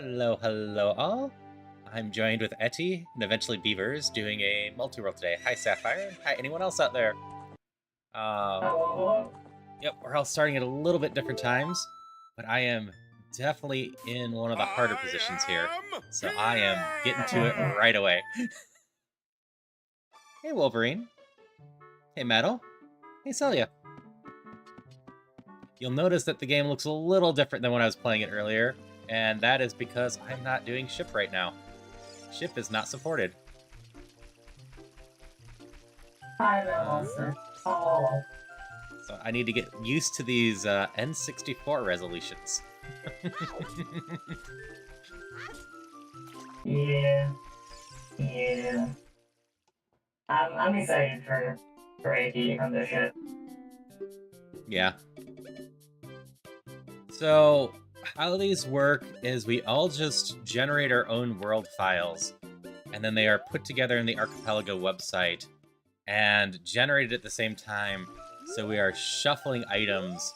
Hello, hello all. I'm joined with Etty and eventually Beavers doing a multi-world today. Hi, Sapphire. Hi, anyone else out there? Hello. Yep, we're all starting at a little bit different times, but I am definitely in one of the harder positions here, so I am getting to it right away. Hey, Wolverine. Hey, Metal. Hey, Celia. You'll notice that the game looks a little different than when I was playing it earlier, and that is because I'm not doing ship right now. Ship is not supported. Hi there, monster. Oh. So I need to get used to these N64 resolutions. Yeah. I'm excited for AD to come to ship. Yeah. So how these work is we all just generate our own world files, and then they are put together in the Archipelago website and generated at the same time, so we are shuffling items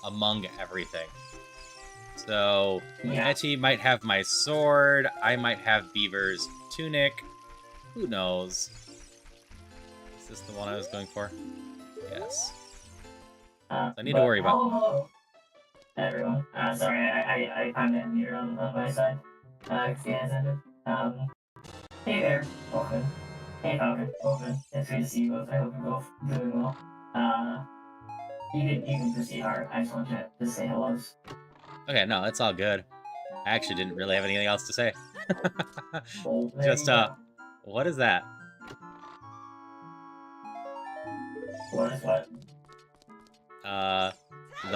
among everything. So Etty might have my sword, I might have Beaver's tunic, who knows? Is this the one I was going for? Yes. So I need to worry about. Hello, everyone. Sorry, I kind of muted on my side. Ended. Hey there, Wolfen. Hey Falcon, Wolfen. It's good to see you both. I hope you're both doing well. You can proceed, Art. I just wanted to say hellos. Okay, no, it's all good. I actually didn't really have anything else to say. Well, Just, what is that? What is what? The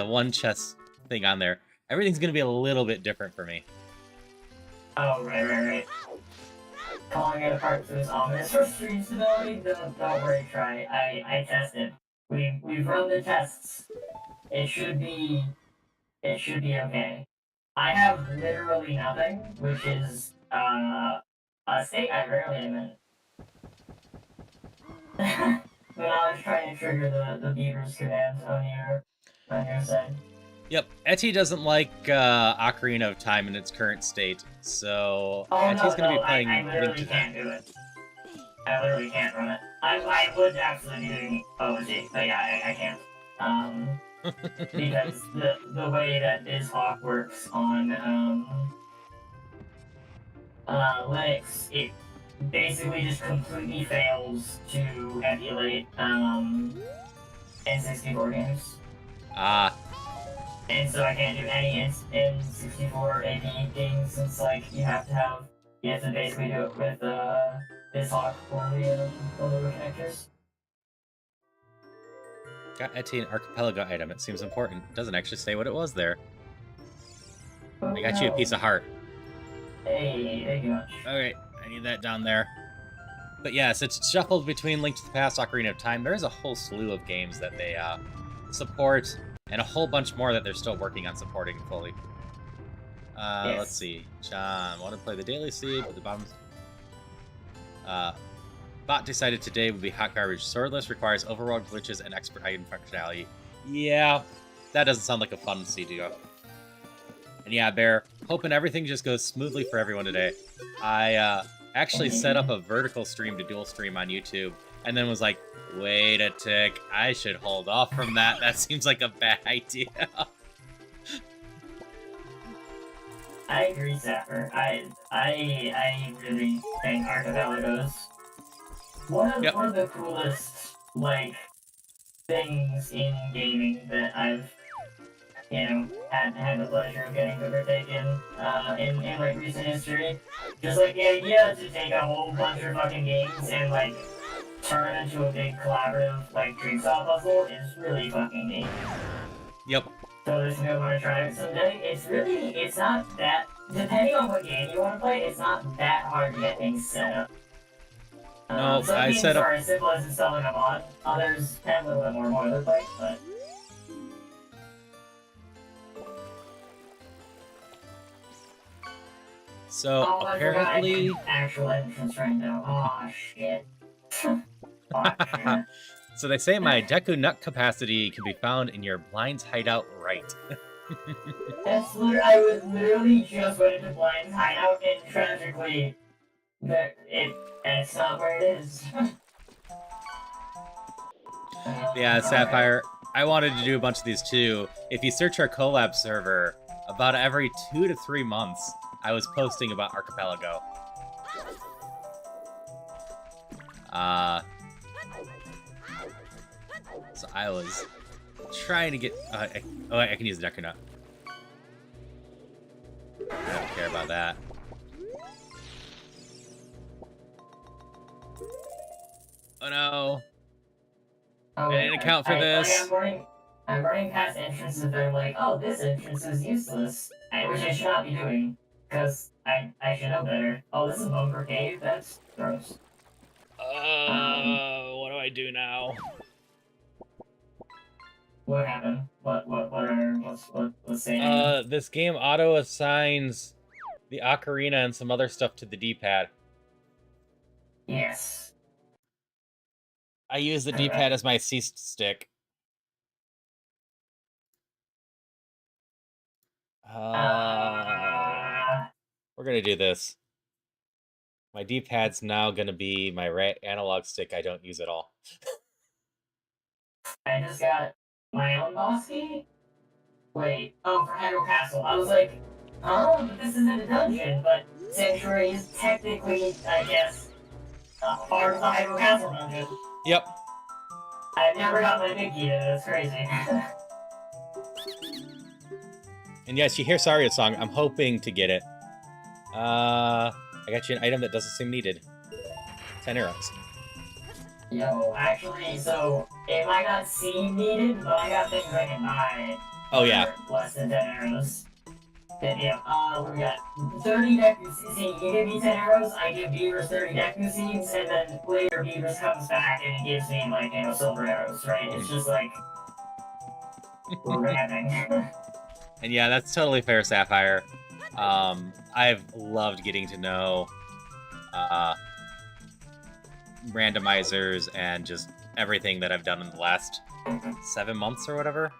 one chest thing on there. Everything's gonna be a little bit different for me. Oh, right. Calling it apart for this ominous for stream stability? Don't worry, Try. I tested. We've run the tests. It should be okay. I have literally nothing, which is a state I rarely am in. But I was trying to trigger the Beavers command on your side. Yep, Etty doesn't like Ocarina of Time in its current state, so Etty's gonna be playing. I literally can't do it. I literally can't run it. I would absolutely be doing OG, but yeah, I can't. Because the way that this hawk works on Linux, it basically just completely fails to emulate N64 games. Ah. And so I can't do any N64 AD games since like you have to basically do it with this hawk for the lower connectors. Got Etty an archipelago item. It seems important. It doesn't actually say what it was there. I got you a piece of heart. Hey, thank you much. Alright, I need that down there. But yes, it's shuffled between Link to the Past, Ocarina of Time. There is a whole slew of games that they support, and a whole bunch more that they're still working on supporting fully. Yes. Let's see. John, want to play the Daily Seed with the bottoms? Bot decided today would be hot garbage. Swordless requires overworld glitches and expert item functionality. Yeah, that doesn't sound like a fun seed to go. And yeah, Bear, hoping everything just goes smoothly for everyone today. I actually set up a vertical stream to dual stream on YouTube, and then was like, wait a tick, I should hold off from that. That seems like a bad idea. I agree, Zapper. I really think Archipelago's one of the coolest things in gaming that I've had the pleasure of getting to partake in recent history. Just the idea to take a whole bunch of fucking games and turn it into a big collaborative jigsaw puzzle is really fucking neat. Yep. So there's no want to try it someday. It's not that, depending on what game you want to play, it's not that hard to get things set up. No, some I games set up. are as simple as installing a mod. Others have a little bit more boilerplate, but. So apparently. Actual entrance right now. Oh shit. Oh, shit. So they say my Deku Nut capacity can be found in your blind's hideout right. I was literally just went into Blind's hideout, and tragically, it's not where it is. Yeah, Sapphire, I wanted to do a bunch of these too. If you search our collab server, about every 2 to 3 months, I was posting about Archipelago. So I was trying to get... I can use the Necronut. I don't care about that. Oh no. Oh, I didn't account for this. I'm running past entrances that are like, oh, this entrance is useless. Which I should not be doing, because I should know better. Oh, this is a bunker cave? That's gross. What do I do now? What happened? What's saying? This game auto assigns the Ocarina and some other stuff to the D-pad. Yes. I use the D-pad as my C-stick. We're gonna do this. My D-pad's now gonna be my right analog stick I don't use at all. I just got my own boss key? Wait, oh, for Hyrule Castle. I was like, oh, but this isn't a dungeon, but Sanctuary is technically, I guess, part of the Hyrule Castle dungeon. Yep. I've never got my big key, that's crazy. And yes, you hear Saria's song. I'm hoping to get it. I got you an item that doesn't seem needed. 10 arrows. Yo, actually, so it might not seem needed, but I got things I can buy. Oh yeah. Less than 10 arrows. Then yeah, we got 30 Deku Seeds. See, you give me 10 arrows, I give Beavers 30 Deku Seeds, and then later Beavers comes back and he gives me, like, you know, silver arrows, right? It's just like, ramming. And yeah, that's totally fair, Sapphire. I've loved getting to know randomizers and just everything that I've done in the last 7 months or whatever.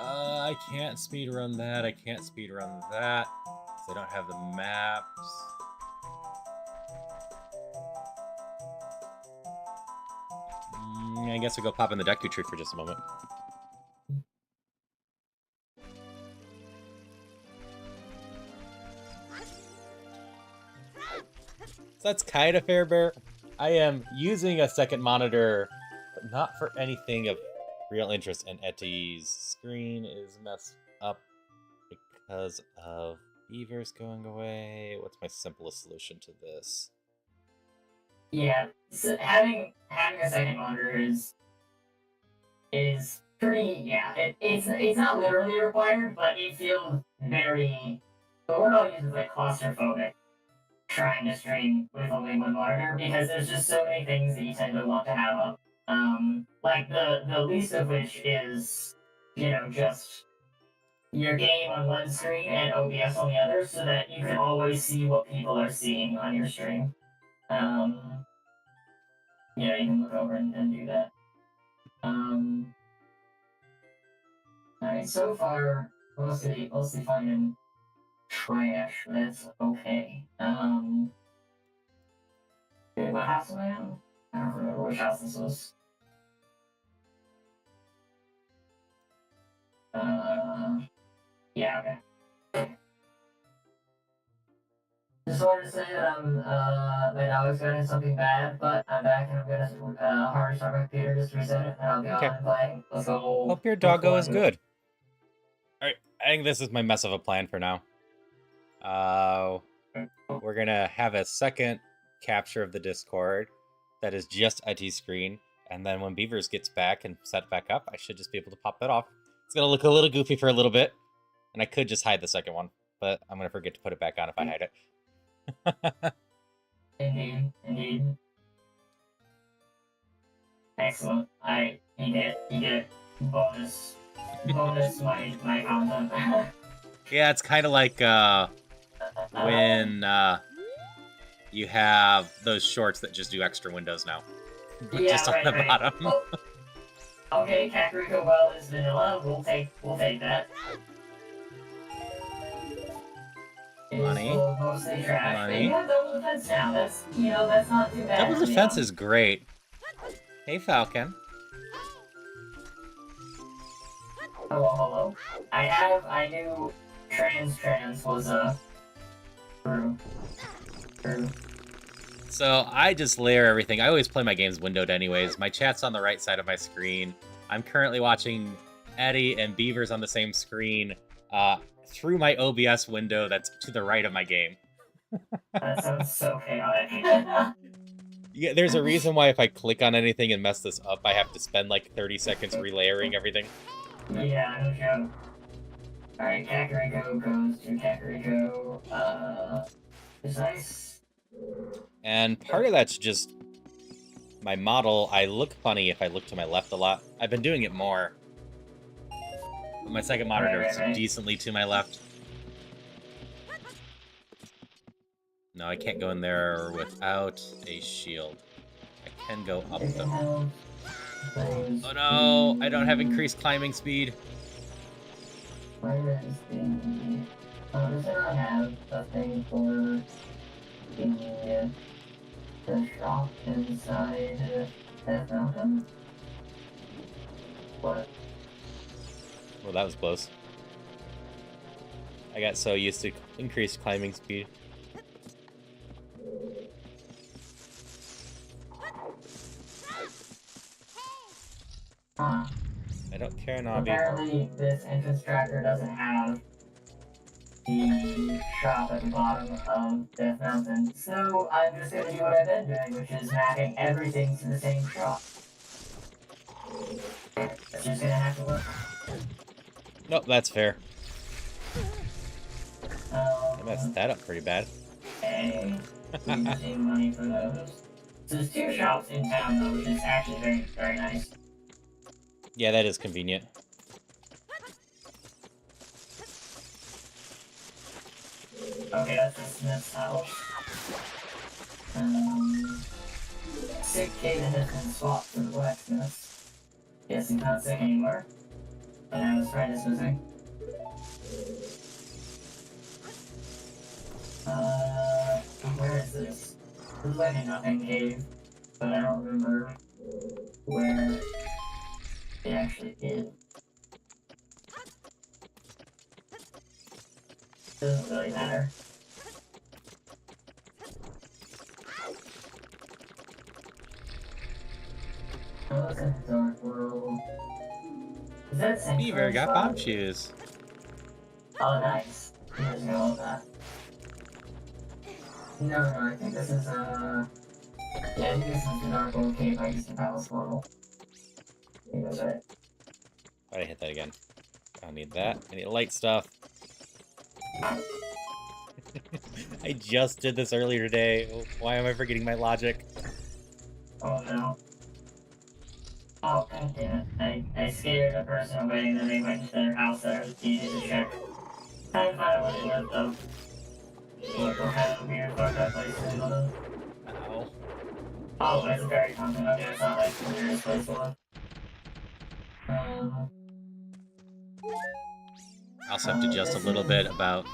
I can't speedrun that. I can't speedrun that. Because I don't have the maps. I guess I'll go pop in the Deku Tree for just a moment. So that's kind of fair, Bear. I am using a second monitor, but not for anything of real interest. And Etty's screen is messed up because of beavers going away. What's my simplest solution to this? Yeah, so having a second monitor is pretty, yeah, it's not literally required, but it feels very, the word I'll use is like claustrophobic, trying to stream with only one monitor, because there's just so many things that you tend to want to have up. Like the least of which is, you know, just your game on one screen and OBS on the other, so that you can always see what people are seeing on your stream. Yeah, you can look over and do that. Alright, so far, mostly finding trash. That's okay. Okay, what house am I on? I don't remember which house this was. Yeah, okay. Just wanted to say that my dog is getting something bad, but I'm back and I'm gonna hard start my computer, just reset it, and I'll be on and playing. Let's go. Hope your doggo is good. Alright, I think this is my mess of a plan for now. We're gonna have a second capture of the Discord that is just Etty's screen, and then when Beavers gets back and set back up, I should just be able to pop that off. It's gonna look a little goofy for a little bit, and I could just hide the second one, but I'm gonna forget to put it back on if I hide it. Indeed. Excellent. You get bonus my content. Yeah, it's kind of like when you have those shorts that just do extra windows now, Yeah, just on the bottom. Okay, Kakariko Well is vanilla. We'll take that. Money. It's mostly trash. Money. They have double defense now. That's that's not too bad. Double defense is great. Hey, Falcon. Hello. I knew trans was a true. So I just layer everything. I always play my games windowed anyways. My chat's on the right side of my screen. I'm currently watching Eddie and Beavers on the same screen through my OBS window that's to the right of my game. That sounds so chaotic. Yeah, there's a reason why if I click on anything and mess this up, I have to spend like 30 seconds relayering everything. Yeah, no joke. Alright, Kakariko goes to Kakariko. Precise. And part of that's just my model. I look funny if I look to my left a lot. I've been doing it more. But my second monitor is decently to my left. No, I can't go in there without a shield. I can go up though. Oh no, I don't have increased climbing speed. Where is the... does it not have a thing for the shop inside that mountain? What? Well, that was close. I got so used to increased climbing speed. Huh. I don't care, Navi. Apparently, this entrance tracker doesn't have the shop at the bottom of Death Mountain, so I'm just gonna do what I've been doing, which is mapping everything to the same shop. It's just gonna have to work. Nope, that's fair. I Um, messed that up pretty bad. Okay. Using money for those. So there's two shops in town though, which is actually very, very nice. Yeah, that is convenient. Okay, that's the Smith's house. Sick Cave has been swapped for the blacksmiths. Guess he's not sick anymore. But now his friend is missing. Where is this? This is like a nothing cave, but I don't remember where it actually is. Doesn't really matter. Oh, it's a dark world. Is that Saint Beaver got spot? bomb shoes. Oh, nice. He doesn't know all that. No, I think this is, yeah, I think this is the Dark World Cave I used to Palace Portal. I think that's right. Why did I hit that again? I don't need that. I need light stuff. I just did this earlier today. Why am I forgetting my logic? Oh no. Oh, god damn it. I scared a person away and then they went to their house that I was easy to check. I didn't find out where they lived though. Local had a weird fucked up place to live. Ow. Oh, it's very common. Okay, it's not like the weirdest place to live. I also have to adjust a little bit about...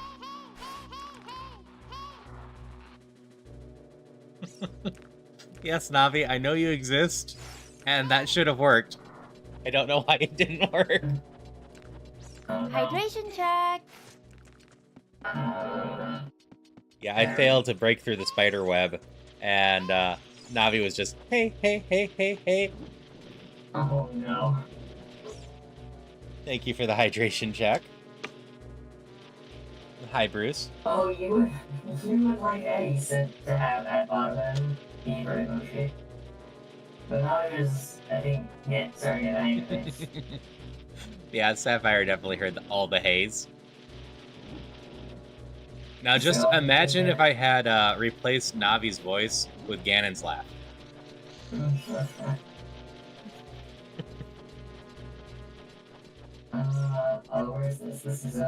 Yes, Navi, I know you exist, and that should have worked. I don't know why it didn't work. Hydration check. Yeah, I failed to break through the spider web, and Navi was just, hey, hey, hey, hey, hey. Oh no. Thank you for the hydration check. Hi, Bruce. Oh, you would like Eddie said to have at bottom end be very mushy. But now it is, I think, starting to get anything. Yeah, Sapphire definitely heard all the haze. Now just So, imagine yeah. if I had replaced Navi's voice with Ganon's laugh. Oh, where is this? This is,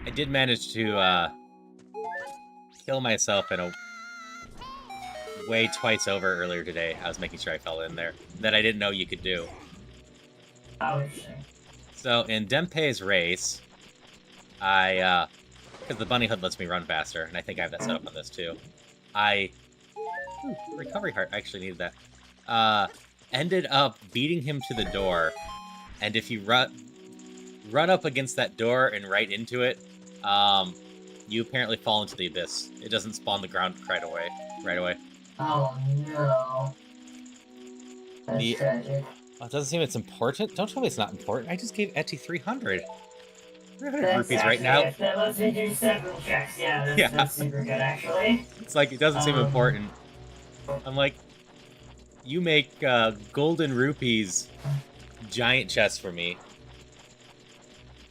I did manage to kill myself in a way twice over earlier today. I was making sure I fell in there. That I didn't know you could do. Oh, interesting. So in Denpei's race, because the bunny hood lets me run faster, and I think I have that set up on this too. Recovery heart. I actually needed that. Ended up beating him to the door, and if you run up against that door and right into it, you apparently fall into the abyss. It doesn't spawn the ground right away. Oh no. That's tragic. Well, it doesn't seem it's important. Don't tell me it's not important. I just gave Etty 300. 300 That's rupees right now. If that lets me do several checks, that's super good, actually. It's like, it doesn't seem important. I'm like, you make golden rupees giant chests for me.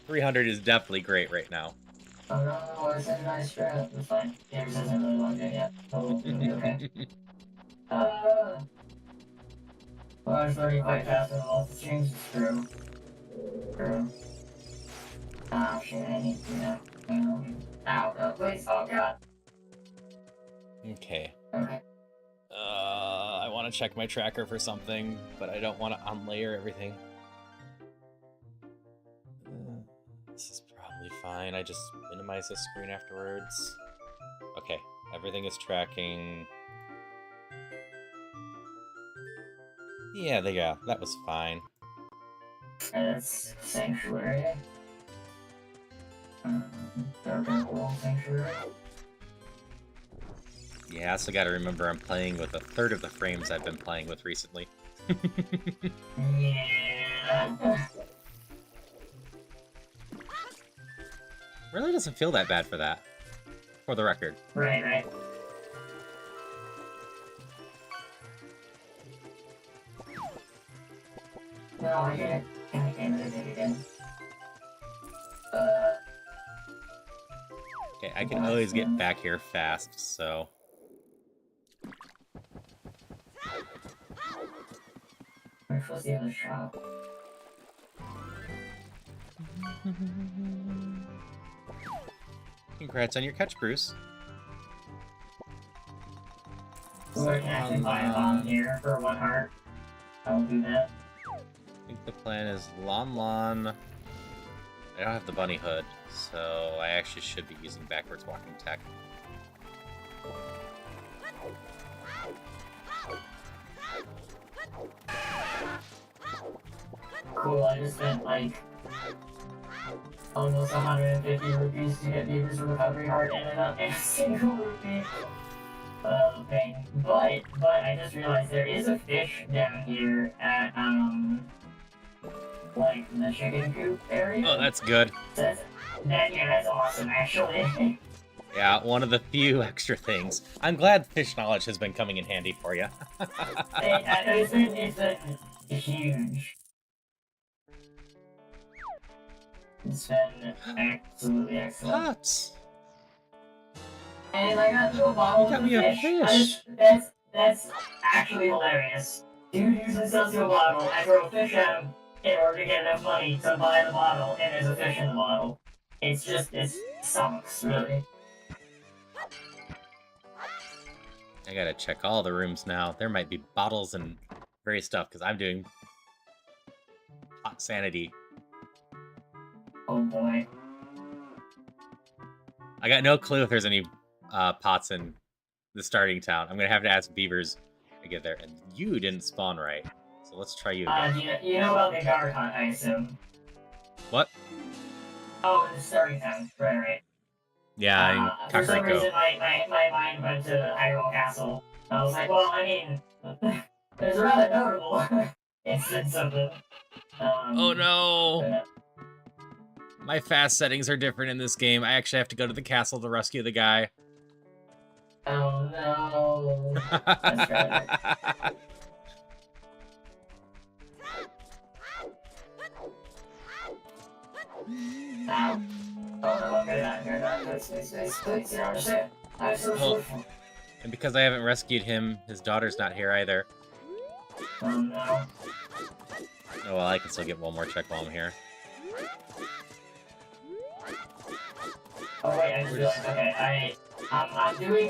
300 is definitely great right now. Oh no, it's a nice strat. It's fine. James hasn't really logged in yet. So it'll be okay. Well, I was learning quite fast with all the changes through. Oh shit, I need to ow, no, please, oh god. Okay. Okay. I want to check my tracker for something, but I don't want to unlayer everything. This is probably fine. I just minimize the screen afterwards. Okay, everything is tracking. Yeah, there you go. That was fine. And it's Sanctuary. World Sanctuary. Yeah, I also gotta remember I'm playing with a third of the frames I've been playing with recently. Yeah. Really doesn't feel that bad for that. For the record. Right. No, I get it. I can't do it again. Okay, I can always get back here fast, so... Where's the other shop? Congrats on your catch, Bruce. So I can actually buy a bomb here for 1 heart. I'll do that. I think the plan is Lon. I don't have the bunny hood, so I actually should be using backwards walking tech. Cool, I just spent like almost 150 rupees to get Beaver's recovery heart and ended in a single rupee thing. But I just realized there is a fish down here at like the chicken coop area. Oh, that's good. That's awesome actually. Yeah, one of the few extra things. I'm glad fish knowledge has been coming in handy for you. It's been huge. It's been absolutely excellent. What? And I got to a bottle You got of me a fish. That's actually hilarious. Dude usually sells you a bottle, I throw a fish at him in order to get enough money to buy the bottle, and there's a fish in the bottle. It sucks, really. I gotta check all the rooms now. There might be bottles and various stuff, because I'm doing hot sanity. Oh boy. I got no clue if there's any pots in the starting town. I'm gonna have to ask Beavers to get there. And you didn't spawn right, so let's try you again. You know about the guard hunt, I assume. What? Oh, in the starting town. Right. Yeah, in for some Kakariko. reason, my mind went to Hyrule Castle. I was like, well, I mean, there's a rather notable instance of it. Oh no! My fast settings are different in this game. I actually have to go to the castle to rescue the guy. Oh no. That's tragic. Ow. Oh no, you're not. Please, you understand. I'm so sorry. And because I haven't rescued him, his daughter's not here either. Oh no. Oh well, I can still get one more check while I'm here. Oh wait, I just realized, okay, I'm doing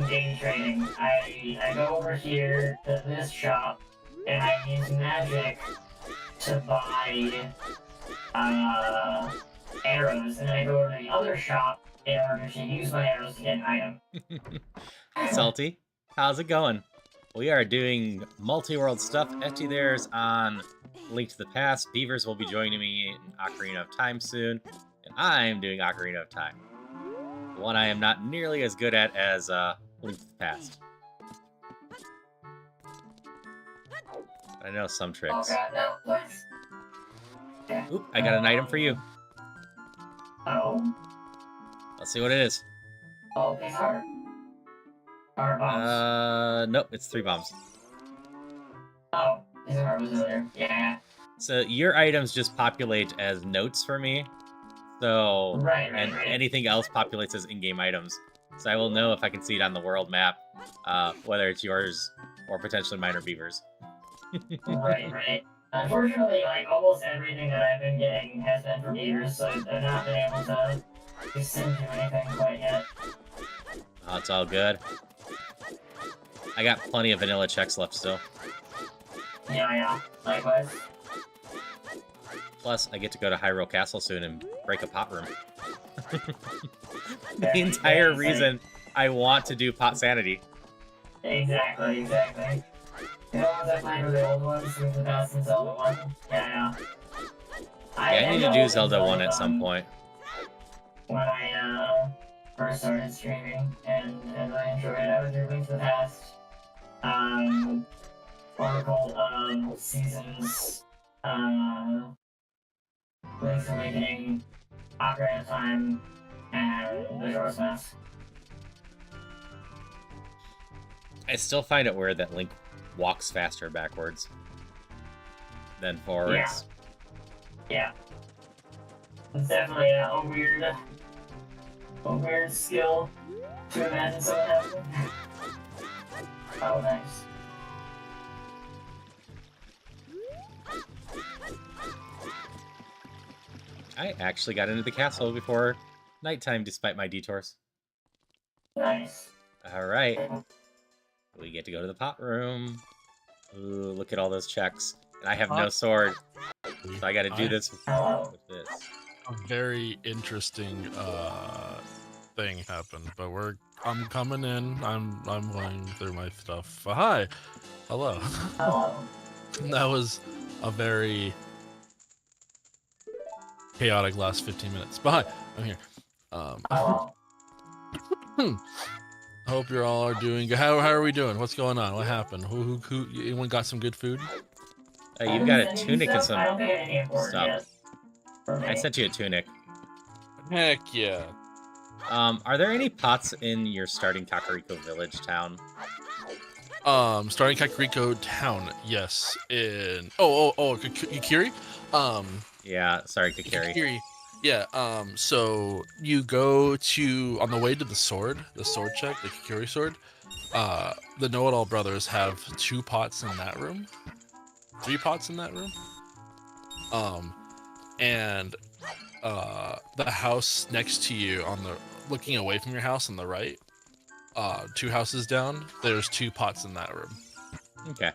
day trading. I go over here to this shop, and I use magic to buy arrows, and then I go over to the other shop in order to use my arrows to get an item. Salty, how's it going? We are doing multi-world stuff. Etty there's on Link to the Past. Beavers will be joining me in Ocarina of Time soon, and I'm doing Ocarina of Time. The one I am not nearly as good at as Link to the Past. But I know some tricks. Oh god, no, please. Okay. Oop, I got an item for you. Oh. Let's see what it is. Oh, these are bombs. Nope, it's 3 bombs. Oh, these are there. Yeah. So your items just populate as notes for me. So Right. Anything else populates as in-game items. So I will know if I can see it on the world map, whether it's yours or potentially mine or Beaver's. Right. Unfortunately, like almost everything that I've been getting has been from Beavers, so I've not been able to send you anything quite yet. Oh, it's all good. I got plenty of vanilla checks left still. Yeah. Likewise. Plus, I get to go to Hyrule Castle soon and break a pot room. The entire reason I want to do pot sanity. Exactly. The ones I played were the old ones, Link to the Past and Zelda 1. Yeah. I need to do Zelda 1 at some point. When I first started streaming, and I enjoyed it, I would do Link to the Past, Oracle, Seasons, Link's Awakening, Ocarina of Time, and Majora's Mask. I still find it weird that Link walks faster backwards than forwards. Yeah. It's definitely a weird skill to imagine someone having. Oh, nice. I actually got into the castle before nighttime despite my detours. Nice. Alright. We get to go to the pot room. Ooh, look at all those checks. And I have no sword. So I gotta do this with this. A very interesting thing happened, but I'm coming in. I'm going through my stuff. Hi. Hello. That was a very chaotic last 15 minutes. But hi, I'm here. I hope you all are doing good. How are we doing? What's going on? What happened? Who anyone got some good food? You've got a tunic and some stuff. I I sent you a tunic. Heck yeah. Are there any pots in your starting Kakariko village town? Starting Kakariko town, yes. In Kikiri? Yeah, sorry, Kakiri. Yeah, so you go to, on the way to the sword check, the Kikiri sword, the Know-It-All brothers have 2 pots in that room. 3 pots in that room. And the house next to you looking away from your house on the right, 2 houses down, there's 2 pots in that room. Okay.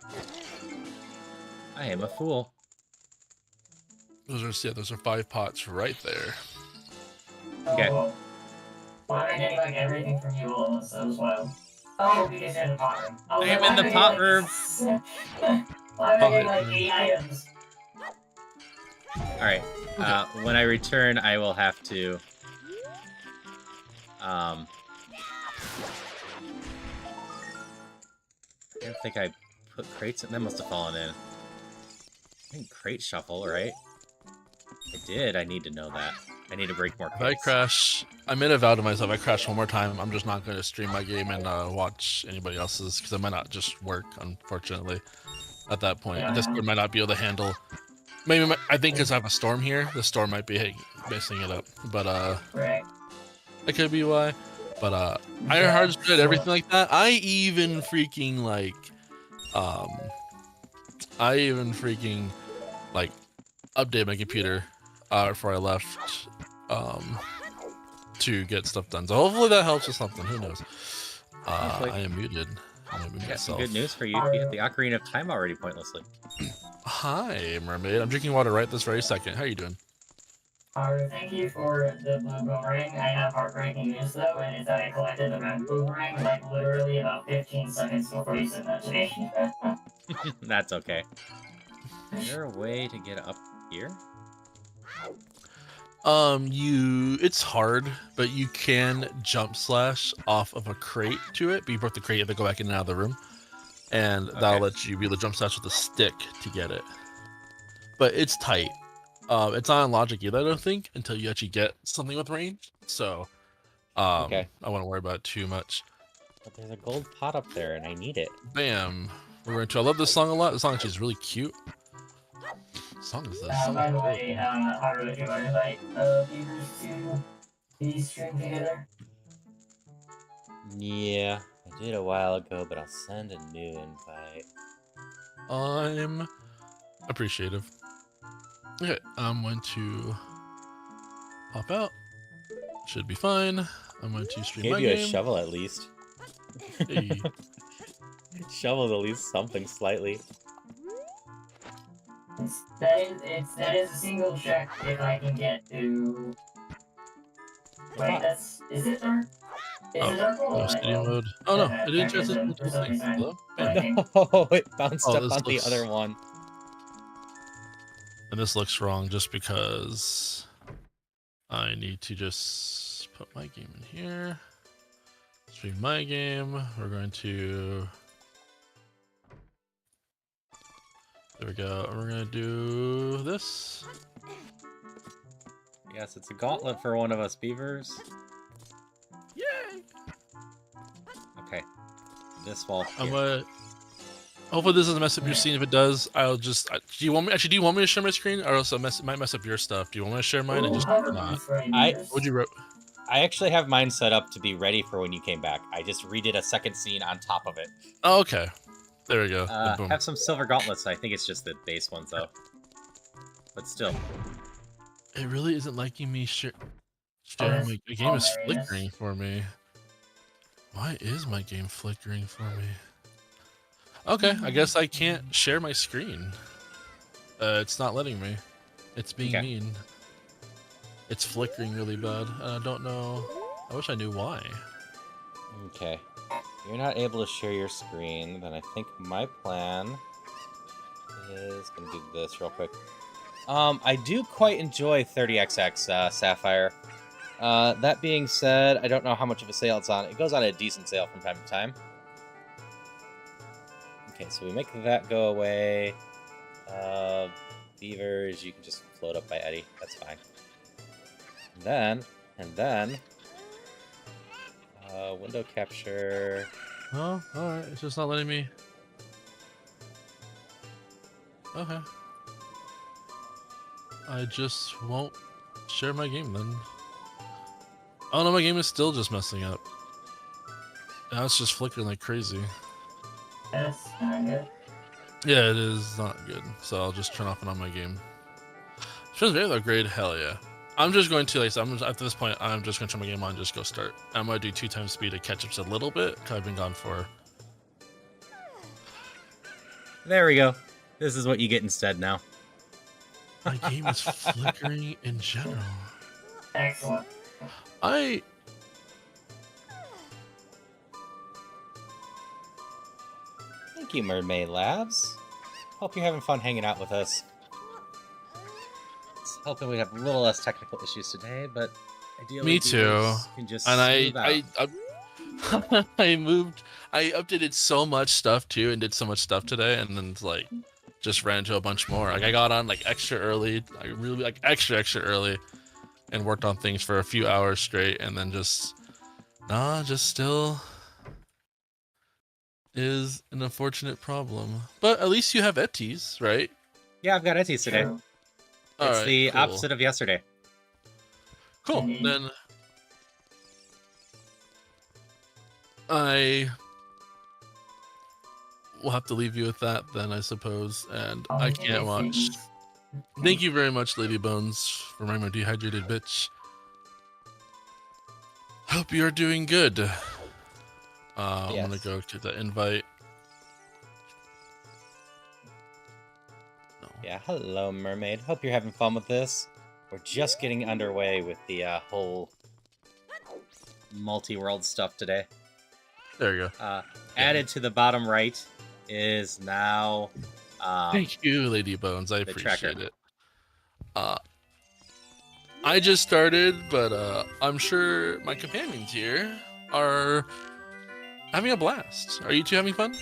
I am a fool. Those are 5 pots right there. Okay. Well, I'm getting like everything from you all, so it was wild. Oh, because you're in the pot room. I am in the pot room. Why am I getting like 8 items? Alright. When I return, I will have to... I don't think I put crates in. That must have fallen in. I think crate shuffle, right? I did. I need to know that. I need to break more crates. If I crash, I made a vow to myself. I crash one more time, I'm just not going to stream my game and watch anybody else's, because it might not just work, unfortunately, at that point. Yeah. Discord might not be able to handle. Maybe I think because I have a storm here, the storm might be messing it up. But Right. that could be why. But Iron Heart's good, everything like that. I even freaking updated my computer before I left. to get stuff done. So hopefully that helps with something. Who knows? Hopefully. I am muted. I'm gonna mute I got some myself. good news for you. You hit the Ocarina of Time already pointlessly. Hi, mermaid. I'm drinking water right this very second. How are you doing? Thank you for the blue boomerang. I have heartbreaking news though, and it's that I collected the red boomerang like literally about 15 seconds before you sent that to me. That's okay. Is there a way to get up here? It's hard, but you can jump slash off of a crate to it. But you broke the crate, you have to go back in and out of the room, and that'll let you be able to jump slash with a stick to get it. But it's tight. It's not on logic either, I don't think, until you actually get something with range. So, Okay. I wouldn't worry about it too much. But there's a gold pot up there, and I need it. Bam. We're going to. I love this song a lot. This song actually is really cute. What song is this? By the way, Haru, if you want to invite viewers to the stream together. Yeah, I did a while ago, but I'll send a new invite. I'm appreciative. Okay, I'm going to pop out. Should be fine. I'm going to stream Gave my you game. a shovel at least. Hey. Shovel's at least something slightly. That is a single check if I can get to. Wait, is it dark? Is it dark? No, studio mode. Oh no, it didn't just hello? Bam. No, it bounced Oh, up this on looks- the other one. And this looks wrong just because I need to just put my game in here. Stream my game. We're going to. There we go. We're going to do this. Yes, it's a gauntlet for one of us beavers. Yay! Okay. This wall I'm here. gonna. Hopefully this doesn't mess up your scene. If it does, I'll just. Do you want me? Actually, do you want me to share my screen, or else it might mess up your stuff? Do you want me to share mine and just not? Would you? I actually have mine set up to be ready for when you came back. I just redid a second scene on top of it. Oh, okay. There we go. Then boom. Have some silver gauntlets. I think it's just the base ones though. But still. It really isn't liking me sharing my the game is flickering for me. Why is my game flickering for me? Okay, I guess I can't share my screen. It's not letting me. It's being mean. It's flickering really bad, and I don't know. I wish I knew why. Okay. You're not able to share your screen, then I think my plan is gonna do this real quick. I do quite enjoy 30XX Sapphire. That being said, I don't know how much of a sale it's on. It goes on a decent sale from time to time. Okay, so we make that go away. Beavers, you can just float up by Eddie. That's fine. And then, window capture. Oh, alright. It's just not letting me. Okay. I just won't share my game then. Oh no, my game is still just messing up. Now it's just flickering like crazy. That's not good. Yeah, it is not good. So I'll just turn off and on my game. Shows video upgrade, hell yeah. I'm just going to, like, after this point, I'm just going to turn my game on and just go start. I'm going to do 2 times speed to catch up just a little bit, because I've been gone for. There we go. This is what you get instead now. My game is flickering in general. Excellent. Thank you, Mermaid Labs. Hope you're having fun hanging out with us. Hoping we have a little less technical issues today, but ideally me too. Can just and I I updated so much stuff too, and did so much stuff today, and then like just ran into a bunch more. Like I got on like extra early, like really like extra early, and worked on things for a few hours straight, and then just still is an unfortunate problem. But at least you have Etis, right? Yeah, I've got Etis today. True. It's the opposite of yesterday. Cool. Mhm. Then I will have to leave you with that then, I suppose. And I can't watch. Thank you very much, Lady Bones, for remembering dehydrated bitch. Hope you're doing good. I'm Yes. gonna go to the invite. No. Yeah, hello, mermaid. Hope you're having fun with this. We're just getting underway with the whole multi-world stuff today. There you go. Added to the bottom right is now... Thank you, Lady Bones. I appreciate tracker. it. I just started, but I'm sure my companions here are having a blast. Are you two having fun?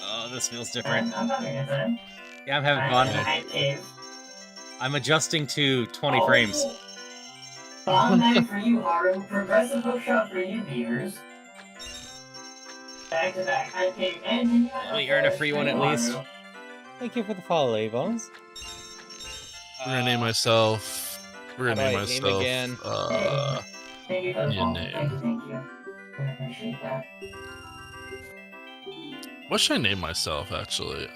Oh, this feels different. I'm having a time. Yeah, I'm having fun. I'm adjusting to 20 frames. Bomb night for you, Haru. Progressive hookshot for you, Beavers. Back to back, high cave, and Let me earn a free one at least. Haru. Thank you for the follow, Lady Bones. We're gonna name myself. We're gonna name how do I name myself. again? Thank you for the your follow. name. Thank you. I appreciate that. What should I name myself? Actually,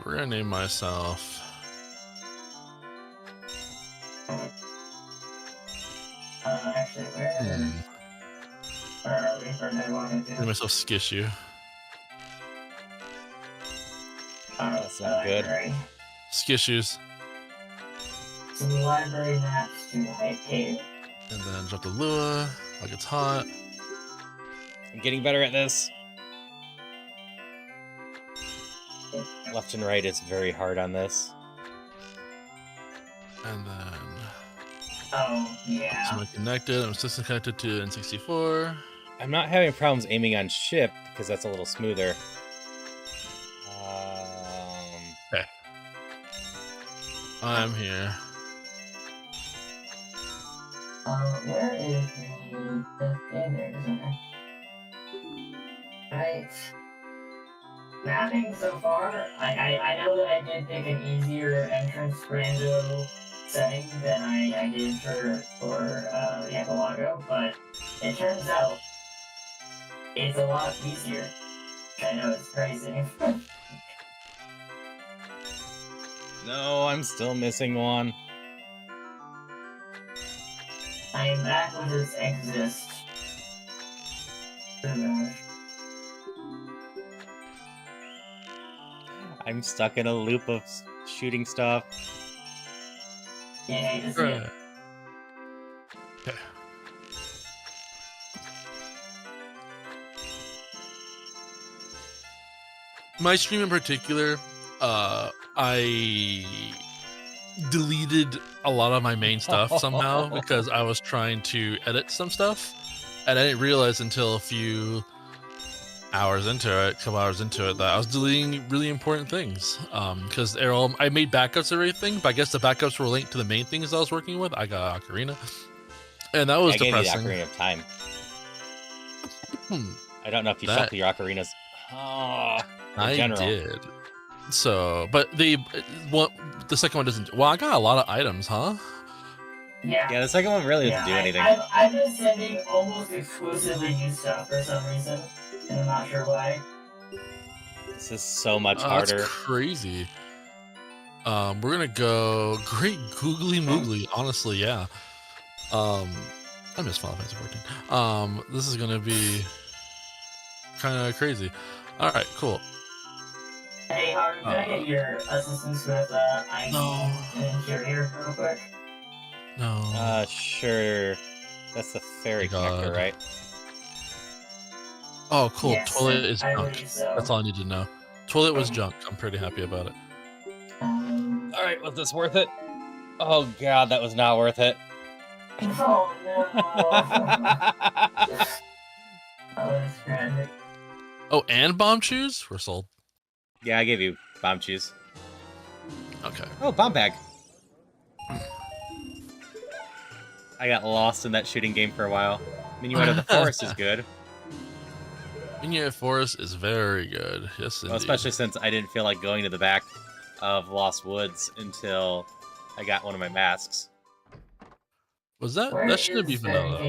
we're gonna name myself. Actually, where are we for that one? Name myself Skishu. That's not good. Skishues. So the library maps to high cave. And then drop the lure like it's hot. I'm getting better at this. Left and right is very hard on this. And then Oh, yeah. I'm connected. I'm still connected to N64. I'm not having problems aiming on ship because that's a little smoother. I'm here. Where is the thing there, isn't it? Right. Mapping so far, like, I know that I did pick an easier entrance rando setting than I did for Yapalago, but it turns out it's a lot easier. I know it's crazy. No, I'm still missing one. I am back with its exist. I'm stuck in a loop of shooting stuff. Yeah, just Right. Okay. My stream in particular, I deleted a lot of my main stuff somehow because I was trying to edit some stuff, and I didn't realize until a few hours into it, couple hours into it, that I was deleting really important things. Because I made backups of everything, but I guess the backups were linked to the main things I was working with. I got Ocarina, and that was I gave you the depressing. Ocarina of Time. I don't know if you shuffled your Ocarinas. Oh, I general. did. So, but the second one doesn't. Well, I got a lot of items, huh? Yeah, the second one really doesn't do anything. I've been sending almost exclusively new stuff for some reason, and I'm not sure why. This is so much That's harder. crazy. We're gonna go great googly moogly. Honestly, yeah. I miss Final Fantasy 14. This is gonna be kind of crazy. All right, cool. Hey, Harvey, can I get your assistance with ID and interior real quick? No. Sure. That's the ferry connector, right? Oh, cool. Yes, Toilet is I junk. believe so. That's all I need to know. Toilet was junk. I'm pretty happy about it. Alright, was this worth it? Oh god, that was not worth it. Oh no! Oh, that's tragic. Oh, and bomb shoes were sold. Yeah, I gave you bomb shoes. Okay. Oh, bomb bag. I got lost in that shooting game for a while. Minuet of the Forest is good. Minuet Forest is very good. Yes, indeed. Well, especially since I didn't feel like going to the back of Lost Woods until I got one of my masks. Was that? Where That shouldn't be is the vanilla.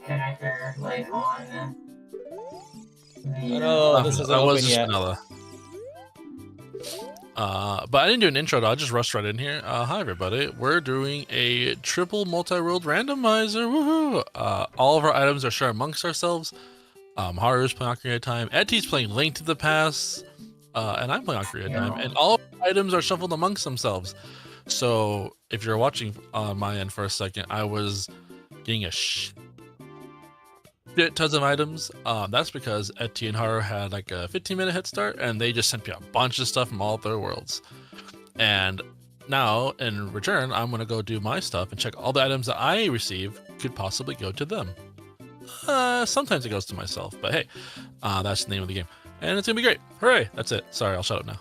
connector, like, on the... Oh no, this isn't that was open just yet. vanilla. But I didn't do an intro, though. I just rushed right in here. Hi, everybody. We're doing a triple multi-world randomizer. Woohoo! All of our items are shared amongst ourselves. Haru's playing Ocarina of Time. Eti's playing Link to the Past. And I'm playing Ocarina of Time. And all of our items are shuffled amongst themselves. So if you're watching on my end for a second, I was getting a shit tons of items. That's because Eti and Haru had like a 15-minute head start, and they just sent me a bunch of stuff from all their worlds. And now, in return, I'm gonna go do my stuff and check all the items that I receive could possibly go to them. Sometimes it goes to myself, but hey, that's the name of the game, and it's gonna be great. Hooray! That's it. Sorry, I'll shut up now.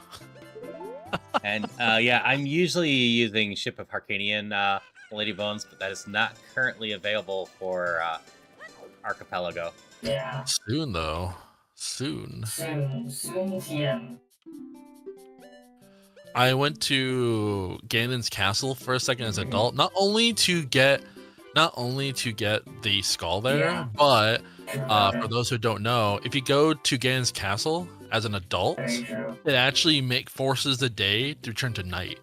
And yeah, I'm usually using Ship of Harcanian Lady Bones, but that is not currently available for Archipelago. Yeah. Soon, though. Soon. Soon, TM. I went to Ganon's castle for a second as an adult, not only to get the skull there, but for those who don't know, if you go to Ganon's castle as an adult, it actually forces the day to turn to night,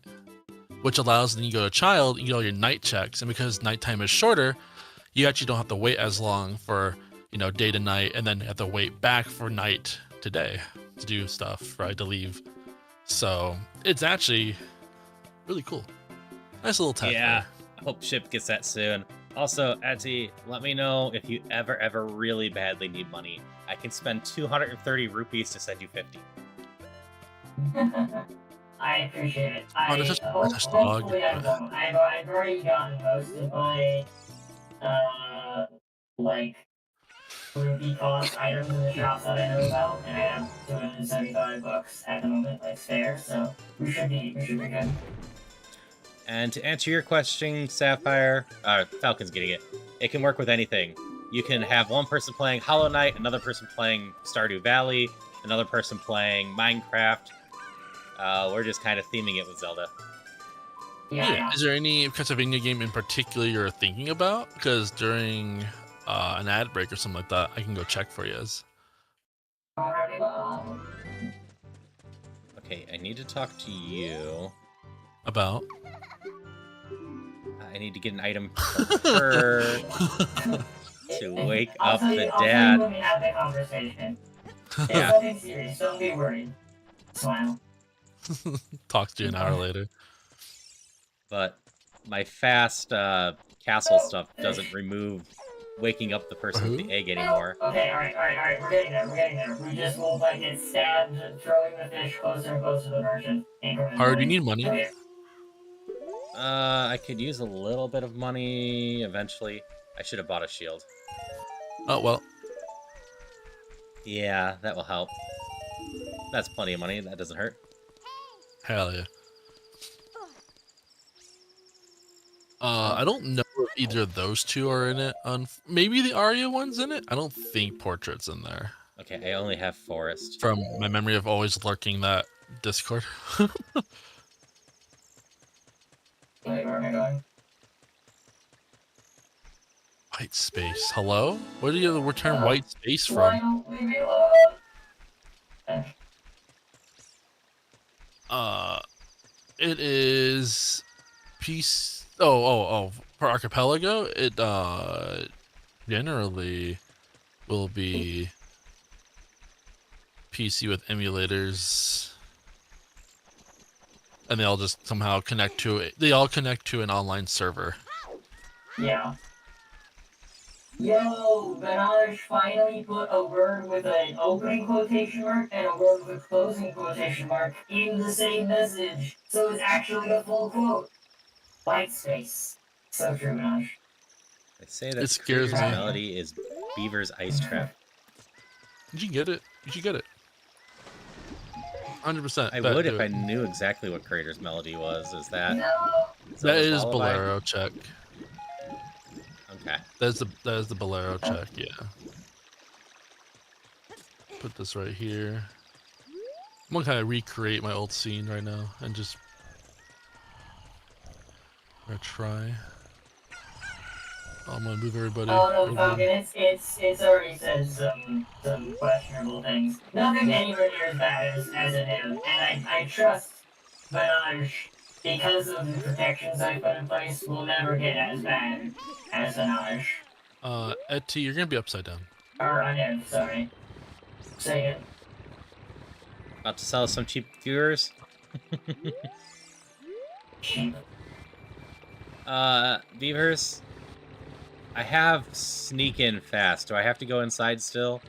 which allows then you go to child, you get all your night checks, and because nighttime is shorter, you actually don't have to wait as long for, day to night, and then have to wait back for night to day to do stuff, right, to leave. So it's actually really cool. Nice little tech. Yeah, there. I hope Ship gets that soon. Also, Eti, let me know if you ever really badly need money. I can spend 230 rupees to send you 50. I appreciate it. Hopefully I won't. I've already gotten most of my rupee cost items in the shops that I know about, and I have 275 bucks at the moment, spare, so we should be good. And to answer your question, Sapphire, Falcon's getting it. It can work with anything. You can have one person playing Hollow Knight, another person playing Stardew Valley, another person playing Minecraft. We're just kind of theming it with Zelda. Yeah. Is there any Castlevania game in particular you're thinking about? Because during an ad break or something like that, I can go check for you. Okay, I need to talk to you. About? I need to get an item from her to wake up the dad. When we have the conversation. It's Yeah. nothing serious, don't be worried. Smile. Talk to you an hour later. But my fast castle stuff doesn't remove waking up the person with the egg anymore. Okay, alright, we're getting there. We just won't get stabbed throwing the fish closer and closer to the merchant. Haru, do you need money? Okay. I could use a little bit of money eventually. I should have bought a shield. Oh, well. Yeah, that will help. That's plenty of money. That doesn't hurt. Hell yeah. I don't know if either of those two are in it. Maybe the Arya one's in it? I don't think Portrait's in there. Okay, I only have Forest. From my memory of always lurking that Discord. Wait, where am I going? White space. Hello? Where do you return white space from? Why don't leave me alone? It is peace. Oh. For Archipelago, it generally will be PC with emulators, and they all just somehow connect to it. They all connect to an online server. Yeah. Yo, Benaj finally put a word with an opening quotation mark and a word with a closing quotation mark in the same message, so it's actually a full quote. White space. So true, Benaj. They say that It scares Creator's me. melody is Beaver's ice trap. You should get it. 100%. I would if I knew exactly what Creator's melody was. Is that? No. That is Lullaby? Bolero check. Okay. That is the Bolero check. Yeah. Put this right here. I'm gonna kind of recreate my old scene right now and just try. I'm gonna move everybody. Oh no, over. Falcon, it's already said some questionable things. Nothing anywhere near as bad as it is, and I trust But because of the protections I put in place, we'll never get as bad as Anaj. Eti, you're gonna be upside down. Or Onion, sorry. Say it. About to sell some cheap viewers. Cheap. Beavers. I have sneak in fast. Do I have to go inside still?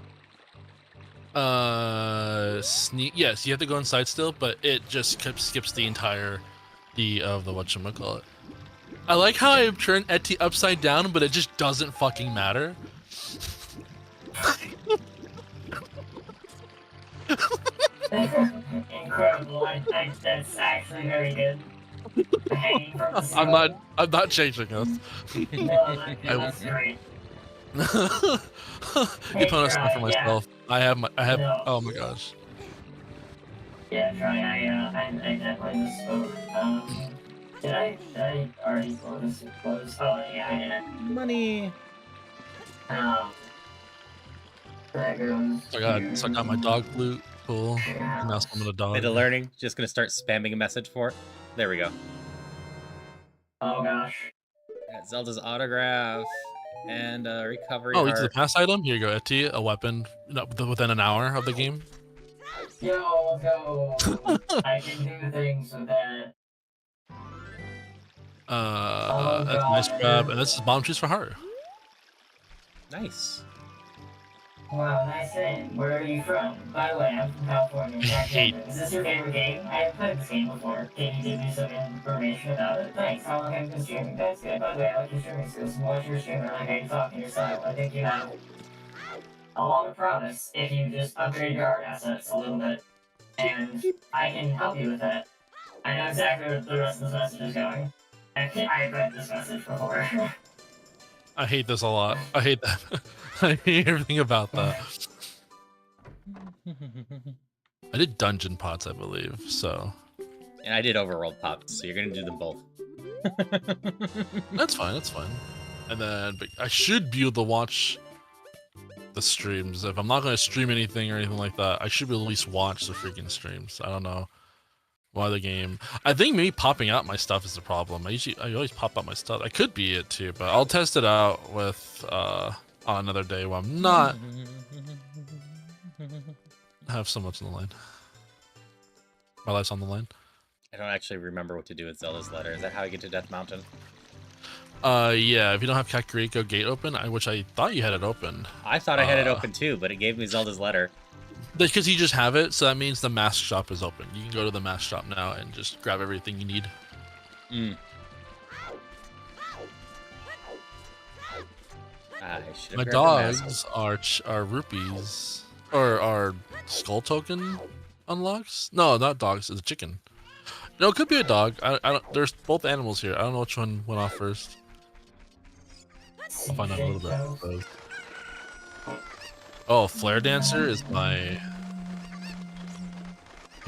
Sneak. Yes, you have to go inside still, but it just skips the entirety of the whatchamacallit. I like how I turned Eti upside down, but it just doesn't fucking matter. Incredible. That's actually very good. Hanging from the ceiling. I'm not changing us. No, that's great. You put a stuff for myself. Yeah. I have No. oh my gosh. Yeah, try. I definitely misspoke. Did I already close? Oh, yeah, I did. Money. That goes. So I got my dog flute. Cool. And now summon a dog. Bit of learning. Just gonna start spamming a message for it. There we go. Oh gosh. Got Zelda's autograph and recovery. Oh, heart. it's the pass item. Here you go, Eti. A weapon within an hour of the game. Yo, go. I can do things with that. That's a nice grab, and this is bomb juice for heart. Nice. Wow, nice name. Where are you from? By the way, I'm from California. Is this your favorite game? I haven't played this game before. Can you give me some information about it? Thanks. How long have you been streaming? That's good. By the way, I like your streaming skills. Watch your streamer. I like how you talk in your style. I think you have a lot of promise if you just upgrade your art assets a little bit. And I can help you with that. I know exactly where the rest of this message is going. I've read this message before. I hate this a lot. I hate that. I hate everything about that. I did dungeon pots, I believe, so. And I did overworld pots, so you're gonna do them both. That's fine, that's fine. And then but I should be able to watch the streams. If I'm not going to stream anything or anything like that, I should be able to at least watch the freaking streams. I don't know why the game. I think maybe popping out my stuff is the problem. I always pop out my stuff. That could be it too, but I'll test it out with on another day when I'm not. I have so much on the line. My life's on the line. I don't actually remember what to do with Zelda's letter. Is that how I get to Death Mountain? Yeah, if you don't have Kakariko Gate open, which I thought you had it open. I thought I had it open too, but it gave me Zelda's letter. Because you just have it, so that means the mask shop is open. You can go to the mask shop now and just grab everything you need. My dogs are rupees, or are skull token unlocks. No, not dogs. It's a chicken. No, it could be a dog. I don't. There's both animals here. I don't know which one went off first. I'll find out a little bit. Oh, Flare Dancer is my.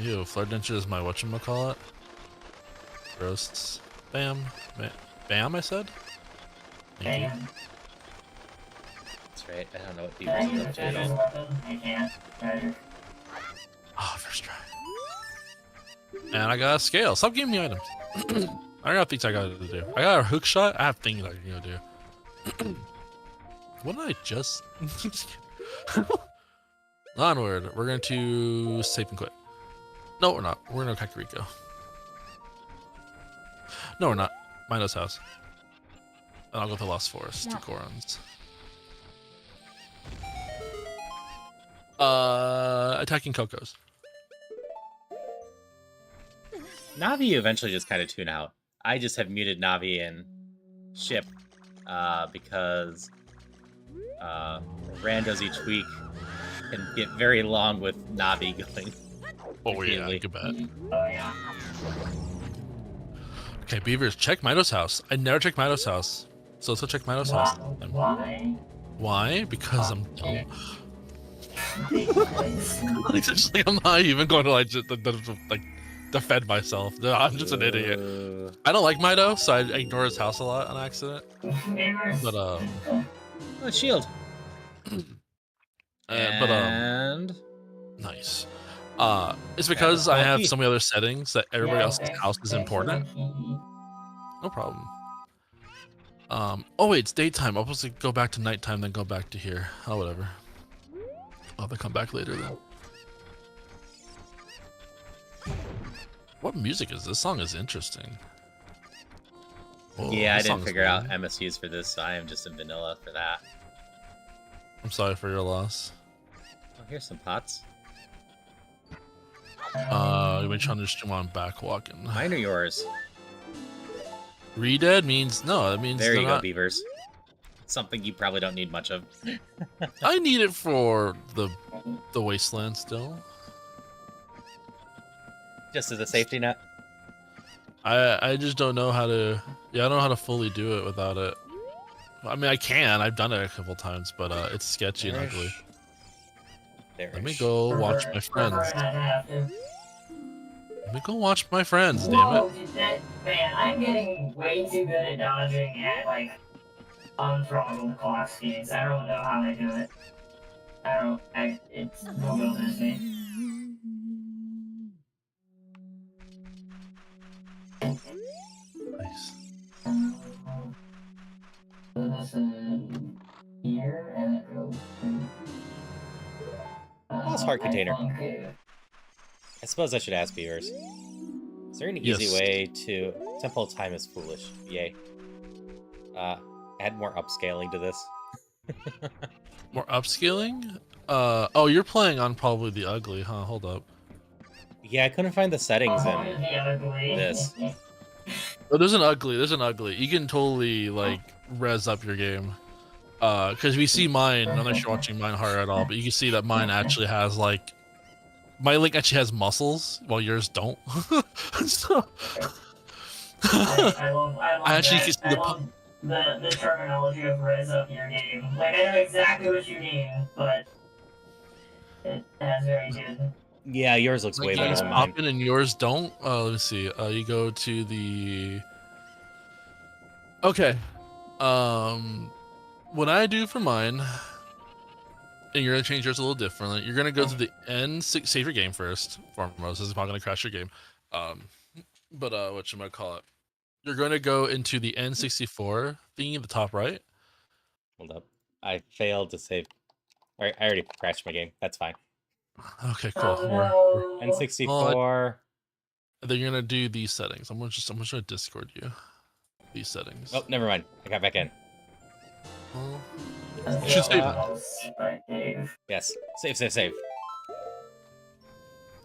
Ew, Flare Dancer is my whatchamacallit. Roasts. Bam. Bam, I said? Thank you. That's right. I don't know what people are up to at all. I can't. Oh, first try. And I got a scale. Stop giving me items. I got things I gotta do. I got a hook shot. I have things I can go do. What did I just? Onward. We're going to save and quit. No, we're not. We're going to Kakariko. No, we're not. Milo's house. And I'll go to Lost Forest. No. 2 Korons. Attacking Coco's. Navi eventually just kind of tune out. I just have muted Navi and Ship because randos each week can get very long with Navi going. Oh yeah, I can bet. Oh yeah. Okay, Beavers, check Milo's house. I never check Milo's house. So let's go check Milo's house. Why? Why? Because I'm dumb. Essentially, I'm not even going to like defend myself. No, I'm just an idiot. I don't like Mido, so I ignore his house a lot on accident. But oh, shield. but and nice. It's because I have coffee. so many other settings that everybody Yeah, else's house is thanks for the important. key. No problem. Oh wait, it's daytime. I'm supposed to go back to nighttime, then go back to here. Oh, whatever. I'll have to come back later then. What music is this? Song is interesting. Whoa, Yeah, I this didn't song is figure out good. MSUs for this, so I am just a vanilla for that. I'm sorry for your loss. Oh, here's some pots. You've been trying to stream on back walking. Mine or yours? Redead means no. That means There they're you go, not. beavers. Something you probably don't need much of. I need it for the wasteland still. Just as a safety net. I just don't know how to. Yeah, I don't know how to fully do it without it. I mean, I can. I've done it a couple times, but it's sketchy and ugly. Let me go watch my friends. Let me go watch my friends. Damn it! Man, I'm getting way too good at dodging at like unthrottled clock speeds. I don't know how I do it. It's bewilders me. Nice. Here and it goes to. What's heart container? I suppose I should ask beavers. Is there an easy way to... Temple time is foolish. Yay. Add more upscaling to this. More upscaling? Oh, you're playing on probably the ugly, huh? Hold up. Yeah, I couldn't find the settings in this. Oh, there's an ugly. There's an ugly. You can totally like res up your game. Because we see mine. Unless you're watching mine hard at all, but you can see that mine actually has like. My link actually has muscles, while yours don't. So, I actually can see the terminology of res up your game. Like, I know exactly what you mean, but it has very good. Yeah, yours looks way better than mine. Popping and yours don't. Let me see. You go to the. Okay. What I do for mine, and you're gonna change yours a little differently. You're gonna go to the end. Save your game first. Foremost, this is not gonna crash your game. But what should I call it? You're gonna go into the N64 thingy, the top right. Hold up. I failed to save. Alright, I already crashed my game. That's fine. Okay, cool. Oh, no. N64. Then you're gonna do these settings. I'm gonna Discord you these settings. Oh, never mind. I got back in. You should save. Yes. Save.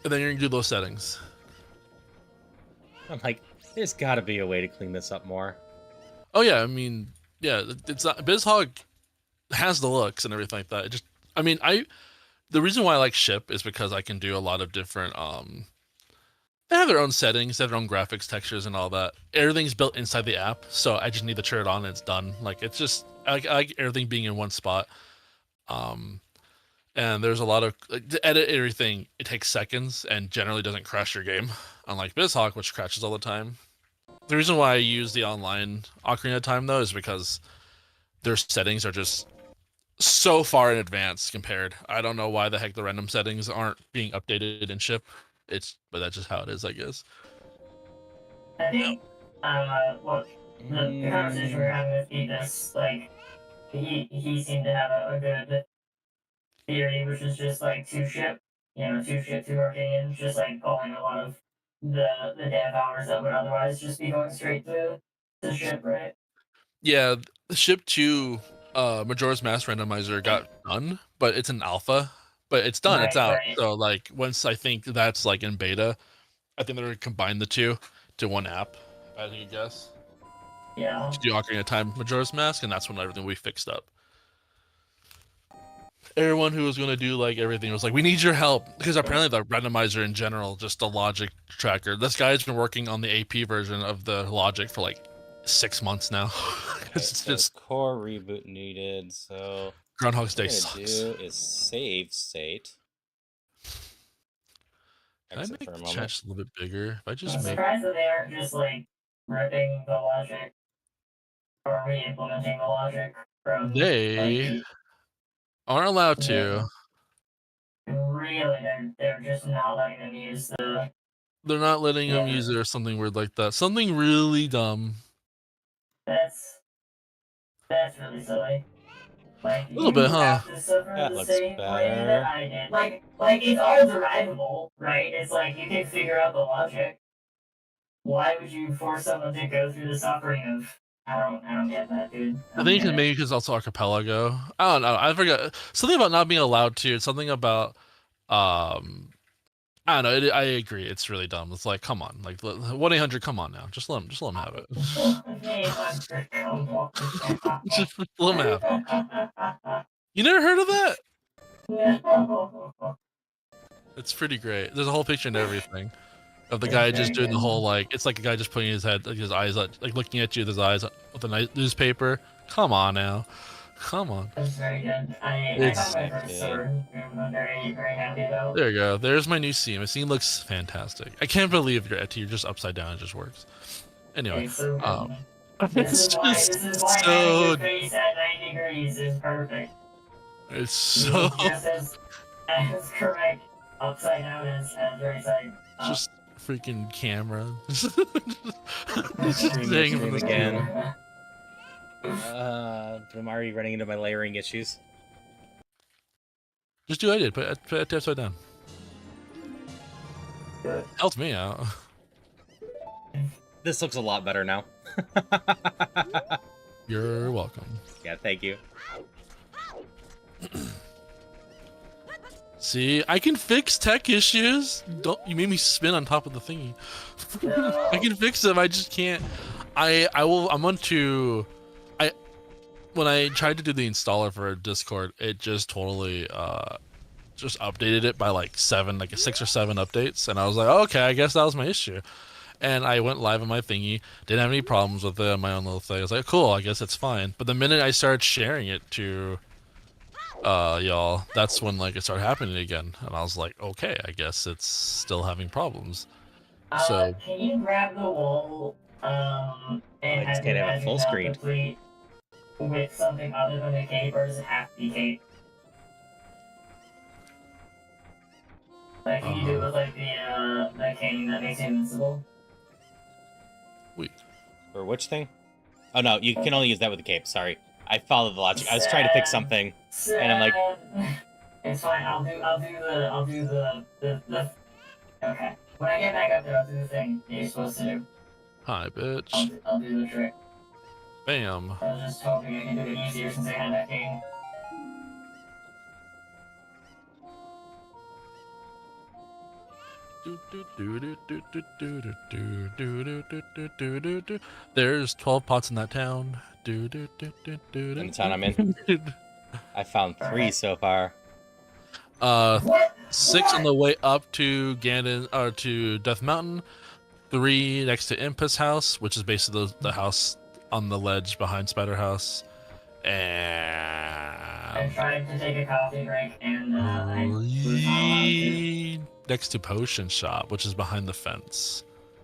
And then you're gonna do those settings. I'm like, there's gotta be a way to clean this up more. Oh yeah, I mean, yeah, it's not. BizHog has the looks and everything like that. It just, I mean, the reason why I like Ship is because I can do a lot of different. They have their own settings, they have their own graphics, textures, and all that. Everything's built inside the app, so I just need to turn it on and it's done. Like, it's just, I like everything being in one spot. And there's a lot of, like, to edit everything, it takes seconds and generally doesn't crash your game. Unlike BizHawk, which crashes all the time. The reason why I use the online Ocarina time, though, is because their settings are just so far in advance compared. I don't know why the heck the random settings aren't being updated in Ship. But that's just how it is, I guess. I think, look, the conversation we were having with Venus, like, he seemed to have a good theory, which is just like two ship working and just like calling a lot of the dev hours that would otherwise just be going straight to ship, right? Yeah, the Ship 2 Majora's Mask randomizer got done, but it's an alpha. But it's done, it's out. Right. So like once I think that's like in beta, I think they're gonna combine the two to one app, I think you guess. Yeah. To do Ocarina of Time Majora's Mask, and that's when everything will be fixed up. Everyone who was gonna do like everything was like, we need your help. Because apparently the randomizer in general, just the logic tracker. This guy's been working on the AP version of the logic for like 6 months now. It's just core reboot needed, so Groundhog's Day sucks. What I'm gonna do is save state. Can I make the chat just a little bit bigger? If I just I'm surprised that they aren't just like ripping the logic or re-implementing the logic from. They aren't allowed to. really, they're just not letting them use the. They're not letting them use it or something weird like that. Something really dumb. That's really silly. Like, A little bit, huh? have to suffer That the looks same way better. that I did. Like it's all derivable, right? It's like you can figure out the logic. Why would you force someone to go through the suffering of? I don't get that, dude. I think maybe because also archipelago. I don't know. I forgot something about not being allowed to. It's something about I don't know. I agree. It's really dumb. It's like, come on, like 1-800. Come on now, just let them have it. 1-800, come on. Just let them have it. You never heard of that? No. It's pretty great. There's a whole picture and everything of the guy just doing the whole like. It's like a guy just putting his head, like his eyes, like looking at you with his eyes with a newspaper. Come on now, come on. That's very good. I got my first sword, and I'm very happy about. There you go. There's my new scene. My scene looks fantastic. I can't believe you're just upside down. It just works. Anyway, It's so good. this is why so. Face at 90 degrees is perfect. It's so just as correct upside down as right side. Just freaking camera. Stream again. I'm already running into my layering issues. Just do what I did. Put it upside down. Good. Helped me out. This looks a lot better now. You're welcome. Yeah, thank you. See, I can fix tech issues. Don't you made me spin on top of the thingy. I can fix them. I just can't. When I tried to do the installer for Discord, it just totally just updated it by like 6 or 7 updates, and I was like, oh, okay, I guess that was my issue. And I went live on my thingy, didn't have any problems with it on my own little thing. I was like, cool, I guess it's fine. But the minute I started sharing it to y'all, that's when like it started happening again, and I was like, okay, I guess it's still having problems. So can you grab the wall and just can't have it full screen with something other than the cape, or does it have to be cape? Like, can you do it with like the cane that makes you invincible? Wait. For which thing? Oh no, you can only use that with the cape. Sorry, I followed the logic. I was trying to fix something, and I'm like, it's fine. I'll do the. Okay. When I get back up there, I'll do the thing that you're supposed to do. Hi, bitch. I'll do the trick. Bam. I was just hoping I can do it easier since I had that cane. There's 12 pots in that town. In the town I'm in. I found 3 so far. 6 on the way up to to Death Mountain. 3 next to Impus House, which is basically the house on the ledge behind Spider House. And I'm trying to take a coffee break, and next to Potion Shop, which is behind the fence.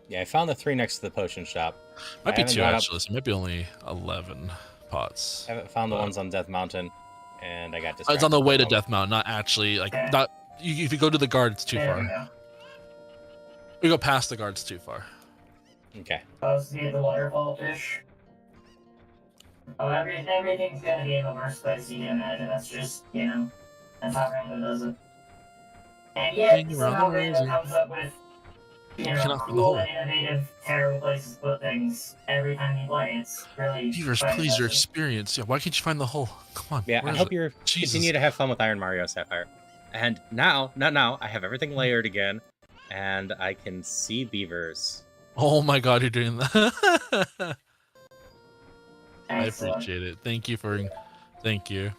Yeah, I found the 3 next to the potion shop. Might be 2 actually, so maybe only 11 pots. I haven't found the ones on Death Mountain, and I got distracted. It's on the way to Death Mountain, not actually not. If you go to the guard, it's too far. We go past the guard, it's too far. Okay. Supposed to be the waterfall fish. Oh, everything's gonna be in the worst place you can imagine. That's just, that's how Random does it. And yet, somehow Random comes up with, cool and innovative, terrible places to put things every time you play. It's really... Beavers, please, your experience. Yeah, why can't you find the hole? Come on. Yeah, I hope you continue to have fun with Iron Mario Sapphire. And now, I have everything layered again, and I can see beavers. Oh my god, you're doing that. I Excellent. appreciate it. Thank you.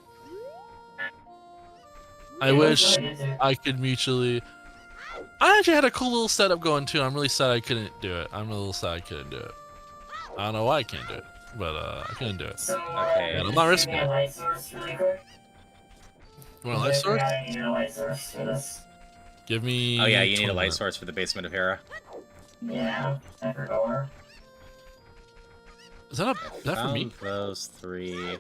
I wish I could mutually... I actually had a cool little setup going too. I'm really sad I couldn't do it. I don't know why I can't do it, but I couldn't do it. Okay. And I'm not risking it. Light source really quick. You want a light source? I need a light source for this. Give me... Oh yeah, you need a 20 light minutes. source for the basement of Hera. Yeah, I forgot. Is that for me? Those 3.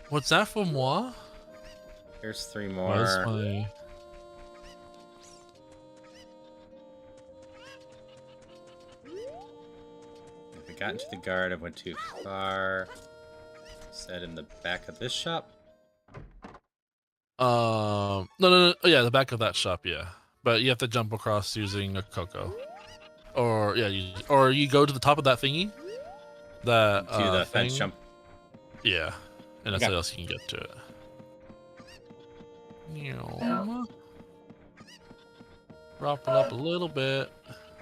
What's that for moi? Here's 3 Where's more. my... got into the guard. I went too far. Said in the back of this shop. No. Oh, yeah, the back of that shop, yeah. But you have to jump across using a Coco. Or yeah, you go to the top of that thingy. That To the thing. fence jump. Yeah, and that's Okay. how else you can get to it. Drop it up a little bit.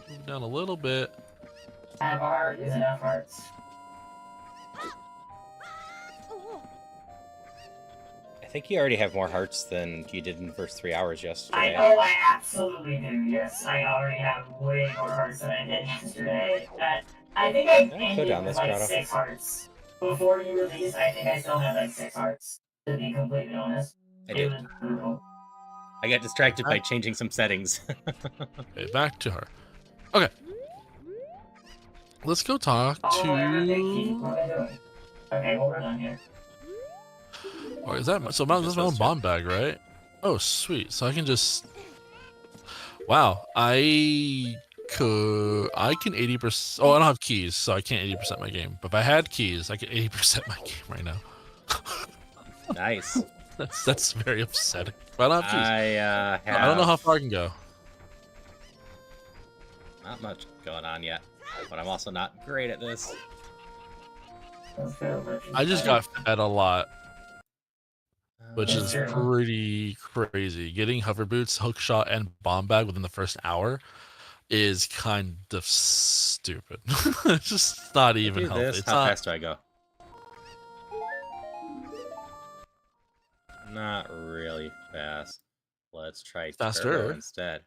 Move down a little bit. Have heart is enough hearts. I think you already have more hearts than you did in the first 3 hours yesterday. I absolutely do, yes. I already have way more hearts than I did yesterday. I think I ended with like 6 hearts. Before you released, I think I still had like 6 hearts, to be completely honest. I did. It was brutal. I got distracted by changing some settings. Okay, back to her. Okay. Let's go talk to... What am I doing? Okay, well, we're done here. Oh, is that... So that's my own bomb bag, right? Oh, sweet. So I can just... Wow. I can 80%... Oh, I don't have keys, so I can't 80% my game. But if I had keys, I could 80% my game right now. Nice. That's very upsetting. But I don't have keys. I don't know how far I can go. Not much going on yet, but I'm also not great at this. I just got fed a lot, which is pretty crazy. Getting hover boots, hook shot, and bomb bag within the first hour is kind of stupid. It's just not even healthy. This. How fast do I go? Not really fast. Let's try faster instead.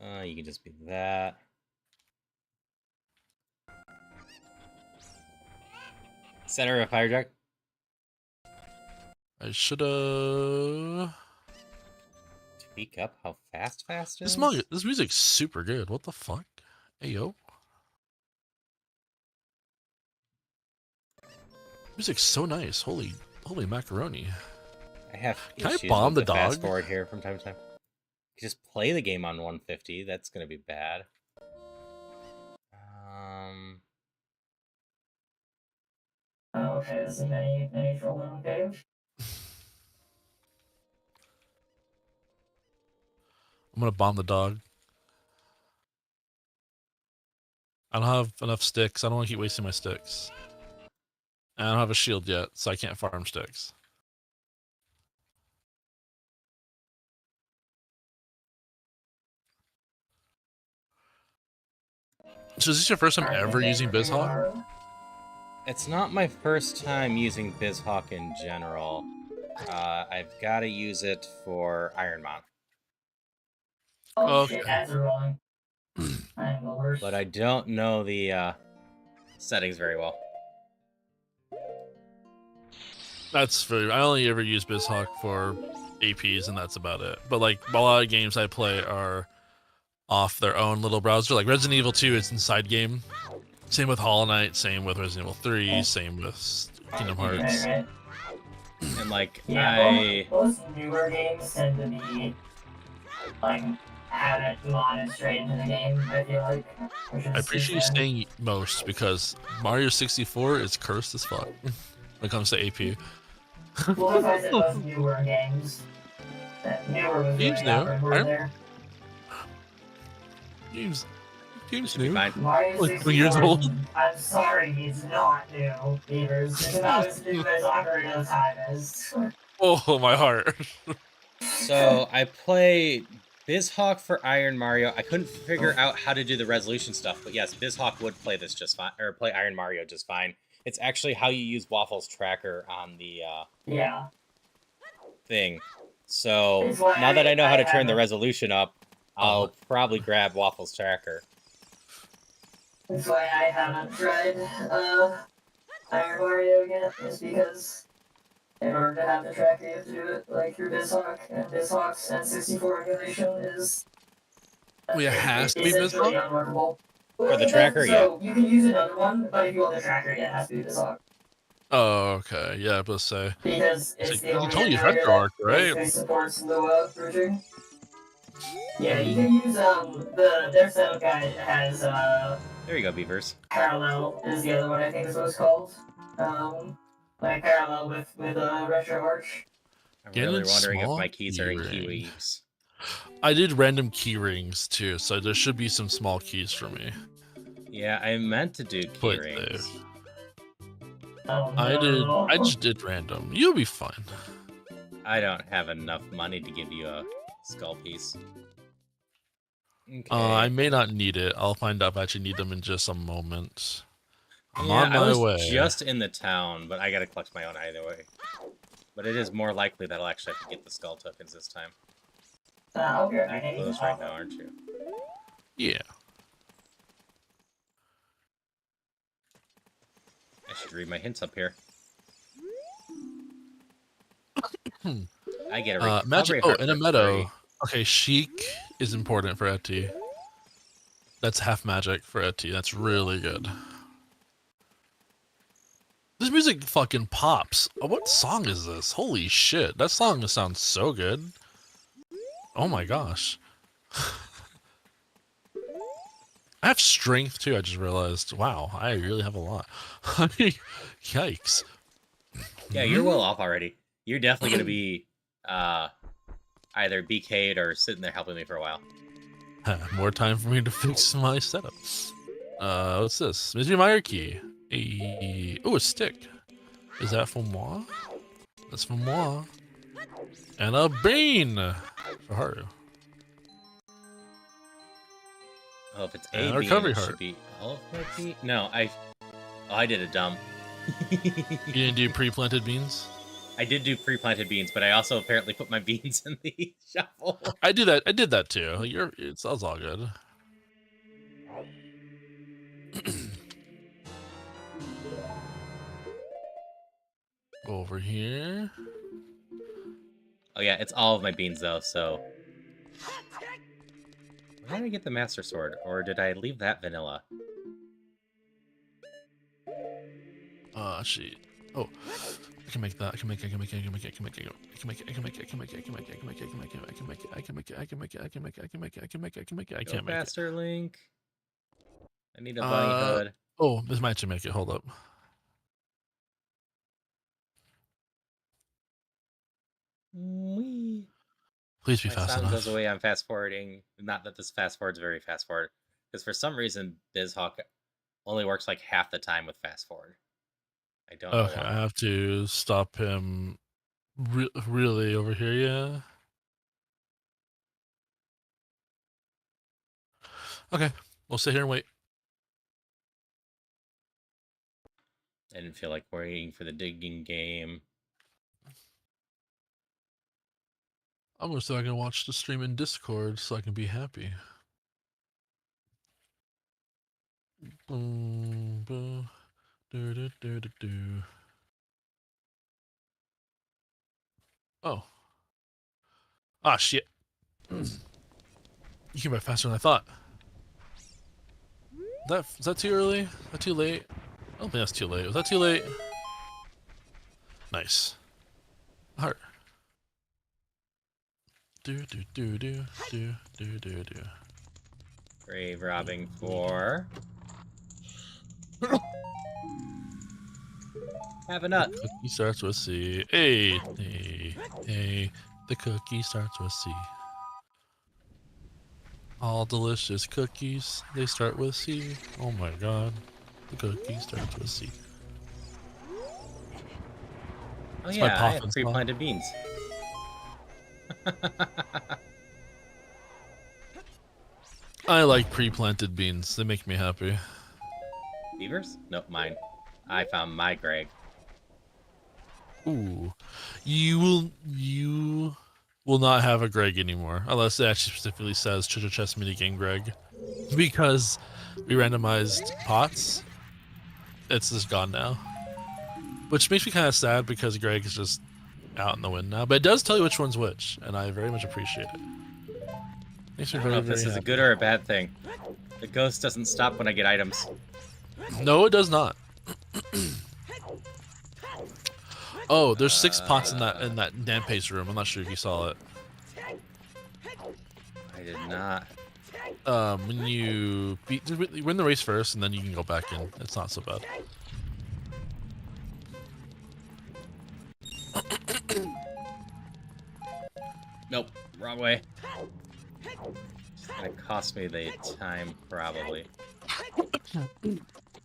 You can just be that. Center of fire jack. I should've tweak up how fast is. This music's super good. What the fuck? Hey yo. Music's so nice. Holy macaroni. I have Can I bomb the dog? Fast forward here from time to time. Just play the game on 150. That's gonna be bad. Oh, okay, this is a mini troll cave. I'm gonna bomb the dog. I don't have enough sticks. I don't want to keep wasting my sticks. And I don't have a shield yet, so I can't farm sticks. So is this your first time ever using BizHawk? It's not my first time using BizHawk in general. I've got to use it for Ironmon. Okay. That's wrong. But I don't know the settings very well. That's very... I only ever use BizHawk for APs, and that's about it. But like a lot of games I play are off their own little browser. Like Resident Evil 2, it's inside game. Same with Hollow Knight, same with Resident Evil 3, same with Kingdom Hearts. And like, most newer games tend to be like have it modded straight into the game, I feel like. I appreciate you saying most because Mario 64 is cursed as fuck when it comes to AP. Well, if I said most newer games, newer was games new. Games new. Mario 64, years old. I'm sorry, it's not new. Beavers. It's about as new as Ocarina of Time is. Oh, my heart. So I play BizHawk for Iron Mario. I couldn't figure out how to do the resolution stuff, but yes, BizHawk would play this just fine, or play Iron Mario just fine. It's actually how you use Waffle's tracker on the thing. So now that I know how to turn the resolution up, I'll probably grab Waffle's tracker. That's why I haven't tried Iron Mario yet, is because in order to have the tracker, you have to do it like through BizHawk, and BizHawk's N64 emulation is. Well, it has to be BizHawk? Unworkable. For the tracker, so you can use another one, but if you want the tracker, it has to be BizHawk. Oh, okay. Yeah, let's say. Because it's the you only told you emulator RetroArch, that right? basically supports Lua bridging. Yeah, you can use their setup guide has There you go, beavers. parallel is the other one I think is what it's called. Like parallel with retro arch. I'm Get really a wondering if small my keys are in key ring. Kiwis. I did random key rings too, so there should be some small keys for me. Yeah, I meant to do key Put rings. there. Oh no. I just did random. You'll be fine. I don't have enough money to give you a skull piece. Okay. I may not need it. I'll find out if I actually need them in just a moment. I'm yeah, on my I was way. just in the town, but I gotta collect my own either way. But it is more likely that I'll actually have to get the skull tokens this time. I'll be right You're back. close right now, aren't you? Yeah. I should read my hints up here. I get a recovery magic. heart In a for meadow. free. Okay, chic is important for Eti. That's half magic for Eti. That's really good. This music fucking pops. Oh, what song is this? Holy shit. That song sounds so good. Oh my gosh. I have strength too, I just realized. Wow, I really have a lot. Yikes. Yeah, you're well off already. You're definitely gonna be either BK'd or sitting there helping me for a while. More time for me to fix my setup. What's this? Mystery Mire key. Oh, a stick. Is that for moi? That's for moi. And a bean for Haru. Oh, if it's And a a bean, recovery it heart. should be all of my bean. No, I did a dumb. You didn't do pre-planted beans? I did do pre-planted beans, but I also apparently put my beans in the shuffle. I did that too. It's all good. Over here. Oh yeah, it's all of my beans though, so... Where did I get the Master Sword? Or did I leave that vanilla? Shit. Oh, I can make that. I can make it. I Go can't make it. faster, Link. I need a bunny hood. Oh, this might actually make it. Hold up. Whee. Please be My fast sound enough. goes away on fast forwarding. Not that this fast forward's very fast forward. Because for some reason, BizHawk only works like half the time with fast forward. I don't know Okay, why. I have to stop him really over here, yeah. Okay, we'll sit here and wait. I didn't feel like waiting for the digging game. I'm gonna say I can watch the stream in Discord so I can be happy. Oh. Ah, shit. You came back faster than I thought. Is that too early? Is that too late? I don't think that's too late. Was that too late? Nice. Heart. Do. Grave robbing for... Have a nut. Cookie starts with C. Hey. The cookie starts with C. All delicious cookies, they start with C. Oh my god. The cookie starts with C. Oh It's yeah, my I have Poffin's pre-planted beans. I like pre-planted beans. They make me happy. Beavers? Nope, mine. I found my Greg. Ooh. You will not have a Greg anymore. Unless it actually specifically says Treasure Chest Minigame Greg. Because we randomized pots. It's just gone now. Which makes me kind of sad because Greg is just out in the wind now. But it does tell you which one's which. And I very much appreciate it. Makes me I don't know if this is a good or a bad thing. The ghost doesn't stop when I get items. No, it does not. Oh, there's 6 pots in that damn paste room. I'm not sure if you saw it. did not. When you win the race first, and then you can go back in. It's not so bad. Nope, wrong way. It's gonna cost me the time, probably.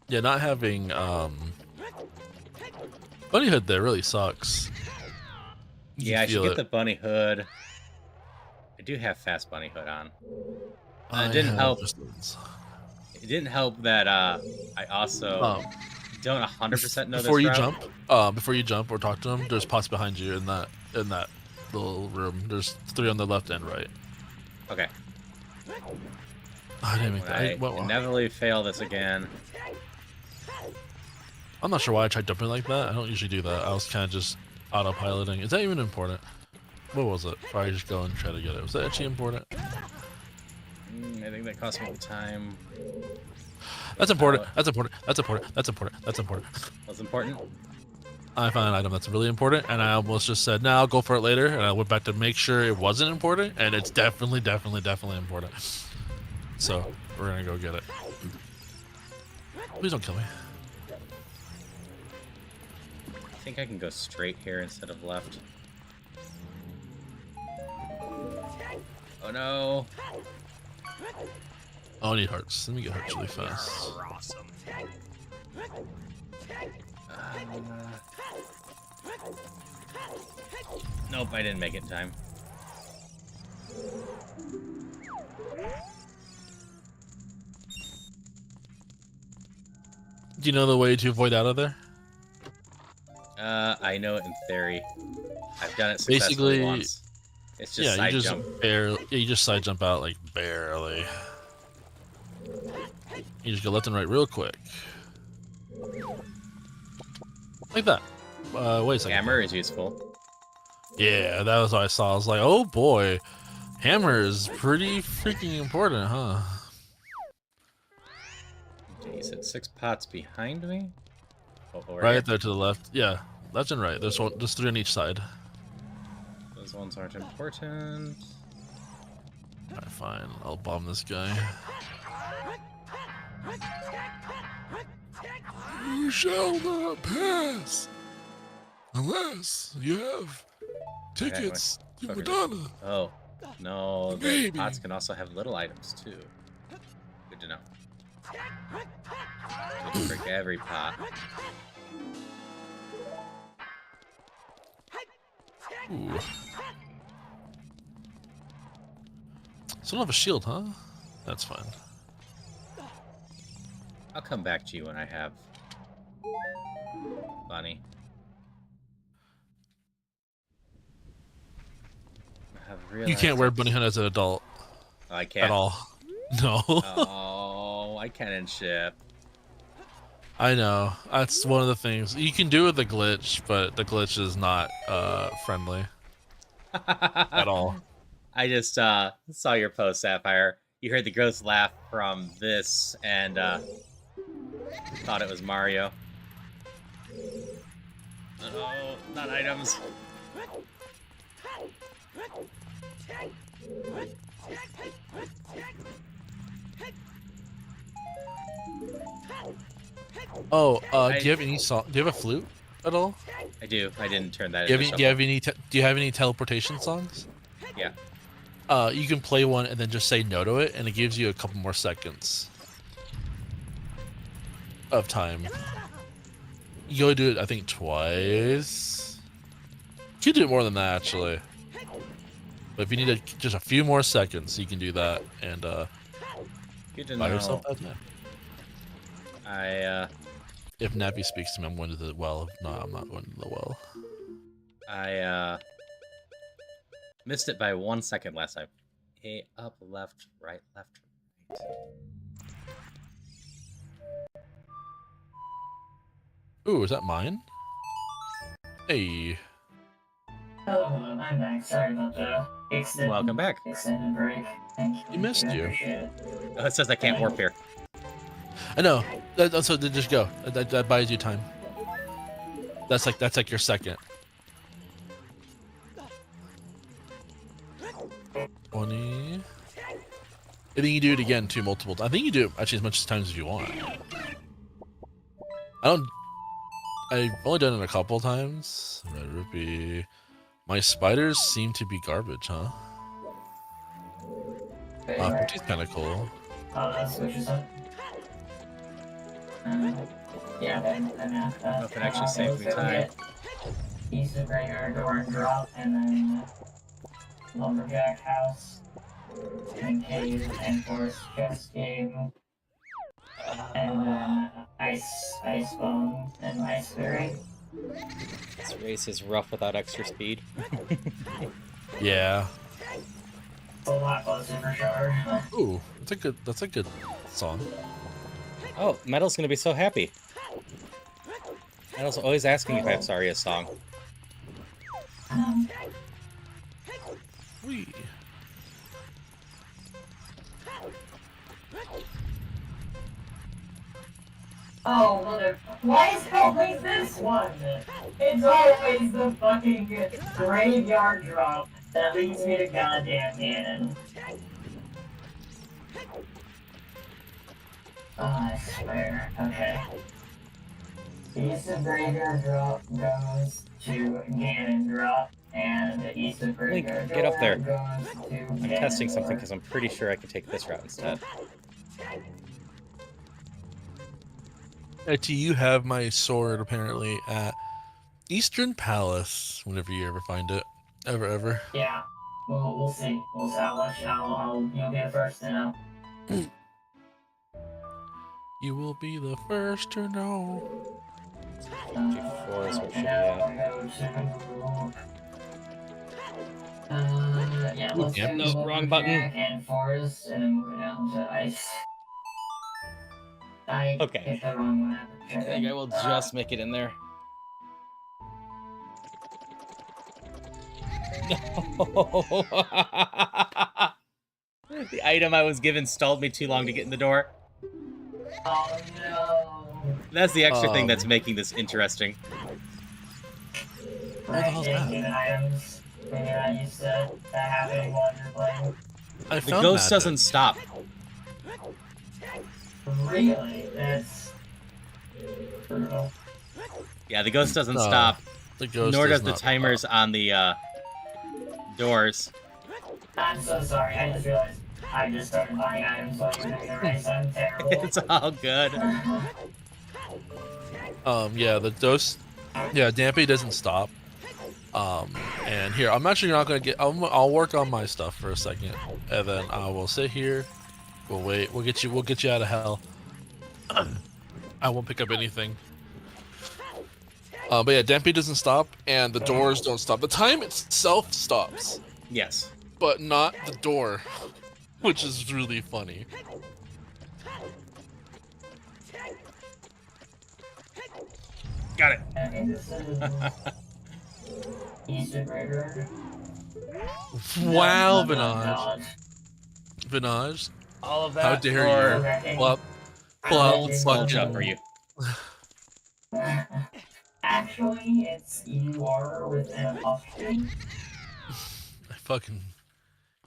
Yeah, not having bunny hood there really sucks. Yeah, I should get the bunny hood. I do have fast bunny hood on. It didn't help. It didn't help that I also don't 100% know before this you route. jump. Before you jump or talk to them, there's pots behind you in that little room. There's 3 on the left and right. Okay. I didn't make that. I inevitably fail this again. I'm not sure why I tried jumping like that. I don't usually do that. I was kind of just autopiloting. Is that even important? What was it? Or I just go and try to get it. Was that actually important? I think that cost me the time. That's important. That's important. That's important. That's important. That's important. What's important? I found an item that's really important, and I almost just said, "No, I'll go for it later." And I went back to make sure it wasn't important, and it's definitely important. So we're gonna go get it. Please don't kill me. I think I can go straight here instead of left. Oh no! Oh, I need hearts. Let me get hearts really fast. Awesome. Nope, I didn't make it in time. Do you know the way to avoid out of there? I know it in theory. I've done it successfully Basically, once. It's just side jump. You just side jump out like barely. You just go left and right real quick. Like that. Wait a second. Hammer is useful. Yeah, that was what I saw. I was like, oh boy. Hammer is pretty freaking important, huh? Okay, you said 6 pots behind me? Oh, Right there to the left. Yeah, left and right. There's 3 on each side. Those ones aren't important. Alright, fine. I'll bomb this guy. You shall not pass unless you have tickets to Madonna. Oh, no. The pots can also have little items, too. Good to know. Let's break every pot. Ooh. So I don't have a shield, huh? That's fine. I'll come back to you when I have Bunny. You can't wear bunny hood as an adult. Oh, I can't. At all. No. Oh, I can in ship. I know. That's one of the things. You can do with the glitch, but the glitch is not friendly. At all. I just saw your post, Sapphire. You heard the ghost laugh from this and thought it was Mario. Oh, not items. Oh, do you have any song? Do you have a flute at all? I do. I didn't turn that. Do you have any teleportation songs? Yeah. You can play one and then just say no to it, and it gives you a couple more seconds of time. You only do it, I think, twice. You can do it more than that, actually. But if you need just a few more seconds, you can do that and Good to buy know. yourself that time. If Nappy speaks to me, I'm going to the well. If not, I'm not going to the well. I missed it by 1 second last time. A up, left, right, left, right. Ooh, is that mine? Hey. Hello, I'm back. Sorry about the Welcome back. extended break. Thank you. We missed you. Appreciate it. Oh, it says I can't warp here. I know. That's what. Just go. That buys you time. That's like your second. 20. I think you do it again too multiple times. I think you do it actually as much times as you want. I've only done it a couple times. Red rupee. My spiders seem to be garbage, huh? 50's kind of cool. Oh, that switches up. Yeah, then if it actually saves me time. East of Graveyard Door and Drop, and then Lumberjack House, and Cave, and Forest Chest Game, and then Ice Bone, and Ice Fairy. This race is rough without extra speed. Yeah. It's a lot closer for sure. Ooh, that's a good song. Oh, Metal's gonna be so happy. Metal's always asking if I have Saria's song. Wee. Oh, mother. Why is it always this one? It's always the fucking graveyard drop that leads me to goddamn Ganon. Oh, I swear. Okay. East of Graveyard Drop goes to Ganon Drop, and East of Graveyard Drop get up there. goes to I'm testing something because I'm pretty sure I can take this route instead. You have my sword apparently at Eastern Palace. Whenever you ever find it, ever. Yeah. We'll see. We'll see. You'll be the first to know. You will be the first to know. G4 is what should be at. Yeah, let's Yep. do No, wrong button. And Forest, and then we'll go down to Ice. I Okay. hit the wrong one. I think I will just make it in there. No. The item I was given stalled me too long to get in the door. Oh no. That's the extra thing that's making this interesting. Where the hell's that? Given items. Maybe not used to that happening while you're playing. I The found ghost that. doesn't stop. Really? That's brutal. Yeah, the ghost doesn't No, stop. The ghost Nor does does the not timers stop. on the doors. I'm so sorry, I just realized I just started buying items while you were doing the race. I'm terrible. It's all good. Yeah, the ghost. Yeah, Dampy doesn't stop. And here, I'm actually not gonna get. I'll work on my stuff for a second, and then I will sit here. We'll wait. We'll get you out of hell. I won't pick up anything. But yeah, Dampy doesn't stop, and the doors don't stop. The time itself stops, Yes. but not the door, which is really funny. Got it. And this is Eastern Graveyard. Wow, No, Vinage. Vinage, All of that. how dare you? no. Pull out Old skull chop for you. Actually, it's UR with an apostrophe. I fucking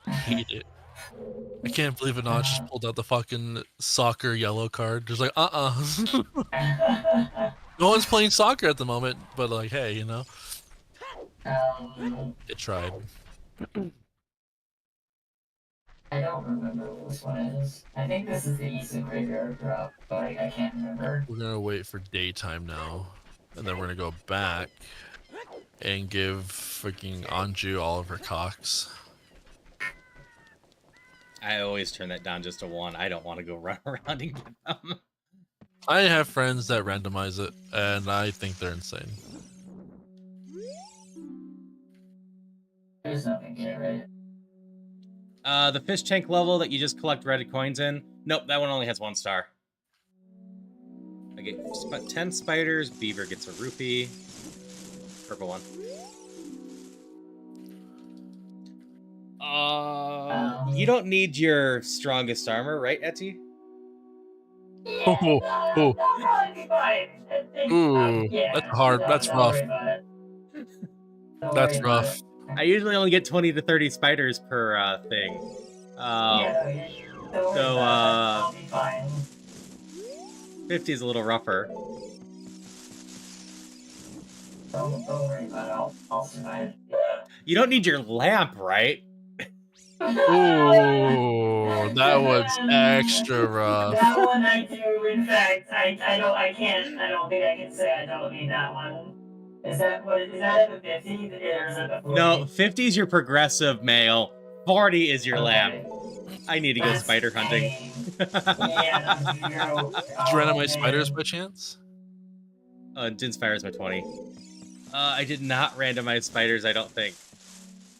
hate it. I can't believe Vinage just pulled out the fucking soccer yellow card. Just like, No one's playing soccer at the moment, but like, hey, you know, it tried. I don't remember what this one is. I think this is the Eastern Graveyard drop, but I can't remember. We're gonna wait for daytime now, and then we're gonna go back and give freaking Anju all of her cocks. I always turn that down just to 1. I don't want to go run around and get them. I have friends that randomize it, and I think they're insane. There's nothing here, right? The fish tank level that you just collect red coins in. Nope, that one only has 1 star. I get 10 spiders. Beaver gets a rupee. Purple one. You don't need your strongest armor, right, Etty? Yeah, that'll probably be fine. Ooh, Yeah, that's hard. That's don't rough. worry about it. Don't That's worry about rough. it. I usually only get 20 to 30 spiders per thing. Yeah, Don't worry So, about it. I'll be fine. 50 is a little rougher. Don't worry about it. I'll survive. You don't need your lamp, right? Ooh, that was extra rough. That one I do, in fact. I don't think I can say I don't need that one. Is that at the 50? Or is it the 40? No, 50 is your progressive male. 40 is your lamp. Okay. I need to go That's spider hunting. Yeah, no, zero. Did you randomize spiders by chance? Didn't spiders my 20. I did not randomize spiders, I don't think.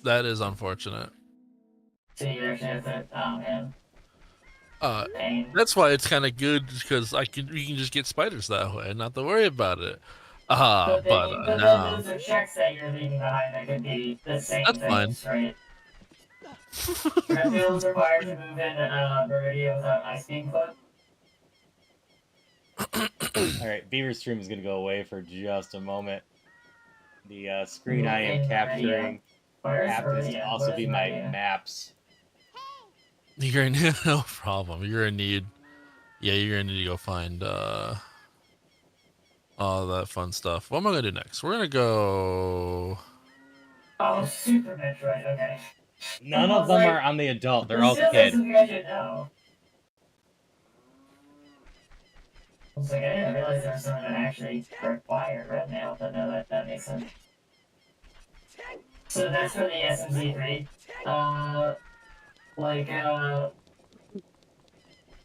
That is unfortunate. So you actually have to, oh man. Pain. That's why it's kind of good because we can just get spiders that way and not to worry about it. But no. Those are checks that you're leaving behind that could be the same That's things, fine. Right? Redfield is required to move in Viridia without ice being put. Alright, Beaver Stream is going to go away for just a moment. The screen I am capturing happens to also be my maps. You're gonna need no problem. You're gonna need to go find all that fun stuff. What am I gonna do next? We're gonna go. Oh, Super Metroid. Okay. None of them are on the adult. They're all kid. I should know. I was like, I didn't realize there was something that actually required red mail, but no, that makes sense. So that's for the SMZ3.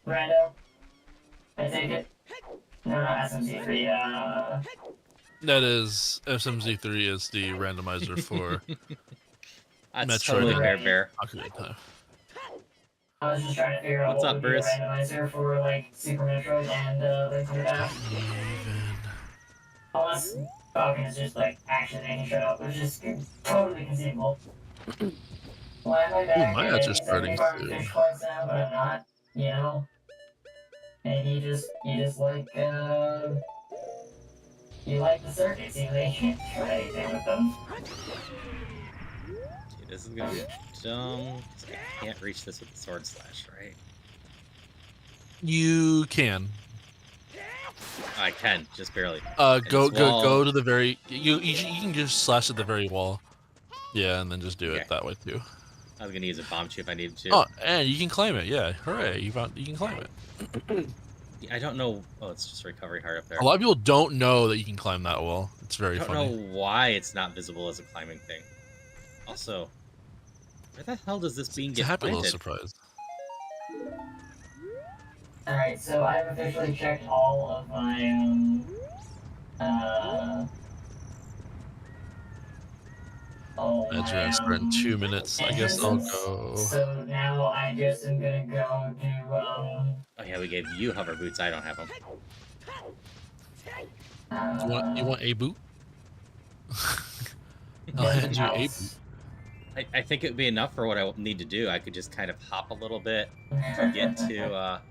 Rando? I take it? No, not SMZ3, That is SMZ3 is the randomizer for That's Metroid totally and fair, Bear. Ocarina of Time. I was just trying to figure out What's what up, would be a Bruce? randomizer for, like, Super Metroid and, Link to the Past. Unless Falcon is just, like, actually making shit up, which is totally conceivable. Why am I back? my ads are starting to to- fish cards now, but I'm not, you know? And you just like, you like the circuits, you they can't try anything with them. Okay, this is gonna be dumb. 'Cause I can't reach this with the sword slash, right? You can. I can, just barely. Go to the very. You can just slash at the very wall. Yeah, and then just do Okay. it that way too. I was gonna use a bomb chip if I needed to. Oh, and you can claim it. Yeah, hooray! You can claim it. I don't know. Oh, it's just recovery hard up there. A lot of people don't know that you can climb that wall. It's I very don't funny. know why it's not visible as a climbing thing. Also, where the hell does this bean It's a get happy little planted? surprise. Alright, so I've officially checked all of my, That's gonna start in 2 minutes. I guess I'll entrances. go. So now I just am gonna go to, Oh yeah, we gave you hover boots. I don't have them. You want a boot? I'll hand you a boot. I think it would be enough for what I need to do. I could just kind of hop a little bit to get to.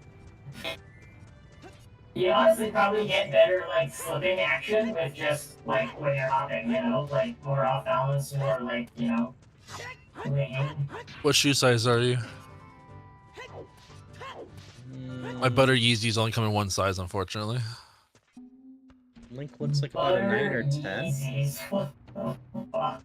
You honestly probably get better, like, slipping action with just, like, when you're hopping, you know? Like, more off balance, more, like, you know, winging. What shoe size are you? My butter Yeezys only come in one size, unfortunately. Link looks like about a 9 or 10. Yeezys. What the fuck?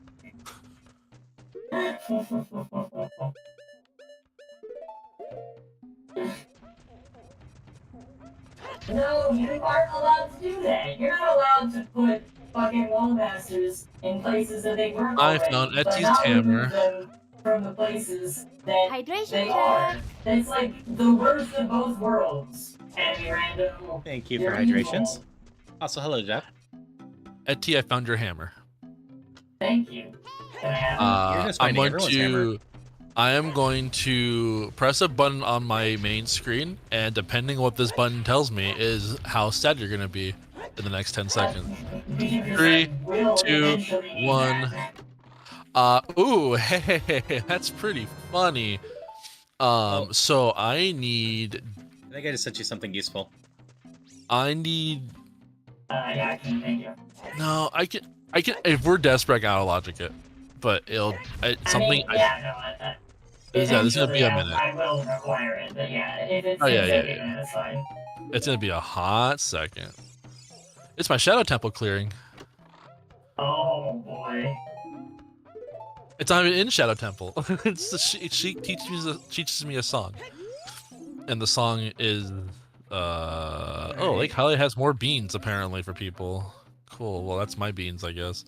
No, you aren't allowed to do that. You're not allowed to put fucking wall masters in places that they weren't I already, found but Etsy's not remove hammer. them from the places that Hydration they check. are. It's like the worst of both worlds. Enemy random. Thank you for You're hydrations. evil. Also, hello, Jeff. Etty, I found your hammer. Thank you. Can I have You're just I'm finding going everyone's hammer. I am going to press a button on my main screen, and depending what this button tells me is how sad you're gonna be in the next 10 seconds. because 3, I will 2, eventually need 1. that. Ooh, hey, that's pretty funny. So I need I think I just sent you something useful. Yeah, I can, thank you. no, I can, if we're desperate, I gotta logic it. But something, I mean, yeah, no, This is gonna be a minute. I will require it, but yeah, if it's Oh yeah, yeah, taking yeah. that's fine. It's gonna be a hot second. It's my Shadow Temple clearing. Oh boy. It's not even in Shadow Temple. She teaches me a song, and the song is oh, Lake Hylia has more beans apparently for people. Cool. Well, that's my beans, I guess.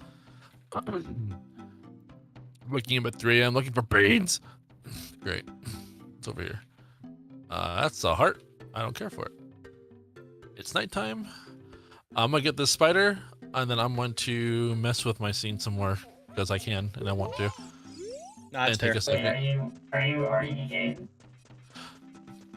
Waking up at 3 a.m. looking for beans. Great. It's over here. That's a heart. I don't care for it. It's nighttime. I'm gonna get this spider, and then I'm going to mess with my scene some more because I can and I want to. That's fair. Take a second. Are you already DJing?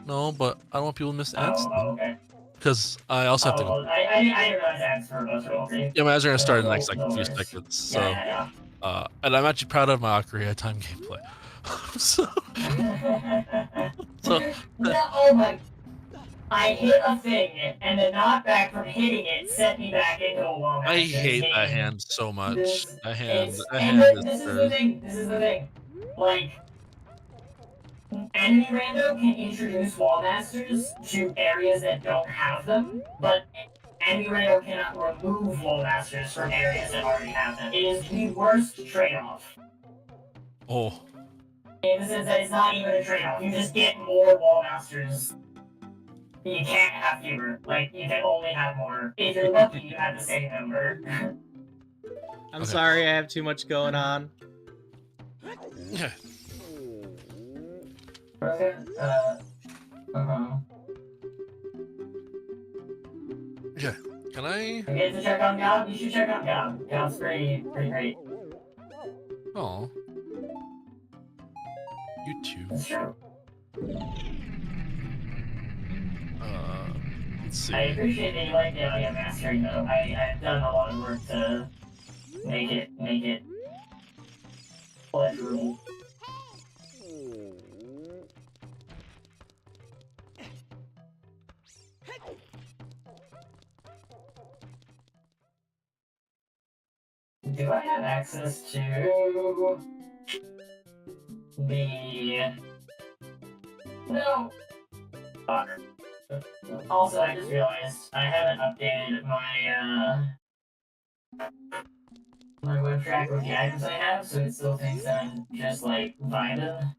No, but I don't want people to miss ads. Okay. Because I also have to go. Well, I didn't realize ads for most of it. Yeah, my ads are gonna start in the next like No few worries. seconds. So, Yeah. and I'm actually proud of my Ocarina time gameplay. so, No, oh my! I hit a thing, and the knockback from hitting it set me back into a wall. I hate that hand so much. This That is hand this is the thing. This is the thing. Like, enemy rando can introduce wall masters to areas that don't have them, but enemy rando cannot remove wall masters from areas that already have them. It is the worst trade-off. Oh. In the sense that it's not even a trade-off. You just get more wall masters. You can't have fewer. Like, you can only have more. If you're lucky, you have the same number. I'm sorry, I have too much going on. Yeah. Okay. Yeah. Can I? You get to check on God? You should check on God. God's pretty great. Oh. You too. That's true. Let's see. I appreciate that you like the audio mastering, though. I've done a lot of work to make it pleasurable. Do I have access to the... No! Fuck. Also, I just realized I haven't updated my web track with the items I have, so it still thinks I'm just like vibing.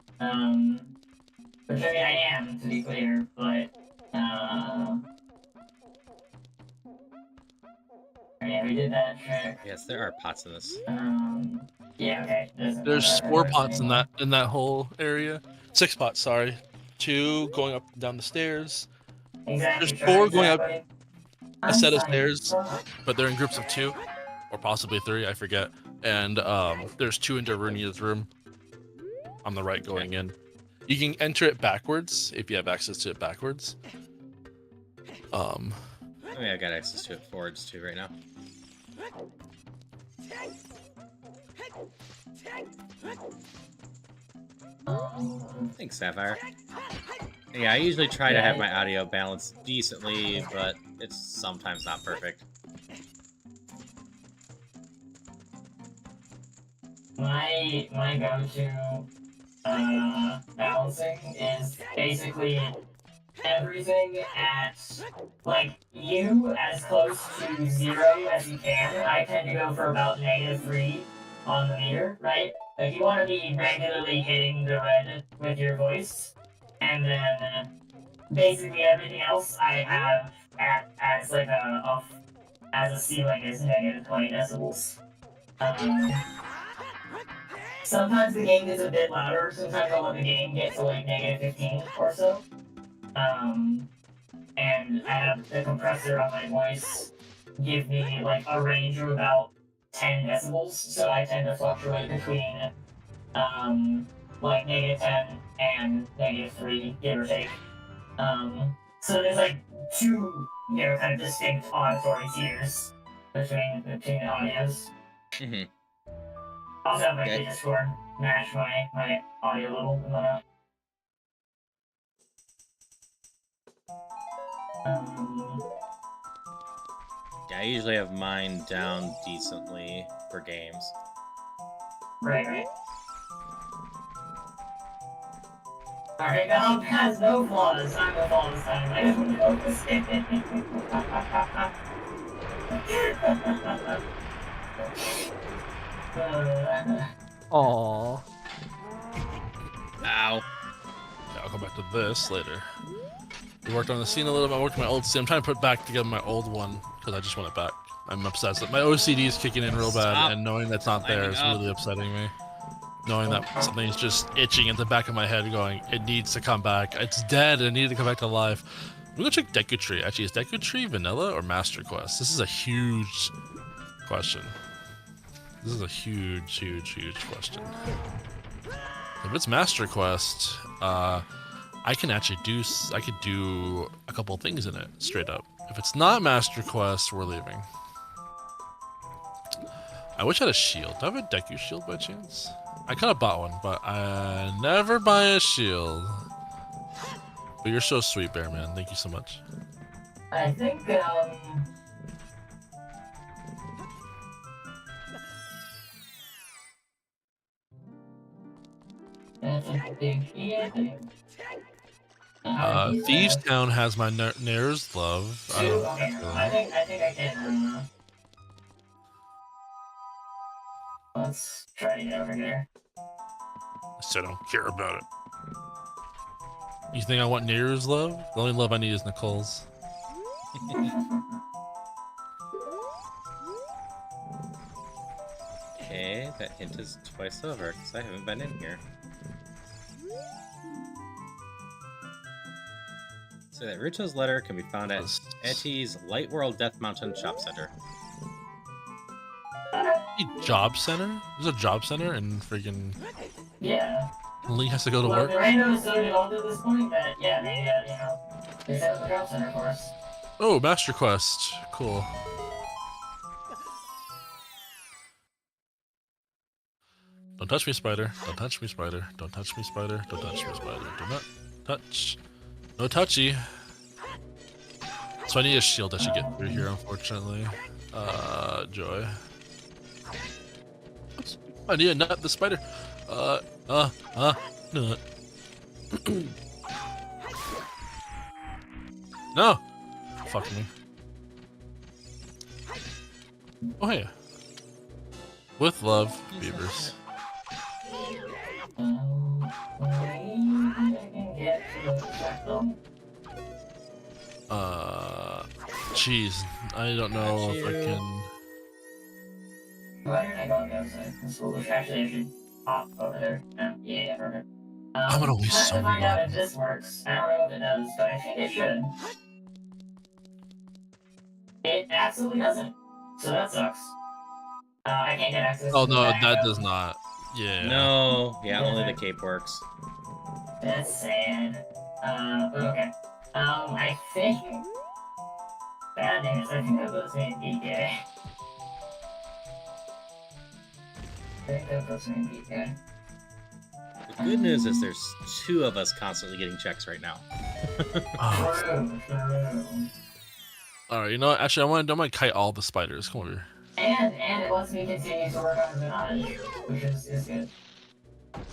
Which I mean I am, to be clear, but yeah, we did that check. Yes, there are pots in this. Yeah, okay. There's 4 pots in that whole area. 6 pots, sorry. 2 going up and down the stairs. Exactly. There's 4 going up a set of stairs, but they're in groups of 2, or possibly 3, I forget. And there's 2 in Darunia's room on the right going in. You can enter it backwards if you have access to it backwards. I mean, I got access to it forwards too right now. Thanks, Sapphire. Yeah, I usually try to have my audio balanced decently, but it's sometimes not perfect. My go-to balancing is basically everything at, like, you as close to 0 as you can. I tend to go for about -3 on the meter, right? Like, you want to be regularly hitting the red with your voice, and then basically everything else I have as like as a ceiling is -20 decibels. Sometimes the game gets a bit louder, sometimes I'll let the game get to like -15 or so. And I have the compressor on my voice give me like a range of about 10 decibels, so I tend to fluctuate between like -10 and -3, give or take. So there's like 2, you know, kind of distinct auditory tiers between the audios. Mm-hmm. Also have my Discord match my audio level and whatnot. Yeah, I usually have mine down decently for games. Right. Alright, the hump has no flaws. I'm the flaw this time. I don't know this game. Aww. Ow. Yeah, I'll come back to this later. We worked on the scene a little bit. I worked on my old scene. I'm trying to put back together my old one because I just want it back. I'm obsessed. My OCD is kicking in real bad, and knowing that's not there is really upsetting me. Knowing that something's just itching at the back of my head going, it needs to come back. It's dead. It needed to come back to life. I'm going to check Deku Tree. Actually, is Deku Tree vanilla or Master Quest? This is a huge question. This is a huge, huge, huge question. If it's Master Quest, I can actually do a couple things in it, straight up. If it's not Master Quest, we're leaving. I wish I had a shield. Do I have a Deku shield by chance? I could have bought one, but I never buy a shield. But you're so sweet, Bear Man. Thank you so much. I think, that's a big key, I think. Thieves Town has my Nair's love. I think I can, let's try to get over here. So I don't care about it. You think I want Nair's love? The only love I need is Nicole's. Okay, that hint is twice over, because I haven't been in here. So that Ruto's letter can be found at Etty's Light World Death Mountain Shop Center. Job center? There's a job center and freaking... Yeah. Link has to go to Well, work? the random is so developed at this point that, yeah, they set up a job center for us. Oh, Master Quest. Cool. Don't touch me, spider. Don't touch me, spider. Don't touch me, spider. Don't touch me, spider. Do not touch. No touchy. So I need a shield that should get through here, unfortunately. Joy. Oops. I need a nut, the spider. Nut. No! Fuck me. Oh, hey. With love, beavers. Jeez. I don't know if I can... Why did I go on the outside? The school was actually I should pop over there. Yeah, perfect. I'm gonna waste so many. many Find out if this works. I don't know if it does, but I think it should. It absolutely doesn't. So that sucks. I can't get access Oh to no, the that backup. does not. Yeah. No, yeah, only the cape works. That's sad. Okay. I think... Bad news, I think that puts me in DK. I think that puts me in DK. The good news is there's two of us constantly getting checks right now. Oh. Alright, you know what? Actually, I want to kite all the spiders. Come over here. And it lets me continue to work on Minaj, which is good.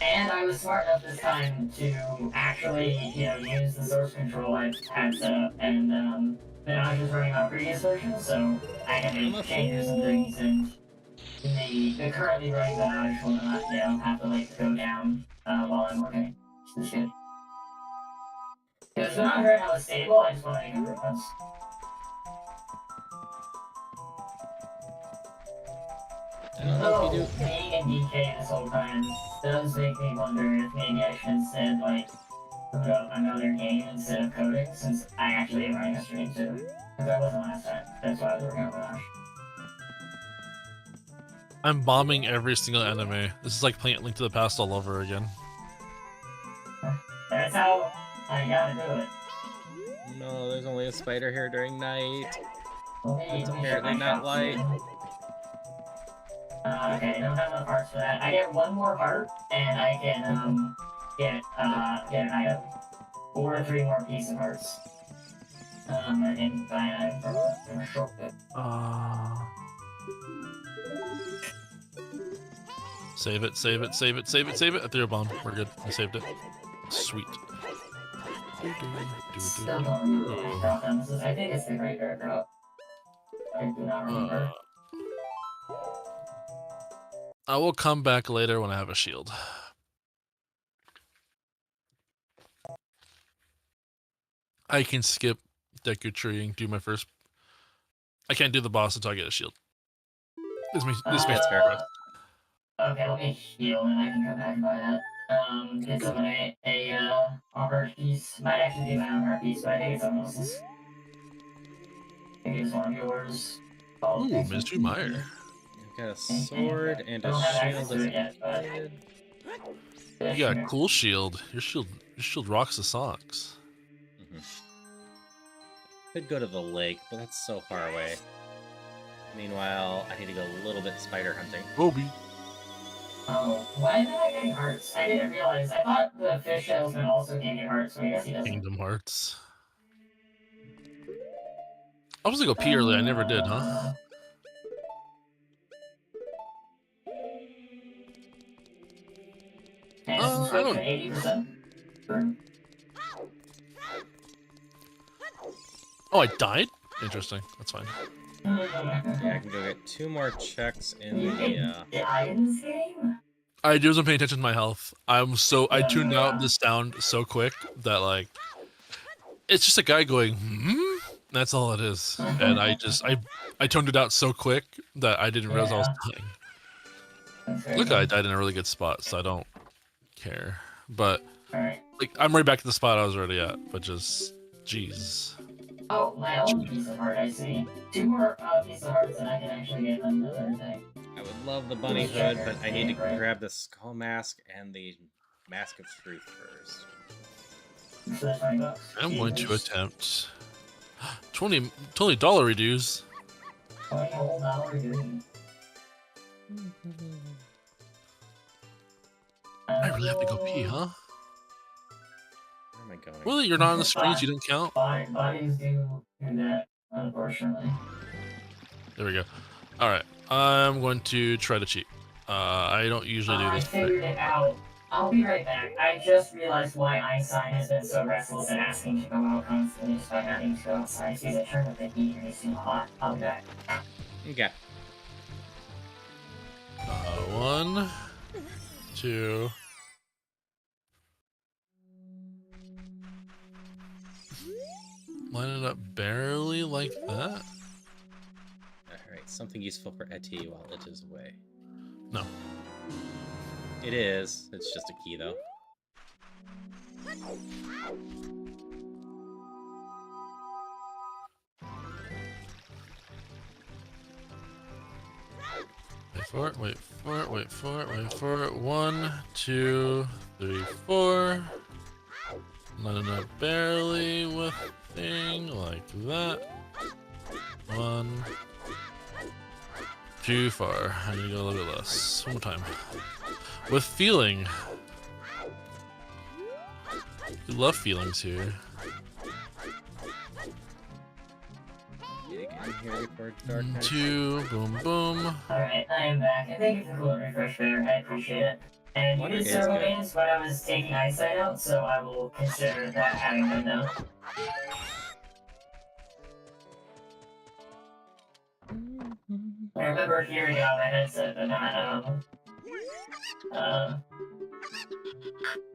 And I was smart enough this time to actually, use the source control I had set up, and Minaj was running on previous versions, so I had to change some things, and the currently running Minaj will not, have to go down while I'm working. This is good. Because Minaj right now is stable, I just want to make improvements. Although being in DK this whole time does make me wonder if maybe I should instead put up another game instead of coding, since I actually am running a stream too. Because I wasn't last time. That's why I was working on Minaj. I'm bombing every single enemy. This is like playing Link to the Past all over again. That's how I gotta do it. No, there's only a spider here during night. It's apparently not light. Okay, I don't have enough hearts for that. I get one more heart, and I can, get an item. 4 or 3 more pieces of hearts. I can buy an item from a short bit. Save it, save it, save it, save it, save it. I threw a bomb. We're good. I saved it. Sweet. Still don't remember which route this is. I think it's the graveyard route. I do not remember. I will come back later when I have a shield. I can skip Deku Tree and do my first. I can't do the boss until I get a shield. This makes fair. Okay, let me heal and I can come back and buy that. Get someone a heart piece. Might actually be my own heart piece, but I think it's someone else's. I think it's one of yours. Ooh, Mr. Meyer. I've got a sword and I don't a have shield access to as it yet, but completed. You got a cool shield. Your shield rocks the socks. Could go to the lake, but that's so far away. Meanwhile, I need to go a little bit spider hunting. Obi. Oh, why am I getting hearts? I didn't realize. I thought the fish salesman also gave me hearts, so I guess he doesn't. Kingdom Hearts. I was gonna go pee early. I never did, huh? I don't. 80%. Oh, I died? Interesting. That's fine. Yeah, I can go get 2 more checks in the. Die in this game? I wasn't paying attention to my health. I tuned out the sound so quick that like it's just a guy going, hmm? That's all it is. And I toned it out so quick that I didn't realize I was dying. Look, I died in a really good spot, so I don't care. But like I'm right back to the spot I was already at, but just jeez. Oh, my own piece of heart, I see. 2 more piece of hearts and I can actually get another thing. I would love the bunny hood, but I need to grab the skull mask and the mask of truth first. So that's $20. I'm going to attempt $20 reduce. $20 I really have to go pee, huh? Where am I going? Really? You're not on the screens? You don't count? Bodies do that, unfortunately. There we go. Alright. I'm going to try to cheat. I don't usually do this. I figured it out. I'll be right back. I just realized why Einstein has been so restless and asking to go out constantly despite having to go outside. He's it turned up the heat and he's too hot. I'll be back. Okay. 1, 2. Line it up barely like that. Alright, something useful for Etty while it is away. No. It is. It's just a key, though. Wait for it, wait for it, wait for it, wait for it. 1, 2, 3, 4. Line it up barely with thing like that. 1. Too far. I need to go a little bit less. One more time. With feeling. We love feelings here. Get in here before dark night. 2, boom, boom. Alright, I am back. And thank you for the cool refresh there. I appreciate it. And you did several games when I was taking eyesight out, so I will consider that having been done. I remember hearing it on my headset, but not,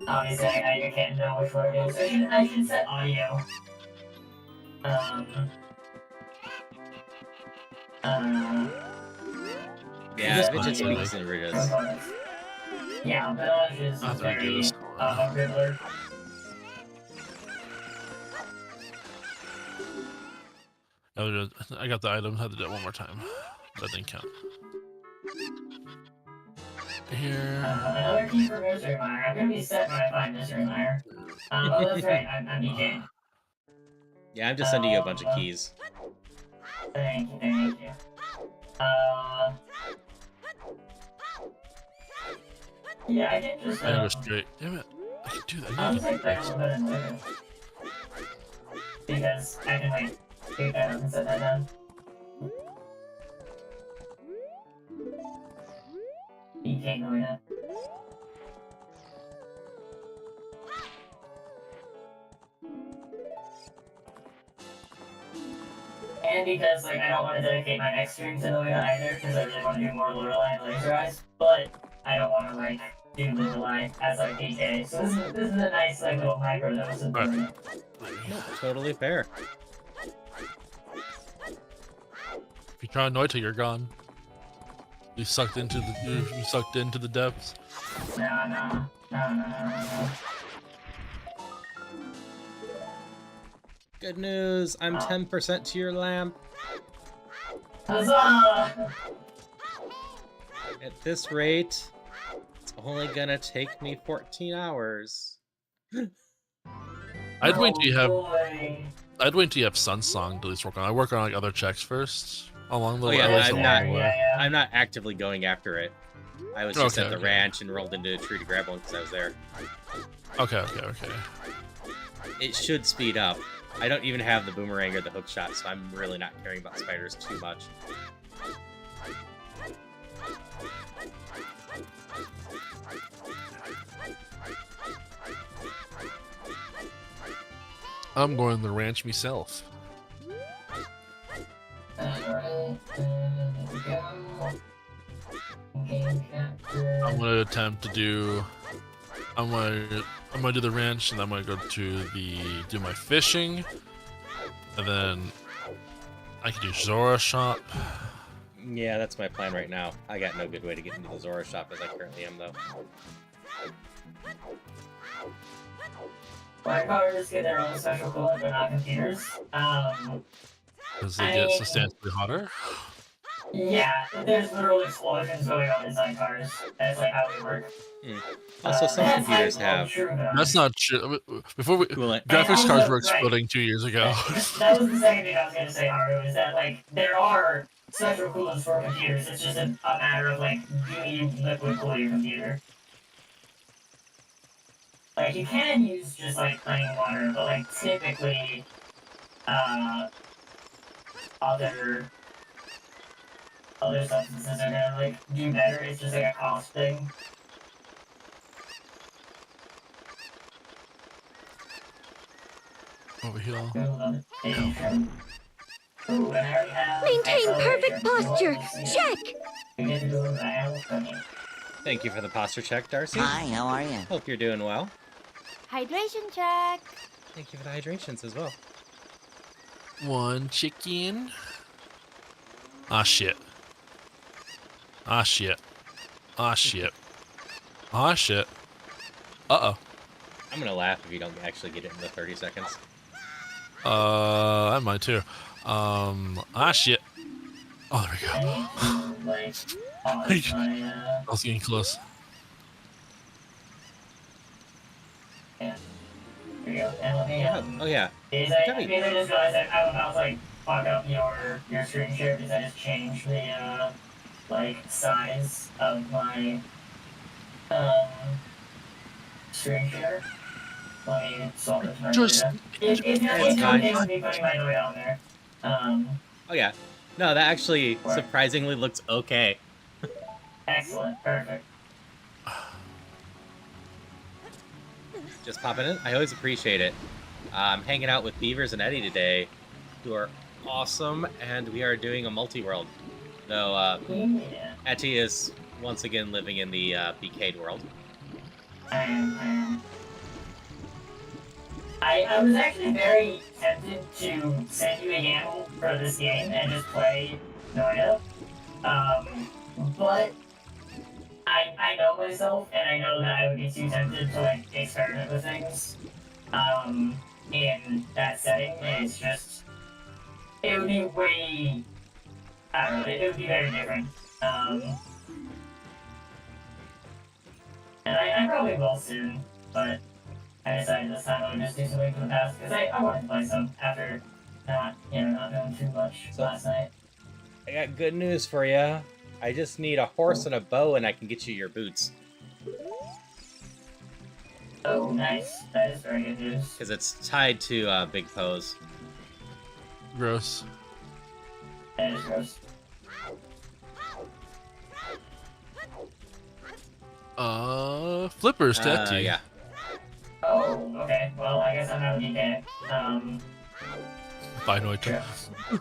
obviously I can't know which one it is. I should set audio. Yeah, it just speaks in Ritas. Yeah, Village is very, Riddler. I got the item, had to do it one more time. That didn't count. Here. Another key for Mystery Mire. I'm gonna be set when I find Mystery Mire. Oh, that's right, I'm DJing. Yeah, I'm just sending you a bunch of keys. Thank you, thank you. Yeah, I can just, I can go straight. Damn it. I can do that. I'll take that a little bit in later. Because I can, like, take that up and set that down. You can't go yet. and because like I don't want to dedicate my next stream to Noia either, because I really want to do more Lorelei and Laser Eyes, but I don't want to like do Lorelei as like PK. So this is a nice like little micro dose of doing it. No, totally fair. If you try Noita, you're gone. You sucked into the depths. No. Good news, I'm 10% to your lamp. Huzzah! At this rate, it's only gonna take me 14 hours. I'd wait till you have. Boy. I'd wait till you have Sunsong to at least work on. I work on like other checks first along the Oh way. yeah, at least I'm along not. the way. I'm not actively going after it. I was just Okay, at the okay. ranch and rolled into a tree to grab one because I was there. Okay. It should speed up. I don't even have the boomerang or the hook shot, so I'm really not caring about spiders too much. I'm going to the ranch myself. Alright, there we go. Game capture. I'm gonna attempt to do. I'm gonna do the ranch, and I'm gonna go to do my fishing, and then I can do Zora shop. Yeah, that's my plan right now. I got no good way to get into the Zora shop as I currently am, though. My cars get their own special coolant, but not computers. Does it get substantially hotter? Yeah, there's literal explosions going on inside cars. That's like how they work. Also, some That's computers like have true, though. That's not true. Before we coolant. graphics And cards also, were right. exploding 2 years ago. That was the second thing I was gonna say, Haru, is that like there are special coolants for computers. It's just a matter of like, do you liquid cool your computer? Like you can use just like plain water, but like typically, other substances are gonna like do better. It's just like a cost thing. Over here. Ooh, and I already have Maintain acceleration. perfect posture. Check. You get to do it now. Okay. Thank you for the posture check, Darcy. Hi, how are you? Hope you're doing well. Hydration check. Thank you for the hydrations as well. One chicken. Ah shit. Ah shit. Ah shit. Ah shit. Uh I'm gonna laugh if you don't actually get it in the 30 seconds. oh. I might too. Ah shit. Oh, there we go. I need to, like, pause my, I was getting close. yeah. Here we go. And let me, Oh yeah. I Tell me. really just realized that I'm about to, like, fuck up your screen share because I just changed the, like, size of my, screen share. Let me solve this right Just- here. It's It's fine. okay with me putting my note on there. Oh yeah. No, that actually surprisingly looks okay. Excellent. Perfect. Just popping in. I always appreciate it. I'm hanging out with Beavers and Eddie today, who are awesome, and we are doing a multi-world. Though Yeah. Etty is once again living in the BK'd world. I am. I was actually very tempted to send you a YAML for this game and just play Noia. But I know myself, and I know that I would be too tempted to like experiment with things in that setting, and it's just it would be way I don't know, it would be very different. And I probably will soon, but I decided this time I would just do something for the past because I wanted to play some after not doing too much last night. I got good news for you. I just need a horse and a bow, and I can get you your boots. Oh, nice. That is very good news. Because it's tied to Big Pose. Gross. That is gross. Flippers tattoo. Yeah. Oh, okay. Well, I guess I'm out of DK. Bye, Noita. Sure.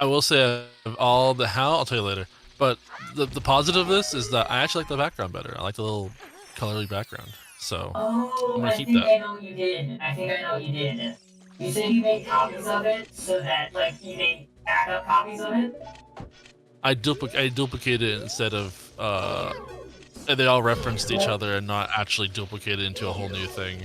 I will say of all the how I'll tell you later. But the positive of this is that I actually like the background better. I like the little colory background. So I'm Oh, gonna I keep think that. I know what you did. I think I know what you did. You said you made copies of it so that, like, you made backup copies of it? I duplicated it instead of and they all referenced each other and not actually duplicated into a whole new thing.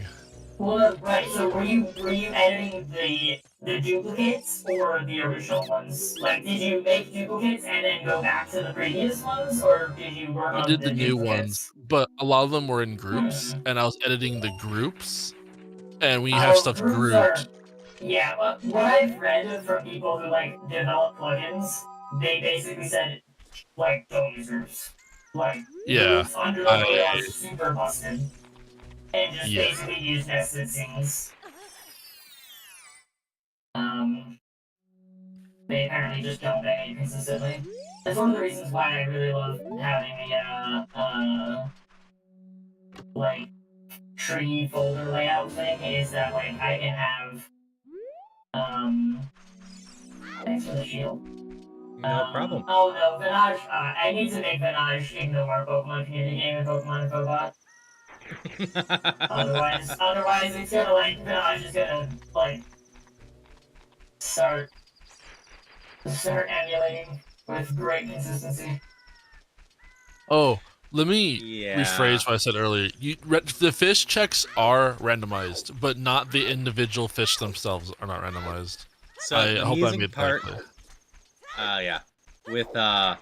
Well, right. So were you editing the duplicates or the original ones? Like, did you make duplicates and then go back to the previous ones, or did you work I on did the the new ones, duplicates? but a lot of them were in groups, Hmm. and I was editing the groups. And when you have Oh, stuff groups are. grouped, Yeah, what I've read from people who like develop plugins, they basically said like don't use groups. Like yeah, groups under the I hood are super busted, and just yeah. basically use nested scenes. Um, they apparently just don't behave consistently. That's one of the reasons why I really love having a like tree folder layout thing is that like I can have um thanks for the shield. No problem. Oh no, Vinage. I need to make Vinage ignore Pokemon Community Game and Pokemon and Pokebot. Otherwise it's gonna like Vinage is gonna like start emulating with great consistency. Oh, let me Yeah. rephrase what I said earlier. The fish checks are randomized, but not the individual fish themselves are not randomized. So I the hope I amusing made that part, clear. yeah, with the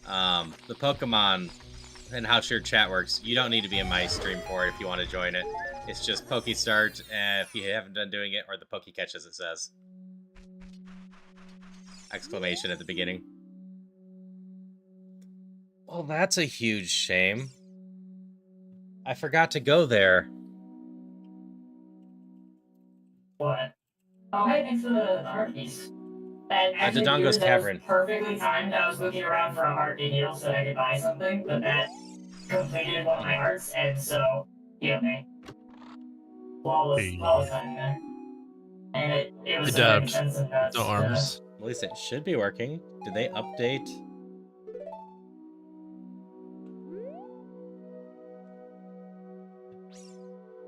Pokemon and how shared chat works, you don't need to be in my stream for it if you want to join it. It's just Pokestart, and if you haven't done doing it, or the Pokecatch as it says. Exclamation at the beginning. Well, that's a huge shame. I forgot to go there. What? Oh hey, thanks for the heart piece. And actually, Dodongo's that was Cavern. perfectly timed. I was looking around for a heart to heal so that I could buy something, but that completed one of my hearts, and so healed me. Flawless Hey, timing there. And it hey was so making Dabs, sense and no nuts. arms. At least it should be working. Did they update?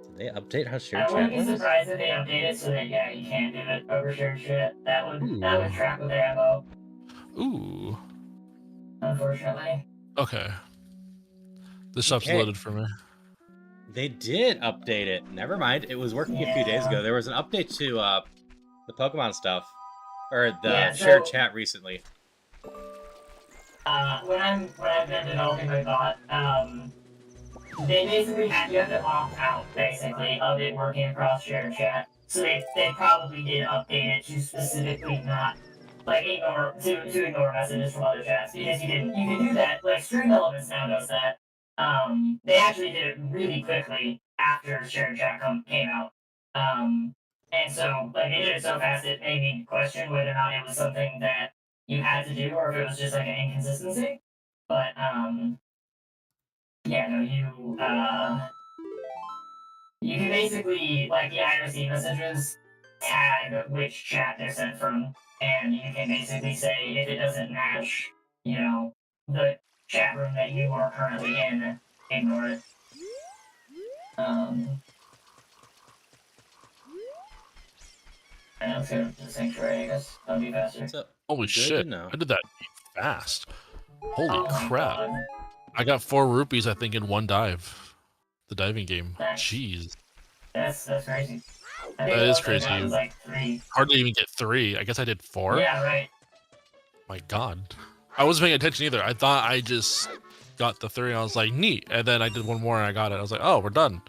Did they update how shared I wouldn't chat be works? surprised if they updated so that yeah, you can't do it over shared shit. That would Ooh, track with their ammo, ooh. unfortunately. Okay, the shop's Okay. loaded for me. They did update it. Never mind. It was working a few days ago. Yeah. There was an update to the Pokemon stuff. Or the Yeah, shared so chat recently. when I've been developing my bot, they basically you have to opt out basically of it working across shared chat. So they probably did update it to specifically not like ignore messages from other chats because you can do that. Like Stream Elements now does that. They actually did it really quickly after shared chat came out. And so like they did it so fast it made me question whether or not it was something that you had to do or if it was just like an inconsistency. But yeah, no, you can basically like the IRC messages tag which chat they're sent from, and you can basically say if it doesn't match, the chat room that you are currently in, ignore it. Um, and let's go to the sanctuary. I guess that'll be faster. So Holy good shit! to know. I did that fast. Holy Oh my crap! god, I got 4 rupees, I think, in one dive. The diving game. nice. Jeez, That's crazy. I think that the is most I crazy. got was You like 3. hardly even get 3. I guess I did 4. Yeah, right. My God, I wasn't paying attention either. I thought I just got the 3. And I was like, neat. And then I did one more and I got it. I was like, oh, we're done.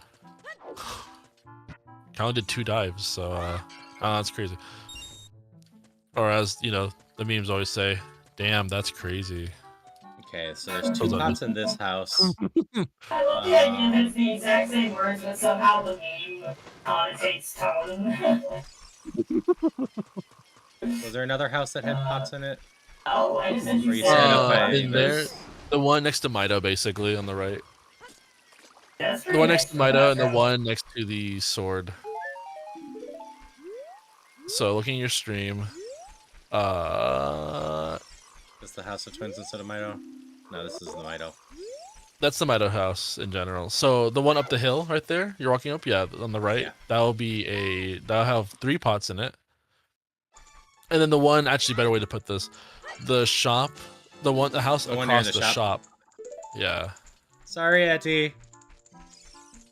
I only did 2 dives, so that's crazy. Or as the memes always say, damn, that's crazy. Okay, so there's 2 Those are pots in this house. I love the idea that it's the exact same words, but somehow the meme connotates tone. Was there another house that had pots in it? Oh, I just sent you Or you said Sarah in there, first. the one next to Mido, basically on the right. That's The pretty one nice next to for the Mido and the background. one next to the sword. So looking at your stream, Is the House of Twins instead of Mido? No, this is the Mido. That's the Mido house in general. So the one up the hill right there, you're walking up, yeah, on the right. Yeah. That'll have 3 pots in it. And then the one, actually, better way to put this, the shop, the house The one near across the the shop? shop. Yeah. Sorry, Etty.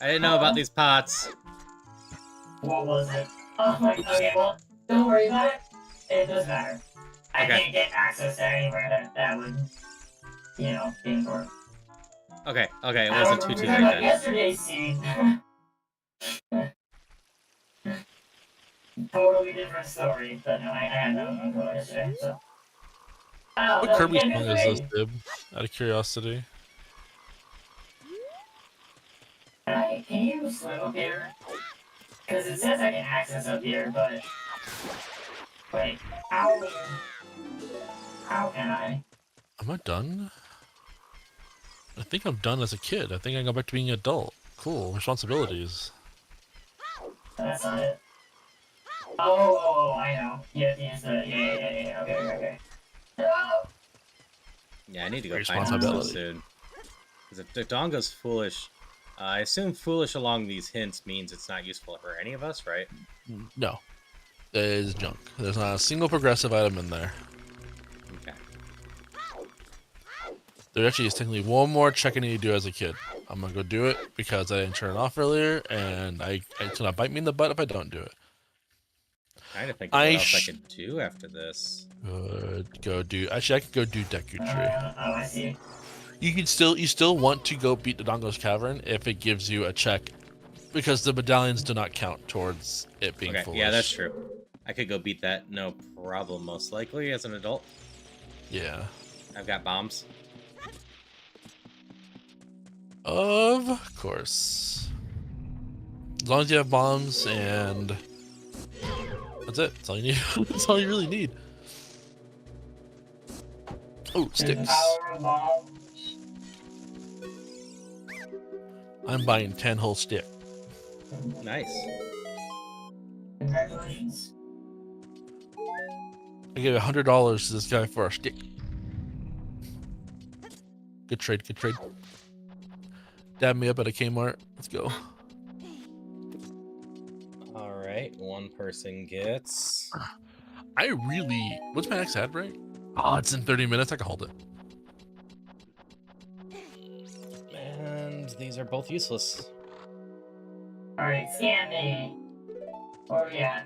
I didn't know about these pots. What was it? Oh my, okay, well, don't worry about it. It doesn't matter. I Okay. can't get access to anywhere that would, you know, be important. Okay, it wasn't too late then. Yesterday's scene. Totally different story, but no, I had no info yesterday, so. Oh, What no, Kirby yeah, song good is for this, me. Dib? Out of curiosity. Can you swim up here? Because it says I can access up here, but... Wait, how can I? Am I done? I think I'm done as a kid. I think I go back to being an adult. Cool. Responsibilities. That's not it. Oh, I know. You have to use the... Yeah, okay. No! Yeah, I need to go find some stuff Responsibility. soon. Because if the Dongo's foolish, I assume foolish along these hints means it's not useful for any of us, right? No. It is junk. There's not a single progressive item in there. Okay. There actually is technically one more check I need to do as a kid. I'm gonna go do it because I didn't turn it off earlier, and it's gonna bite me in the butt if I don't do it. Trying to think of what else I could do after this. Go do. Actually, I could go do Deku Tree. Oh, I see. You still want to go beat the Dongo's Cavern if it gives you a check, because the medallions do not count towards it being Okay, foolish. yeah, that's true. I could go beat that, no problem, most likely, as an adult. Yeah. I've got bombs. Of course. As long as you have bombs and that's it. That's all you need. That's all you really need. Oh, sticks. Power of bombs. I'm buying 10 whole stick. Nice. Congratulations. I gave $100 to this guy for a stick. Good trade, good trade. Dab me up at a Kmart. Let's go. Alright, one person gets... What's my next ad break? Oh, it's in 30 minutes. I can hold it. And these are both useless. Alright, scan me. Oh, yeah.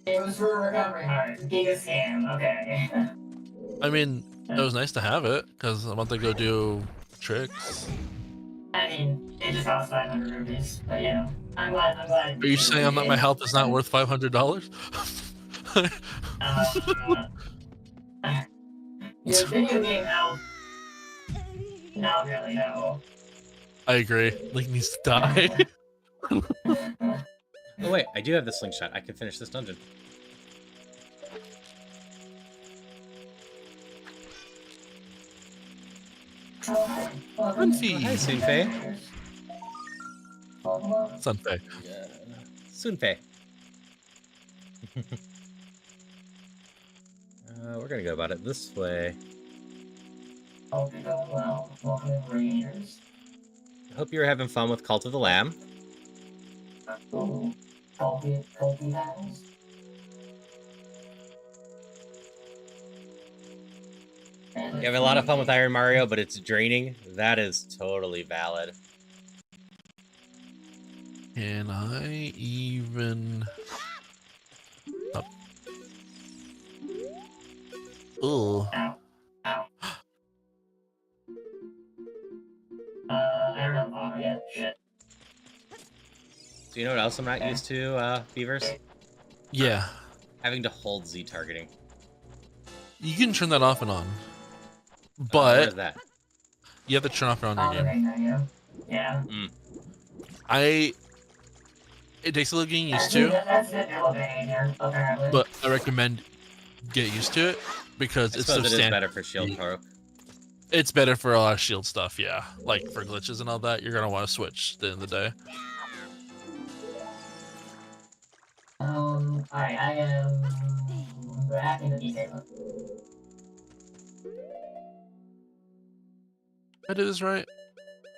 It was for recovery heart. Giga scam, okay. I mean, it was nice to have it because I'm about to go do tricks. I mean, it just cost 500 rupees, but you know, I'm glad. Are you saying that my health is not worth $500? Your video game health. Not really, no. I agree. Link needs to die. Oh wait, I do have the slingshot. I can finish this dungeon. Unfee. Hi, Sunfei. Sunfei. Sunfei. We're gonna go about it this way. Hope you're going well. Welcome, Rangers. I hope you're having fun with Cult of the Lamb. Ooh, Colby battles. You have a lot of fun with Iron Mario, but it's draining. That is totally valid. Can I even... Up. Ugh. Ow. Ow. I don't know. Oh, yeah, shit. Do you know what else I'm not used to, Beavers? Yeah. Having to hold Z targeting. You can turn that off and on. What But is that? you have to turn off and on your game. Yeah. It takes a little getting used to, That's the behavior, apparently. but I recommend get used to it because I it's so suppose it is standard. better for shield poke. It's better for a lot of shield stuff, yeah. Like for glitches and all that, you're gonna want to switch at the end of the day. I am What happened to DK mode? I did this right.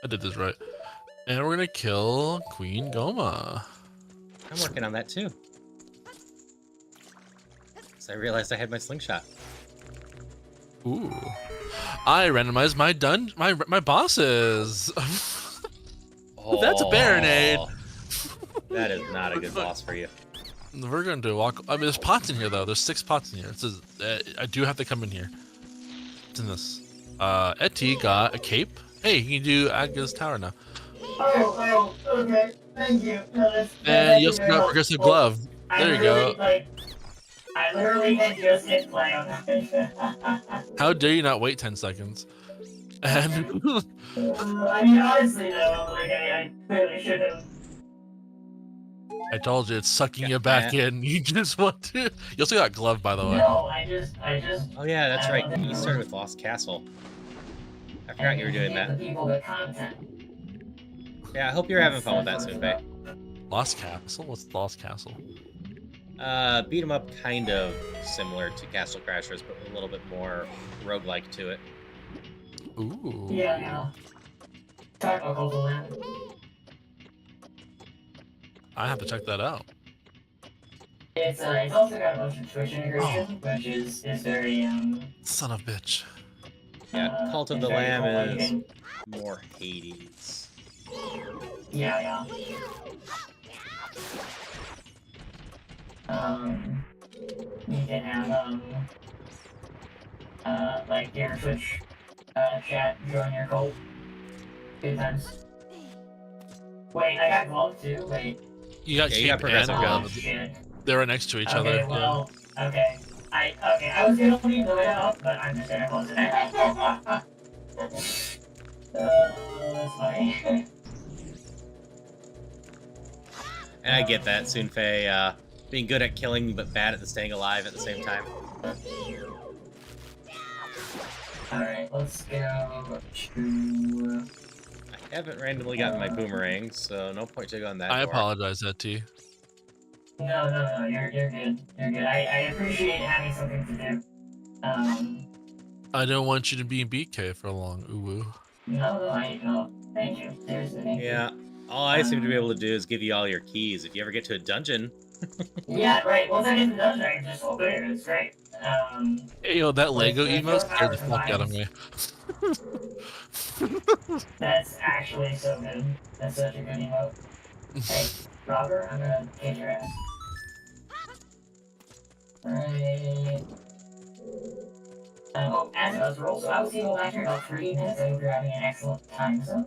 I did this right. And we're gonna kill Queen Goma. I'm working on that too. So I realized I had my slingshot. Ooh. I randomized my bosses. Oh, That's a Baronade. That is not a good boss for you. We're going to walk. I mean, there's pots in here, though. There's 6 pots in here. It says, I do have to come in here. What's in this? Etty got a cape. Hey, you can do Aga's Tower now. Oh, okay. Thank you. No, And you also got a progressive glove. There you go. I literally had just hit play on that. How dare you not wait 10 seconds? And I mean, honestly, though, like, I clearly should have. I told you, it's sucking you back in. You just want to. You also got glove, by the way. No, I just. Oh yeah, that's right. You started with Lost Castle. I forgot you were doing that. People the content. Yeah, I hope you're having fun with that, Soonbei. Lost Castle? What's Lost Castle? Beat 'em up, kind of similar to Castle Crashers, but a little bit more roguelike to it. Ooh. Yeah. Talk about Global Land. I have to check that out. It's also got a bunch of Twitch integration, which is very Son of a bitch. Yeah, Cult of the very Lamb cool, is you more Hades. Yeah. You can have like your Twitch chat join your cult 2 times. Wait, I got glove too. Wait. You got Yeah, you cape got and progressive glove. glove. Shit. They were next to each Okay, other. well, okay. I was gonna leave the way out, but I'm just gonna close it. That's funny. And I get that, Soonfei, being good at killing but bad at the staying alive at the same time. Alright, let's go to... I haven't randomly gotten my boomerang, so no point to go on that I door. apologize, Etty. No, you're good. You're good. I appreciate having something to do. I don't want you to be in BK for long. Ooh. No, thank you. Seriously, thank you. Yeah, all I seem to be able to do is give you all your keys. If you ever get to a dungeon... Yeah, right. Once I get to the dungeon, I can just open it. It's great. Hey, yo, that Lego Like, emo scared the fuck out of me. That's actually so good. That's such a good emote. Hey, Robert, I'm gonna kick your ass. Right. As it was rolled, so I was able back here about 3 minutes. I hope you're having an excellent time. So,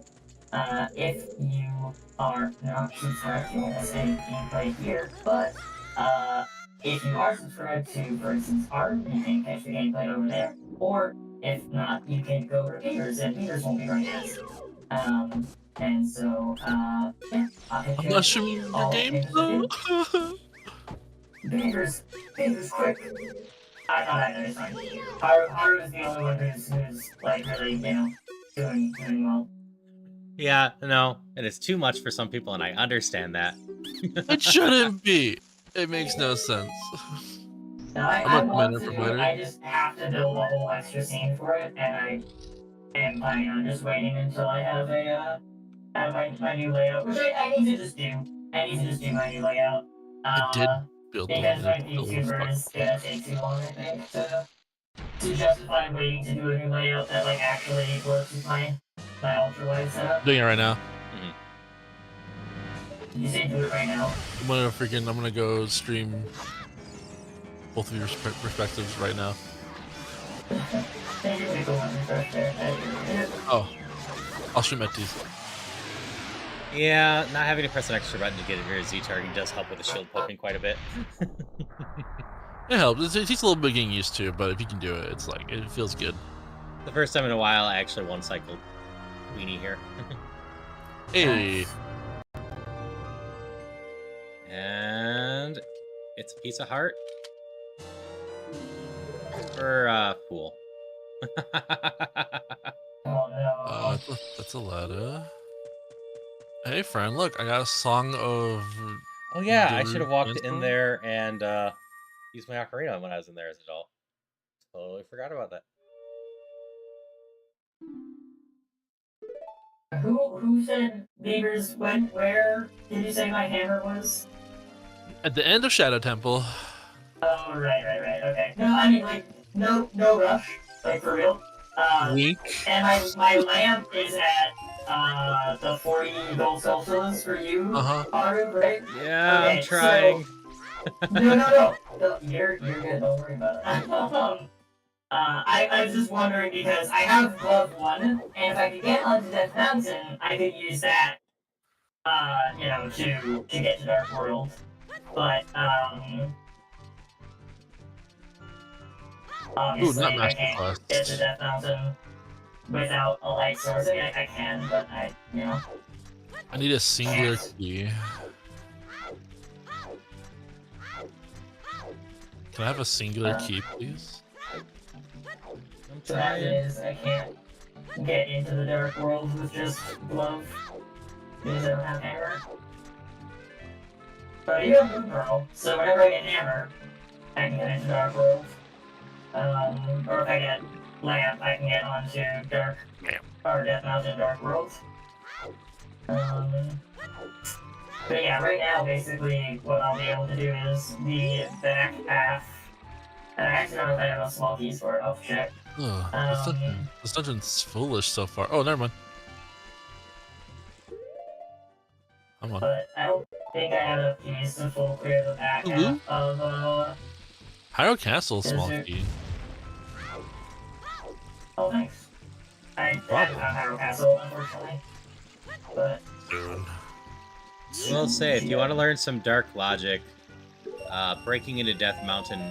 if you are not subscribed, you won't miss any gameplay here. But, if you are subscribed to, for instance, Art, you can catch the gameplay over there. Or, if not, you can go over to Peters, and Peters won't be running ads. And so, yeah, I'll hit I'm you not showing you your game, though. Peters, quick. I thought I know it's fine. Haru is the only one who's like, really, doing well. Yeah, no, and it's too much for some people, and I understand that. It shouldn't be. It makes no sense. No, I'm I a want commander to do it. provider. I just have to build a whole extra scene for it, and I am planning on just waiting until I have my new layout, which I need to just do. I need to just do my new layout. I did build Because my the VTuber is gonna take too long, I think, to justify waiting to do a new layout that like actually works with my ultra wide setup. doing it right now. You say do it right now. I'm gonna go stream both of your perspectives right now. Thank you for going refresh there. Oh, I'll stream Etty's. Yeah, not having to press an extra button to get your Z targeting does help with the shield poking quite a bit. It helps. It takes a little bit getting used to, but if you can do it, it's like it feels good. The first time in a while, I actually one-cycled Weenie here. Hey, And it's a piece of heart for Fool. Oh no. that's a letter. Hey, friend, look, I got a song of. Oh yeah, I Dude, should have walked Winston? in there and use my ocarina when I was in there as an adult. Totally forgot about that. Who said Beavers? Where did you say my hammer was? At the end of Shadow Temple. Oh, right. Okay. No, I mean like no rush. Like for real. Weak. And my lamp is at the 40 gold solstices for you, Haru, right? Yeah, Okay, I'm trying. So, no. You're good. Don't worry about it. I was just wondering because I have glove 1, and if I could get onto Death Mountain, I could use that, to get to Dark World. But, obviously, not I can't Masterclass. get to Death Mountain without a light source. I mean, I can, but I need a singular key. Can I have a singular key, please? I'm So that trying. is, I can't get into the Dark World with just glove because I don't have hammer. But you have Moon Pearl, so whenever I get hammer, I can get into Dark World. Or if I get lamp, I can get onto Death Mountain Dark World. But yeah, right now, basically, what I'll be able to do is the back half. And I actually don't know if I have a small keys for it. I'll check. This dungeon's foolish so far. Oh, never mind. Come on. But I don't think I have enough keys to full clear the back half of, Hyrule Castle, small Desert. key. Oh, thanks. I haven't found Hyrule Castle, unfortunately. But, Dude. I will say, if you want to learn some dark logic, breaking into Death Mountain.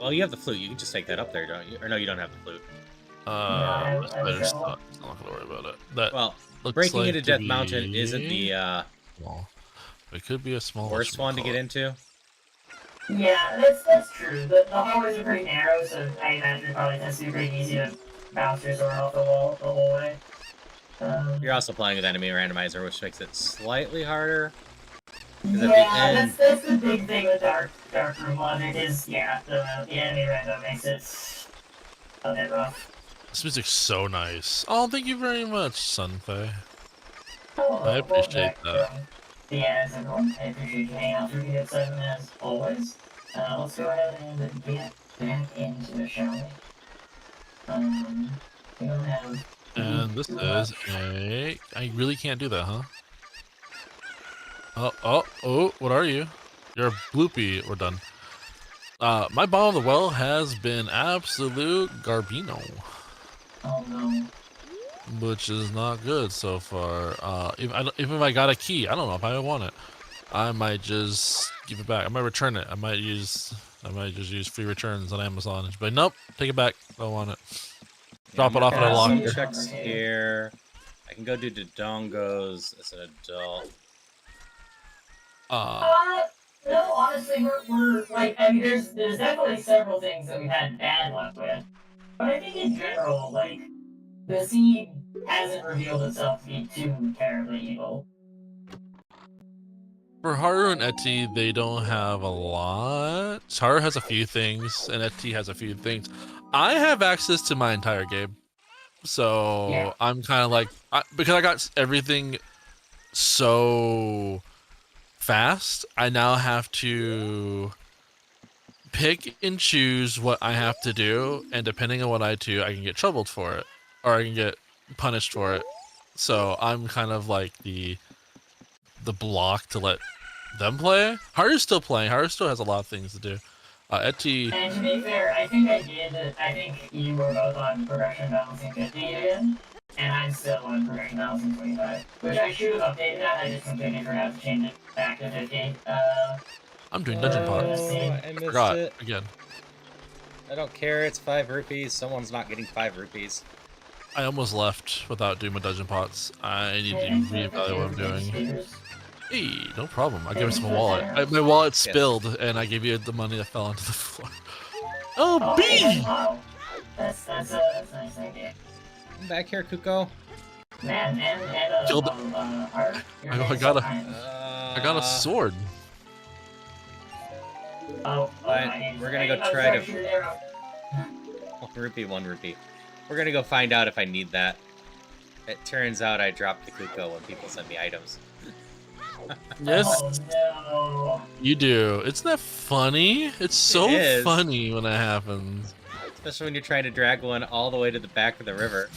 Well, you have the flute. You can just take that up there, don't you? Or no, you don't have the flute. I Better stop. I'm not gonna worry about it. Well, Looks breaking like into to Death be Mountain isn't the small. It could be a small worst one to get into. yeah, that's true. The hallways are pretty narrow, so I imagine it probably tends to be pretty easy to bounce your sword off the wall the whole way. You're also playing with enemy randomizer, which makes it slightly harder. Yeah, At the end, that's the big thing with Dark Room logic is, yeah, the enemy random makes it a bit rough. This music's so nice. Oh, thank you very much, Sunfei. Oh, I appreciate that. Yeah, as everyone, I appreciate you hanging out through the 7 as always. Let's go ahead and get back into the shall we? We don't have... And this is a... I really can't do that, huh? Oh, what are you? You're a bloopy. We're done. My bottom of the well has been absolute garbino. Oh no. Which is not good so far. Even if I got a key, I don't know if I want it. I might just give it back. I might return it. I might just use free returns on Amazon. But nope, take it back. Don't want it. Drop it off at a locker. Checks here. I can go do Dodongos as an adult. No, honestly, we're like, I mean, there's definitely several things that we've had bad luck with. But I think in general, like, the seed hasn't revealed itself to be too terribly evil. For Haru and Eti, they don't have a lot. Haru has a few things, and Eti has a few things. I have access to my entire game. So, yeah. I'm kind of like, because I got everything so fast, I now have to pick and choose what I have to do, and depending on what I do, I can get troubled for it, or I can get punished for it. So I'm kind of like the block to let them play. Haru's still playing. Haru still has a lot of things to do. Eti... And to be fair, I think you were both on progression balancing 50 again, and I'm still on progression balancing 25, which I should have updated that. I just completely forgot to change it back to 50. I'm doing dungeon pods. I forgot it again. I don't care. It's 5 rupees. Someone's not getting 5 rupees. I almost left without doing my dungeon pots. I need to reevaluate what I'm doing. Hey, no problem. I gave us my wallet. My wallet spilled, and I gave you the money that fell onto the floor. Oh, B! That's nice. Thank you. Come back here, Kuko. Man, Killed it. I got a sword. But we're gonna go try to... 1 rupee, 1 rupee. We're gonna go find out if I need that. It turns out I dropped the Kuko when people send me items. Yes, Oh, no. you do. Isn't that funny? It's so is. funny when that happens. Especially when you're trying to drag one all the way to the back of the river.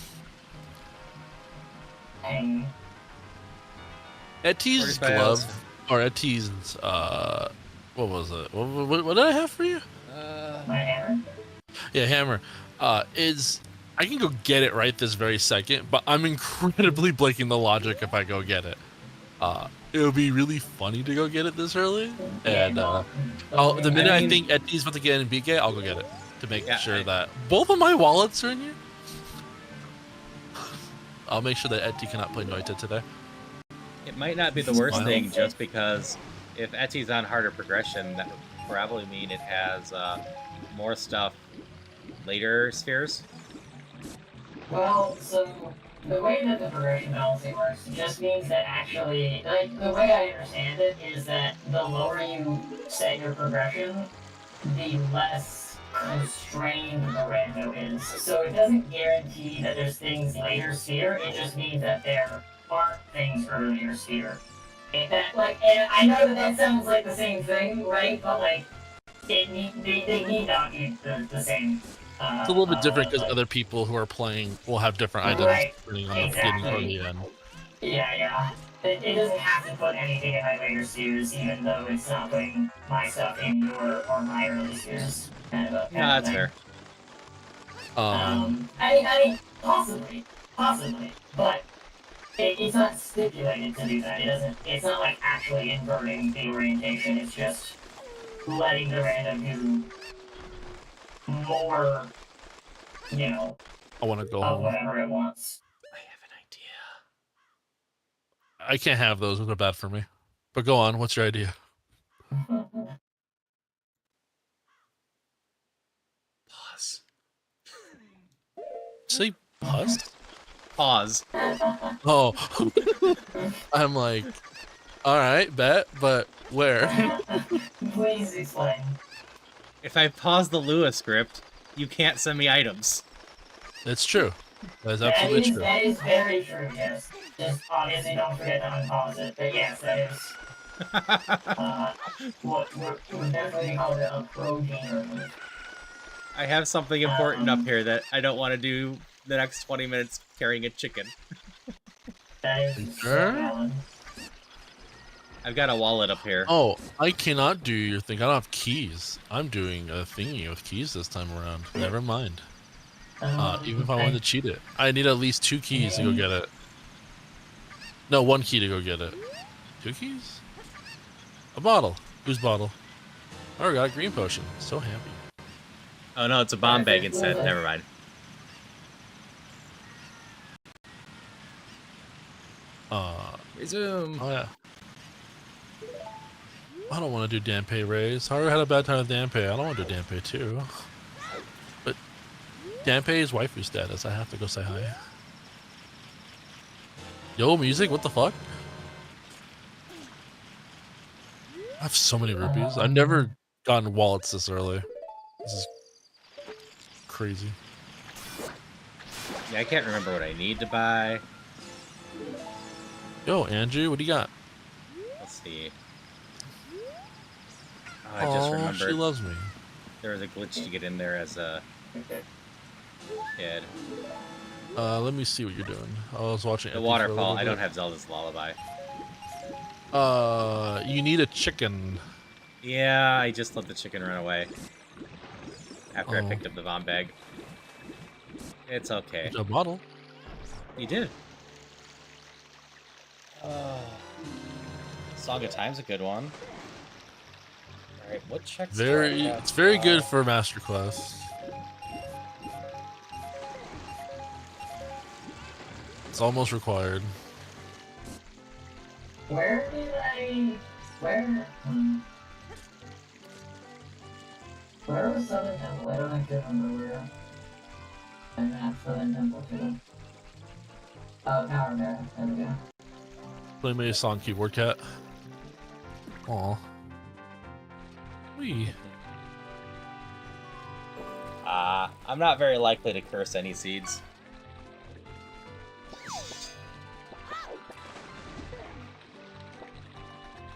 Dang. Etty's 45 glove, or Etty's, what was it? What did I have for you? My hammer? Yeah, hammer. Is I can go get it right this very second, but I'm incredibly breaking the logic if I go get it. It would be really funny to go get it this early, and the minute I think Etty's about to get in BK, I'll go get it to make sure that both of my wallets are in here. I'll make sure that Etty cannot play Noita today. It might not be the worst thing, just because if Etty's on harder progression, that would probably mean it has more stuff later spheres. Well, so the way that the progression balancing works just means that actually, like, the way I understand it is that the lower you set your progression, the less constrained the rando is. So it doesn't guarantee that there's things later sphere, it just means that there aren't things earlier sphere. And I know that sounds like the same thing, right? But like, they need not be the same. It's a little bit different because other people who are playing will have different items depending on the beginning or the end. Yeah. It doesn't have to put anything in my later spheres, even though it's not putting my stuff in your or my early spheres. No, that's fair. I mean, possibly, but it's not stipulated to do that. It's not like actually inverting the orientation. It's just letting the random do more, I want to go of home. whatever it wants. I have an idea. I can't have those. Those are bad for me. But go on. What's your idea? Pause. Say pause? Pause. Oh. I'm like, all right, bet, but where? Please explain. If I pause the Lua script, you can't send me items. It's true. That is absolutely true. That is very true, yes. Just obviously don't forget to unpause it, but yes, that is... we're definitely called it a pro gamer move. I have something important up here that I don't want to do the next 20 minutes carrying a chicken. That is so Sure? valid. I've got a wallet up here. Oh, I cannot do your thing. I don't have keys. I'm doing a thingy with keys this time around. Never mind. Even if I wanted to cheat it. I need at least 2 keys to go get it. No, 1 key to go get it. 2 keys? A bottle. Whose bottle? Oh, I got a green potion. So happy. Oh no, it's a bomb bag instead. Never mind. Resume. Oh yeah. I don't want to do Danpei Rays. Haru had a bad time with Danpei. I don't want to do Danpei too. But Danpei's waifu status. I have to go say hi. Yo, music? What the fuck? I have so many rupees. I've never gotten wallets this early. This is crazy. Yeah, I can't remember what I need to buy. Yo, Andrew, what do you got? Let's see. Oh, I just remembered. She loves me. There was a glitch to get in there as a kid. Let me see what you're doing. I was watching The Epic for a waterfall. little I bit. don't have Zelda's Lullaby. You need a chicken. Yeah, I just let the chicken run away. After I Oh. picked up the bomb bag. It's okay. A bottle. You did. Song of Time's a good one. Alright, what checks do I have? It's very good for Master Quest. It's almost required. Where did I... Where was Southern Temple? I don't actually remember where I have Southern Temple to. Oh, Power Bear. There we go. Play me a song, keyboard cat. Aw. Wee. I'm not very likely to curse any seeds.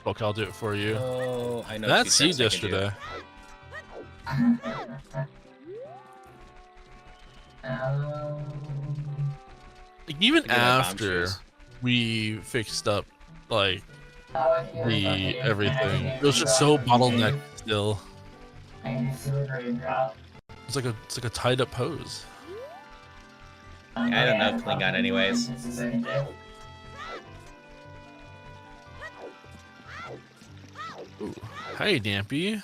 Okay, I'll do it for you. Oh, I know. That's two seed tricks I can do. yesterday. Like, even Give me my bomb after shoes. we fixed up like Oh, the everything, it was just so bottlenecked still. It's like a tied up pose. Yeah, I don't know Klingon anyways. Ooh. Hey, Dampy.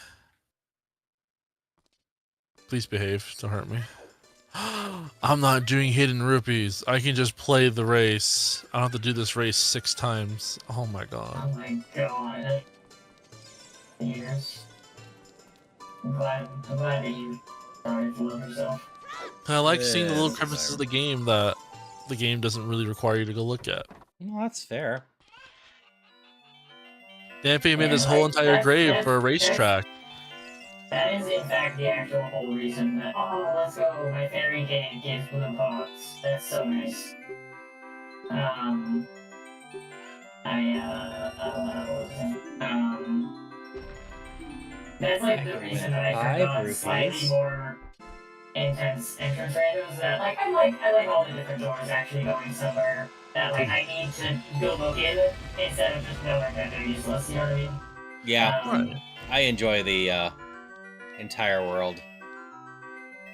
Please behave. Don't hurt me. I'm not doing hidden rupees. I can just play the race. I don't have to do this race 6 times. Oh my god. Oh my god. Years. I'm glad that you started to love yourself. I like seeing the little Yes, crevices sir. of the game that the game doesn't really require you to go look at. Well, that's fair. Dampy made Yeah, this whole like, entire grave that's- for a racetrack. That is in fact the actual whole reason that, oh, let's go, my fairy game gives blue box. That's so nice. What was it? That's like the reason that I turned on slightly more intense entrance randoms that, like, I like all the different doors actually going somewhere that, like, I need to go look in it instead of just knowing that they're useless, you know what I mean? Yeah, I enjoy the entire world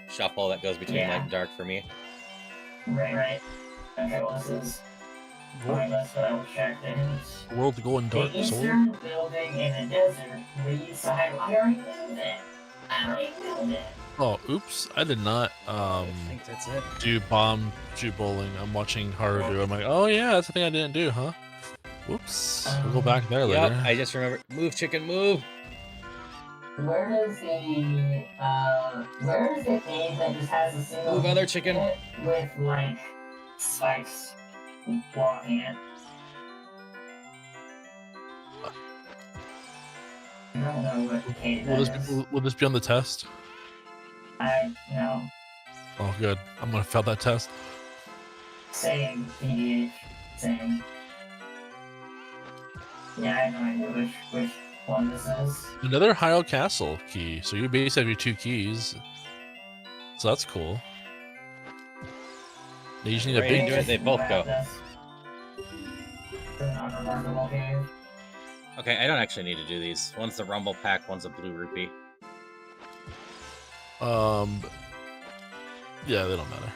shuffle that goes between light and dark for me. Right. Okay, well, this is pointless, but I will check things. World going dark, The soul. eastern building in the desert leads to I already knew that. Oh, oops. I did not I think that's it. do bomb shoot bowling. I'm watching Haru do. I'm like, oh yeah, that's the thing I didn't do, huh? Whoops. We'll go back there Yep, later. I just remember. Move, chicken, move. Where is the cave that just has a single Move, other chicken. pit with like spikes blocking it? I don't know what cave that is. Will this be on the test? I know. Oh, good. I'm gonna fail that test. Same, PDH. Same. Yeah, I have no idea which one this is. Another Hyrule Castle key. So you basically have your 2 keys. So that's cool. You just need a Right big. into it, they both go. Okay, I don't actually need to do these. One's the Rumble Pack, one's a Blue Rupee. Yeah, they don't matter.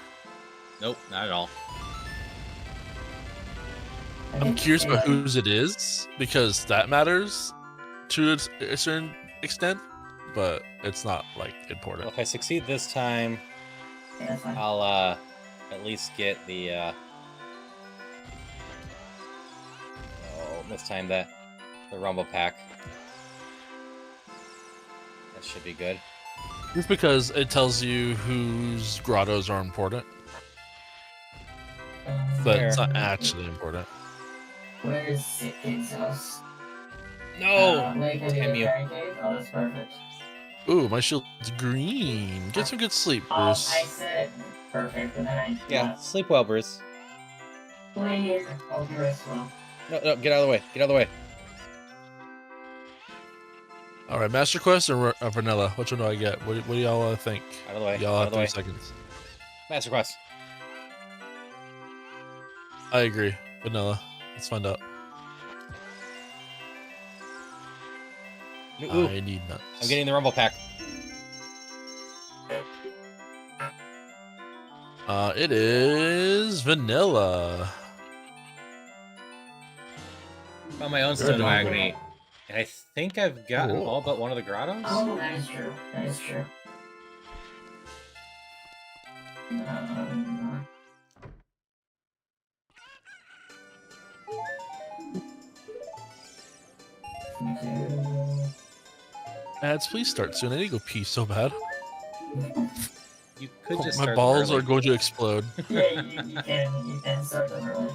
Nope, not at all. I'm curious about whose it is because that matters to a certain extent, but it's not like Well, important. if I succeed this time, Yeah, that's fine. I'll at least get the this time the Rumble Pack. That should be good. Just because it tells you whose grottos are important, but it's not actually important. Where is Sick Kid's house? No! Lake of the damn you. Fairy Cave? Oh, that's perfect. Ooh, my shield's green. Get some good sleep, I Bruce. said perfect, and then I Yeah, sleep well, Bruce. Later. Hope you rest well. No, get out of the way. Get out of the way. All right, Master Quest or Vanilla? Which one do I get? What do y'all think? Out of the way. Y'all Out have of the 3 way. seconds. Master Quest. I agree. Vanilla. Let's find out. Ooh, I need nuts. I'm getting the Rumble Pack. It is Vanilla. Found my own Very Stone of good. Agony. And I think I've gotten Cool. all but one of the grottos. Oh, that is true. That is true. Ads, please start soon. I need to go pee so bad. You could just My start balls early. are going to explode. Yeah, you can start them early.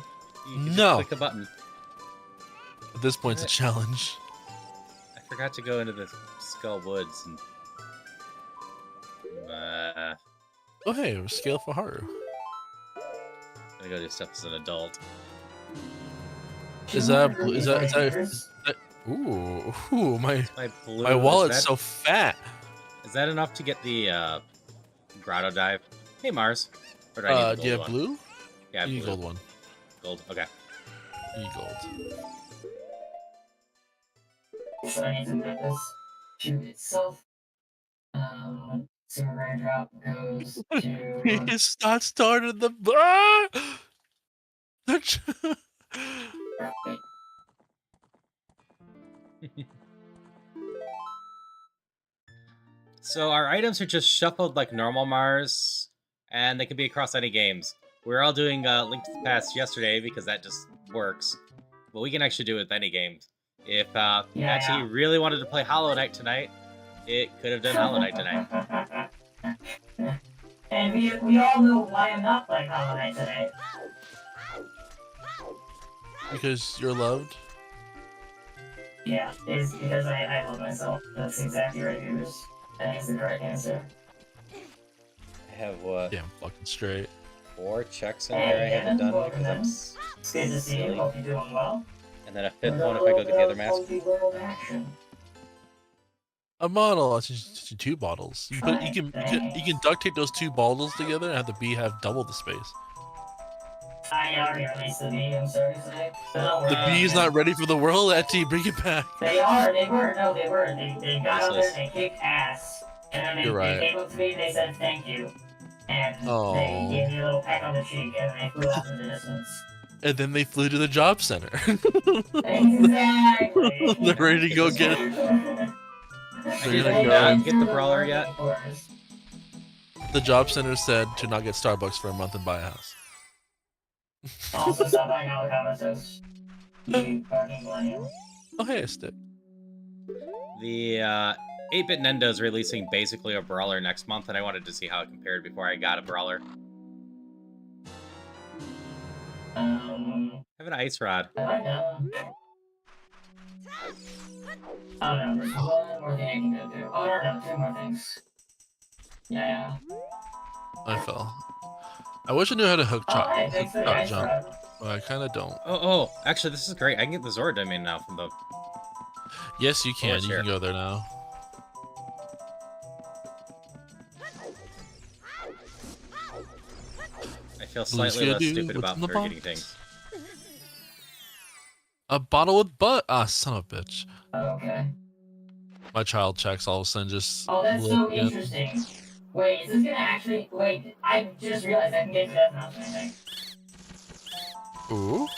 You could just No. click a button. At this point, it's a challenge. I forgot to go into the Skull Woods and... Oh hey, scale for Haru. I'm gonna go do stuff as an adult. Is that ooh, my blue, wallet's so fat. Is that enough to get the grotto dive? Hey Mars. Or do I need the do you gold have one? blue? Yeah, You need blue. gold one. Gold, okay. You need gold. So I need to make this to itself. Super raindrop goes to. It's not started the bar. So our items are just shuffled like normal Mars, and they can be across any games. We were all doing Link to the Past yesterday because that just works, but we can actually do it with any games. If Patchy really wanted to play Hollow Knight tonight, it could have done Hollow Knight tonight. And we all know why I'm not playing Hollow Knight today. Because you're loved? Yeah, it's because I love myself. That's exactly right, viewers. That is the correct answer. I have what? Damn, fucking straight. 4 checks in here I haven't done because I'm It's good to see you. Hope you're doing well. And then a 5th one if I go get the other mask. Multiworld action. A model. That's just 2 bottles. You can duct tape those 2 bottles together and have the bee have double the space. I already released the bee. I'm sorry to say. The bee is not ready for the world. Eti, bring it back. They are. They were. No, they were. They got out there and they kicked ass. And then they came up to me. They said thank you. And they gave me a little peck on the cheek, and they flew off in the distance. And then they flew to the job center. Exactly. They're ready to go get it. Did I not get the brawler yet? The job center said to not get Starbucks for a month and buy a house. Also, stop buying avocados. You fucking millennial. Oh, hey, a stick. The 8-Bit Nendo is releasing basically a brawler next month, and I wanted to see how it compared before I got a brawler. I have an ice rod. I know. Oh no, there's one more thing I can go do. Oh no, 2 more things. Yeah. I fell. I wish I knew how to hook chop jump, but I kind of don't. Oh, actually, this is great. I can get the Zord domain now from the... Yes, you can. You can go there now. I feel slightly less stupid about forgetting things. A bottle with butt. Ah, son of a bitch. Okay. My child checks all of a sudden just. Oh, that's so interesting. Wait, is this gonna actually... Wait, I just realized I can get to that announcement, I think. Ooh.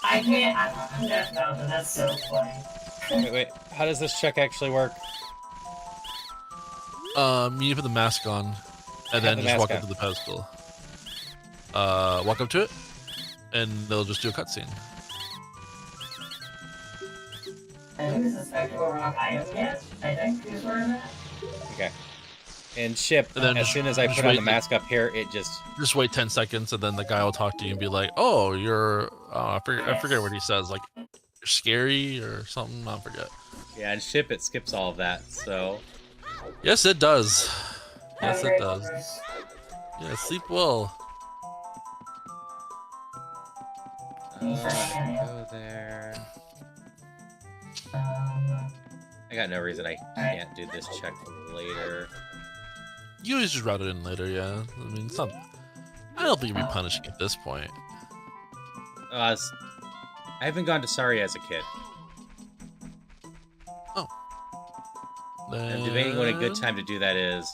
I can't... I'm Death Mountain, that's so funny. Wait, how does this check actually work? You need to put the mask on, and then just walk up to the pedestal. Walk up to it, and they'll just do a cutscene. I think this is Spectacle Rock item yet, I think, is where I'm at. Okay. And ship, and then as soon as I put on the mask up here, it just... Just wait 10 seconds, and then the guy will talk to you and be like, oh, you're... I forget what he says, like, you're scary or something, I forget. Yeah, and ship, it skips all of that, so... Yes, it does. Yes, it does. Yeah, sleep well. Go there. I got no reason I can't do this check later. You always just route it in later, yeah. I mean, it's not... I don't think you'd be punishing at this point. I haven't gone to Saria as a kid. Oh. I'm debating what a good time to do that is.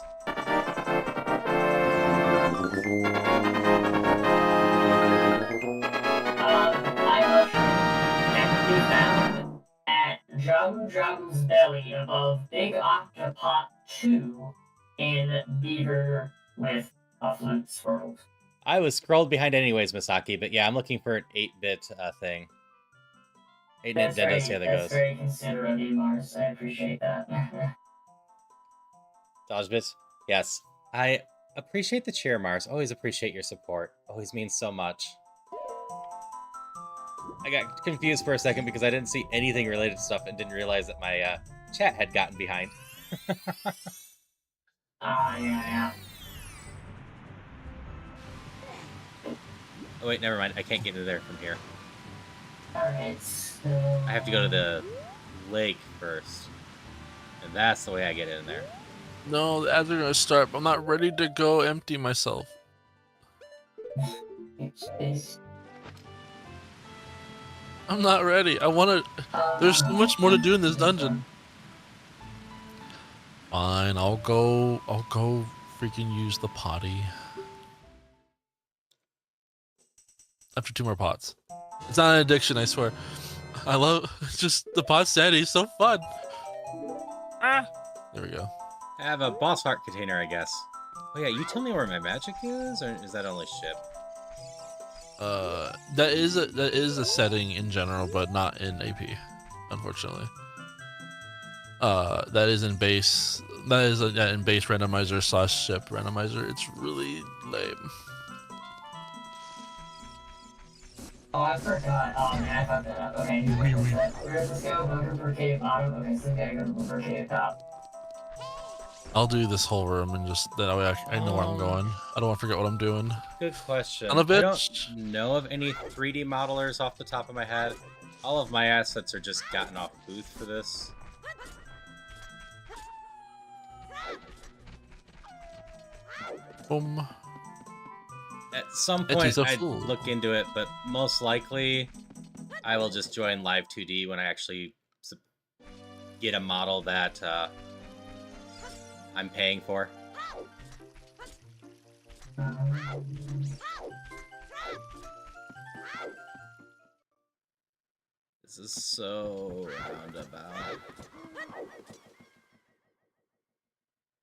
Can be found at Jum's Belly above Big Octopot 2 in Beaver with a Flute Swirl. I was scrolled behind anyways, Misaki, but yeah, I'm looking for an 8-bit thing. 8-bit Nintendo, see how that goes. That's very considerate of you, Mars. I appreciate that. Dodge bits? Yes. I appreciate the cheer, Mars. Always appreciate your support. Always means so much. I got confused for a second because I didn't see anything related to stuff and didn't realize that my chat had gotten behind. Yeah. Oh wait, never mind. I can't get into there from here. Alright, so... I have to go to the lake first. And that's the way I get in there. No, the ads are gonna start, but I'm not ready to go empty myself. I'm not ready. I wanna... There's so much more to do in this dungeon. Fine, I'll go freaking use the potty. After 2 more pots. It's not an addiction, I swear. I love just the pot sanity, so fun. Ah, there we go. I have a boss heart container, I guess. Oh yeah, you tell me where my magic is, or is that only ship? That is a setting in general, but not in AP, unfortunately. That is in base. That is in base randomizer / ship randomizer. It's really lame. Oh, I forgot. Oh man, I fucked that up. Okay, where's this go? Bunker per cave bottom. Okay, so we gotta go to Bunker cave top. I'll do this whole room and just that way I know where I'm going. I don't want to forget what I'm doing. Good question. Son of a I bitch. don't know of any 3D modelers off the top of my head. All of my assets are just gotten off booth for this. Boom. At some It point, is a I'd fool. look into it, but most likely, I will just join Live 2D when I actually get a model that I'm paying for. This is so roundabout.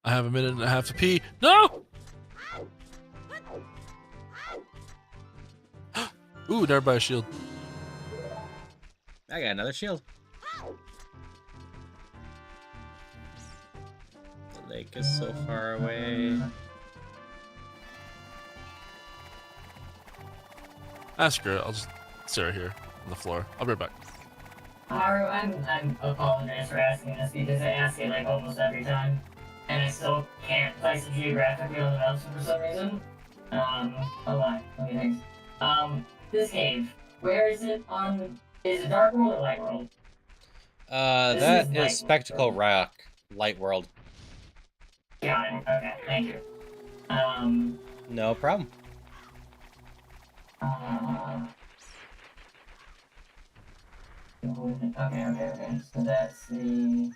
I have a minute and a half to pee. No! Ooh, there by a shield. I got another shield. The lake is so far away. Ah, screw it. I'll just sit right here on the floor. I'll be right back. Haru, I'm apologize for asking this because I ask it like almost every time, and I still can't place it geographically on the mouse for some reason. Hold on, let me think. This cave, where is it on? Is it Dark World or Light World? That is Light is Spectacle World. Rock, Light World. Got it. Okay, thank you. No problem. Okay. So that's the.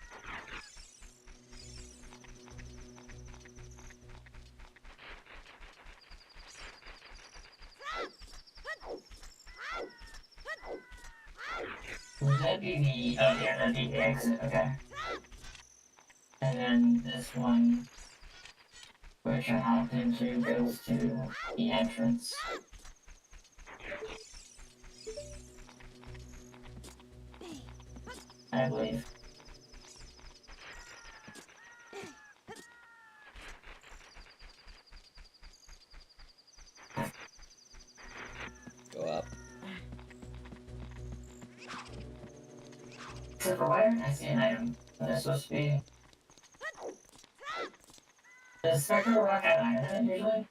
Would that be the? Oh yeah, that'd be the exit. Okay. And then this one, which I hopped into, goes to the entrance. I believe. Go up. Except for where? I see an item. That's supposed to be. Does Spectral Rock have iron in it usually?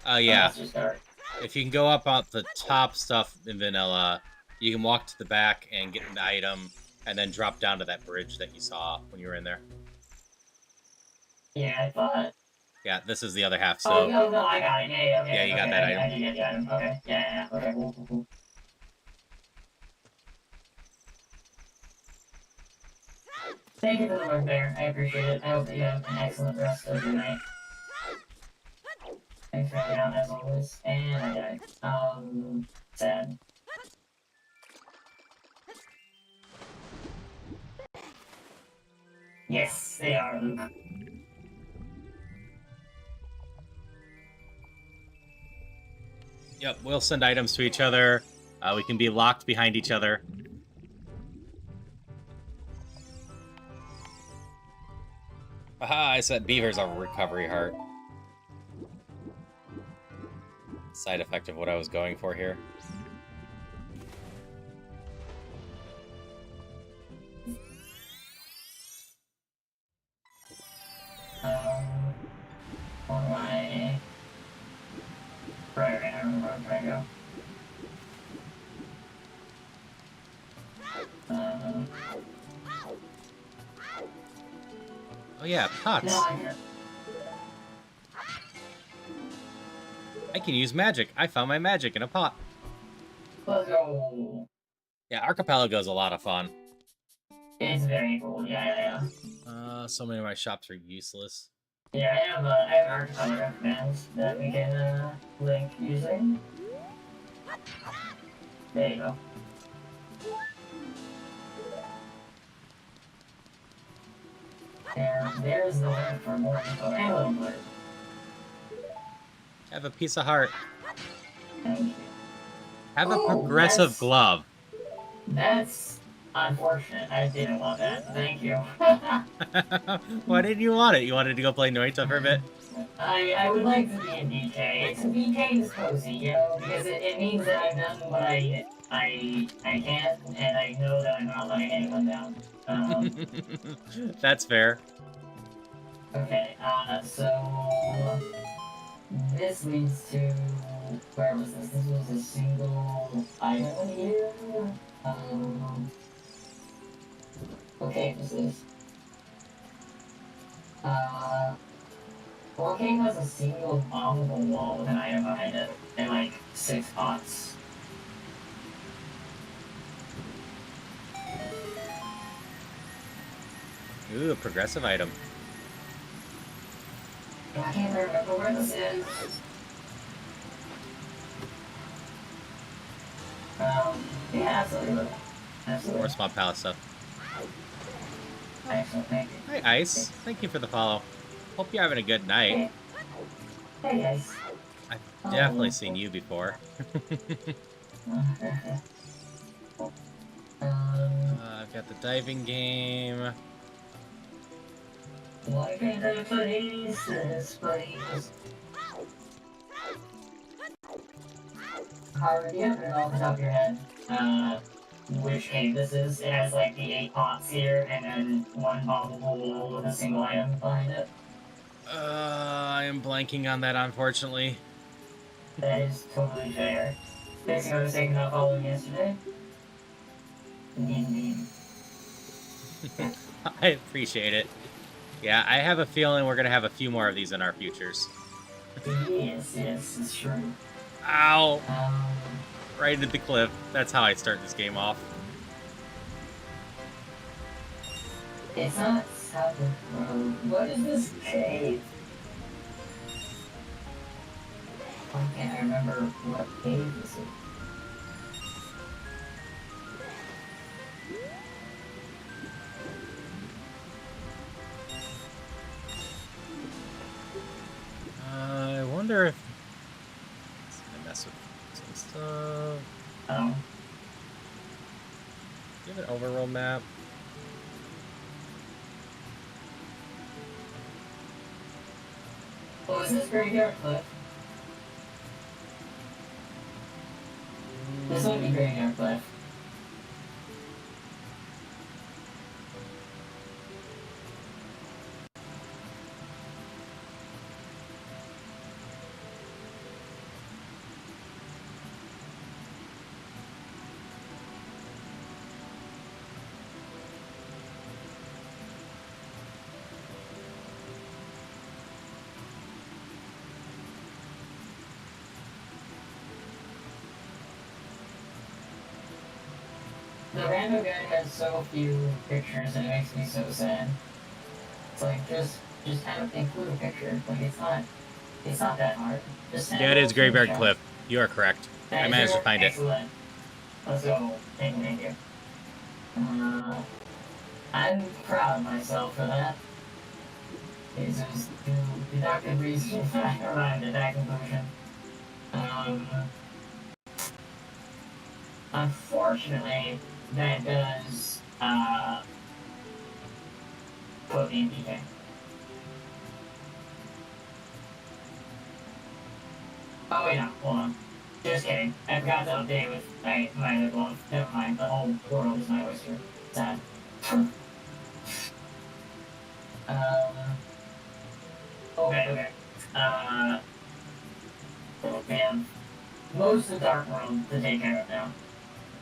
Yeah. It's just dark. If you can go up on the top stuff in vanilla, you can walk to the back and get an item, and then drop down to that bridge that you saw when you were in there. Yeah, I thought. Yeah, this is the other half, so... Oh, no, I got it. Yeah, okay. Yeah, you got okay, that I item. did get the item. Okay, yeah. Okay, cool. Thank you for the work there. I appreciate it. I hope that you have an excellent rest of your night. Thanks for hanging out as always. And I died. Sad. Yes, they are, Luke. Yep, we'll send items to each other. We can be locked behind each other. Aha, I said beaver's a recovery heart. Side effect of what I was going for here. On my... Right, I remember where I'm trying to go. Oh yeah, pots. No, I can't. I can use magic. I found my magic in a pot. Let's go. Yeah, Archipelago's a lot of fun. It's very cool, yeah. So many of my shops are useless. Yeah, I have Archipelago commands that we can link using. There you go. And there's the link for more info and a little blurb. Have a piece of heart. Thank you. Have a progressive glove. That's unfortunate. I didn't want that. Thank you. Why didn't you want it? You wanted to go play Noita for a bit? I would like to be a DK. It's BK is cozy, you know, because it means that I've done what I can, and I know that I'm not letting anyone down. That's fair. Okay, so this leads to where was this? This was a single item here. Okay, this is Volcano has a single bombable wall with an item behind it, and like 6 pots. Ooh, a progressive item. I can't remember where this is. Yeah, absolutely. More small palace stuff. Excellent, thank you. Hi, Ice. Thank you for the follow. Hope you're having a good night. Hey guys. I've definitely seen you before. I've got the diving game. Why can't I please this place? Howard, do you have it off the top of your head? Which cave this is? It has like the 8 pots here, and then 1 bombable wall with a single item behind it. I am blanking on that, unfortunately. That is totally fair. Basically, I was thinking about following yesterday. Indeed. I appreciate it. Yeah, I have a feeling we're gonna have a few more of these in our futures. Yes, it's true. Ow! Right into the cliff. That's how I start this game off. It's not South Road. What is this cave? Why can't I remember what cave this is? I wonder if it's gonna mess with some stuff. Oh. Do you have an overworld map? Oh, is this Graveyard Cliff? This would be Graveyard Cliff. The random guy has so few pictures and it makes me so sad. It's like just include a picture. Like it's not that hard. Just Yeah, it is Graveyard Cliff. You are correct. I managed to find it. Excellent. Let's go. Thank you. I'm proud of myself for that. It's just deductive reason I arrived at that conclusion. Unfortunately, that does, put me in DK. Oh wait, no, hold on. Just kidding. I forgot to update with my other glove. Never mind, the whole world is my oyster. Sad. Okay. We have most of Dark World to take care of now.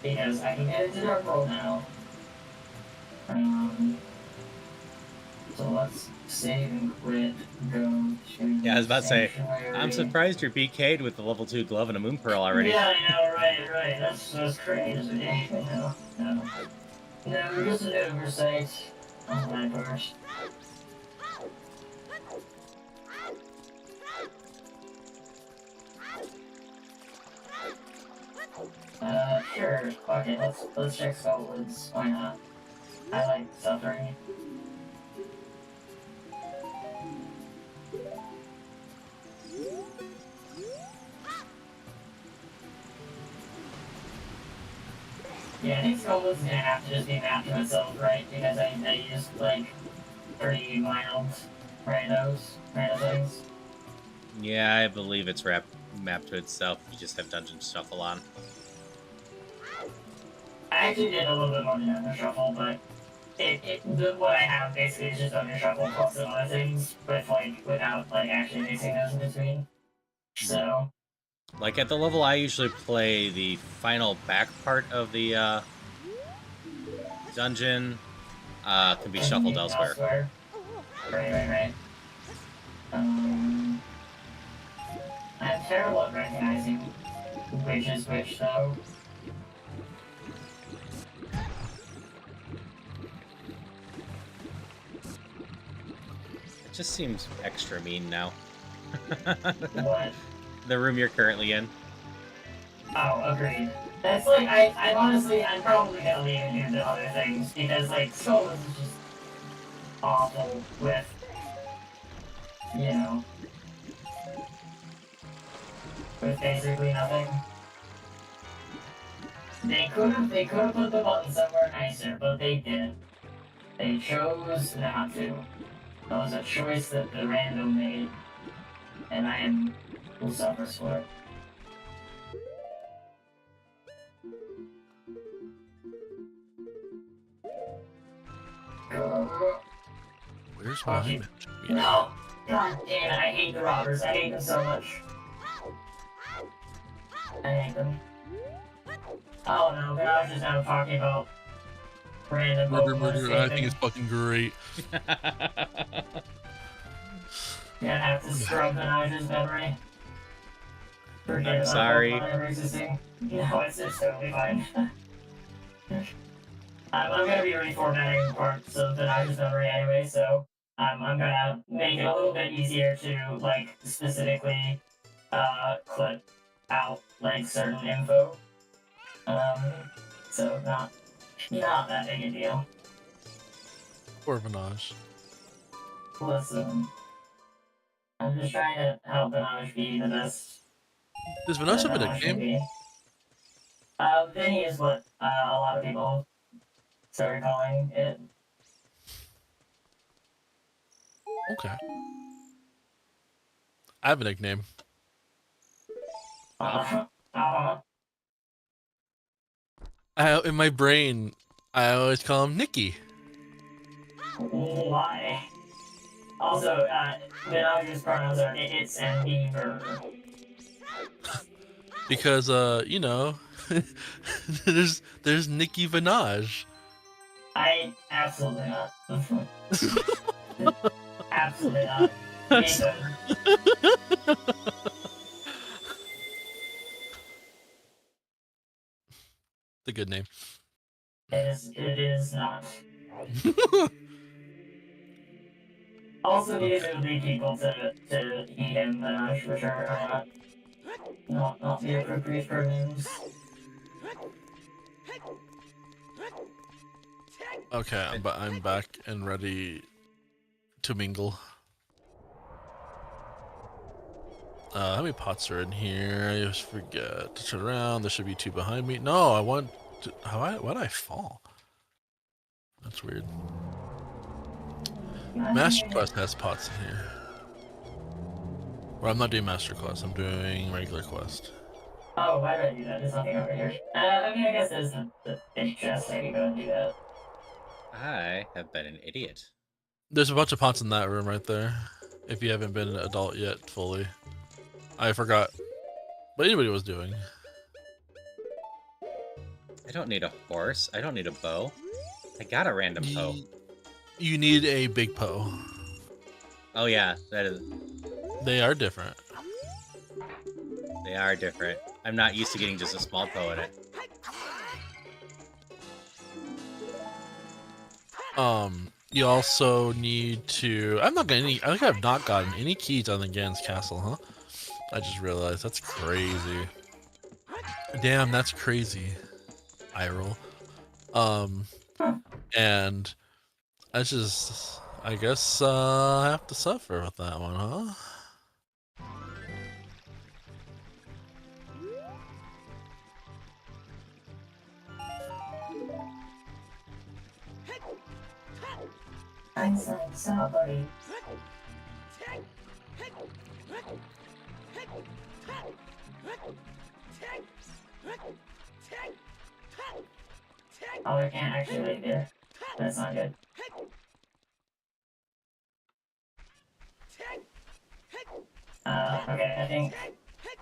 Because I can get into Dark World now. So let's save and quit, go to Yeah, I was about to say, Sanctuary. I'm surprised you're BK'd with the level 2 glove and a moon pearl already. Yeah, I know, right. That's crazy. No. No, just an oversight on my part. Sure. Okay, let's check Skullwoods. Why not? I like suffering. Yeah, I think Skullwoods is gonna have to just be mapped to itself, right? Because I used like pretty mild randos things. Yeah, I believe it's mapped to itself. You just have dungeon shuffle on. I actually did a little bit more than Dungeon Shuffle, but what I have basically is just Dungeon Shuffle plus some other things, without actually mixing those in between. So Like at the level I usually play, the final back part of the dungeon can be shuffled elsewhere. Right. I'm terrible at recognizing which is which, though. It just seems extra mean now. What? The room you're currently in. Oh, agreed. That's I'm probably gonna leave and do the other things, because, Skull is just awful with, with basically nothing. They could have put the button somewhere nicer, but they didn't. They chose not to. That was a choice that the random made, and I will suffer for it. Where's my magic? No! God damn it, I hate the robbers. I hate them so much. I hate them. Oh no, but I was just now talking about random Murder. I think it's fucking great. Yeah, I have to scrub the Naja's memory. I'm sorry. Ever existing. No, it's totally fine. I'm gonna be reformatting parts of the Naja's memory anyway, so I'm gonna make it a little bit easier to, specifically, clip out, certain info. So not that big a deal. Poor Vinage. Listen, I'm just trying to help Vinage be the best. Does Vinage have a nickname? Vinny is what a lot of people started calling it. Okay. I have a nickname. In my brain, I always call him Nicky. Why? Also, Vinage's pronouns are it's and beaver. Because there's Nicki Minaj. I absolutely not. Absolutely not. It's a good name. It is not. Also, because it would lead people to eat him, which are not the appropriate pronouns. Okay, I'm back and ready to mingle. How many pots are in here? I just forget to turn around. There should be 2 behind me. No, I want to. Why'd I fall? That's weird. Master Quest has pots in here. Well, I'm not doing Master Quest. I'm doing regular quest. Oh, why did I do that? There's nothing over here. I guess there's the big chest. I can go and do that. I have been an idiot. There's a bunch of pots in that room right there. if you haven't been an adult yet fully. I forgot what anybody was doing. I don't need a horse. I don't need a bow. I got a random Poe. You need a big Poe. Oh yeah, that is. They are different. They are different. I'm not used to getting just a small Poe in it. You also need to. I'm not getting any. I think I've not gotten any keys on the Gans Castle, huh? I just realized that's crazy. Damn, that's crazy. Eye roll. And I just, I guess, I have to suffer with that one, huh? Somebody. Oh, I can't actually leave there. That's not good. Okay, I think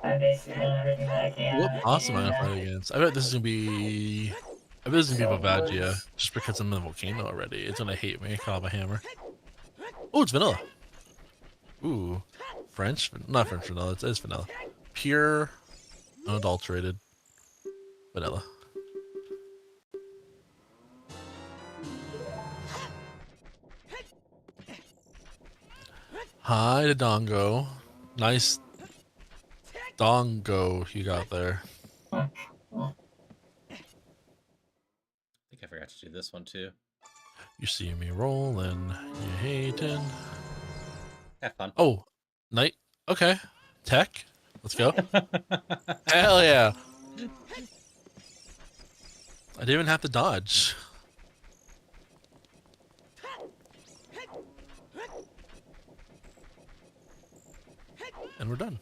I basically done everything that I can. What boss am I gonna fight against? I bet this is gonna be. I bet this is gonna be Bavagia, just because I'm in the volcano already. It's gonna hate me. Call a hammer. Oh, it's vanilla. Ooh, French? Not French vanilla. It's vanilla. Pure, unadulterated vanilla. Hi to Dongo. Nice Dongo you got there. I think I forgot to do this one too. You see me rolling, you hating. Have fun. Oh, night. Okay. Tech. Let's go. Hell yeah. I didn't even have to dodge. And we're done.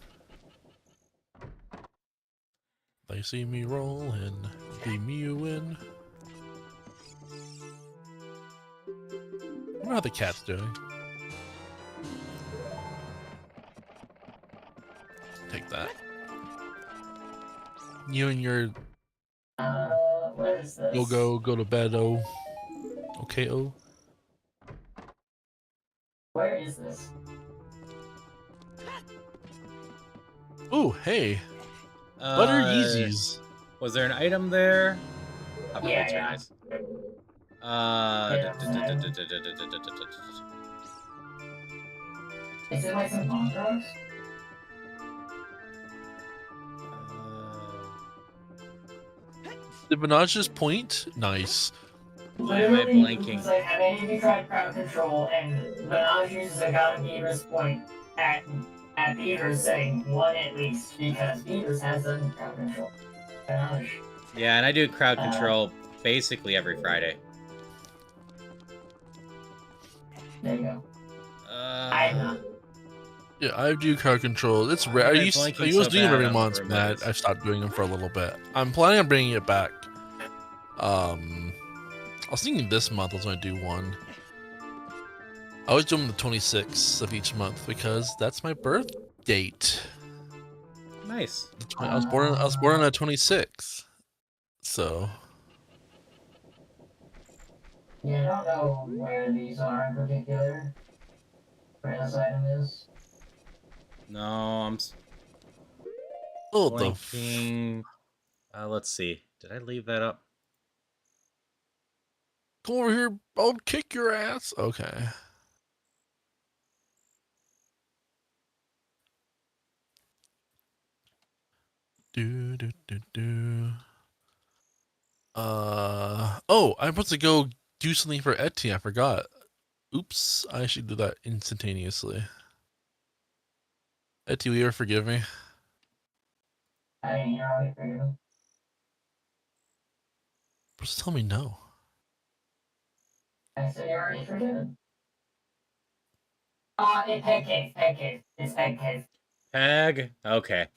They see me rolling, be mewing. I wonder how the cat's doing. Take that. You and your What is this? go to bed, oh. Okay, oh. Where is this? Ooh, hey. Butter Yeezys. Was there an item there? Oh, Yeah, that's very yeah. nice. Is it like some bomb drugs? Did Menage point? Nice. Why am I blanking? It's like, have any of you tried crowd control? And Menage uses a God of Beaver's point at Beavers saying one at least, because Beavers has done crowd control. Menage. Yeah, and I do crowd control basically every Friday. There you go. I'm not. Yeah, I do crowd control. It's rare. I I'm used blanking to so do them bad every on month, what but room that I've stopped doing them for a little bit. I'm planning on bringing it back. I was thinking this month I was going to do one. I always do them the 26th of each month because that's my birth date. Nice. I was born on the 26th. So. Yeah, I don't know where these are in particular. Where this item is. No, I'm Oh, blanking. Let's see. Did I leave that up? come over here. I'll kick your ass. Okay. Do. Oh, I'm supposed to go do something for Etsy. I forgot. Oops, I should do that instantaneously. Etsy, will you ever forgive me? I didn't hear it for you. Just tell me no. I said you're already forgiven. It's Peg Cave. It's Peg Cave. Peg? Okay.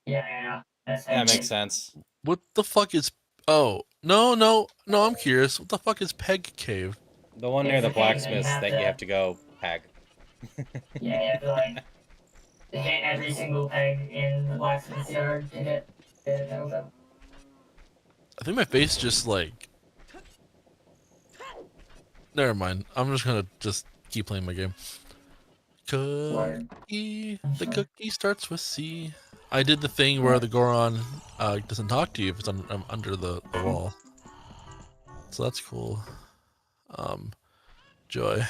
Yeah. That's Peg That makes Cave. sense. What the fuck is... Oh, no, I'm curious. What the fuck is Peg Cave? The one near It's the the cave that you blacksmith have that to- you have to go peg. Yeah, you have to like hit every single peg in the blacksmith's yard to get it open. I think my face just like. Never mind. I'm just gonna just keep playing my game. Cookie. The cookie starts with C. I did the thing where the Goron doesn't talk to you if it's under the wall. So that's cool. Joy.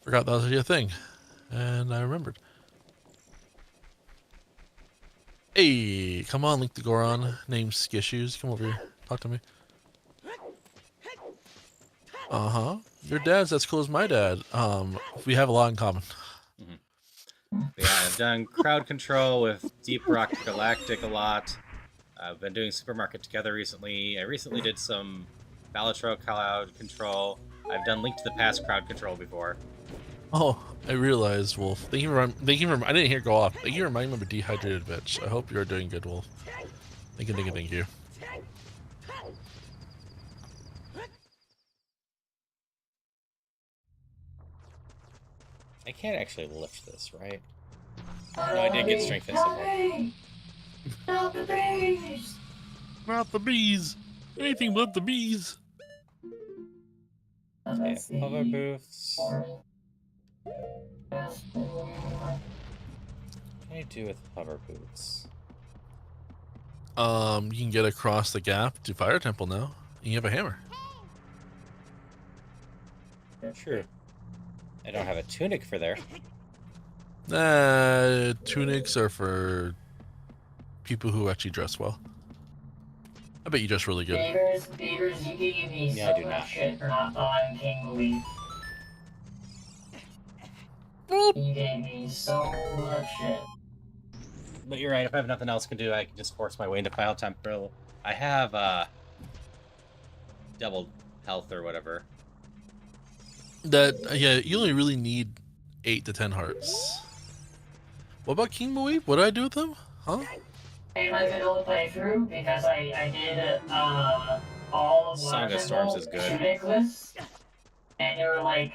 Forgot that was a thing. And I remembered. Hey, come on, Link the Goron. Name's Skishoes. Come over here. Talk to me. Uh-huh. Your dad's as cool as my dad. We have a lot in common. Yeah, I've done crowd control with Deep Rock Galactic a lot. I've been doing Supermarket Together recently. I recently did some Balatro crowd control. I've done Link to the Past crowd control before. Oh, I realized, Wolf. Thank you for I didn't hear go off. Thank you for reminding me of a dehydrated bitch. I hope you're doing good, Wolf. Thank you. I can't actually lift this, right? No, I did get strength at some point. Not the bees! Not the bees! Anything but the bees! Okay, hover booths. What can I do with hover boots? You can get across the gap to Fire Temple now. And you have a hammer. True. I don't have a tunic for there. Tunics are for people who actually dress well. I bet you dress really good. Beavers, you gave me Yeah, so I do much not. shit for not buying King Louis. You gave me so much shit. But you're right, if I have nothing else to do, I can just force my way into File Temple. I have, double health or whatever. Yeah, you only really need 8 to 10 hearts. What about King Moeep? What did I do with him? Huh? In my middle playthrough, because I did, all of Song of Storms is good. tunic lists, and you were like,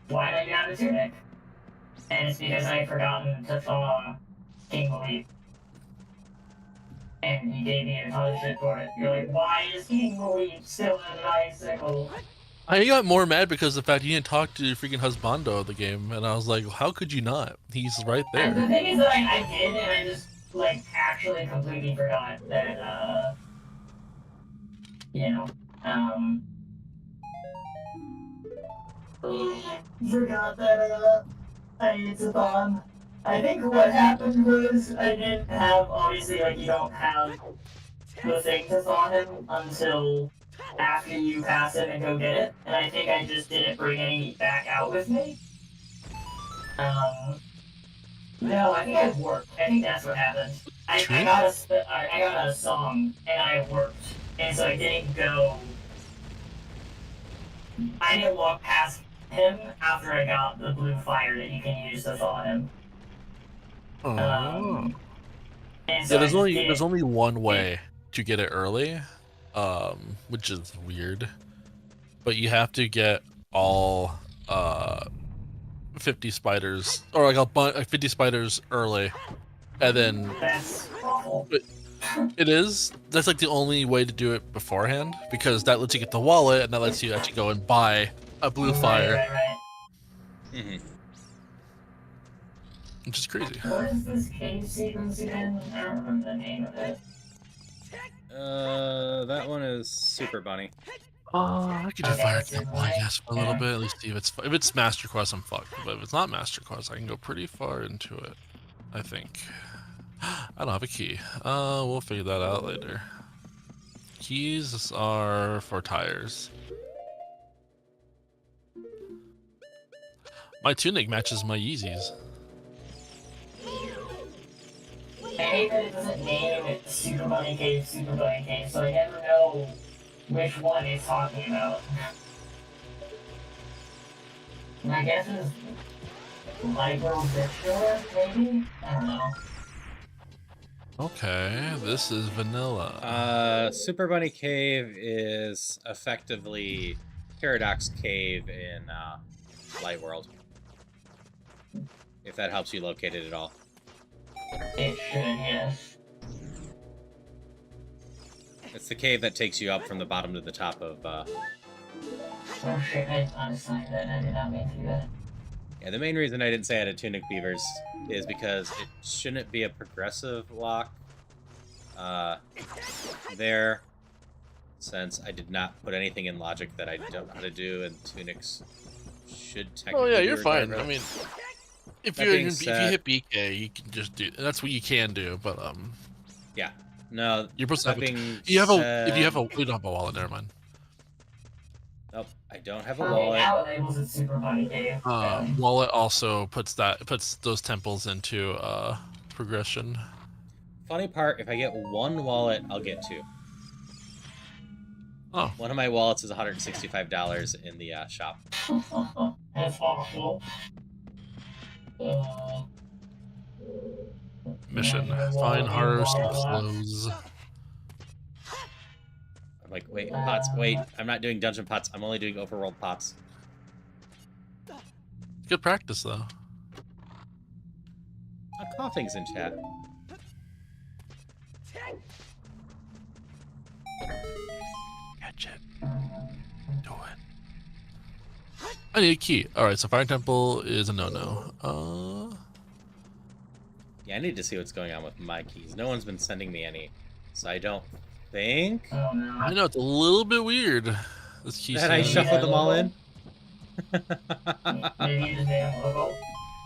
why did I have a tunic? And it's because I had forgotten to thaw King Louis. And you gave me a ton of shit for it. You're like, why is King Louis still in an icicle? I got more mad because of the fact you didn't talk to freaking husbando of the game, and I was like, how could you not? He's right And the there. thing is that I did, and I just, like, actually completely forgot that, you know, forgot that, I needed to bomb. I think what happened was I didn't have, obviously, like, you don't have the thing to thaw him until after you pass it and go get it, and I think I just didn't bring any back out with me. No, I think I worked. I think that's what happened. I got a song, and I worked, and so I didn't go. I didn't walk past him after I got the blue fire that you can use to thaw him. Oh. And so Yeah, there's only one way to get it early, which is weird. But you have to get all 50 spiders, or like 50 spiders early, and then That's awful. it is. That's like the only way to do it beforehand, because that lets you get the wallet, and that lets you actually go and buy a blue fire, Right. Mm-hmm. which is crazy. What is this cave sequence again? I don't remember the name of it. That one is Super Bunny. I could do Fire Temple, I guess, for a little bit. At least see if it's Master Quest, I'm fucked. But if it's not Master Quest, I can go pretty far into it, I think. I don't have a key. We'll figure that out later. Keys are for tires. My tunic matches my Yeezys. I hate that it doesn't name it Super Bunny Cave, so I never know which one it's talking about. My guess is Multiworld Bookstore, maybe? I don't know. Okay, this is vanilla. Super Bunny Cave is effectively Paradox Cave in Light World. If that helps you locate it at all. It should, yes. It's the cave that takes you up from the bottom to the top of, Oh shit, I unassigned that. I did not mean to do that. Yeah, the main reason I didn't say I had a Tunic Beavers is because it shouldn't be a progressive lock there, since I did not put anything in logic that I don't know how to do, and Tunics should technically Oh yeah, be you're fine. regarded. I mean, if That you being if you said- hit BK, you can just do. That's what you can do. But Yeah. No, you're supposed to that have. being You have said... if you have a. We don't have a wallet. Never mind. Nope, I don't have a Okay, wallet. now it labels it Super Bunny Cave. Wallet also puts those temples into progression. Funny part, if I get one wallet, I'll get two. Oh. One of my wallets is $165 in the shop. That's awful. Mission. Find Harvest and close. I'm like, wait, pots, wait. I'm not doing dungeon pots. I'm only doing overworld pots. Good practice, though. Coughing's in chat. Catch it. Do it. I need a key. Alright, so Fire Temple is a no-no. Yeah, I need to see what's going on with my keys. No one's been sending me any, so I don't think Oh no. I know, it's a little bit weird. This key that I says- shuffled them all in. Maybe you just made them local.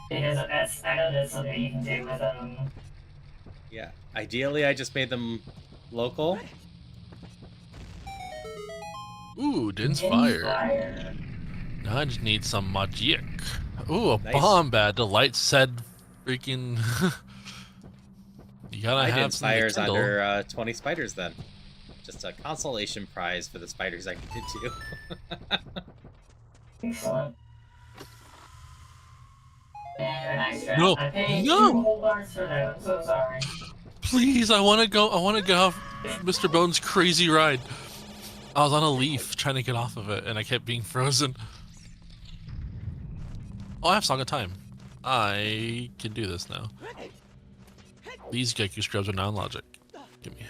Because I know that's something you can do with Yeah, ideally I just made them local. Ooh, Din's Fire. Now I just need some magic. Ooh, a Nice. bomb bad. The light said freaking... you gotta I have did some fires kindle. under 20 spiders then. Just a consolation prize for the spiders I did too. Excellent. And nice job. No, I paid no. 2 whole bars for that. I'm so sorry. Please, I wanna go off Mr. Bones' crazy ride. I was on a leaf trying to get off of it and I kept being frozen. Oh, I have Song of Time. I can do this now. These Geku scrubs are non-logic. Give me.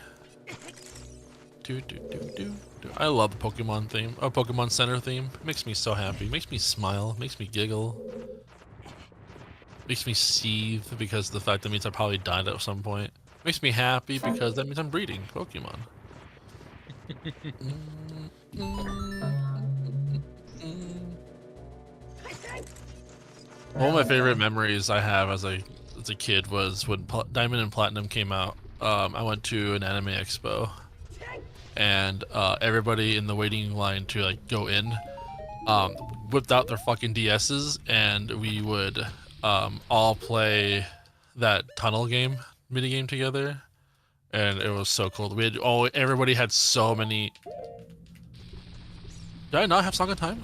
I love the Pokemon theme. Oh, Pokemon Center theme. It makes me so happy. It makes me smile. It makes me giggle. It makes me seethe because the fact that means I probably died at some point. It makes me happy because that means I'm breeding Pokemon. One of my favorite memories I have as a kid was when Diamond and Platinum came out. I went to an anime expo, and everybody in the waiting line to like go in whipped out their fucking DSs, and we would all play that tunnel game minigame together, and it was so cool. We had everybody had so many. Did I not have Song of Time?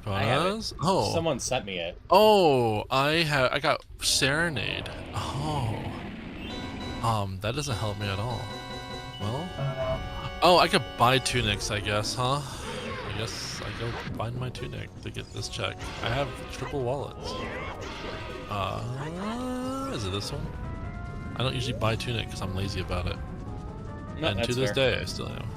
I have it. Oh. Someone sent me it. Oh, I got Serenade. Oh. That doesn't help me at all. Well. Oh, I could buy tunics, I guess, huh? I guess I go find my tunic to get this check. I have triple wallets. Is it this one? I don't usually buy tunic because I'm lazy about it. No, And to that's this fair. day, I still am.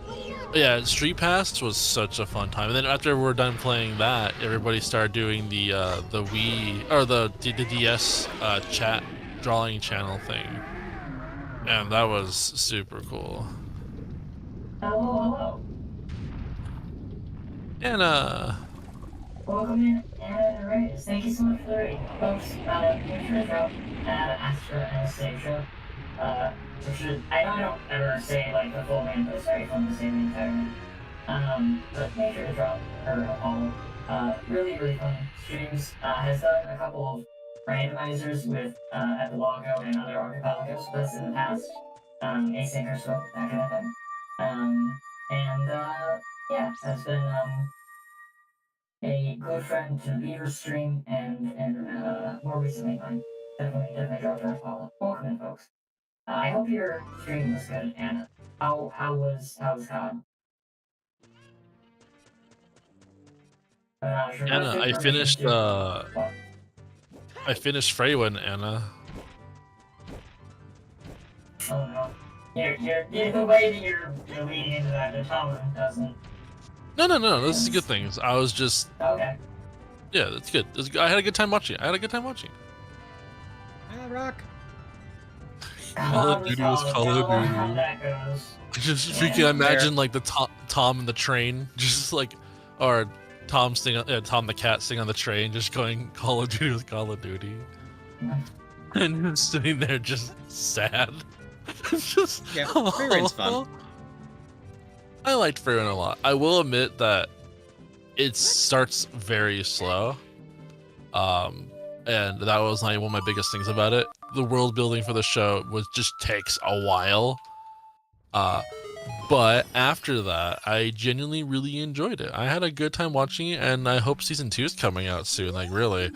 But yeah, Street Pass was such a fun time. And then after we're done playing that, everybody started doing the Wii or the DS chat drawing channel thing, and that was super cool. Hello. And Welcome in, and Reyes. Thank you so much for the raid, folks. Make sure to drop Astra Anastasia. I know I don't ever say like the full name, but it's very fun to say the entire name. But make sure to drop her a follow. Really, really fun streams. Has done a couple of randomizers with Epilogo and other archipelagos with us in the past. Async or so, that kind of thing. Yeah, has been a good friend to Beaver's stream and more recently mine. Definitely dropped her a follow. Welcome in, folks. I hope your stream was good, Anna. How was COD? I'm not sure. Anna, I finished Freywin, Anna. Oh no. You're the way that you're leading into that, the Tom doesn't. No. This is good things. I was just. Okay. Yeah, that's good. I had a good time watching. Ah, rock. Call of Duty was Call of Duty. How that goes. Just if you can imagine like the Tom and the train, just like, or Tom the cat sitting on the train, just going Call of Duty with Call of Duty, and him sitting there just sad. Just Yeah, Freewin's fun. I liked Freewin a lot. I will admit that it starts very slow, and that was like one of my biggest things about it. The world building for the show just takes a while. But after that, I genuinely really enjoyed it. I had a good time watching it, and I hope season 2 is coming out soon. Like really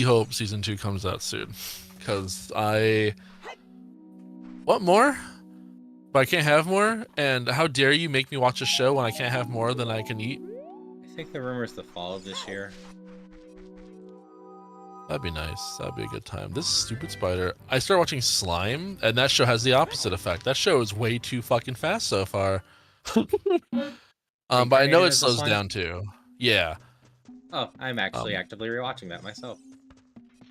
hope season 2 comes out soon, because I want more, but I can't have more. And how dare you make me watch a show when I can't have more than I can eat? I think the rumor is the fall of this year. That'd be nice. That'd be a good time. This stupid spider. I started watching Slime, and that show has the opposite effect. That show is way too fucking fast so far. But I know it slows down too. Yeah. Oh, I'm actually actively rewatching that myself.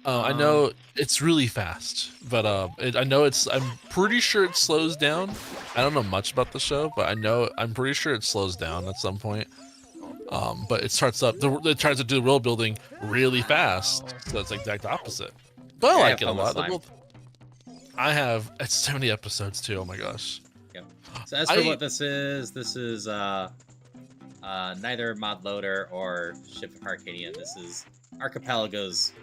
I know it's really fast, but I know I'm pretty sure it slows down. I don't know much about the show, but I'm pretty sure it slows down at some point. But it tries to do the world building really fast, so it's the exact opposite. But I like it a lot. It's 70 episodes too. Oh my gosh. Yep. So as for what this is neither Mod Loader or Ship of Arcadian. This is Archipelago's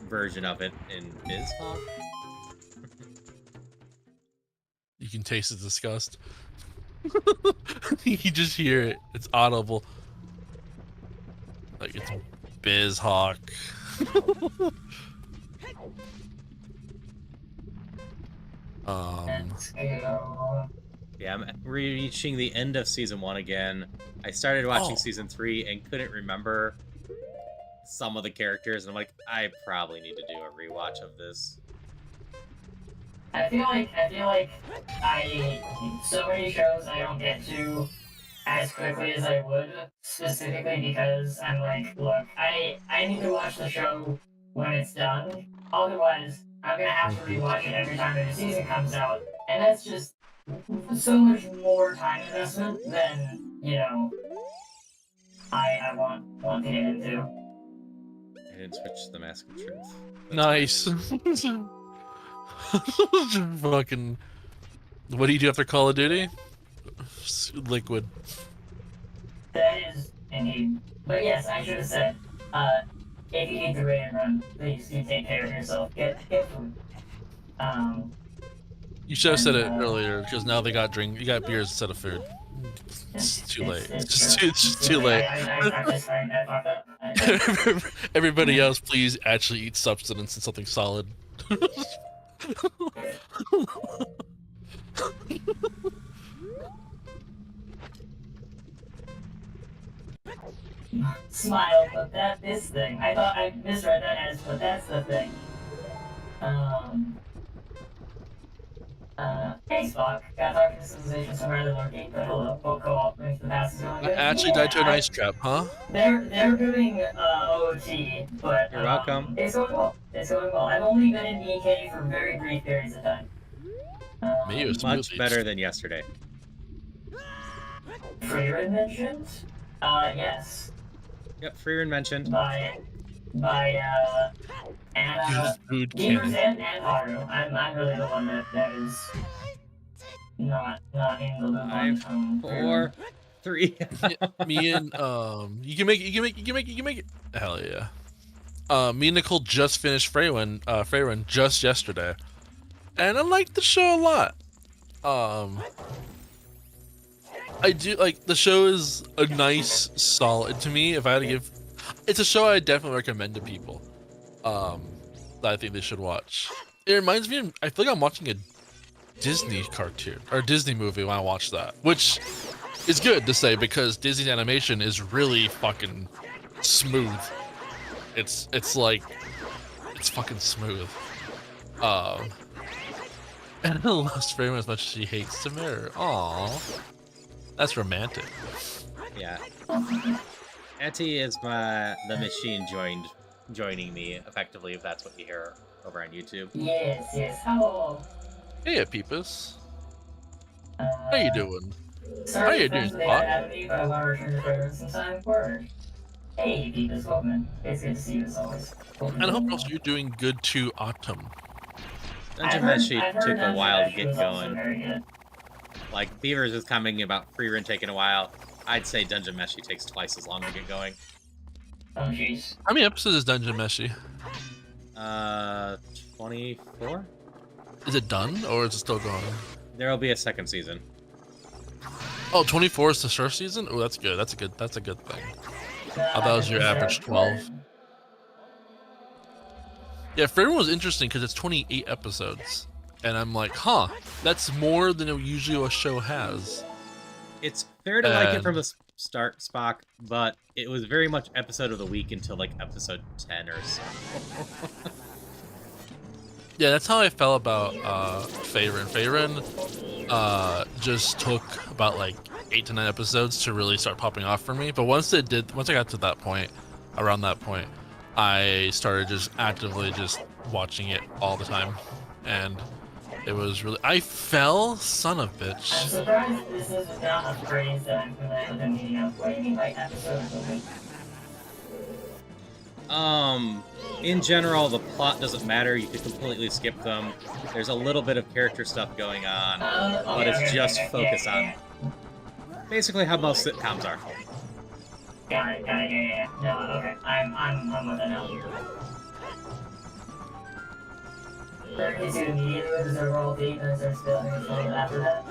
version of it in BizHawk. You can taste the disgust. You just hear it. It's audible. Like it's BizHawk. Yeah, I'm reaching the end of season 1 again. I started watching season 3 and couldn't remember some of the characters, and I'm like, I probably need to do a rewatch of this. I feel like so many shows I don't get to as quickly as I would, specifically because I'm like, look, I need to watch the show when it's done. Otherwise, I'm gonna have to rewatch it every time a new season comes out, and that's just so much more time investment than, you know, I want to get into. I didn't switch to the Mask of Truth. Nice. Fucking. What do you do after Call of Duty? Liquid. That is indeed. But yes, I should have said, if you need to raid and run, please do take care of yourself. Get food. You should have said it earlier, because now you got beers instead of food. It's too late. It's just too late. Everybody else, please actually eat substance and something solid. Smile, but this thing. I thought I misread that as, but that's the thing. Hey Spock, got talking to civilization somewhere they're lurking, but hello, boat co-op brings the passes going good. I actually died to an ice trap, huh? They're doing OOT, but you're welcome. It's going well. I've only been in EK for very brief periods of time. Much better than yesterday. Freerin mentioned? Yes. Yep, Freerin mentioned. By Anna, Gamers and Haru. I'm really the one that is not in the loop. 5, 4, 3. Me and you can make it. Hell yeah. Me and Nicole just finished Freywin just yesterday, and I liked the show a lot. I do like the show is a nice solid to me. If I had to give, it's a show I definitely recommend to people. That I think they should watch. It reminds me, I feel like I'm watching a Disney cartoon or a Disney movie when I watch that, which is good to say because Disney's animation is really fucking smooth. It's fucking smooth. And I loves Freeman as much as she hates Samir. Aww. That's romantic. Yeah. Etty is the machine joining me effectively, if that's what you hear over on YouTube. Yes. Hello. Hey, Peepus. How you doing? Sorry, How you doing, Spot? But I want to return the favor some time. Word. Hey, Peepus, welcome. It's good to see you as always. And I hope also you're doing good too, Autumn. Dungeon Meshi took a while to get going. Like, Beavers was commenting about Free Run taking a while. I'd say Dungeon Meshi takes twice as long to get going. Oh, jeez. How many episodes is Dungeon Meshi? 24? Is it done, or is it still going? There'll be a second season. Oh, 24 is the first season? Oh, that's good. That's a good thing. I thought it was your average 12. Yeah, Free Run was interesting because it's 28 episodes. And I'm like, huh, that's more than usually a show has. It's fair to like it from the start, Spock, but it was very much episode of the week until like episode 10 or so. Yeah, that's how I felt about Faerun. Faerun just took about like 8 to 9 episodes to really start popping off for me. But once I got to that point, around that point, I started just actively just watching it all the time. And it was really, I fell, son of a bitch. I'm surprised this is not a phrase that I'm familiar with the meaning of. What do you mean by episode of the week? In general, the plot doesn't matter. You can completely skip them. There's a little bit of character stuff going on, but it's just focused on basically how most sitcoms are. Got it, yeah. No, okay. I'm with it now. There is it immediately with his overall theme and starts building his world after that.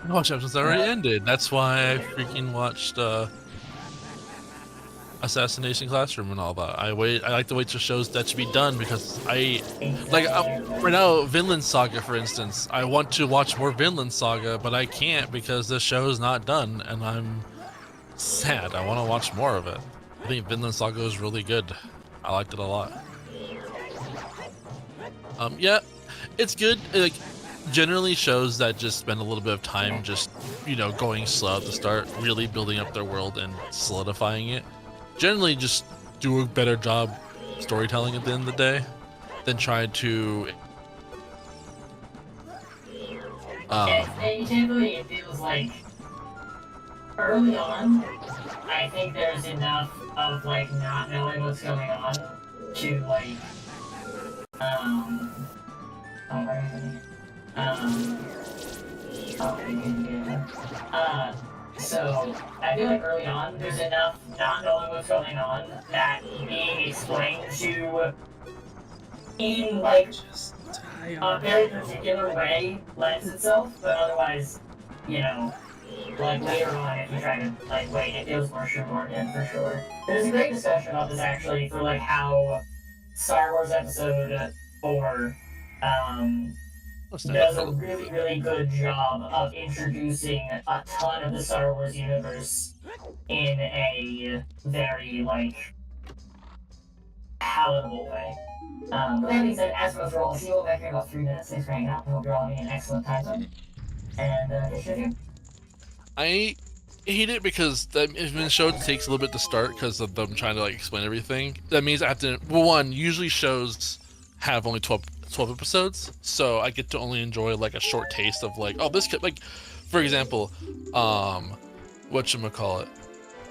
Watch episodes already ended. That's why I freaking watched Assassination Classroom and all that. I like to wait for shows that should be done because right now, Vinland Saga, for instance. I want to watch more Vinland Saga, but I can't because the show is not done, and I'm sad. I want to watch more of it. I think Vinland Saga is really good. I liked it a lot. Yeah, it's good. Like, generally shows that just spend a little bit of time just, going slow at the start, really building up their world and solidifying it. Generally just do a better job storytelling at the end of the day than try to Typically it feels like early on I think there's enough of like not knowing what's going on to like so I feel like early on there's enough not knowing what's going on that being explained to in like a very particular way lends itself, but otherwise, like later on if you try to like wait, it feels more shoehorned in for sure. There's a great discussion about this actually for like how Star Wars Episode 4 does a really, really good job of introducing a ton of the Star Wars universe in a very, like, palatable way. With that being said, as for all, see you all back here in about 3 minutes. Thanks for hanging out. I hope you're all having an excellent time zone. And, good shit here. I hate it because if the show takes a little bit to start because of them trying to, like, explain everything, that means I have to, well, one, usually shows have only 12 episodes, so I get to only enjoy like a short taste of like, oh, this could, like, for example, whatchamacallit,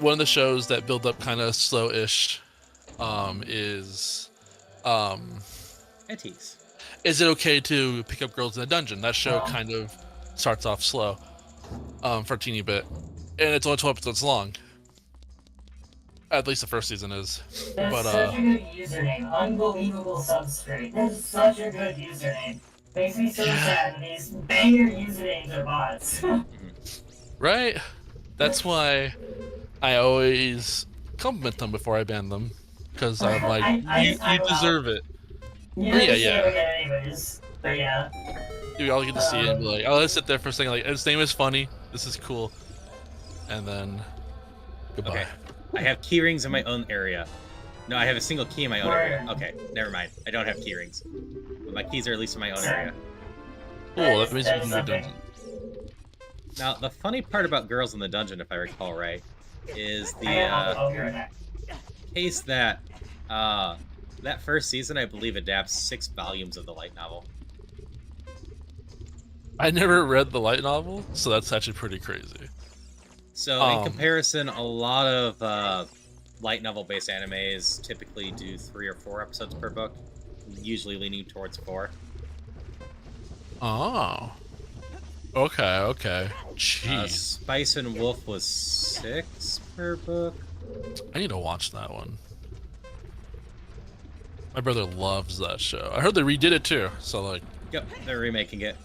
one of the shows that build up kind of slow-ish is Etties. Is It Okay to Pick Up Girls in a Dungeon? That show kind of starts off slow for a teeny bit, and it's only 12 episodes long. At least the first season is. That's such a good username. Unbelievable substrate. That's such a good username. Makes me so sad that these banger usernames are bots. Right? That's why I always compliment them before I ban them. Because I'm like, you deserve it. Yeah. Anyways. But yeah. You all get to see it and be like, oh, let's sit there for a second. Like, his name is funny. This is cool. And then, goodbye. Okay. I have key rings in my own area. No, I have a single key in my own area. Okay, never mind. I don't have key rings. But my keys are at least in my own area. Cool, that means you can do dungeon. Now, the funny part about Girls in the Dungeon, if I recall right, is the case that that first season, I believe, adapts 6 volumes of the light novel. I never read the light novel, so that's actually pretty crazy. So, in comparison, a lot of light novel-based animes typically do 3 or 4 episodes per book, usually leaning towards 4. Oh. Okay. Jeez. Spice and Wolf was 6 per book. I need to watch that one. My brother loves that show. I heard they redid it too, so like... Yep, they're remaking it.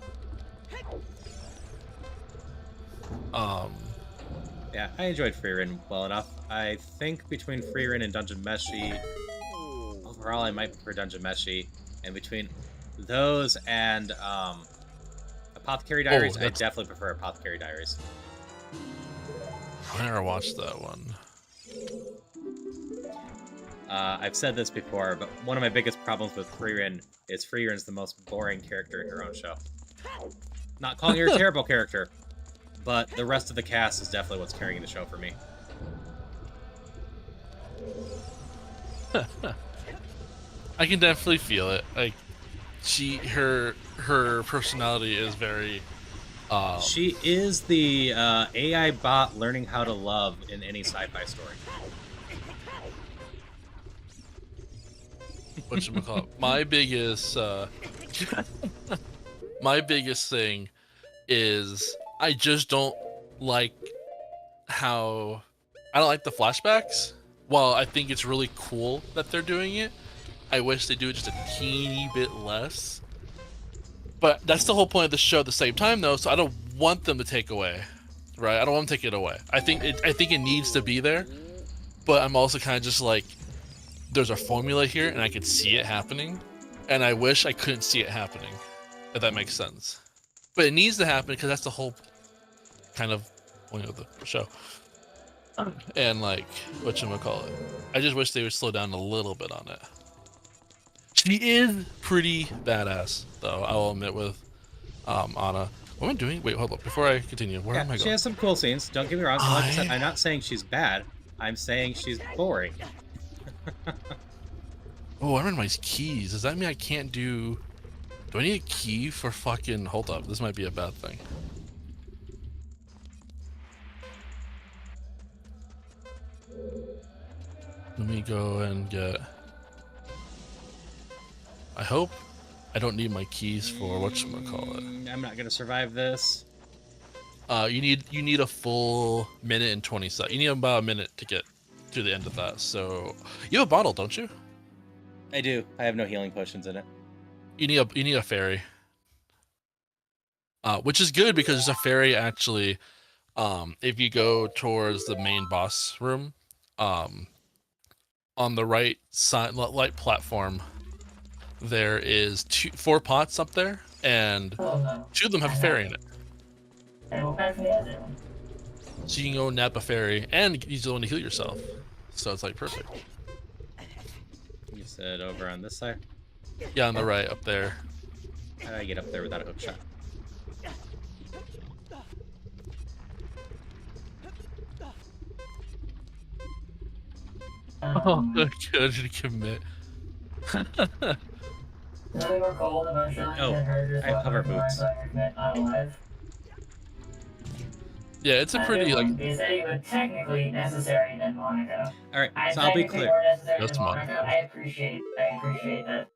Yeah, I enjoyed Freerin well enough. I think between Freerin and Dungeon Meshi, overall I might prefer Dungeon Meshi, and between those and Apothecary Diaries, I definitely prefer Apothecary Diaries. I never watched that one. I've said this before, but one of my biggest problems with Freerin is Freerin's the most boring character in her own show. Not calling her a terrible character, but the rest of the cast is definitely what's carrying the show for me. I can definitely feel it. Like, her personality is very. She is the AI bot learning how to love in any sci-fi story. Whatchamacallit? My biggest, my biggest thing is I just don't like how I don't like the flashbacks. While I think it's really cool that they're doing it, I wish they do it just a teeny bit less. But that's the whole point of the show at the same time, though. So I don't want them to take away, right? I don't want them to take it away. I think it needs to be there, but I'm also kind of just like, there's a formula here, and I could see it happening, and I wish I couldn't see it happening, if that makes sense. But it needs to happen because that's the whole kind of point of the show. And like, whatchamacallit? I just wish they would slow down a little bit on it. She is pretty badass, though, I will admit, with Anna. What am I doing? Wait, hold up. Before I continue, where am I going? She has some cool scenes, don't get me wrong. Like I said, I'm not saying she's bad. I'm saying she's boring. Oh, I remember my keys. Does that mean I can't do... Do I need a key for fucking... Hold up, this might be a bad thing. Let me go and get... I hope I don't need my keys for whatchamacallit. I'm not gonna survive this. You need a full minute and 20 seconds. You need about a minute to get to the end of that. So you have a bottle, don't you? I do. I have no healing potions in it. You need a fairy. Which is good because there's a fairy actually. If you go towards the main boss room, on the right side, light platform, there is 4 pots up there, and 2 of them have a fairy in it. So you can go nap a fairy and use the one to heal yourself. So it's like perfect. You said over on this side? Yeah, on the right, up there. How do I get up there without a hook shot? Oh, good to commit. Oh, I have hover boots. Yeah, it's a pretty like. They said it was technically necessary in Monaco. All right, so I'll be clear. That's fine. I appreciate that.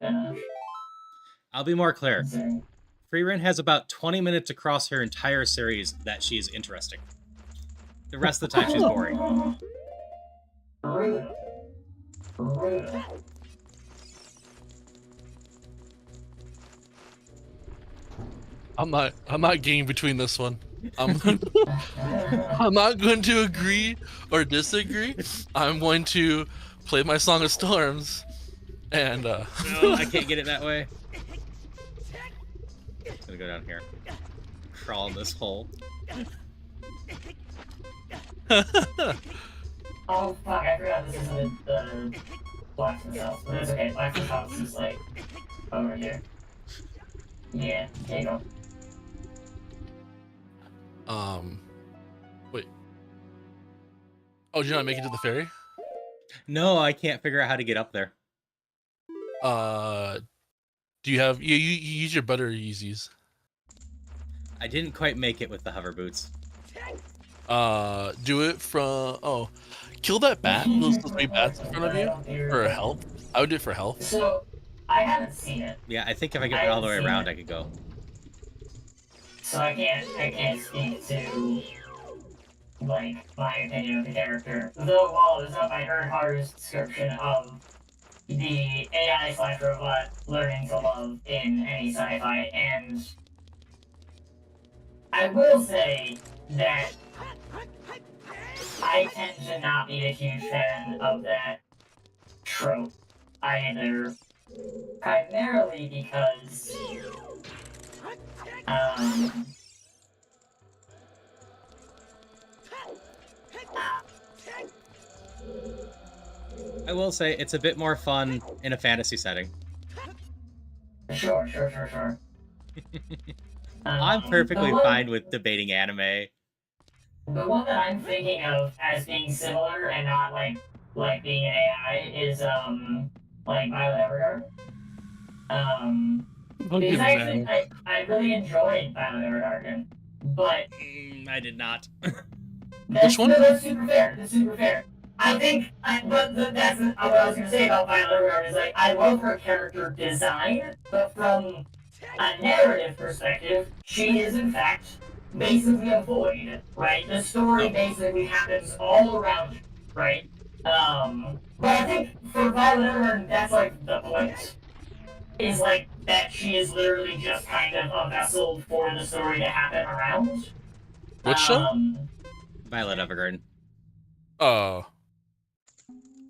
I'll be more clear. Freerin has about 20 minutes across her entire series that she's interesting. The rest of the time she's boring. I'm not getting between this one. I'm not going to agree or disagree. I'm going to play my Song of Storms, and No, I can't get it that way. It's gonna go down here. Crawl in this hole. Oh fuck, I forgot this is the blacksmith's house. But it's okay, blacksmith's house is like over here. Yeah, there you go. Wait. Oh, did you not make it to the ferry? No, I can't figure out how to get up there. Do you have you use your butter Yeezys? I didn't quite make it with the hover boots. Do it from kill that bat. Those 3 bats in front of you for health. I would do it for health. So, I haven't seen it. Yeah, I think if I get all the way around, I could go. So I can't speak to, like, my opinion of the character. Though while it was up, I heard Haru's description of the AI/robot learning to love in any sci-fi, and I will say that I tend to not be a huge fan of that trope either, primarily because I will say it's a bit more fun in a fantasy setting. Sure. I'm perfectly fine with debating anime. The one that I'm thinking of as being similar and not like being an AI is like Violet Evergarden. Because actually I really enjoyed Violet Evergarden, but I did not. Which one? No, that's super fair. That's super fair. I think, that's what I was gonna say about Violet Evergarden is like I love her character design, but from a narrative perspective, she is in fact basically a void, right? The story basically happens all around you, right? But I think for Violet Evergarden, that's like the point. Is like that she is literally just kind of a vessel for the story to happen around. What show? Violet Evergarden. Oh.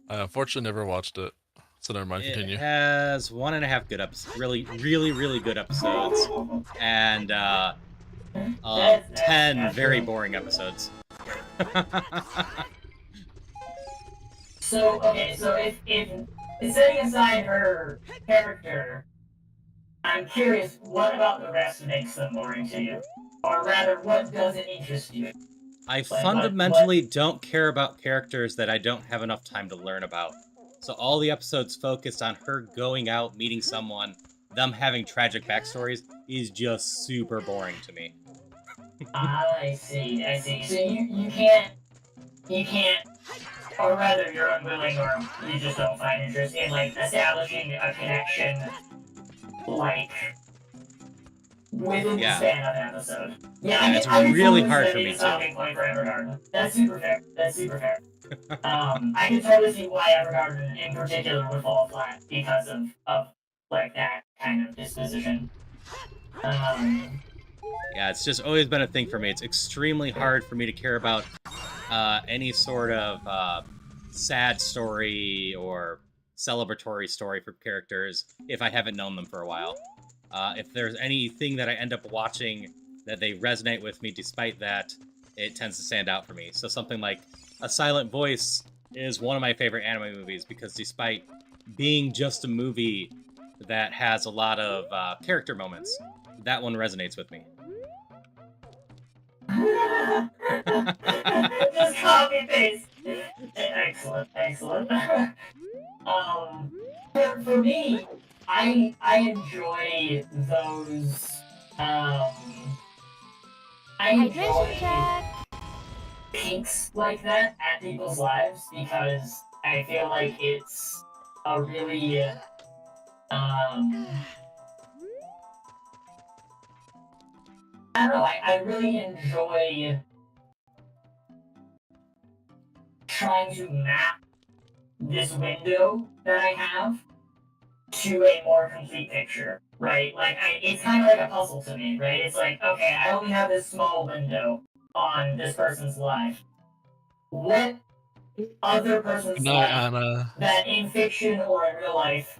I unfortunately never watched it. So never mind, continue. It has 1.5 good episodes, really good episodes, and 10 very boring episodes. So if setting aside her character, I'm curious, what about the rest makes them boring to you? Or rather, what doesn't interest you? I fundamentally don't care about characters that I don't have enough time to learn about. So all the episodes focused on her going out, meeting someone, them having tragic backstories, is just super boring to me. I see. So you can't, or rather you're unwilling or you just don't find interest in, like, establishing a connection, like, within the span of an episode. Yeah, it's really hard for me to. That's super fair. I can totally see why Evergarden in particular would fall flat because of like that kind of disposition. Yeah, it's just always been a thing for me. It's extremely hard for me to care about any sort of sad story or celebratory story for characters if I haven't known them for a while. If there's anything that I end up watching that they resonate with me despite that, it tends to stand out for me. So something like A Silent Voice is one of my favorite anime movies because despite being just a movie that has a lot of character moments, that one resonates with me. Just copy paste. Excellent. For me, I enjoy those. I enjoy kinks like that at people's lives because I feel like it's a really I don't know, I really enjoy trying to map this window that I have to a more complete picture, right? Like, it's kind of like a puzzle to me, right? It's like, okay, I only have this small window on this person's life. What other person's life Anna. that in fiction or in real life,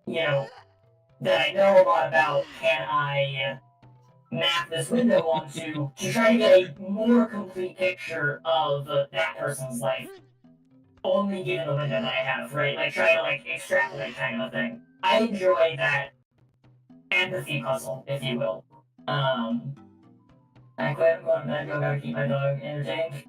you know, that I know a lot about can I map this window onto to try to get a more complete picture of that person's life, only given the window that I have, right? Like try to like extrapolate kind of a thing. I enjoy that empathy puzzle, if you will. I quit. I'm going to bed. Go gotta keep my dog entertained.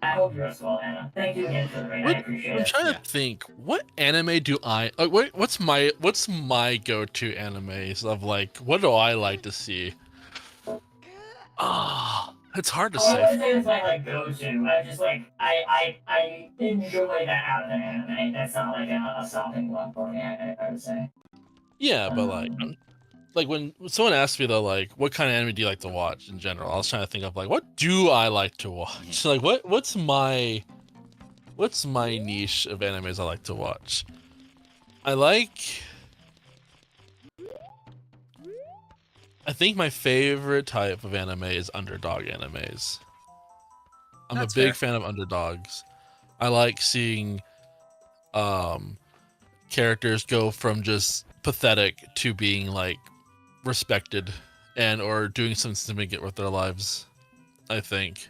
I hope you're as well, Anna. Thank you again for the raid. I appreciate it. I'm trying to think. What anime do I? What's my go-to animes of like? What do I like to see? Ah, it's hard to I say. wouldn't say it's my like go-to. I just like I enjoy that out of an anime. That's not like a stopping block for me. I would say. Yeah, but like when someone asks me though, like, what kind of anime do you like to watch in general? I was trying to think of like, what do I like to watch? Like, what's my niche of animes I like to watch? I think my favorite type of anime is underdog animes. I'm a big fan of underdogs. I like seeing characters go from just pathetic to being like respected and or doing something significant with their lives, I think.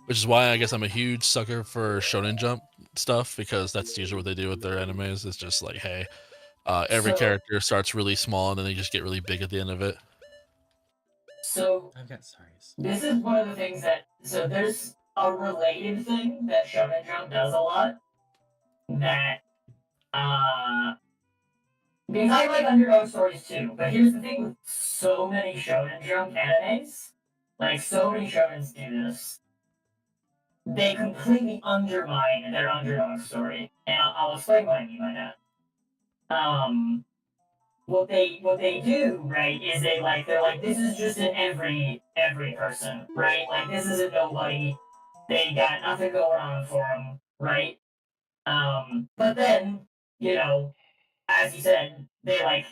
Which is why I guess I'm a huge sucker for Shonen Jump stuff, because that's usually what they do with their animes. It's just like, hey, every character starts really small and then they just get really big at the end of it. So I've got stories. this is one of the things that there's a related thing that Shonen Jump does a lot that because I like underdog stories too, but here's the thing with so many Shonen Jump animes, like so many shonens do this, they completely undermine their underdog story, and I'll explain what I mean by that. What they do, right, is they're like, this is just an every person, right? Like, this isn't nobody. They got nothing going on for them, right? But then, you know, as you said, they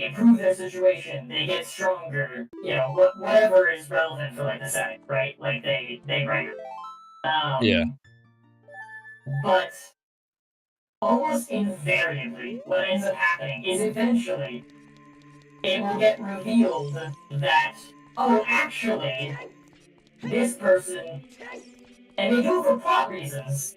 improve their situation, they get stronger, you know, whatever is relevant for like the setting, right? Like they write. Yeah. But almost invariably, what ends up happening is eventually it will get revealed that, oh, actually, this person, and they do it for plot reasons,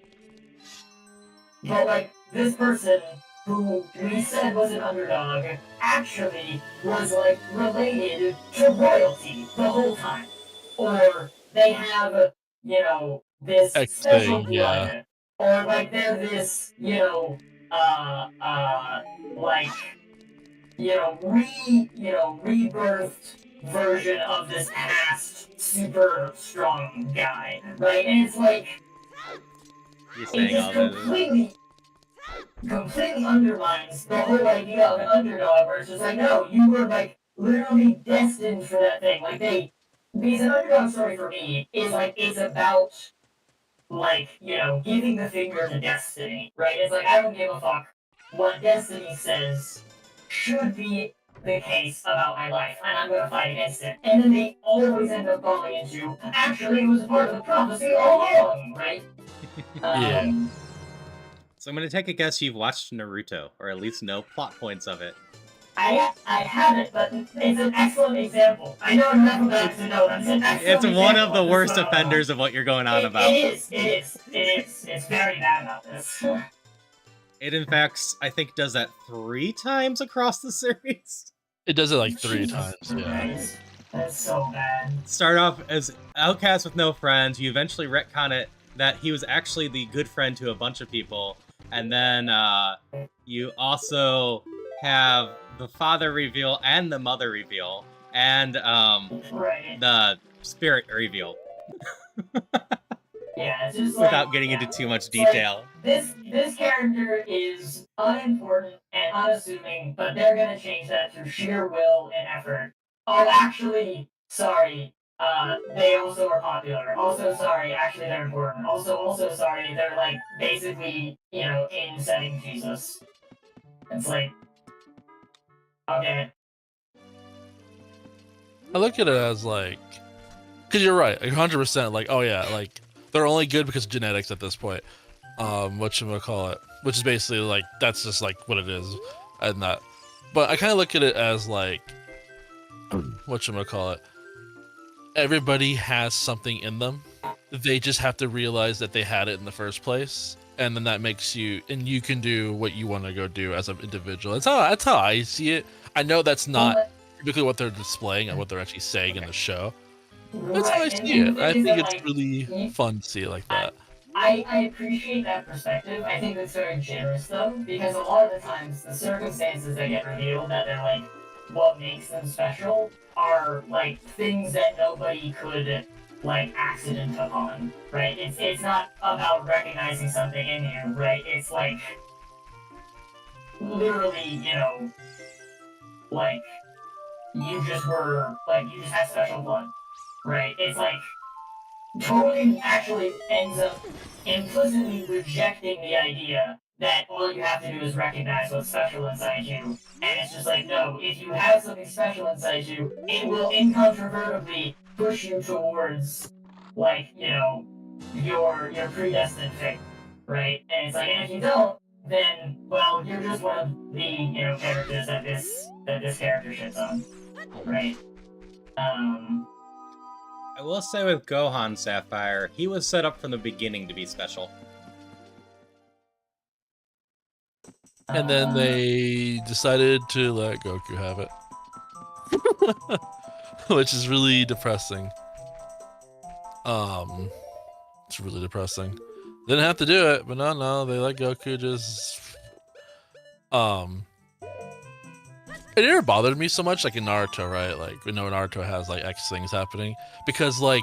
but like, this person who we said was an underdog actually was like related to royalty the whole time. Or they have, you know, this special blood. Or like they're this, you know, like, rebirthed version of this past super strong guy, right? And it's like, it just completely undermines the whole idea of an underdog, where it's just like, no, you were like literally destined for that thing. Like because an underdog story for me is like, it's about like, you know, giving the finger to destiny, right? It's like, I don't give a fuck what destiny says should be the case about my life, and I'm gonna fight against it. And then they always end up falling into, actually, it was part of the prophecy all along, right? Yeah. So I'm gonna take a guess you've watched Naruto, or at least know plot points of it. I haven't, but it's an excellent example. I know enough about it to know that it's an excellent It's one of the worst offenders of what you're going on about. It is. It's very bad about this. It, in fact, I think does that 3 times across the series. It does it like 3 times, yeah. That's so bad. Start off as outcast with no friends. You eventually retcon it that he was actually the good friend to a bunch of people. And then you also have the father reveal and the mother reveal. And the spirit reveal. Yeah, it's just without getting into too much detail. Like, this character is unimportant and unassuming, but they're gonna change that through sheer will and effort. Oh, actually, sorry, they also are popular. Also, sorry, actually they're important. Also, sorry, they're like basically, you know, in setting Jesus. It's like, okay. I look at it as like, because you're right, 100%. Like, oh yeah, like they're only good because of genetics at this point. Whatchamacallit. which is basically like that's just like what it is, and that. But I kind of look at it as like, whatchamacallit, everybody has something in them. They just have to realize that they had it in the first place, and then that makes you, and you can do what you want to go do as an individual. That's how I see it. I know that's not typically what they're displaying and what they're actually saying in the show. That's how I see it. I think it's really fun to see it like that. I appreciate that perspective. I think that's very generous, though, because a lot of the times the circumstances that get revealed that they're like what makes them special are like things that nobody could like accident upon, right? It's not about recognizing something in you, right? It's like literally, you know, like you just had special blood, right? It's like totally actually ends up implicitly rejecting the idea that all you have to do is recognize what's special inside you. And it's just like, no, if you have something special inside you, it will incontrovertibly push you towards, like, you know, your predestined fate, right? And it's like, and if you don't, then, well, you're just one of the, you know, characters that this character shits on, right? I will say with Gohan Sapphire, he was set up from the beginning to be special. And then they decided to let Goku have it. Which is really depressing. It's really depressing. They didn't have to do it, but no, they let Goku just it never bothered me so much like in Naruto, right? Like we know Naruto has like X things happening because like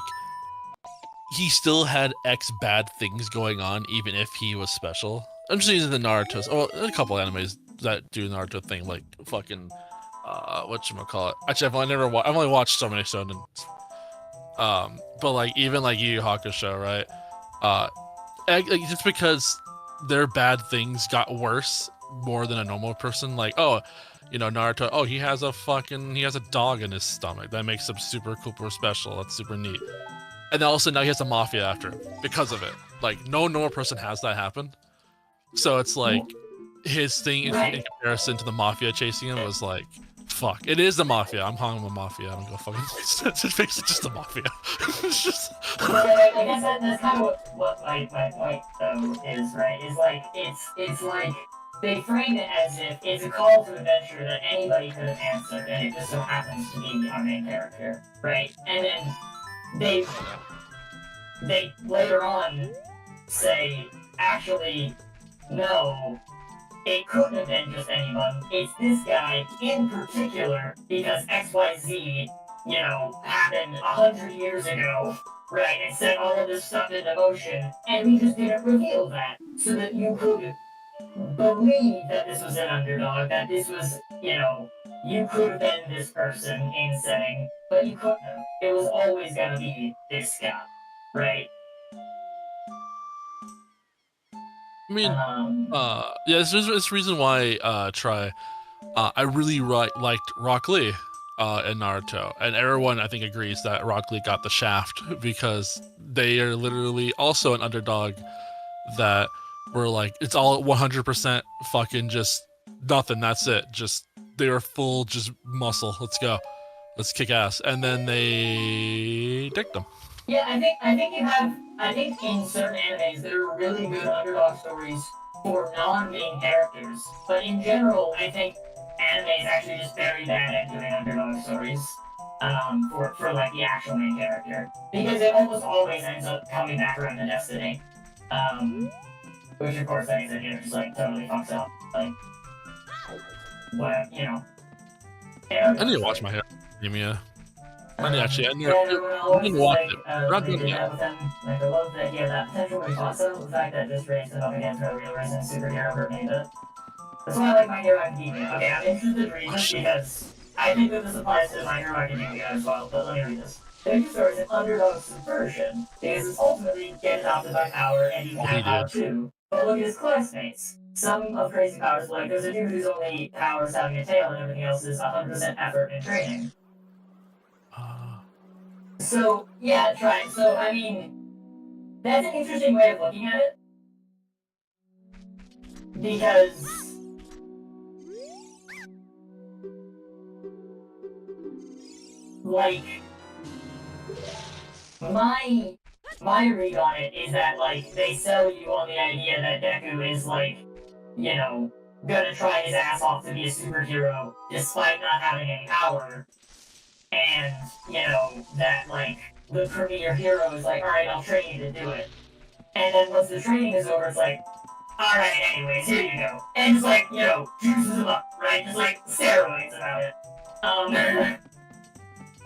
he still had X bad things going on even if he was special. I'm just using the Naruto's. Oh, a couple animes that do Naruto thing, like fucking whatchamacallit. Actually, I've only watched so many shonen. But like even like Yu Yu Hakusho, right? Like, just because their bad things got worse more than a normal person, like, oh, you know, Naruto, oh, he has a dog in his stomach. That makes him super super special. That's super neat. And then all of a sudden now he has a mafia after him because of it. Like no normal person has that happen. So it's like his thing in comparison to the mafia chasing him was like, fuck, it is the mafia. I'm calling him a mafia. I don't go fucking. It makes it just the mafia. It's just. I guess that's kind of what my point though is, right? Is like it's like they frame it as if it's a call to adventure that anybody could have answered, and it just so happens to be our main character, right? And then they later on say, actually, no, it couldn't have been just anyone. It's this guy in particular because XYZ, you know, happened 100 years ago, right? And set all of this stuff into motion, and we just didn't reveal that so that you could believe that this was an underdog, that this was, you know, you could have been this person in setting, but you couldn't have. It was always gonna be this guy, right? I mean, yeah, this is the reason why I really liked Rock Lee in Naruto, and everyone I think agrees that Rock Lee got the shaft because they are literally also an underdog that were like, it's all 100% fucking just nothing. That's it. Just they were full just muscle. Let's go. Let's kick ass. And then they dicked them. Yeah, I think in certain animes there are really good underdog stories for non-main characters, but in general, I think anime is actually just very bad at doing underdog stories for like the actual main character, because it almost always ends up coming back around to destiny, which of course means that you're just like totally fucks up, like what, you know. I need to watch My Hero Academia. I didn't watch it. Not doing it. Like, I love that he had that potential, but also the fact that this race is up against no real reason superhero hurt me, but that's why I like My Hero Academia. Okay, I'm interested in reading this because I think that this applies to My Hero Academia as well, but let me read this. The big story is an underdog subversion, because it's ultimately get adopted by power and you can have power too. But look at his classmates. Some of Crazy Power's like, there's a dude whose only power is having a tail and everything else is 100% effort and training. So, yeah, try. So, I mean, that's an interesting way of looking at it. because like my read on it is that like they sell you on the idea that Deku is like, you know, gonna try his ass off to be a superhero despite not having any power, and you know that like the premier hero is like, all right, I'll train you to do it, and then once the training is over, it's like, all right, anyways, here you go, and just like, you know, juices him up, right, just like steroids about it,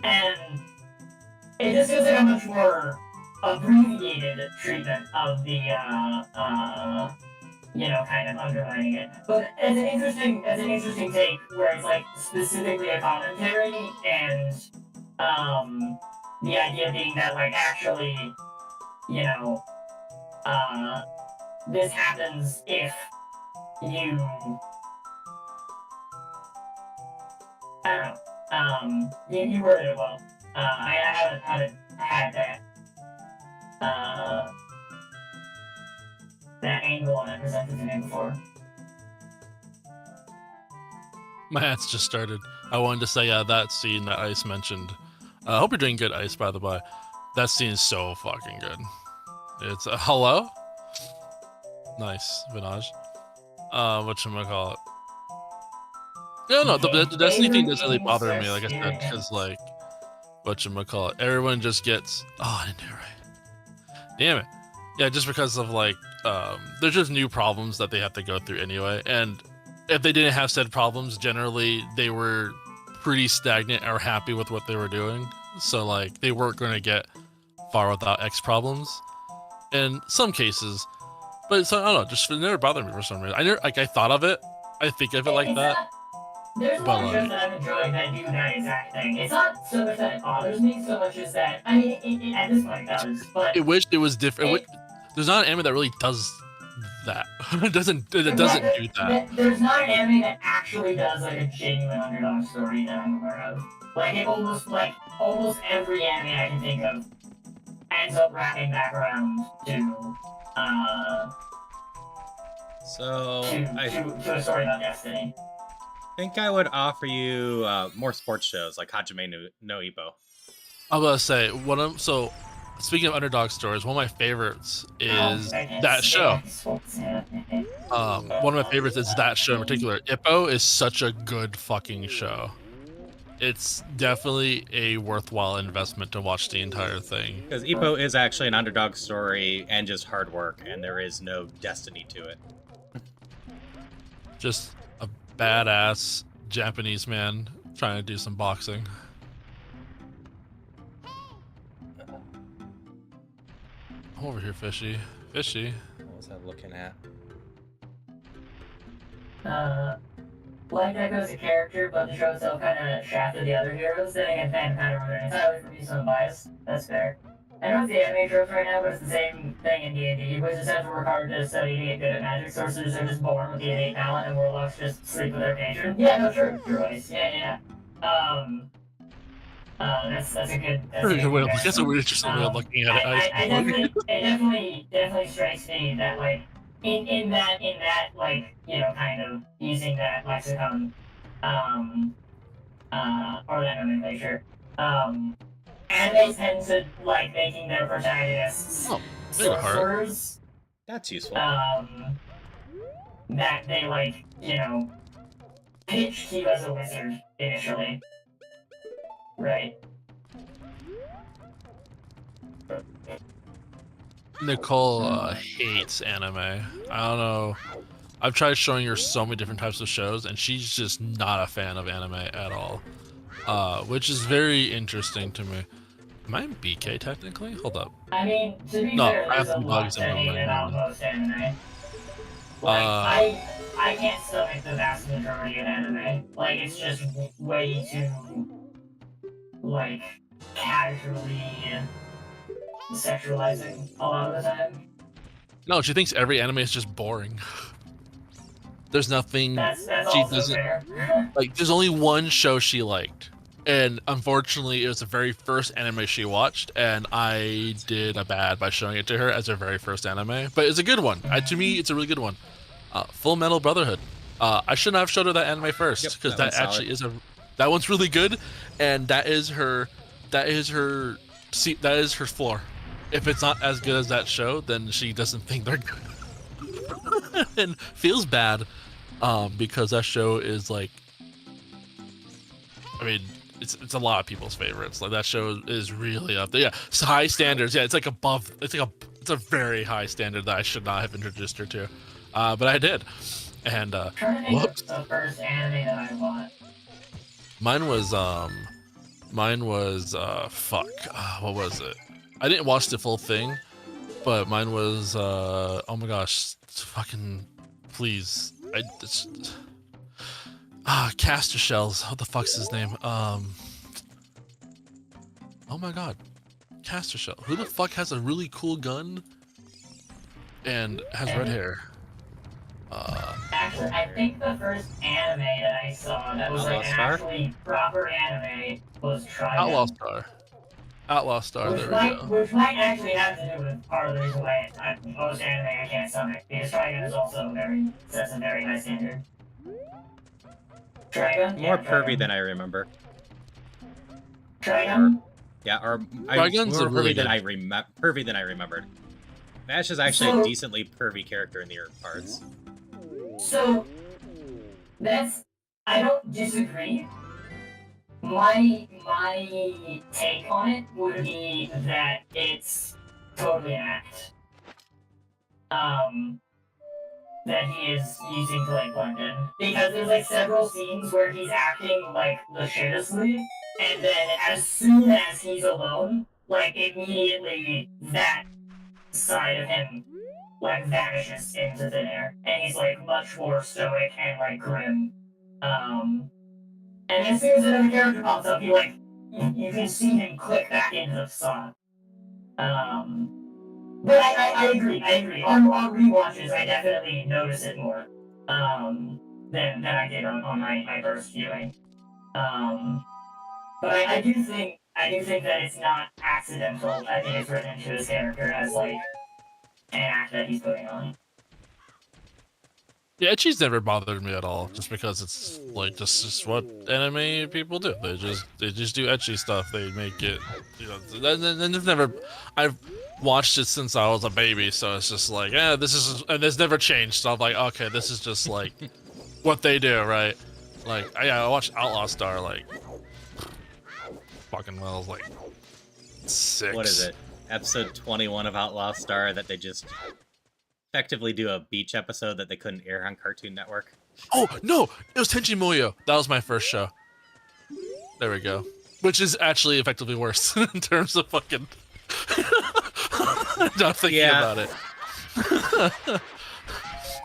and it just feels like a much more abbreviated treatment of the, you know, kind of underlining it. But as an interesting take, where it's like specifically a commentary, and the idea being that like actually, you know, this happens if you, I don't know, you worded it well. I haven't had that angle on it presented to me before. My ads just started. I wanted to say, that scene that Ice mentioned. I hope you're doing good, Ice, by the way. That scene is so fucking good. It's hello? Nice, Vinaj. Whatchamacallit? No, the Destiny thing doesn't really bother me, like I said, because, like, whatchamacallit? Everyone just gets. Oh, I didn't do it right. Damn it. Yeah, just because of, like, there's just new problems that they have to go through anyway, and if they didn't have said problems, generally they were pretty stagnant or happy with what they were doing. So like they weren't going to get far without X problems in some cases. But so, I don't know, just it never bothered me for some reason. I thought of it. I think of it like that. There's a lot of shows that I'm enjoying that do that exact thing. It's not so much that it bothers me, so much as that, I mean, it at this point it does, but... I wish it was different. There's not an anime that really does that. It doesn't do that. There's not an anime that actually does like a genuine underdog story that I'm aware of. Like almost every anime I can think of ends up wrapping back around to to a story about destiny. I think I would offer you more sports shows like Hajime no Ippo. I was gonna say so. Speaking of underdog stories, one of my favorites is that show. One of my favorites is that show in particular. Ippo is such a good fucking show. It's definitely a worthwhile investment to watch the entire thing. Because Ippo is actually an underdog story and just hard work, and there is no destiny to it. Just a badass Japanese man trying to do some boxing. I'm over here, Fishy. Fishy. What was I looking at? Like Deco's a character, but the show itself kind of shafted the other heroes. Then again, fan kind of ruined it entirely for me, so I'm biased. That's fair. I know it's the anime tropes right now, but it's the same thing in D&D. Wizards have to work hard to study to get good at magic. Sorcerers are just born with the innate talent, and warlocks just sleep with their patron. Yeah, no, true. True, Ice. Yeah. That's a good. That's a weird, interesting way of looking at it. It definitely strikes me that like in that like, you know, kind of using that lexicon, or that nomenclature, animes tend to like making their protagonists sorcerers. That's useful. That they like, you know, pitched you as a wizard initially. Right. Nicole hates anime. I don't know. I've tried showing her so many different types of shows, and she's just not a fan of anime at all. Which is very interesting to me. Am I in BK technically? Hold up. I mean, to be fair, there's a lot to hate about most anime. Like, I can't stomach the vast majority of anime. Like, it's just way too, like, casually sexualizing a lot of the time. No, she thinks every anime is just boring. There's nothing that's she also doesn't fair. like. There's only one show she liked, and unfortunately, it was the very first anime she watched, and I did a bad by showing it to her as her very first anime. But it's a good one. To me, it's a really good one. Full Metal Brotherhood. I shouldn't have showed her that anime first Yep, because that that one's actually that one's really good, and that is her floor. If it's not as good as that show, then she doesn't think they're good and feels bad because that show is like, I mean, it's a lot of people's favorites. Like that show is really up there. Yeah, it's high standards. Yeah, it's like above. It's a very high standard that I should not have introduced her to, but I did. And whoops. The first anime that I watched. Mine was fuck. What was it? I didn't watch the full thing, but mine was oh my gosh, fucking please. Caster Shells. What the fuck's his name? Oh my god. Caster Shell. Who the fuck has a really cool gun and has red hair? Actually, I think the first anime that I saw that was like an actually proper anime was Trigun. Outlaw Star. Outlaw Star, there we go. Which might actually have to do with part of the reason why most anime I can't stomach, because Trigun is also sets a very high standard. Trigun? More pervy than I remember. Trigun? Yeah, or Trigun's more really pervy than I remembered. Vash is actually a decently pervy character in the early parts. So, I don't disagree. My take on it would be that it's totally an act. That he is using to like blend in. Because there's like several scenes where he's acting like the shittestly, and then as soon as he's alone, like immediately that side of him like vanishes into thin air, and he's like much more stoic and like grim. And as soon as another character pops up, you can see him click back into the facade. But I agree. On rewatches, I definitely notice it more than I did on my first viewing. But I do think that it's not accidental. I think it's written into his character as like an act that he's putting on. Yeah, ecchi's never bothered me at all, just because it's like just what anime people do. They just do ecchi stuff. They make it, you know. And it's never. I've watched it since I was a baby, so it's just like, yeah, this is, and it's never changed. So I'm like, okay, this is just like what they do, right? Like, I watched Outlaw Star like fucking well, like 6. What is it? Episode 21 of Outlaw Star that they just effectively do a beach episode that they couldn't air on Cartoon Network. Oh no, it was Tenchi Muyo. That was my first show. There we go. Which is actually effectively worse in terms of fucking not thinking about it.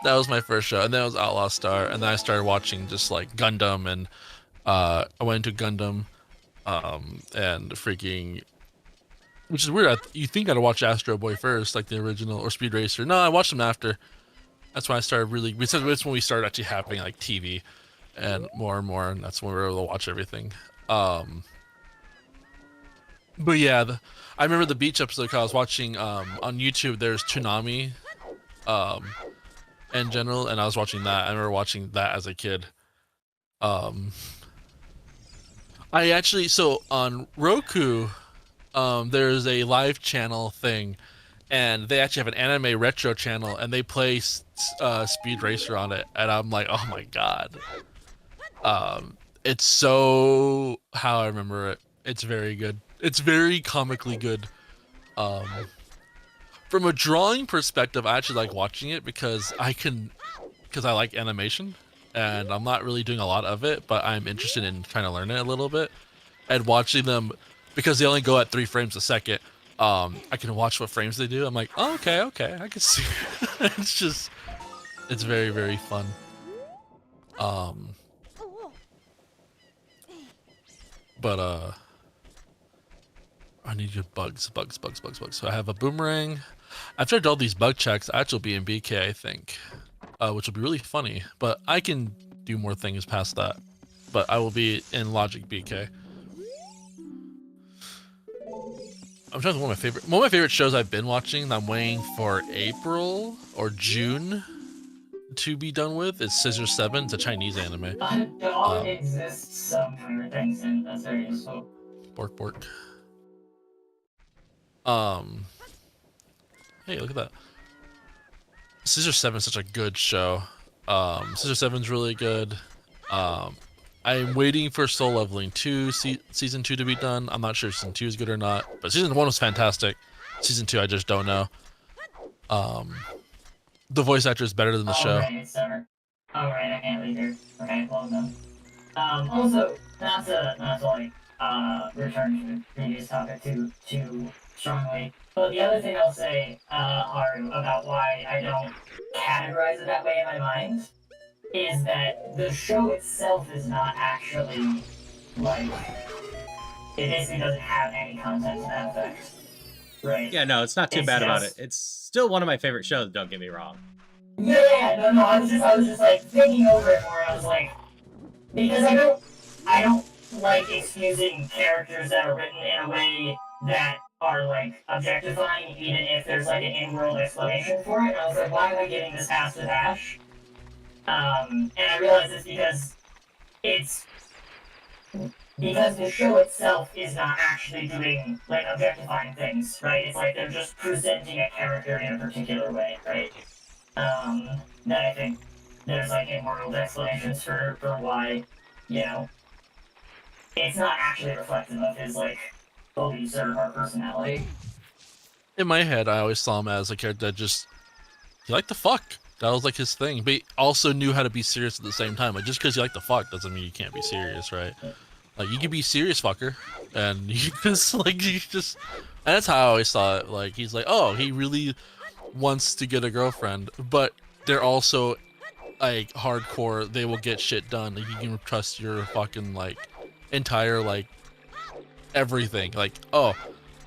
That was my first show, and then it was Outlaw Star, and then I started watching just like Gundam, and I went into Gundam, and freaking, which is weird. You think I'd watch Astro Boy first, like the original, or Speed Racer. No, I watched them after. That's when I started really. That's when we started actually having like TV, and more, and that's when we were able to watch everything. But yeah, I remember the beach episode 'cause I was watching on YouTube. There's Toonami, in general, and I was watching that. I remember watching that as a kid. I actually, so on Roku, there's a live channel thing, and they actually have an anime retro channel, and they play Speed Racer on it, and I'm like, oh my god. It's so how I remember it. It's very good. It's very comically good. From a drawing perspective, I actually like watching it because I like animation, and I'm not really doing a lot of it, but I'm interested in trying to learn it a little bit, and watching them, because they only go at 3 frames a second. I can watch what frames they do. I'm like, oh, okay, I can see. It's very, very fun. But I need your bugs. So I have a boomerang. After I did all these bug checks, I actually be in BK, I think, which will be really funny. But I can do more things past that. But I will be in Logic BK. I'm trying to think one of my favorite shows I've been watching. I'm waiting for April or June to be done with is Scissor 7. It's a Chinese anime. A dog exists some weird things, and that's very useful. Bork bork. Hey, look at that. Scissor 7 is such a good show. Scissor 7's really good. I'm waiting for Soul Leveling 2 season 2 to be done. I'm not sure if season 2 is good or not, but season 1 was fantastic. Season 2, I just don't know. The voice actor is better than the show. Alright, it's summer. Alright, I can't leave here. Okay, well done. Also, not to like, return to the previous topic too strongly, but the other thing I'll say, Haru, about why I don't categorize it that way in my mind, is that the show itself is not actually, like, it basically doesn't have any content to that effect. Right. Yeah, no, it's not too bad about it. It's still one of my favorite shows, don't get me wrong. Yeah, no, I was just like thinking over it more. I was like, because I don't like excusing characters that are written in a way that are like objectifying, even if there's like an in-world explanation for it. And I was like, why am I getting this ass with Ash? And I realized it's because the show itself is not actually doing, like, objectifying things, right? It's like they're just presenting a character in a particular way, right? That I think there's, like, in-world explanations for why, you know, it's not actually reflective of his, like, beliefs or personality. In my head, I always saw him as a character that just, he liked to fuck. That was, like, his thing. But he also knew how to be serious at the same time. Like, just because you like to fuck doesn't mean you can't be serious, right? Like, you can be serious fucker, and you just, and that's how I always saw it. Like, he's like, oh, he really wants to get a girlfriend, but they're also, like, hardcore, they will get shit done. Like, you can trust your fucking, like, entire, like, everything. Like, oh,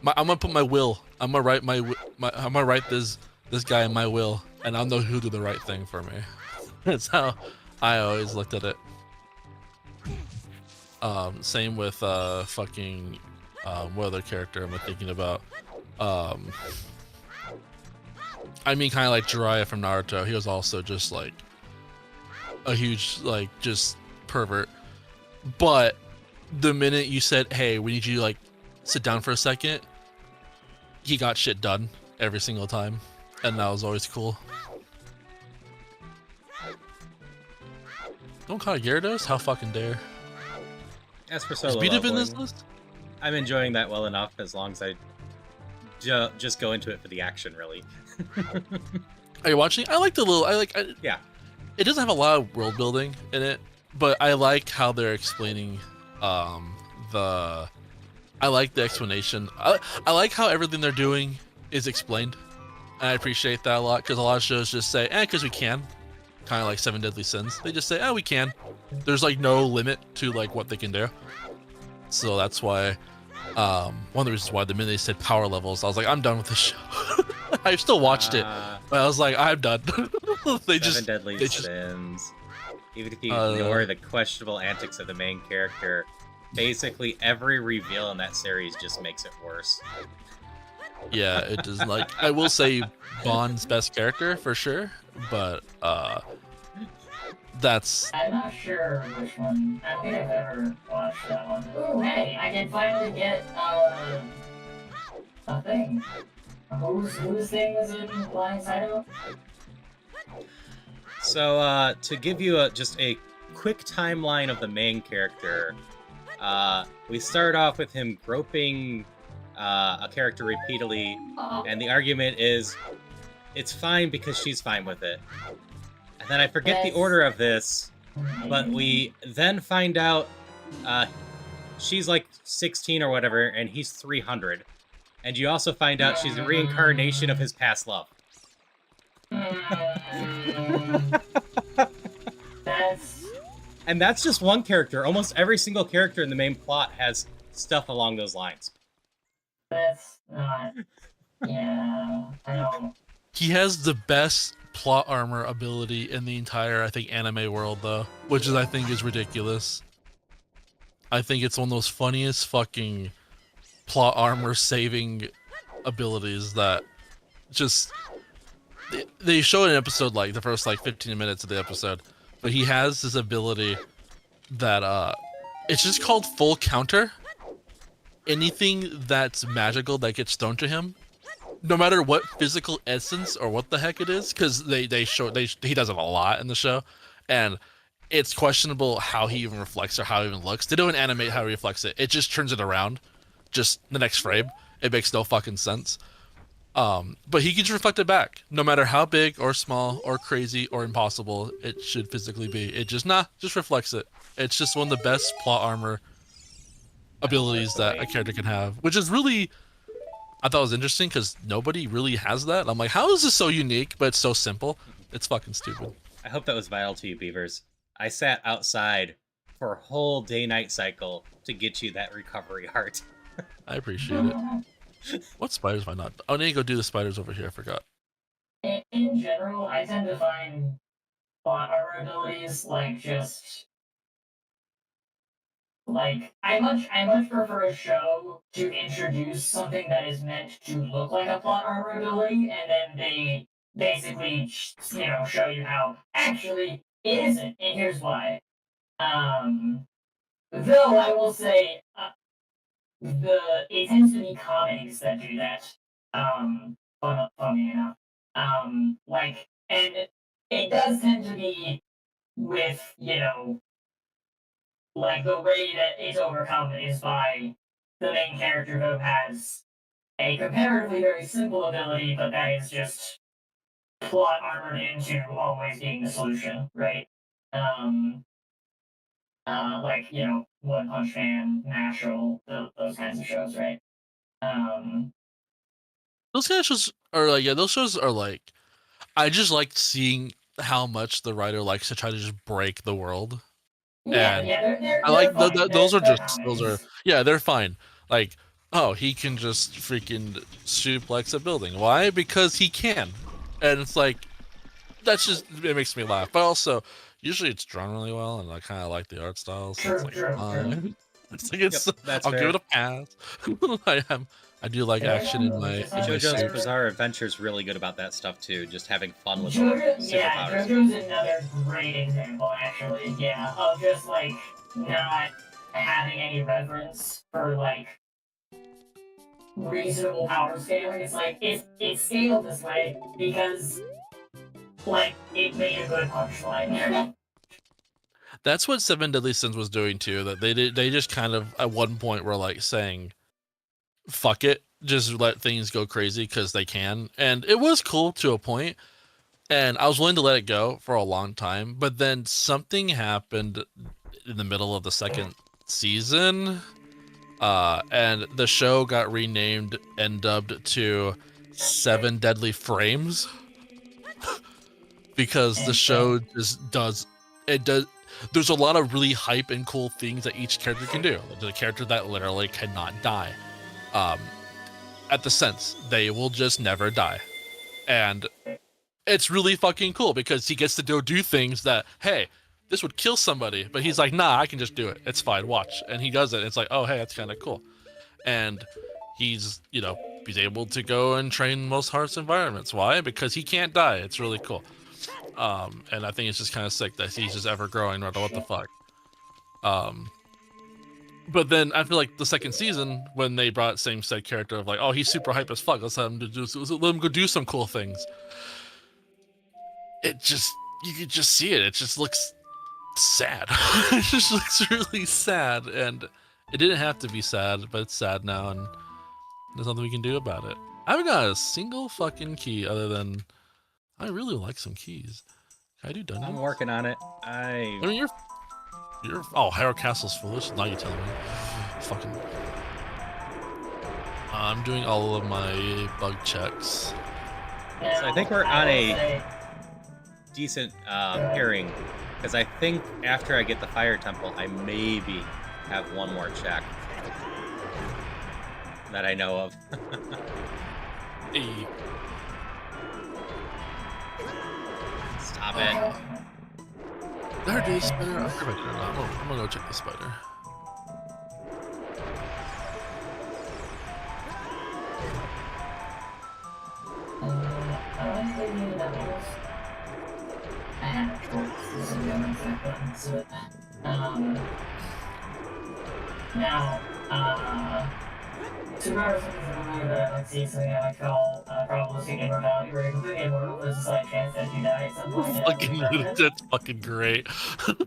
I'm gonna put my will, I'm gonna write this guy in my will, and I'll know who'll do the right thing for me. That's how I always looked at it. Same with fucking what other character am I thinking about? I mean, kind of like Jiraiya from Naruto. He was also just like a huge, like, just pervert. But the minute you said, "Hey, we need you to, like, sit down for a second," he got shit done every single time, and that was always cool. Don't call it Gyarados? How fucking dare? As for Is solo Beat in leveling, this list? I'm enjoying that well enough as long as I just go into it for the action, really. Are you watching? I like the little. Yeah. It doesn't have a lot of world building in it, but I like how they're explaining I like the explanation. I like how everything they're doing is explained. And I appreciate that a lot, because a lot of shows just say, because we can. Kind of like Seven Deadly Sins. They just say, we can. There's, like, no limit to, like, what they can do. So that's why, one of the reasons why the minute they said power levels, I was like, I'm done with this show. I've still watched it, but I was like, I'm done. Seven Deadly Sins. Even if you ignore the questionable antics of the main character, basically every reveal in that series just makes it worse. Yeah, it does. Like, I will say Bond's best character for sure, but that's. I'm not sure which one. I don't think I've ever watched that one. Ooh, hey, I can finally get a thing. Whose thing was in Blind Saito? So, to give you just a quick timeline of the main character, we start off with him groping a character repeatedly, and the argument is it's fine because she's fine with it. And then I forget the order of this, but we then find out she's like 16 or whatever, and he's 300. And you also find out she's a reincarnation of his past love. And that's just one character. Almost every single character in the main plot has stuff along those lines. That's not... Yeah, I don't... He has the best plot armor ability in the entire, I think, anime world, though. Which is, I think, is ridiculous. I think it's one of those funniest fucking plot armor saving abilities that just... they show an episode like the first like 15 minutes of the episode, but he has this ability that it's just called full counter. Anything that's magical that gets thrown to him, no matter what physical essence or what the heck it is, because he does it a lot in the show, and it's questionable how he even reflects or how he even looks. They don't animate how he reflects it. It just turns it around, just the next frame. It makes no fucking sense. But he can just reflect it back, no matter how big or small or crazy or impossible it should physically be. It just reflects it. It's just one of the best plot armor abilities that a character can have, which is really, I thought was interesting because nobody really has that. I'm like, how is this so unique, but it's so simple? It's fucking stupid. I hope that was vital to you, Beavers. I sat outside for a whole day-night cycle to get you that recovery heart. I appreciate it. What spiders am I not? Oh, I need to go do the spiders over here. I forgot. In general, I tend to find plot armor abilities I much prefer a show to introduce something that is meant to look like a plot armor ability, and then they basically show you how actually it isn't, and here's why. Though I will say, it tends to be comedies that do that. Funny enough, and it does tend to be with the way that it's overcome is by the main character who has a comparatively very simple ability, but that is just plot armored into always being the solution, right? One Punch Man, Natural, those kinds of shows, right? Those kind of shows are like, yeah, those shows are like, I just like seeing how much the writer likes to try to just break the world. Yeah, they're I like fine. those are They're just comedies. those are yeah, they're fine. Like, oh, he can just freaking suplex a building. Why? Because he can. And it's like, that's just, it makes me laugh. But also, usually it's drawn really well, and I kind of like the art style. So it's like, True. it's like it's. That's I'll fair. give it a pass. I do like action in my JoJo's suits. Bizarre Adventure is really good about that stuff too, just having fun with JoJo's superpowers. another great example, actually. Yeah, of just not having any reverence for reasonable power scaling. It's scaled this way because it made a good punchline. That's what Seven Deadly Sins was doing too. That they just kind of at one point were like saying, "Fuck it, just let things go crazy because they can," and it was cool to a point. And I was willing to let it go for a long time, but then something happened in the middle of the second season, and the show got renamed and dubbed to Seven Deadly Frames because the show just does. There's a lot of really hype and cool things that each character can do. The character that literally cannot die. At the sense, they will just never die. And it's really fucking cool because he gets to go do things that, hey, this would kill somebody, but he's like, nah, I can just do it. It's fine, watch. And he does it. It's like, oh, hey, that's kind of cool. And he's able to go and train most harsh environments. Why? Because he can't die. It's really cool. And I think it's just kind of sick that he's just ever growing, no matter what the fuck. But then I feel like the second season, when they brought same said character of like, oh, he's super hype as fuck, let's let him go do some cool things. You could just see it. It just looks sad. It just looks really sad, and it didn't have to be sad, but it's sad now, and there's nothing we can do about it. I haven't got a single fucking key other than I really like some keys. Can I do dungeons? I'm working on it. I mean, you're oh, Harrow Castle's foolish. Now you're telling me. Fucking. I'm doing all of my bug checks. So I think we're on a decent pairing, because I think after I get the Fire Temple, I maybe have one more check that I know of. Hey. Stop it. Did I do the spider? I'm gonna go check the spider. aspects of it. Now, Super Mario Bros. Is a movie that I like to see something I like to call probabilistic immortality, where you're completely immortal, there's a slight chance that you die at some point. That's fucking great.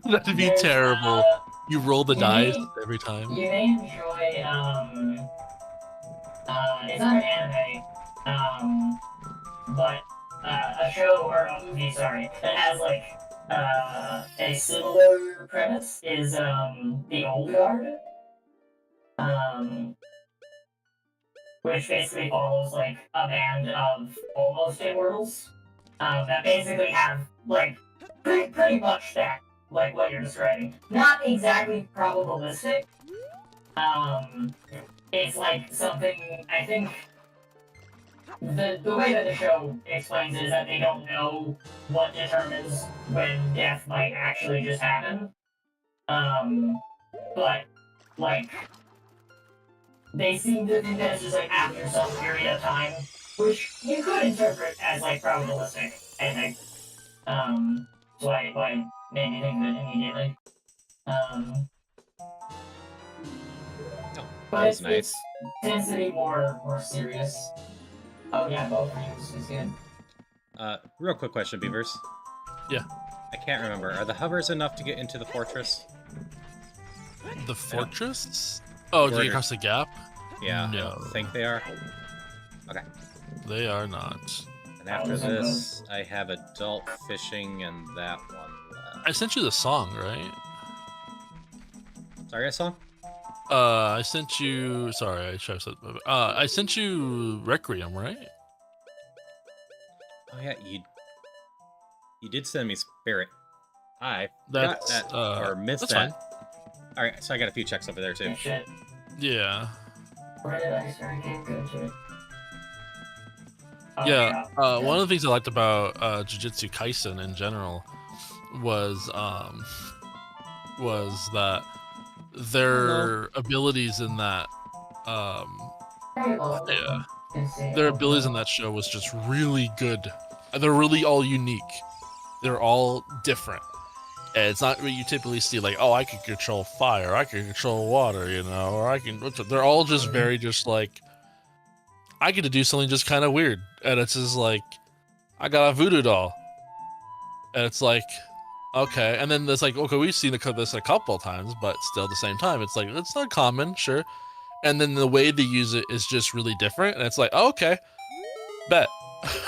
That'd be There's, terrible. You roll the you dice may- every time. You may enjoy, it's not an anime, but a show or a movie, sorry, that has like a similar premise is The Old Guard, which basically follows like a band of almost immortals that basically have like pretty much that, like what you're describing. Not exactly probabilistic. It's like something, I think, the way that the show explains it is that they don't know what determines when death might actually just happen. But, like, they seem to think that it's just, like, after some period of time, which you could interpret as, like, probabilistic, I think. So I made me think of it immediately. But That's nice. it tends to be more serious. Oh yeah, both reviews is good. Real quick question, Beavers. Yeah. I can't remember. Are the hovers enough to get into the fortress? The fortress? Oh, to Border. get across the gap? Yeah, I No. don't think they are. Okay. They are not. And after this, I have adult fishing and that one I sent you the song, right? Sorry, I saw? I sent you. Sorry, I should have said. I sent you Requiem, right? Oh yeah, you did send me Spirit. I That's forgot that or missed that's that. fine. All right, so I got a few checks over there too. Oh, shit. Yeah. Where did I start? I can't go to it. Oh, Yeah. One of the things I liked about Jujutsu Kaisen in general was that their abilities in that yeah, their abilities in that show was just really good. They're really all unique. They're all different. And it's not what you typically see, like, oh, I can control fire, I can control water, you know, or I can. They're all just very just like, I get to do something just kind of weird, and it's just like, I got a voodoo doll, and it's like, okay, and then it's like, okay, we've seen this a couple of times, but still at the same time, it's like, it's not common, sure. And then the way they use it is just really different, and it's like, oh, okay, bet.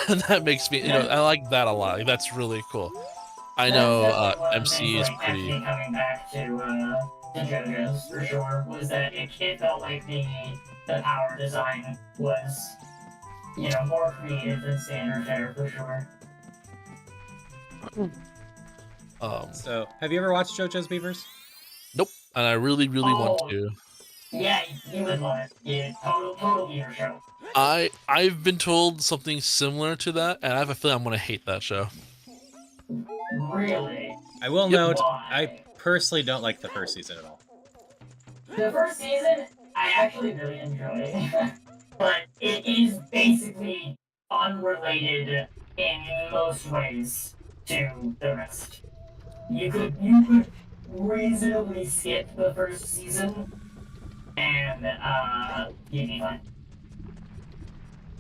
And that makes me, I like that a lot. Like, that's really cool. I know MC is pretty. Coming back to JoJo's for sure was that it felt like the power design was, more creative than standard fare for sure. So, have you ever watched JoJo's Beavers? Nope, and I really, really want to. Yeah, you would love it. Yeah, total Beaver show. I've been told something similar to that, and I have a feeling I'm gonna hate that show. Really? I will note, Why? I personally don't like the first season at all. The first season, I actually really enjoyed, but it is basically unrelated in most ways to the rest. You could reasonably skip the first season, and you'd be fine.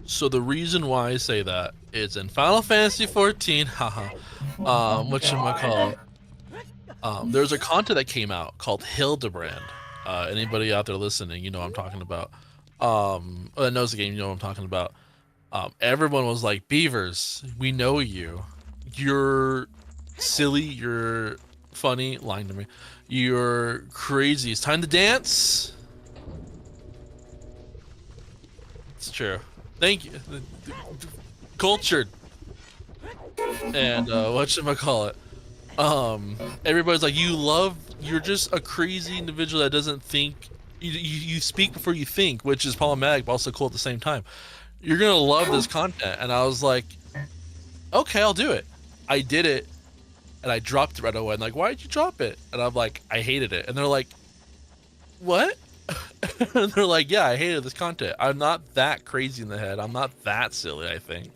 So the reason why I say that is in Final Fantasy 14, haha, whatchamacallit, there's a content that came out called Hildebrand. Anybody out there listening, you know what I'm talking about. That knows the game, you know what I'm talking about. Everyone was like, Beavers, we know you. You're silly, you're funny, lying to me. You're crazy. It's time to dance. It's true. Thank you. Cultured. And whatchamacallit. Everybody's like, you're just a crazy individual that doesn't think. You speak before you think, which is problematic but also cool at the same time. You're gonna love this content. And I was like, okay, I'll do it. I did it, and I dropped it right away. And like, why did you drop it? And I'm like, I hated it. And they're like, what? And they're like, yeah, I hated this content. I'm not that crazy in the head. I'm not that silly, I think.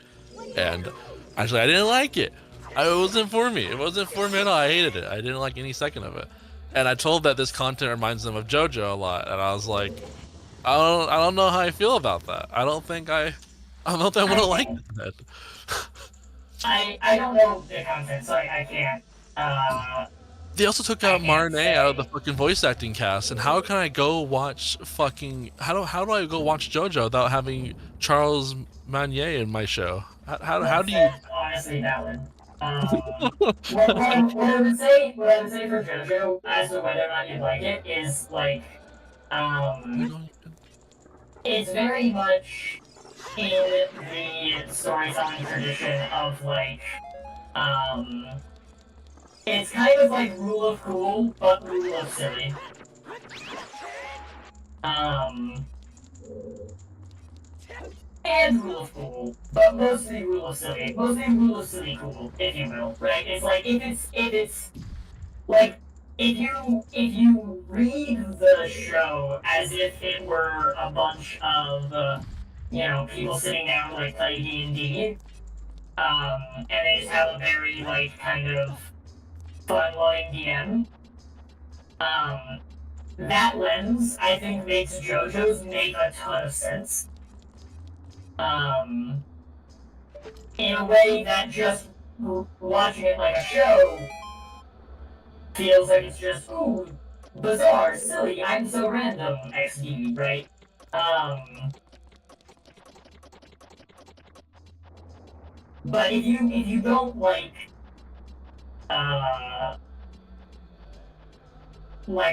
And actually, I didn't like it. It wasn't for me. It wasn't for me at all. I hated it. I didn't like any second of it. And I told that this content reminds them of JoJo a lot, and I was like, I don't know how I feel about that. I don't think I want to like that. I don't know the content, so I can't. They also took out Marne out of the fucking voice acting cast, and how can I go watch fucking how do I go watch JoJo without having Charles Manier in my show? How do you? Honestly valid. What I would say for JoJo as to whether or not you like it is like it's very much in the storytelling tradition of like it's kind of like Rule of Cool, but Rule of Silly. And Rule of Cool, but mostly Rule of Silly. Mostly Rule of Silly cool, if you will, right? It's like if it's like if you read the show as if it were a bunch of you know, people sitting down to like play D&D, and they just have a very like kind of fun-loving DM. That lens, I think, makes JoJo's make a ton of sense. In a way that just watching it like a show feels like it's just, ooh, bizarre, silly, I'm so random, XD, right? But if you don't like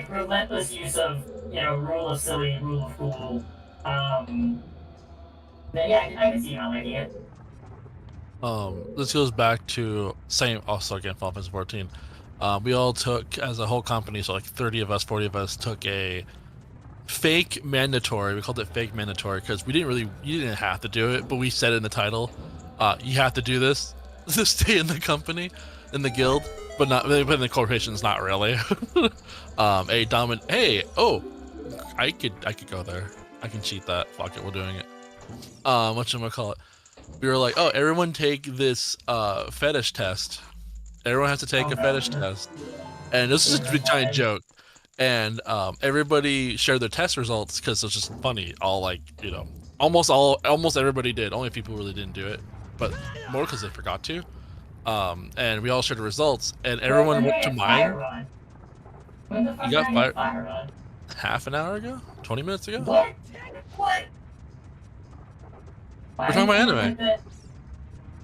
relentless use of, you know, Rule of Silly, Rule of Cool, then yeah, I can see you not liking it. This goes back to same also again Final Fantasy 14. We all took as a whole company, so like 30 of us, 40 of us took a fake mandatory. We called it fake mandatory because you didn't have to do it, but we said in the title, you have to do this to stay in the company, in the guild, but in the corporations, not really. Hey, oh, I could go there. I can cheat that. Fuck it, we're doing it. Whatchamacallit? We were like, oh, everyone take this fetish test. Everyone has to take a fetish test. And this is a big giant joke. And everybody shared their test results because it's just funny. All like, you know, almost everybody did. Only people really didn't do it, but more because they forgot to. And we all shared the results, and everyone went to mine. You got fired half an hour ago? 20 minutes ago? What? We're talking about anime.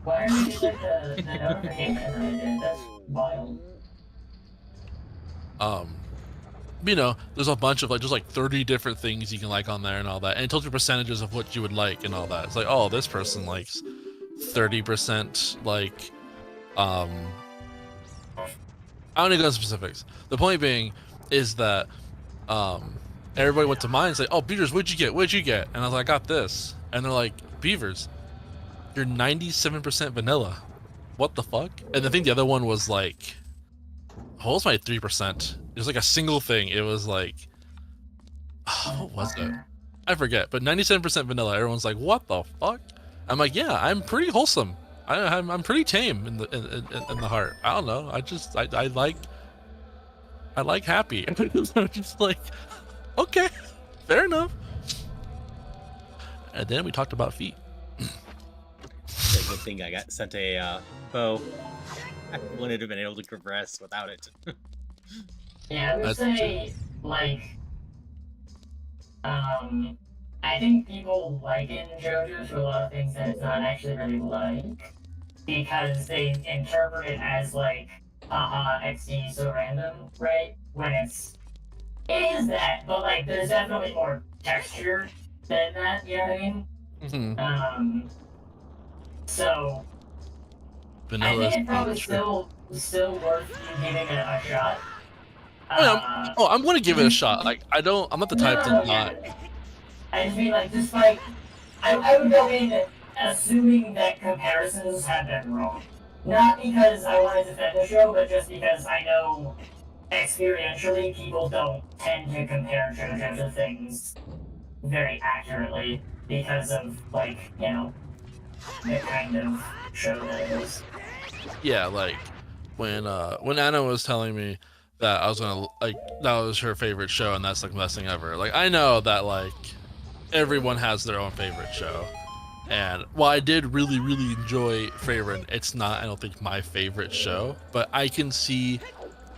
Why are you like the notification that I did? That's wild. You know, there's a bunch of like, there's like 30 different things you can like on there and all that, and it tells you percentages of what you would like and all that. It's like, oh, this person likes 30% like, I don't need to go into specifics. The point being is that everybody went to mine and say, oh, Beavers, what'd you get? And I was like, I got this. And they're like, Beavers, you're 97% vanilla. What the fuck? And I think the other one was like, what was my 3%? It was like a single thing. It was like, what was it? I forget, but 97% vanilla. Everyone's like, what the fuck? I'm like, yeah, I'm pretty wholesome. I'm pretty tame in the heart. I don't know. I like happy. I'm just like, okay, fair enough. And then we talked about feet. It's a good thing I got sent a bow. I wouldn't have been able to progress without it. Yeah, I would say, like, I think people like it in JoJo for a lot of things that it's not actually really like, because they interpret it as, like, haha, XD so random, right? When it is that, but, like, there's definitely more texture than that, you know what I mean? Mm-hmm. So, Vanilla I think it's probably still worth you giving it a shot. I'm gonna give it a shot. Like, I'm not the type to not. I just mean, like, I would go in assuming that comparisons have been wrong. Not because I want to defend the show, but just because I know experientially people don't tend to compare JoJo things very accurately because of, like, you know, the kind of show that it is. yeah, like when Anna was telling me that I was gonna like that was her favorite show and that's like the best thing ever. Like I know that like everyone has their own favorite show. And while I did really, really enjoy Favorite, it's not, I don't think, my favorite show, but I can see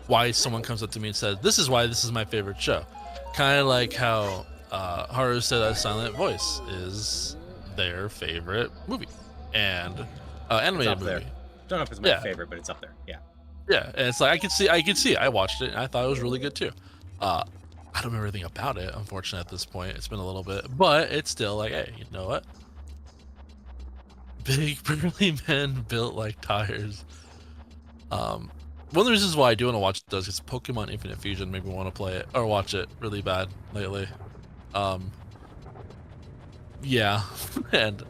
why someone comes up to me and says, this is why this is my favorite show. Kind of like how Haru said that Silent Voice is their favorite movie and animated movie. There. Don't know if it's my favorite, but it's up there. Yeah. Yeah, and it's like I could see. I watched it and I thought it was really good too. I don't remember everything about it, unfortunately, at this point. It's been a little bit, but it's still like, hey, you know what? Big burly men built like tires. One of the reasons why I do want to watch it is Pokemon Infinite Fusion made me want to play it or watch it really bad lately. Yeah, and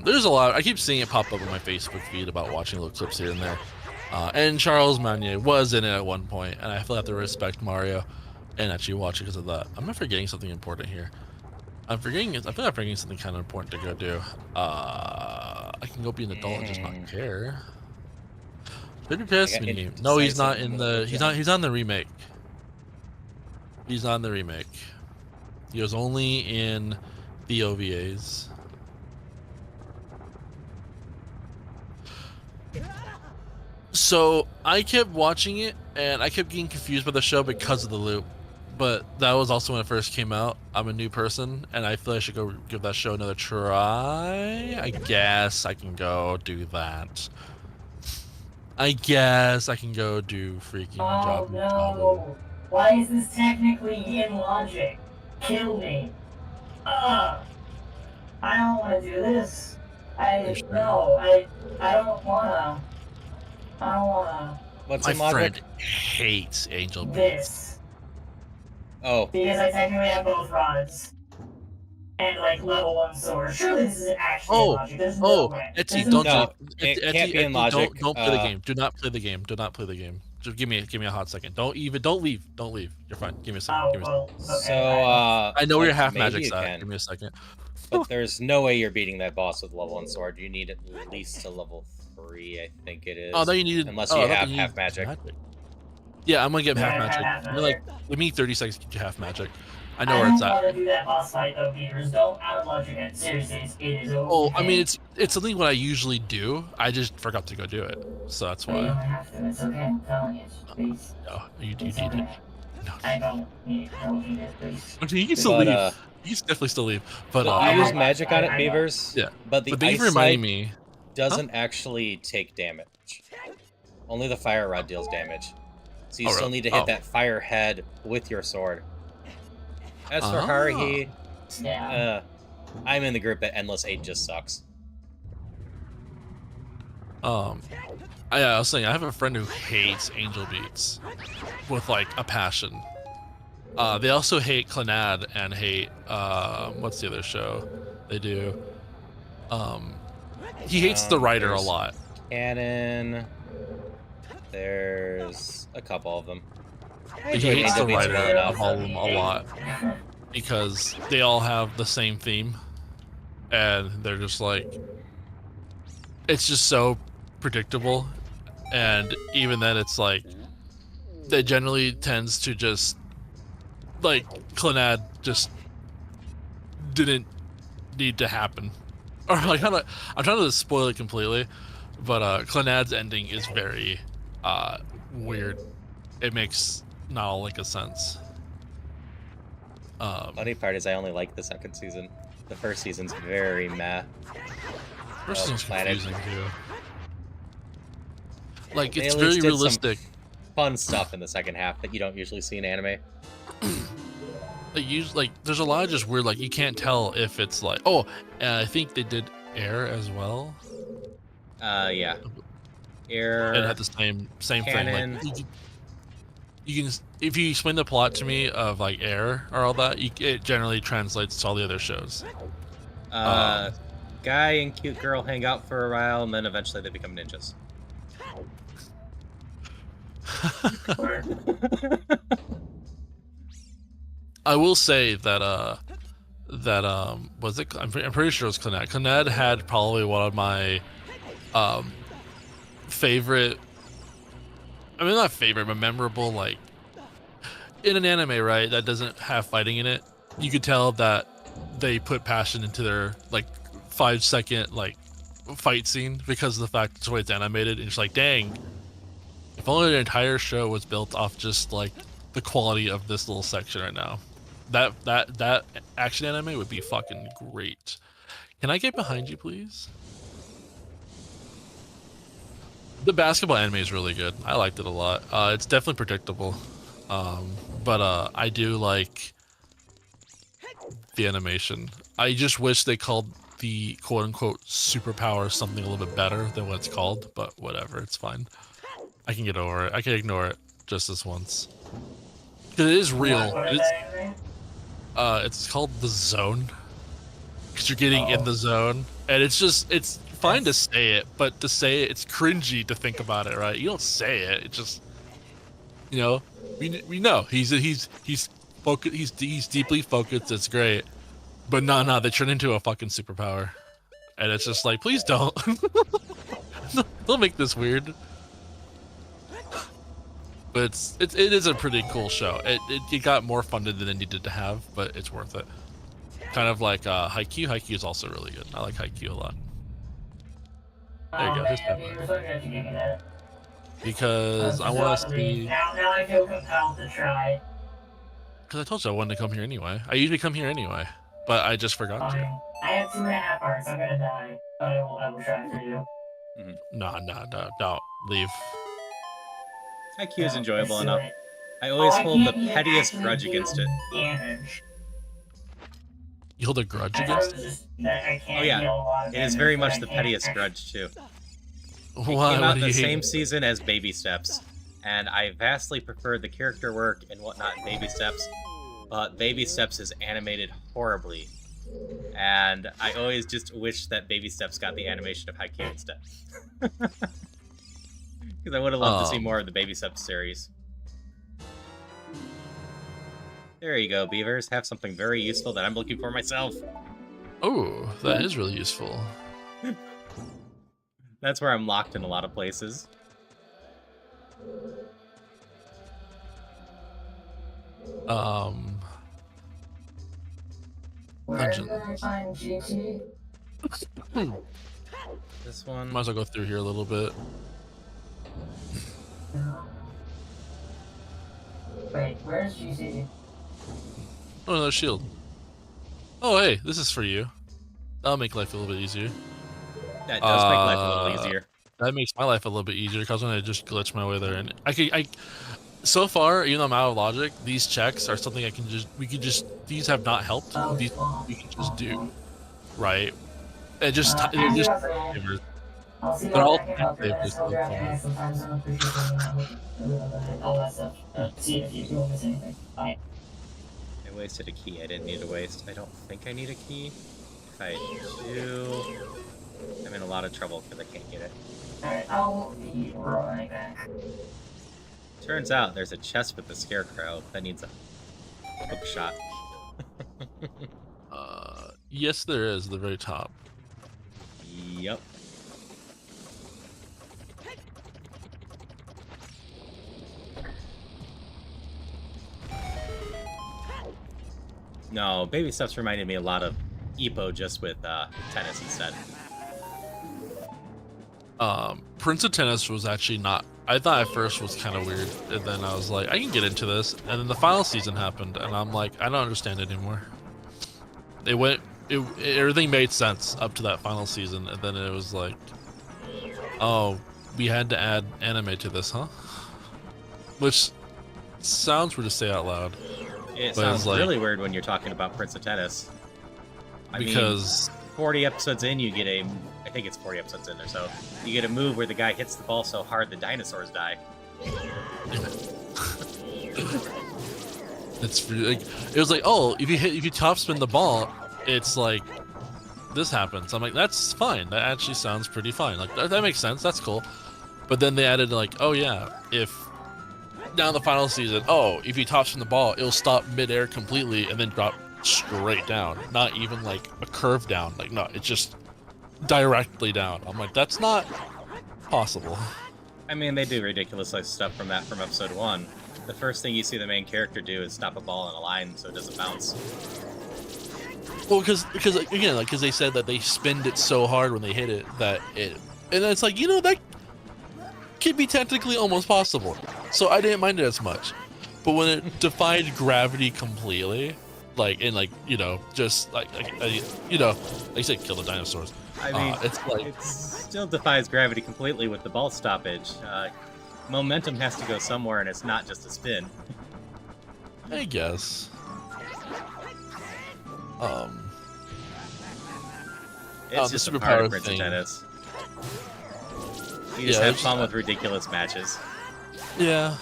there's a lot. I keep seeing it pop up on my Facebook feed about watching little clips here and there. And Charles Magnier was in it at one point, and I feel I have to respect Mario and actually watch it because of that. I'm not forgetting something important here. I feel like I'm forgetting something kind of important to go do. I can go be an adult and just not care. Should be pissed me. No, he's not in the. He's on the remake. He's on the remake. He was only in the OVAs. So I kept watching it and I kept getting confused by the show because of the loop. But that was also when it first came out. I'm a new person, and I feel I should go give that show another try. I guess I can go do that. I guess I can go do freaking job. No! Why is this technically in logic? Kill me. I don't want to do this. I don't wanna. What's My in logic? friend hates Angel Beats. This. Oh. Because I technically have both rods. And like level 1 sword. Surely this isn't actually in logic. There's no way. Etsy, don't No, do it can't be in logic. Don't play the game. Do not play the game. Do not play the game. Just give me a hot second. Don't leave. You're fine. Give me a second. Okay. So I know where your half maybe magic's you at. can. Give me a second. But there's no way you're beating that boss with level 1 sword. You need at least to level 3, I think it is. Oh, then you need unless you have half magic. Yeah, I'm gonna get half magic. You're like, give me 30 seconds to get you half magic. I know where it's at. I don't want to do that boss fight though, Beavers. Don't out of logic it. Seriously, it is okay. Oh, I mean, it's something what I usually do. I just forgot to go do it, so that's You why. don't have to. It's okay. I'm telling you. Please. No, you need It's it. okay. No. I don't need it, please. Okay, you can still leave. You can definitely still leave. But You use magic on it, Beavers. Yeah. But the thank you for ice reminding side me. doesn't actually take damage. Only the fire rod deals damage. So you still need to hit that fire head with your sword. As for Haruhi, I'm in the group that Endless 8 just sucks. I was saying I have a friend who hates Angel Beats with like a passion. They also hate Clannad and hate what's the other show they do? He hates the writer a lot. Canon. There's a couple of them. He hates the writer of all of them a lot because they all have the same theme, and they're just like, it's just so predictable, and even then it's like, it generally tends to just, like, Clannad just didn't need to happen. Or like, I'm trying to spoil it completely, but Clannad's ending is very weird. It makes not all like a sense. Funny part is I only like the second season. The first season's very meh. First season's confusing too. Like, They it's at very least did some realistic. Fun stuff in the second half that you don't usually see in anime. Like there's a lot of just weird, like you can't tell if it's like, oh, I think they did Air as well. Yeah. Air. It had the same Canon. thing. Like you can, if you explain the plot to me of like Air or all that, it generally translates to all the other shows. Guy and cute girl hang out for a while, and then eventually they become ninjas. I will say that was it? I'm pretty sure it was Clannad. Clannad had probably one of my favorite, I mean not favorite, but memorable, like in an anime, right, that doesn't have fighting in it, you could tell that they put passion into their like 5-second like fight scene because of the fact it's the way it's animated, and it's like, dang, if only the entire show was built off just like the quality of this little section right now. That action anime would be fucking great. Can I get behind you, please? The basketball anime is really good. I liked it a lot. It's definitely predictable, but I do like the animation. I just wish they called the quote-unquote superpower something a little bit better than what it's called, but whatever, it's fine. I can get over it. I can ignore it just this once. Because it is real. It's called The Zone. Because you're getting in the zone. And it's fine to say it, but to say it, it's cringy to think about it, right? You don't say it. It's just, you know, we know he's focused. He's deeply focused. It's great, but no, they turn into a fucking superpower, and it's just like, please don't. Don't make this weird. But it is a pretty cool show. It got more funded than it needed to have, but it's worth it. Kind of like Haikyuu. Haikyuu is also really good. I like Haikyuu a lot. There you go. Man, Because I want to see. Now I feel compelled to try. Because I told you I wanted to come here anyway. I usually come here anyway, but I just forgot to. Fine. I have 2.5 hearts. I'm gonna die, but I will try for you. No, don't leave. IQ is enjoyable enough. I always hold the pettiest grudge against it. Damage. You hold a grudge against it? Oh yeah, it is very much the pettiest grudge too. Why? It came out the you same hate? season as Baby Steps, and I vastly preferred the character work and whatnot in Baby Steps, but Baby Steps is animated horribly, and I always just wish that Baby Steps got the animation of Haikyuu instead. Because I would have loved to see more of the Baby Steps series. There you go, Beavers. Have something very useful that I'm looking for myself. Oh, that is really useful. That's where I'm locked in a lot of places. Dungeon. This one. Might as well go through here a little bit. Wait, where's GC? Oh, another shield. Oh, hey, this is for you. That'll make life a little bit easier. That does make life a little easier. That makes my life a little bit easier because when I just glitch my way there, and so far, even though I'm out of logic, these checks are something these have not helped. These we can just do, right? And just they're just favors. They're all favors. Sometimes I appreciate all that stuff. See if you don't miss anything. Bye. I wasted a key I didn't need to waste. I don't think I need a key. If I do, I'm in a lot of trouble because I can't get it. Alright, I'll be right back. Turns out there's a chest with the scarecrow that needs a hook shot. Yes, there is at the very top. Yep. No, Baby Steps reminded me a lot of Ippo, just with tennis instead. Prince of Tennis was actually not. I thought at first was kind of weird, and then I was like, I can get into this. And then the final season happened, and I'm like, I don't understand it anymore. Everything made sense up to that final season, and then it was like, oh, we had to add anime to this, huh? Which sounds weird to say out loud. It sounds like, really weird when you're talking about Prince of Tennis. I mean, 40 episodes in, you get I think it's 40 episodes in or so, you get a move where the guy hits the ball so hard the dinosaurs die. It's like, it was like, oh, if you topspin the ball, it's like this happens. I'm like, that's fine. That actually sounds pretty fine. Like that makes sense. That's cool. But then they added like, oh yeah, if down the final season, oh, if you topspin the ball, it'll stop midair completely and then drop straight down. Not even like a curve down. Like no, it's just directly down. I'm like, that's not possible. I mean, they do ridiculous stuff from episode 1. The first thing you see the main character do is stop a ball in a line so it doesn't bounce. Well, because again, like, because they said that they spinned it so hard when they hit it that it, and it's like, you know, that could be technically almost possible. So I didn't mind it as much. But when it defied gravity completely, like, and like, you know, just like you know, like I said, kill the dinosaurs. I mean, it's like it still defies gravity completely with the ball stoppage. Momentum has to go somewhere, and it's not just a spin. I guess. It's the just a part of superpower Prince of thing. Tennis. You just have fun with ridiculous matches. Yeah.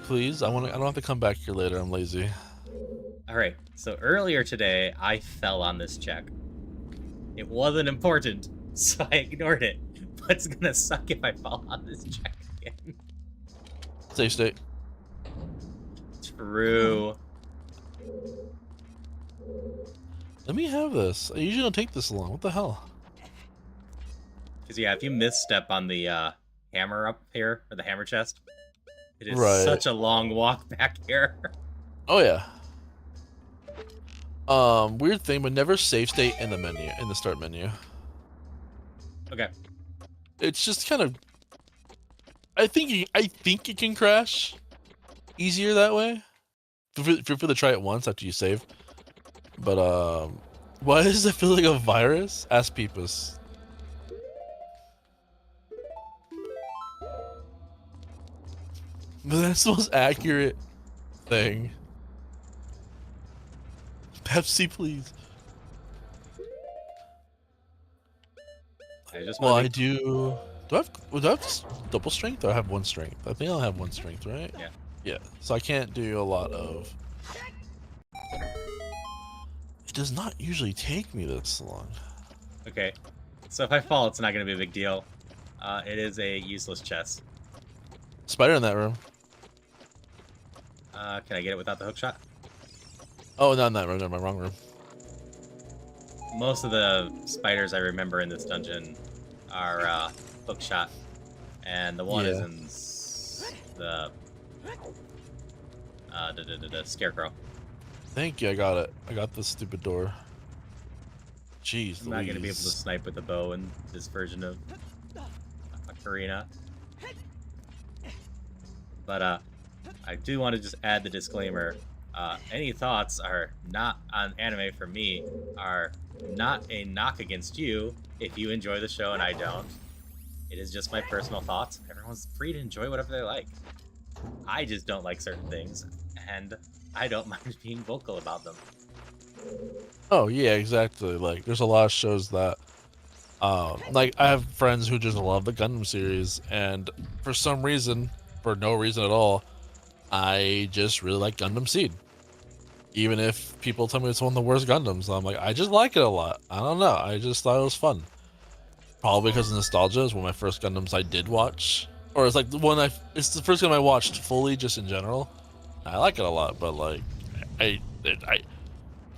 Please, I don't have to come back here later. I'm lazy. Alright, so earlier today, I fell on this check. It wasn't important, so I ignored it. But it's gonna suck if I fall on this check again. Safe state. True. Let me have this. I usually don't take this long. What the hell? Because, yeah, if you misstep on the hammer up here, or the hammer chest, it is Right. such a long walk back here. Oh yeah. Weird thing, but never save state in the menu, in the start menu. Okay. It's just kind of. I think it can crash easier that way. Feel free to try it once after you save. But why does it feel like a virus? Ask Peepus. But that's the most accurate thing. Pepsi, please. I just Well, want I do. Do I have double strength, or I have one strength? I think I'll have one strength, right? Yeah. Yeah. So I can't do a lot of. It does not usually take me this long. Okay. So if I fall, it's not going to be a big deal. It is a useless chest. Spider in that room. Can I get it without the hook shot? Oh, not in that room. No, my wrong room. Most of the spiders I remember in this dungeon are hook shot, and the one is Yeah. in the scarecrow. Thank you. I got it. I got this stupid door. Jeez, I'm not going to be able to Louise. snipe with the bow in this version of Ocarina. But I do want to just add the disclaimer. Any thoughts are not on anime from me, are not a knock against you if you enjoy the show and I don't. It is just my personal thoughts. Everyone's free to enjoy whatever they like. I just don't like certain things, and I don't mind being vocal about them. Oh yeah, exactly. Like, there's a lot of shows that, like, I have friends who just love the Gundam series, and for some reason, for no reason at all, I just really like Gundam Seed. Even if people tell me it's one of the worst Gundams, I'm like, I just like it a lot. I don't know. I just thought it was fun. Probably because of nostalgia. Is one of my first Gundams I did watch, or it's like the one it's the first one I watched fully, just in general. I like it a lot, but like, I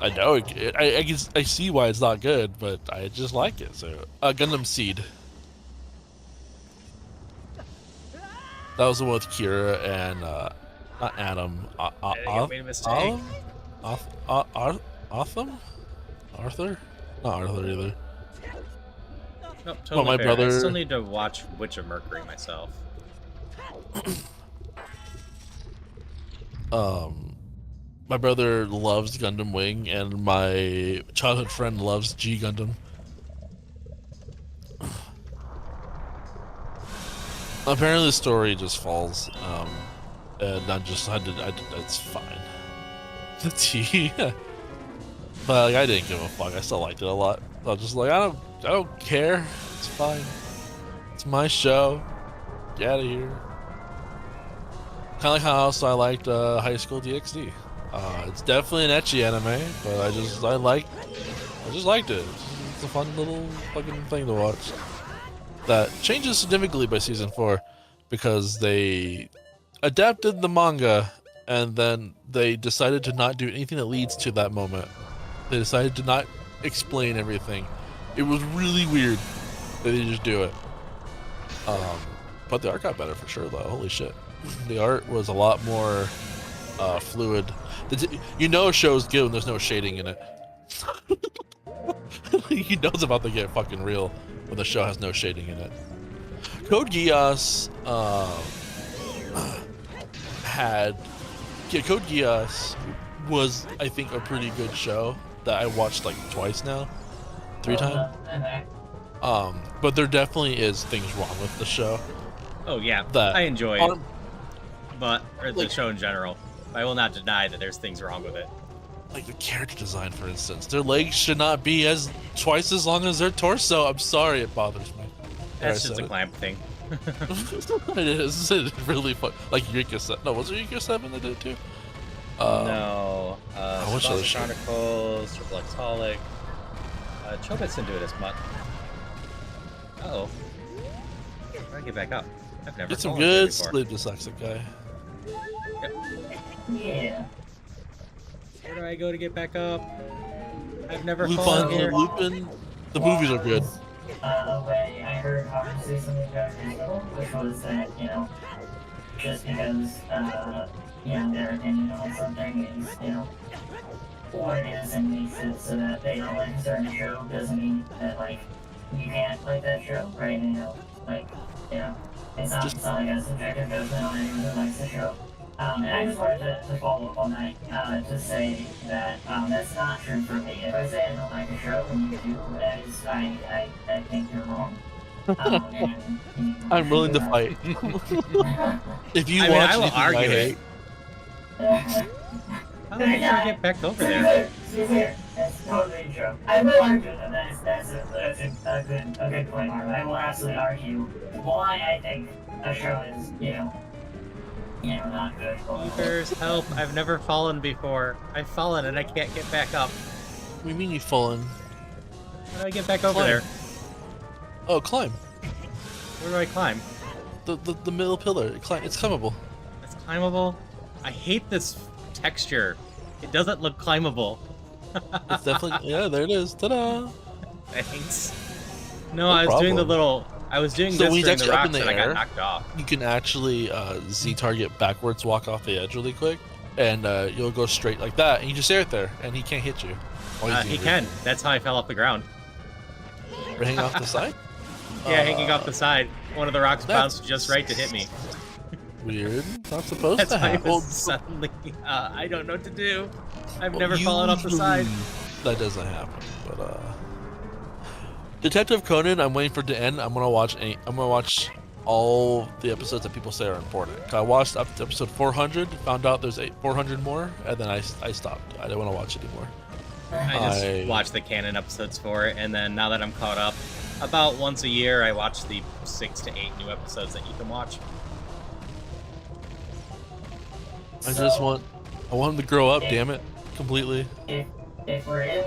know I see why it's not good, but I just like it. So, Gundam Seed. That was the one with Kira and not Adam. I think I made a mistake. Arthur? Arthur? Not Arthur either. Nope, totally my fair. brother- I still need to watch Witch of Mercury myself. My brother loves Gundam Wing, and my childhood friend loves G Gundam. Apparently, the story just falls, and it's fine. The T, but like, I didn't give a fuck. I still liked it a lot. I was just like, I don't care. It's fine. It's my show. Get out of here. Kind of like how else I liked High School DxD. It's definitely an ecchi anime, but I just liked it. It's a fun little fucking thing to watch. That changes significantly by season 4 because they adapted the manga and then they decided to not do anything that leads to that moment. They decided to not explain everything, It was really weird that they just do it. But the art got better for sure, though. Holy shit, the art was a lot more fluid. You know, a show's good when there's no shading in it. You know it's about to get fucking real when the show has no shading in it. Code Geass Code Geass was, I think, a pretty good show that I watched like twice now, 3 times. But there definitely is things wrong with the show. Oh yeah, that I enjoy it, or the show in general. I will not deny that there's things wrong with it. Like the character design, for instance, their legs should not be twice as long as their torso. I'm sorry, it bothers me. That's just a clamp thing. It is. It's really fun. Like Eureka 7. No, was it Eureka 7 that did it too? No. Which other show? Chronicles, Triple X Holic. Chobits didn't do it as much. Uh-oh. How do I get back up? I've never Get some fallen here good before. sleep dyslexic guy. Yep. Yeah. Where do I go to get back up? I've never fallen Lupin, here. Lupin. The movies are good. Away, I heard Howard say something very reasonable, which was that, you know, just because, you know, their opinion on something is, you know, what it is and makes it so that they don't like a certain show doesn't mean that, like, you can't like that show, right? And, you know, like, you know, it's not like a subjective judgment on anyone who likes the show. And I just wanted to follow up on that, to say that that's not true for me. If I say I don't like a show and you do, that is, I think you're wrong. I'm willing to fight. If you I mean, watch I will anything argue I it. hate, How do I get back over there? That's totally true. I will argue that that's a good point, Mark. I will absolutely argue why I think a show is, you know, not good. Keepers, help! I've never fallen before. I've fallen and I can't get back up. what do you mean you've fallen? How do I get back over Climb. there? Oh, climb. Where do I climb? The middle pillar. It's climbable. It's climbable. I hate this texture. It doesn't look climbable. It's definitely, yeah, there it is. Ta-da! Thanks. No, I was doing the problem. little. I was doing So this when he's during the actually up rocks in the and I got air, knocked off. You can actually Z-target backwards, walk off the edge really quick, and you'll go straight like that, and you just stay right there, and he can't hit you. He can. That's how I fell off the ground. Or hang off the side? Yeah, hanging off the side. One of the rocks That's bounced just right to hit me. Weird. Not supposed That's to why I happen. was suddenly. I don't know what to do. I've never fallen off the side. That doesn't happen, but Detective Conan, I'm waiting for it to end. I'm gonna watch all the episodes that people say are important. I watched up to episode 400, found out there's 400 more, and then I stopped. I didn't want to watch anymore. I just watch the canon episodes for it, and then now that I'm caught up, about once a year I watch the 6 to 8 new episodes that you can watch. I want him to grow up, damn it, completely. If we're in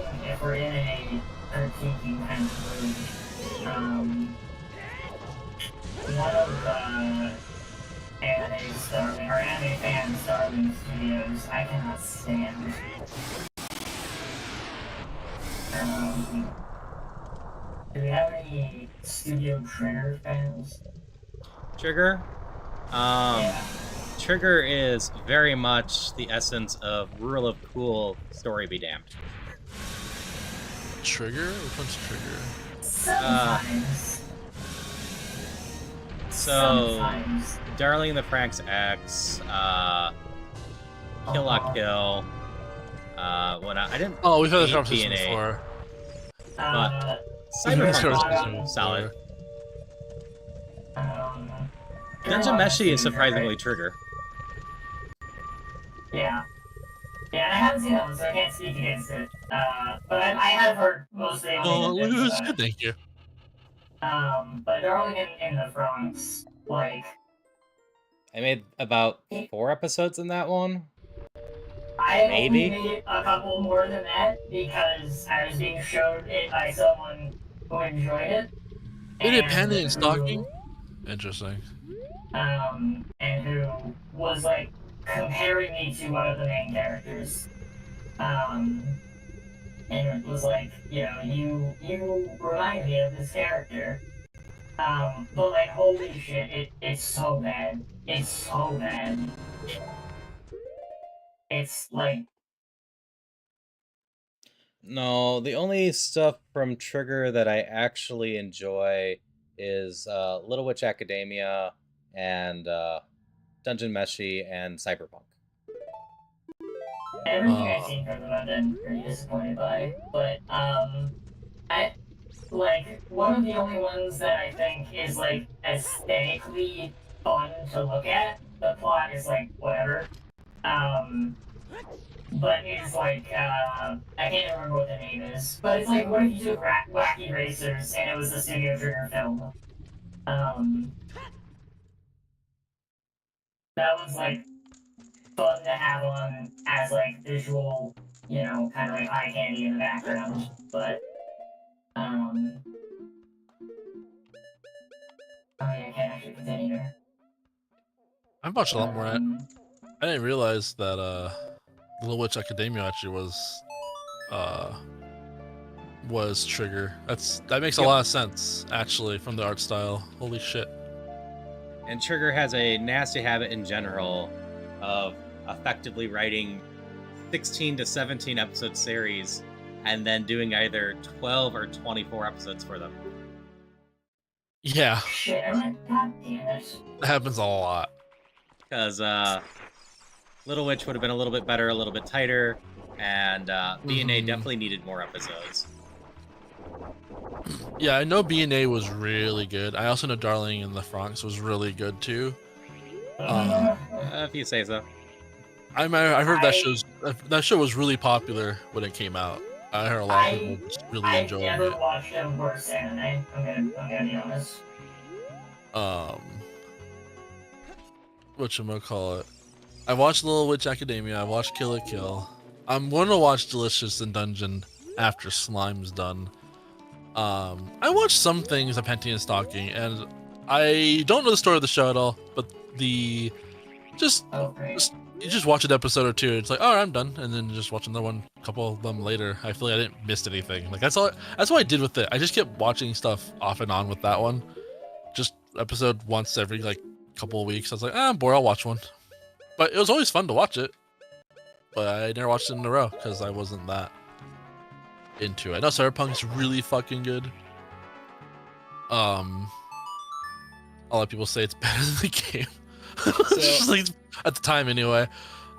a critiquing kind of mood, one of the anime fan starving studios I cannot stand. Do we have any Studio Trigger fans? Trigger? Yeah. Trigger is very much the essence of Rule of Cool, Story Be Damned. Trigger? Which one's Trigger? Sometimes. So, Darling in the Franxx X, Kill La Kill, I didn't. Oh, we've had this hate conversation DNA, before. But We've had this Cyberpunk conversation is before. solid. Dungeon Meshi is surprisingly Trigger. Yeah. Yeah, I haven't seen that one, so I can't speak against it. But I have heard mostly Oh, only good things about it. thank you. But Darling in the Franxx, like, I made about 4 episodes in that one. I Maybe? only made a couple more than that because I was being showed it by someone who enjoyed it. They did panning and who- stalking? Interesting. and who was like comparing me to one of the main characters. and was like, you remind me of this character. But like, holy shit, it's so bad. It's so bad. It's like, No, the only stuff from Trigger that I actually enjoy is Little Witch Academia and Dungeon Meshi and Cyberpunk. everything I've seen from them I've been pretty disappointed by. But, I, like, one of the only ones that I think is, like, aesthetically fun to look at, the plot is, like, whatever. But it's like, I can't remember what the name is. But it's like, what if you took Wacky Racers and it was a Studio Trigger film? That was, like, fun to have on as, like, visual, kind of like eye candy in the background. But, oh yeah, I can't actually continue there. I've watched a lot more. I didn't realize that Little Witch Academia actually was Trigger. That makes a lot of sense actually from the art style. Holy shit. And Trigger has a nasty habit in general of effectively writing 16 to 17 episode series and then doing either 12 or 24 episodes for them. Yeah. Shit, God damn it. That happens a lot. Because Little Witch would have been a little bit better, a little bit tighter, and B&A definitely needed more episodes. Yeah, I know B&A was really good. I also know Darling in the Franxx was really good too. If you say so. I heard that show was really popular when it came out. I heard a lot of people just really enjoying it. I've never watched a worse anime. I'm gonna be honest. Whatchamacallit? I watched Little Witch Academia. I watched Kill la Kill. I'm going to watch Delicious in Dungeon after Slime's done. I watched some things of Henty and Stalking, and I don't know the story of the show at all, but you just watch an episode or two, it's like, oh, I'm done, and then just watch another one a couple of them later. I feel like I didn't miss anything. Like that's what I did with it. I just kept watching stuff off and on with that one. Just episode once every like couple of weeks. I was like, I'm bored, I'll watch one. But it was always fun to watch it. But I never watched it in a row because I wasn't that into it. I know Cyberpunk's really fucking good. A lot of people say it's better than the game. Just like, at the time anyway.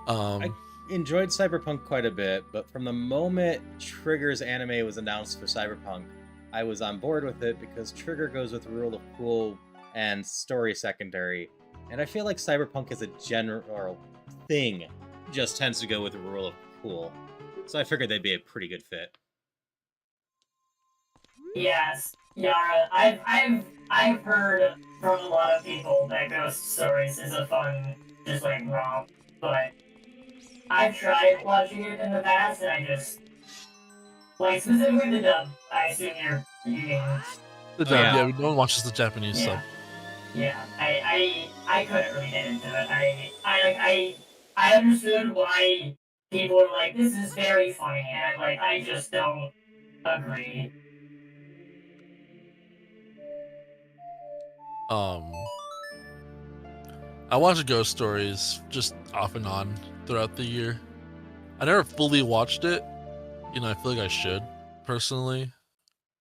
I enjoyed Cyberpunk quite a bit, but from the moment Trigger's anime was announced for Cyberpunk, I was on board with it because Trigger goes with Rule of Cool and story secondary, and I feel like Cyberpunk as a general thing just tends to go with Rule of Cool, so I figured they'd be a pretty good fit. Yes, Yara, I've heard from a lot of people that Ghost Stories is a fun, just like romp, but I've tried watching it in the past and I just, like, specifically the dub, I assume you're meaning. The dub, yeah, no one watches the Japanese sub. Yeah, I couldn't really get into it. I understood why people were like, this is very funny, and I just don't agree. I watched Ghost Stories just off and on throughout the year. I never fully watched it. I feel like I should, personally,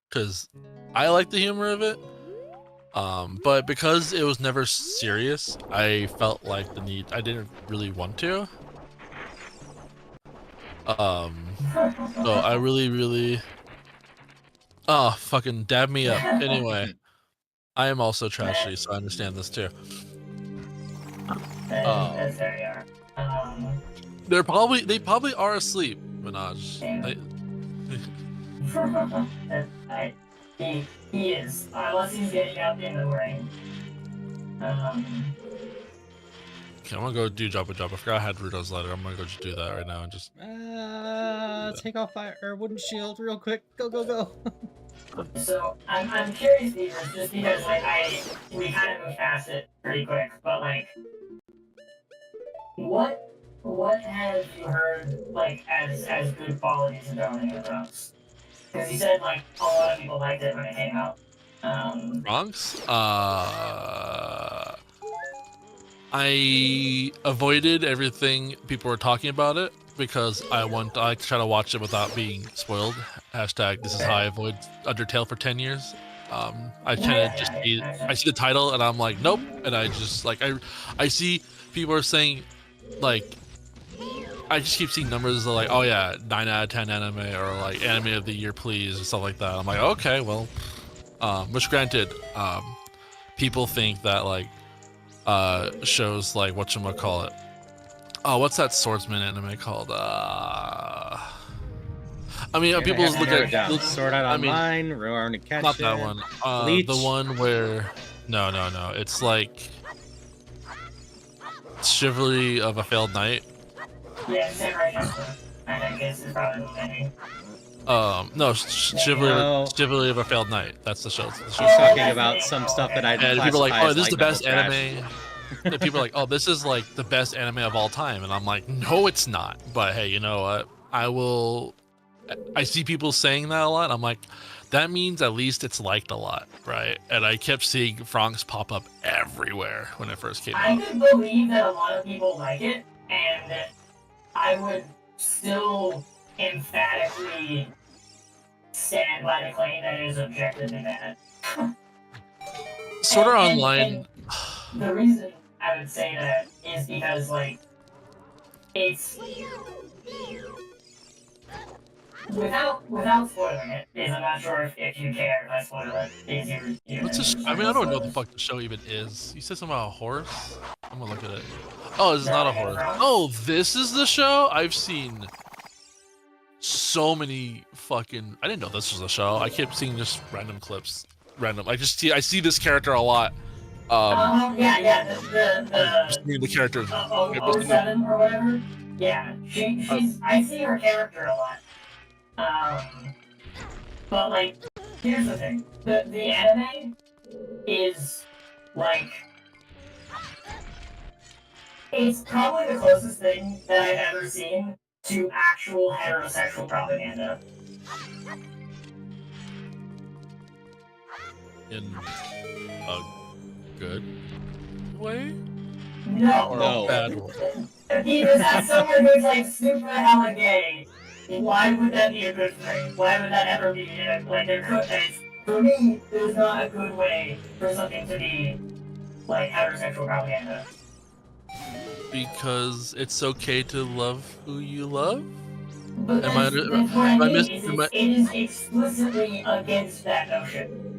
because I like the humor of it. But because it was never serious, I felt like I didn't really want to. So I really fucking dab me up. Anyway, I am also trashy, so I understand this too. That's very They probably are asleep, Minaj. He is, unless he's getting up in the rain. Okay, I'm gonna go do Jabba Jabba. I forgot I had Rudo's letter. I'm gonna go just do that right now and just. Take off our wooden shield real quick. Go. So I'm curious, Beaver, just because we kind of moved past it pretty quick, but what what have you heard, like, as good qualities about Game of Thrones? Because you said, like, a lot of people liked it when it came out. Bronx? I avoided everything people were talking about it because I like to try to watch it without being spoiled. Hashtag this is how I avoid Undertale for 10 years. I kind of just I see the title and I'm like, nope. And I just like, I see people are saying like, I just keep seeing numbers like, oh yeah, 9 out of 10 anime or like anime of the year, please, or stuff like that. I'm like, okay, well, which granted, people think that like, shows like whatchamacallit. Oh, what's that swordsman anime called? I mean, people look at Sword Art Online, Rurouni Kenshin. Not that one. Bleach. The one where no. It's like Chivalry of a Failed Knight. Yeah, Samurai Champloo. I guess is probably the name. No, Chivalry of a Failed Knight. That's the show. She's talking about some stuff that I. And people are like, oh, this is the best anime. And people are like, oh, this is like the best anime of all time, and I'm like, no, it's not. But hey, you know what? I see people saying that a lot. I'm like, that means at least it's liked a lot, right? And I kept seeing Franks pop up everywhere when it first came out. I could believe that a lot of people like it, and I would still emphatically stand by the claim that it is objectively bad. Sword Art Online. And the reason I would say that is because, like, it's without spoiling it, because I'm not sure if you care if I spoil it. I mean, I don't know what the fuck the show even is. You said something about a horse? I'm gonna look at it. Oh, this is not a horse. Oh, this is the show? I've seen so many fucking. I didn't know this was a show. I kept seeing just random clips. I see this character a lot. The character. 07 or whatever. Yeah, I see her character a lot. But like, here's the thing: the anime is like, it's probably the closest thing that I've ever seen to actual heterosexual propaganda. In a good way? No. Or a bad way? Because as someone who's like super hella gay, why would that be a good thing? Why would that ever be like a good thing? For me, there's not a good way for something to be like heterosexual propaganda. Because it's okay to love who you love? But it is explicitly against that notion.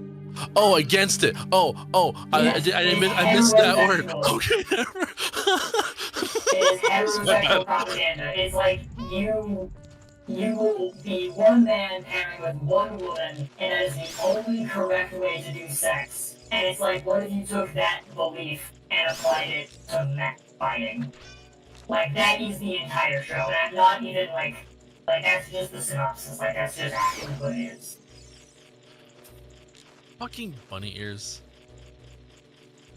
Oh, against it. Yes, I missed that word. Okay. It is heterosexual propaganda. It's like you will be one man pairing with one woman, and that is the only correct way to do sex. And it's like, what if you took that belief and applied it to mech fighting? Like, that is the entire show. And I'm not even like that's just the synopsis. Like, that's just actually what it is. Fucking bunny ears.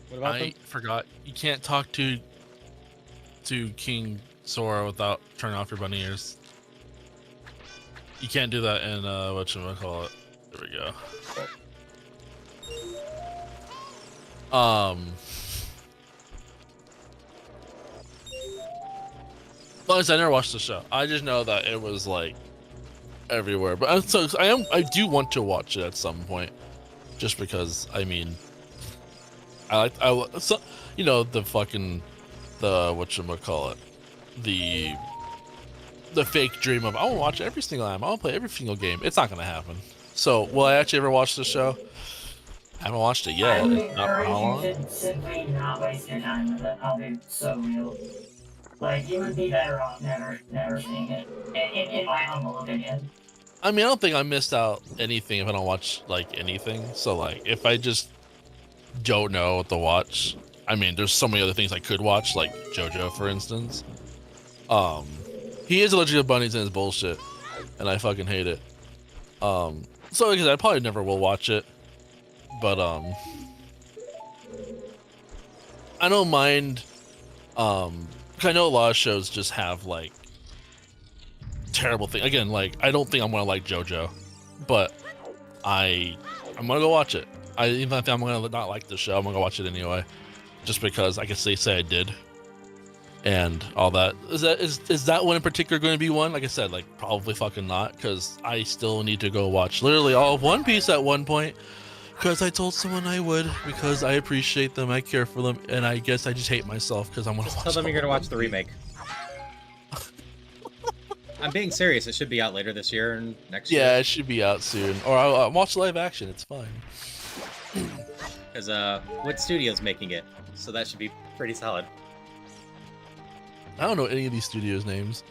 What about them? Forgot. You can't talk to King Sora without turning off your bunny ears. You can't do that in whatchamacallit. There we go. Honestly, I never watched the show. I just know that it was like everywhere. But I do want to watch it at some point, just because I mean, you know, the whatchamacallit, the fake dream of I want to watch every single anime, I want to play every single game. It's not gonna happen. So will I actually ever watch the show? I haven't watched it yet. I would encourage you to simply not waste your time with it. I'll be so real. Like, you would be better off never seeing it, in my humble opinion. I mean, I don't think I missed out anything if I don't watch, like, anything. So, like, if I just don't know what to watch, I mean, there's so many other things I could watch, like JoJo, for instance. He is allergic to bunnies and his bullshit, and I fucking hate it. So, like I said, I probably never will watch it, but, I don't mind, I know a lot of shows just have like terrible thing. Again, like I don't think I'm gonna like JoJo, but I'm gonna go watch it. Even if I'm gonna not like the show, I'm gonna go watch it anyway, just because I guess they say I did, and all that. Is that one in particular going to be one? Like I said, like probably fucking not, because I still need to go watch literally all of One Piece at one point, because I told someone I would, because I appreciate them, I care for them, and I guess I just hate myself because I'm gonna watch. Tell them you're gonna watch the remake. I'm being serious. It should be out later this year and next year. Yeah, it should be out soon. Or I'll watch live action. It's fine. Because what studio's making it? So that should be pretty solid. I don't know any of these studios' names,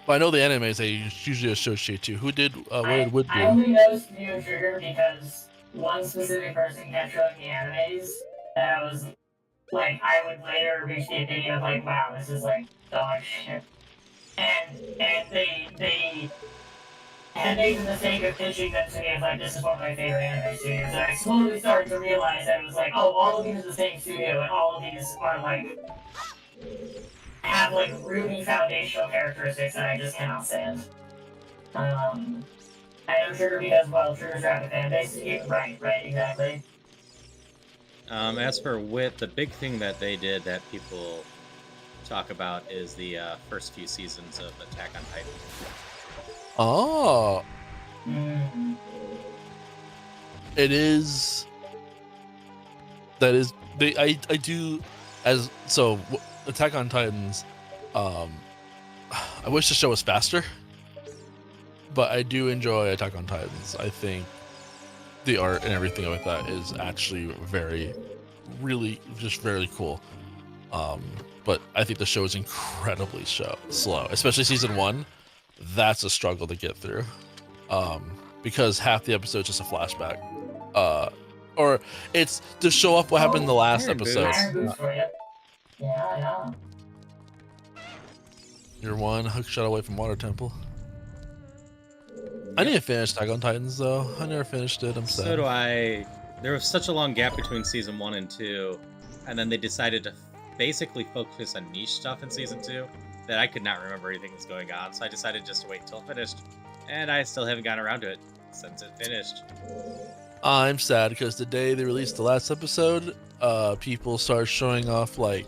but I know the animes they usually associate to. Who did what did Wood I do? only know Studio Trigger because one specific person kept showing me animes that I was like, I would later reach the opinion of like, wow, this is like dog shit. And they had made the mistake of pitching them to me as like, this is one of my favorite anime studios. And I slowly started to realize that it was like, oh, all of these are the same studio, and all of these are like, have like really foundational characteristics that I just cannot stand. I know Trigger because, well, Trigger's rapid fan base. Yeah, right, exactly. As for Wit, the big thing that they did that people talk about is the first few seasons of Attack on Titan. Oh, it is. That is. I do as so. Attack on Titans. I wish the show was faster, but I do enjoy Attack on Titans. I think the art and everything with that is actually really just very cool. But I think the show is incredibly slow, especially season 1. That's a struggle to get through, because half the episode is just a flashback, or it's to show up what happened in the last episode. Yeah. You're one hook shot away from Water Temple. I need to finish Attack on Titans though. I never finished it. I'm sad. So do I. There was such a long gap between season 1 and 2, and then they decided to basically focus on niche stuff in season 2 that I could not remember anything was going on. So I decided just to wait until it finished, and I still haven't gotten around to it since it finished. I'm sad because the day they released the last episode, people started showing off like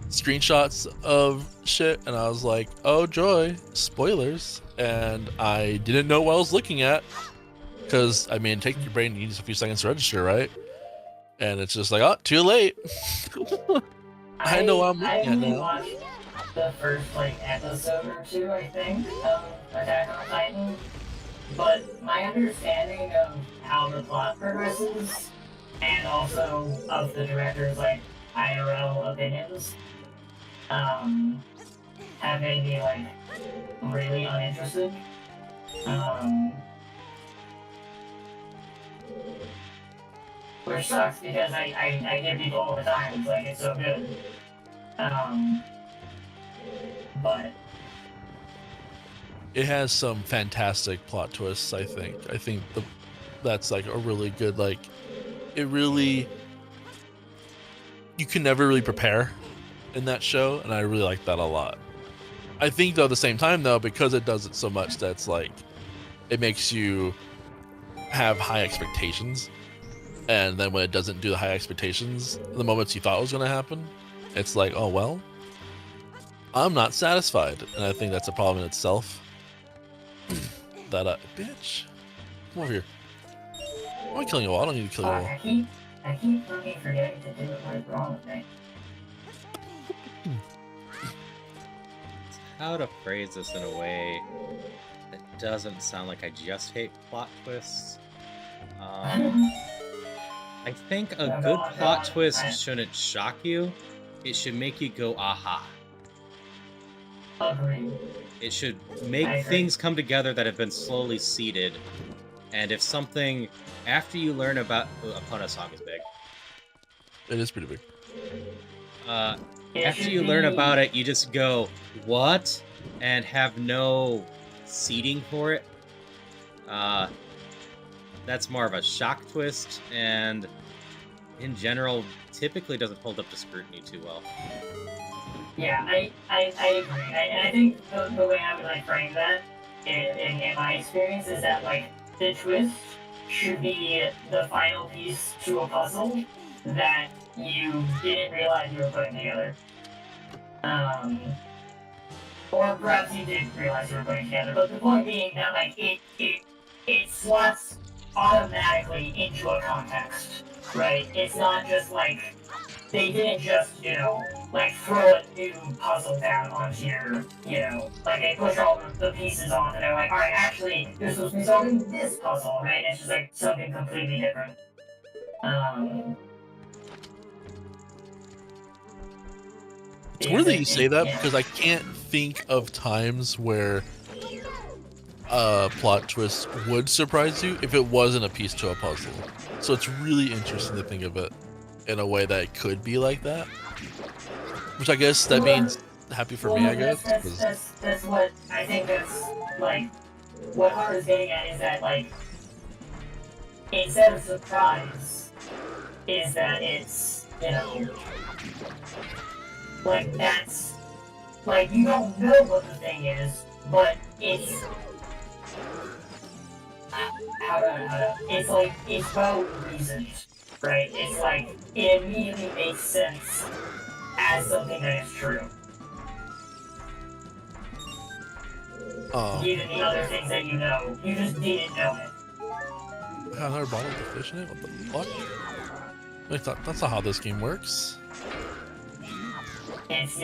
screenshots of shit, and I was like, oh joy, spoilers. And I didn't know what I was looking at, because I mean, take your brain, you need a few seconds to register, right? And it's just like, oh, too late. I know what I'm looking at now. Watched the first like episode or 2, I think, of Attack on Titan, but my understanding of how the plot progresses, and also of the director's like IRL opinions, have made me like really uninterested. Which sucks because I give people all the time, it's like, it's so good. But it has some fantastic plot twists, I think. That's like a really good, like, it really, you can never really prepare in that show, and I really like that a lot. I think though at the same time though, because it does it so much, that's like, it makes you have high expectations, and then when it doesn't do the high expectations, the moments you thought was going to happen, it's like, oh well, I'm not satisfied. And I think that's a problem in itself. That bitch, come over here. I'm not killing you all. I don't need to kill you all. I keep fucking forgetting to do what's wrong with me. How to phrase this in a way that doesn't sound like I just hate plot twists. I think a good plot twist shouldn't shock you. It should make you go, aha. Agreed. It should make things come together that have been slowly seeded. And if something, after you learn about... Epona song is big. It is pretty big. After you learn about it, you just go, what? And have no seeding for it. That's more of a shock twist, and in general, typically doesn't hold up to scrutiny too well. Yeah, I agree. And I think the way I would like frame that in my experience is that like the twist should be the final piece to a puzzle that you didn't realize you were putting together. Or perhaps you did realize you were putting together. But the point being that like it slots automatically into a context, right? It's not just like they didn't just, like throw a new puzzle down onto your, like they push all the pieces on and they're like, alright, actually, you're supposed to be solving this puzzle, right? It's just like something completely different. It's weird that you say that because I can't think of times where a plot twist would surprise you if it wasn't a piece to a puzzle. So it's really interesting to think of it in a way that it could be like that. Which I guess that means happy for me, I guess. That's what I think that's, like, what Hart is getting at is that, like, instead of surprise, is that it's, like, that's, like, you don't know what the thing is, but it's, it's like, it's well reasoned, right? It's like, it immediately makes sense as something that is true. Even the other things that you know, you just didn't know it. Another bottle of fish in it? What the fuck? Wait, that's not how this game works. It's,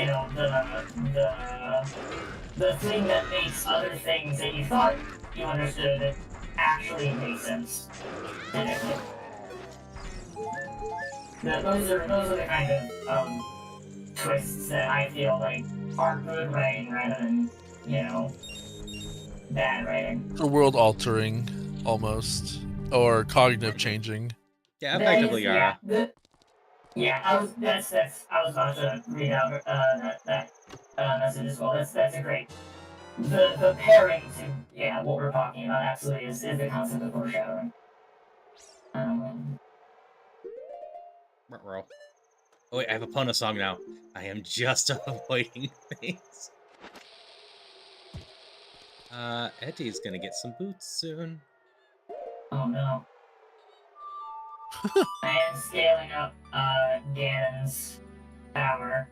the thing that makes other things that you thought you understood actually make sense. Those are the kind of twists that I feel like are good writing rather than, bad writing. So world altering, almost, or cognitive changing. Yeah, effectively, Yara. I was about to read out that message as well. That's a great. The pairing to what we're talking about absolutely is the concept of foreshadowing. Oh wait, I have a Pona song now. I am just avoiding things. Eddie's gonna get some boots soon. Oh no. I am scaling up Ganon's power.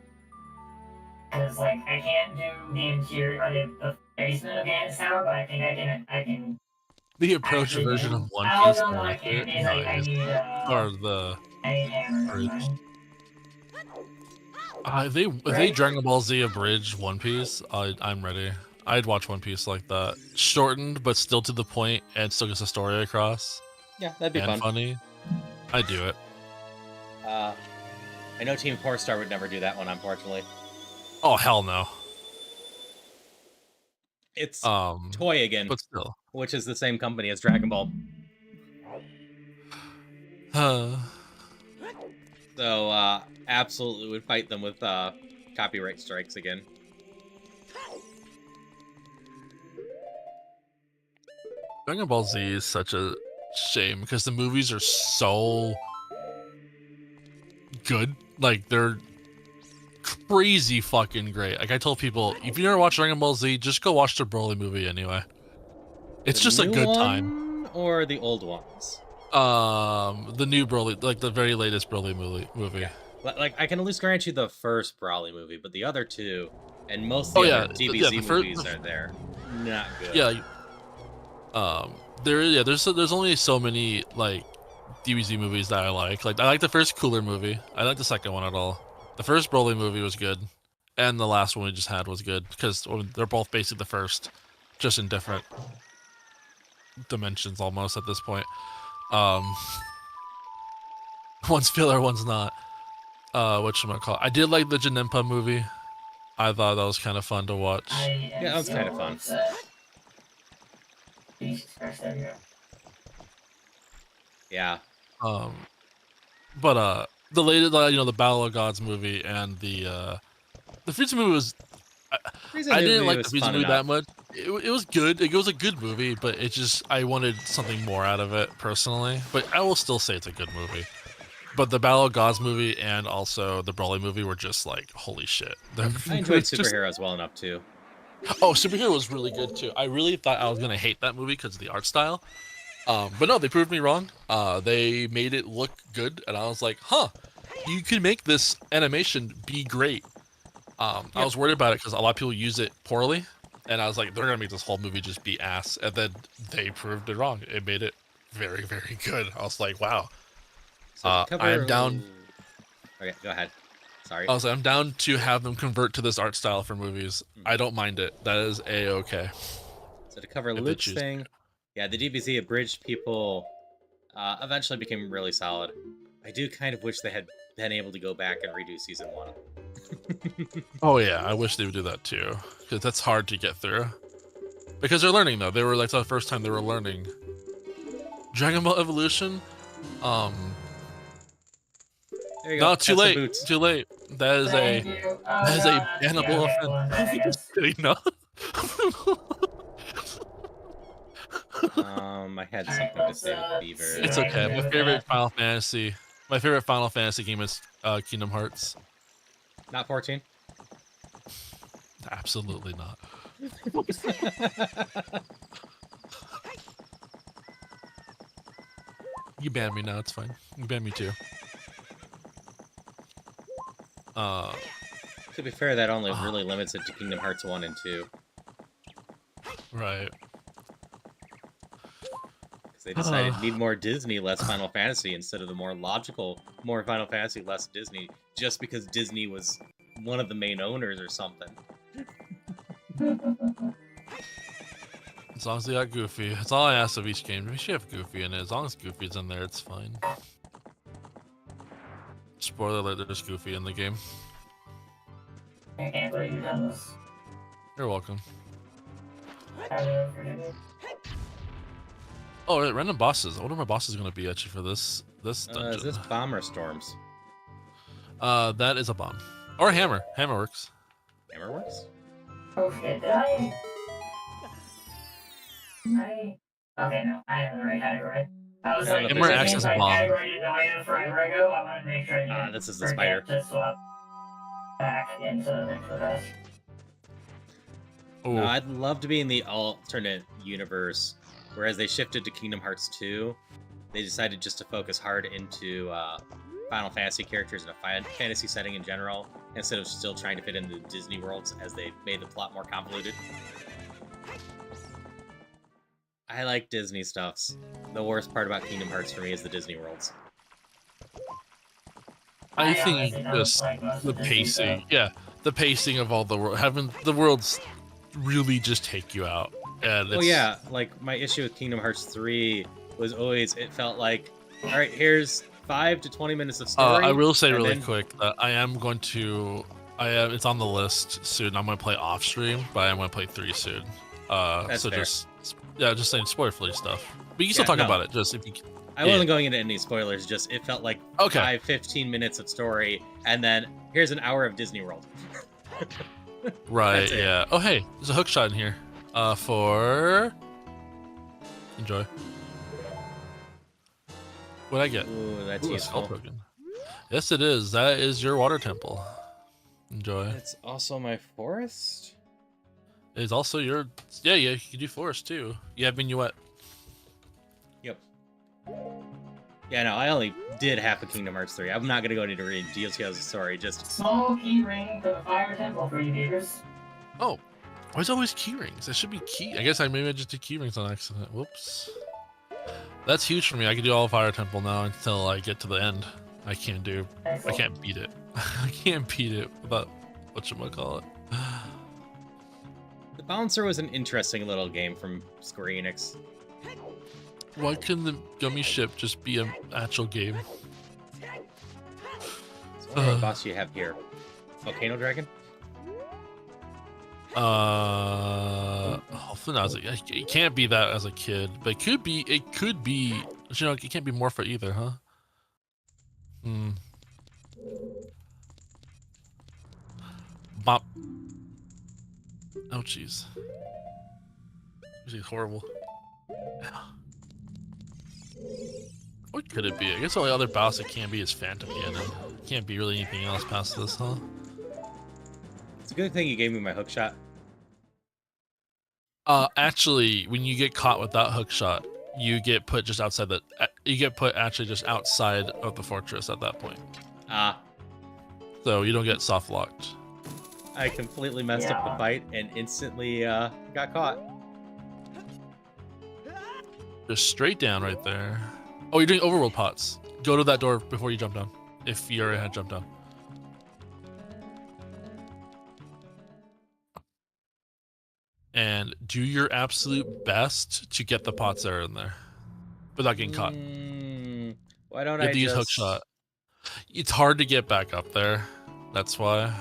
Because, like, I can't do the interior or the basement of Ganon's tower, but I think I can The approach version of One Piece. No, I can't. I need or the I need hammer. If they Dragon Ball Z abridged One Piece, I'm ready. I'd watch One Piece like that, shortened but still to the point, and still gets a story across. Yeah, that'd be fun. Funny. I'd do it. I know Team 4-Star would never do that one, unfortunately. Oh hell no. It's Toy again, but still, which is the same company as Dragon Ball. So absolutely would fight them with copyright strikes again. Dragon Ball Z is such a shame because the movies are so good. Like, they're crazy fucking great. Like, I told people, if you never watched Dragon Ball Z, just go watch the Broly movie anyway. It's just a good time. Or the old ones? The new Broly, like the very latest Broly movie. Yeah. Like, I can at least grant you the first Broly movie, but the other two, and most of the other DBZ movies are there. Not good. Yeah. There's only so many like DBZ movies that I like. Like, I like the first Cooler movie. I like the second one at all. The first Broly movie was good, and the last one we just had was good because they're both basically the first, just in different dimensions almost at this point. One's filler, one's not. Whatchamacallit. I did like the Janempa movie. I thought that was kind of fun to watch. Yeah, that was kind of fun. Yeah. But the latest, the Battle of Gods movie and the Frieza movie was. I didn't like the Frieza movie that much. It was good. It was a good movie, but I wanted something more out of it personally. But I will still say it's a good movie. But the Battle of Gods movie and also the Broly movie were just like, holy shit. I enjoyed It's just- Superheroes well enough too. Oh, Superhero was really good too. I really thought I was gonna hate that movie because of the art style. But no, they proved me wrong. They made it look good, and I was like, huh, you can make this animation be great. I was worried about it because a lot of people use it poorly, and I was like, they're gonna make this whole movie just be ass. And then they proved it wrong. It made it very, very good. I was like, wow. So to I'm down. Okay, go ahead. Sorry. I was like, I'm down to have them convert to this art style for movies. I don't mind it. That is a-okay. So to cover If they Luke's choose thing, yeah, the DBZ abridged people eventually became really solid. I do kind of wish they had been able to go back and redo season 1. Oh yeah, I wish they would do that too, because that's hard to get through. Because they're learning though. They were like the first time they were learning. Dragon Ball Evolution. There you go. No, too Have some late. boots. Too late. That is Thank a you. that is a bannable Yeah, offense. Kidding, no. I had something to say with Beaver. It's okay. My favorite Final Fantasy game is Kingdom Hearts. Not 14. Absolutely not. You banned me now. It's fine. You banned me too. To be fair, that only really limits it to Kingdom Hearts 1 and 2. Right. Because they decided need more Disney, less Final Fantasy, instead of the more logical, more Final Fantasy, less Disney, just because Disney was one of the main owners or something. As long as they got Goofy. That's all I ask of each game. We should have Goofy in it. As long as Goofy's in there, it's fine. Spoiler alert, there's Goofy in the game. I can't believe you've done this. You're welcome. Forgive me. Oh, right, random bosses. I wonder my boss is going to be actually for this dungeon. Is this Bomb or Storms? That is a bomb. Or a hammer. Hammer works. Hammer works? Oh shit, did I? Okay, no, I have the right category. I was like, Hammer acts as a bomb. Category didn't know I had forever ago. I wanted to make sure I didn't This is the forget spider. to swap back into the rest. Oh, I'd love to be in the alternate universe, whereas they shifted to Kingdom Hearts 2. They decided just to focus hard into Final Fantasy characters in a fantasy setting in general, instead of still trying to fit into Disney worlds as they made the plot more convoluted. I like Disney stuffs. The worst part about Kingdom Hearts for me is the Disney worlds. I think just the pacing. Yeah, the pacing of all the world. Having the worlds really just take you out. And Well, yeah, like my issue with Kingdom Hearts 3 was always it felt like, all right, here's 5 to 20 minutes of story. I will say and really then- quick that I am going to. It's on the list soon. I'm going to play off stream, but I'm going to play 3 soon. That's so fair. just saying spoiler-free stuff. But you can still Yeah, talk no. about it. Just if you. I Yeah. wasn't going into any spoilers, just it felt like Okay. 15 minutes of story, and then here's an hour of Disney World. Right. That's it. Yeah. Oh hey, there's a hook shot in here. For. Enjoy. What'd I get? Ooh, that's Ooh, a skull useful. token. Yes, it is. That is your water temple. Enjoy. It's also my forest? It's also your. Yeah, you can do forest too. You have Minuet. Yep. Yeah, no, I only did half of Kingdom Hearts 3. I'm not going to go into details of the story, just... Small key ring for the fire temple for you beavers. Oh, why is always key rings? That should be key. I guess maybe I just did key rings on accident. Whoops. That's huge for me. I can do all Fire Temple now until I get to the end. I can't beat it. I can't beat it without whatchamacallit. The Bouncer was an interesting little game from Square Enix. Why couldn't the gummy ship just be an actual game? So what boss do you have here? Volcano Dragon? Hopefully not. It can't be that as a kid, but it could be. It could be. You know, it can't be Morpha either, huh? Hmm. Bop. Oh, jeez. This is horrible. Oink. what could it be? I guess the only other boss it can be is Phantom Ganon. Can't be really anything else past this, huh? It's a good thing you gave me my hook shot. Actually, when you get caught with that hook shot, you get put just outside the. You get put actually just outside of the fortress at that point. Ah. So you don't get soft locked. I completely messed up the fight and instantly got caught. Just straight down right there. Oh, you're doing overworld pots. Go to that door before you jump down. If you already had jumped down. And do your absolute best to get the pots that are in there without getting caught. Why don't you have I to use hook shot? It's hard to get back up there. That's why.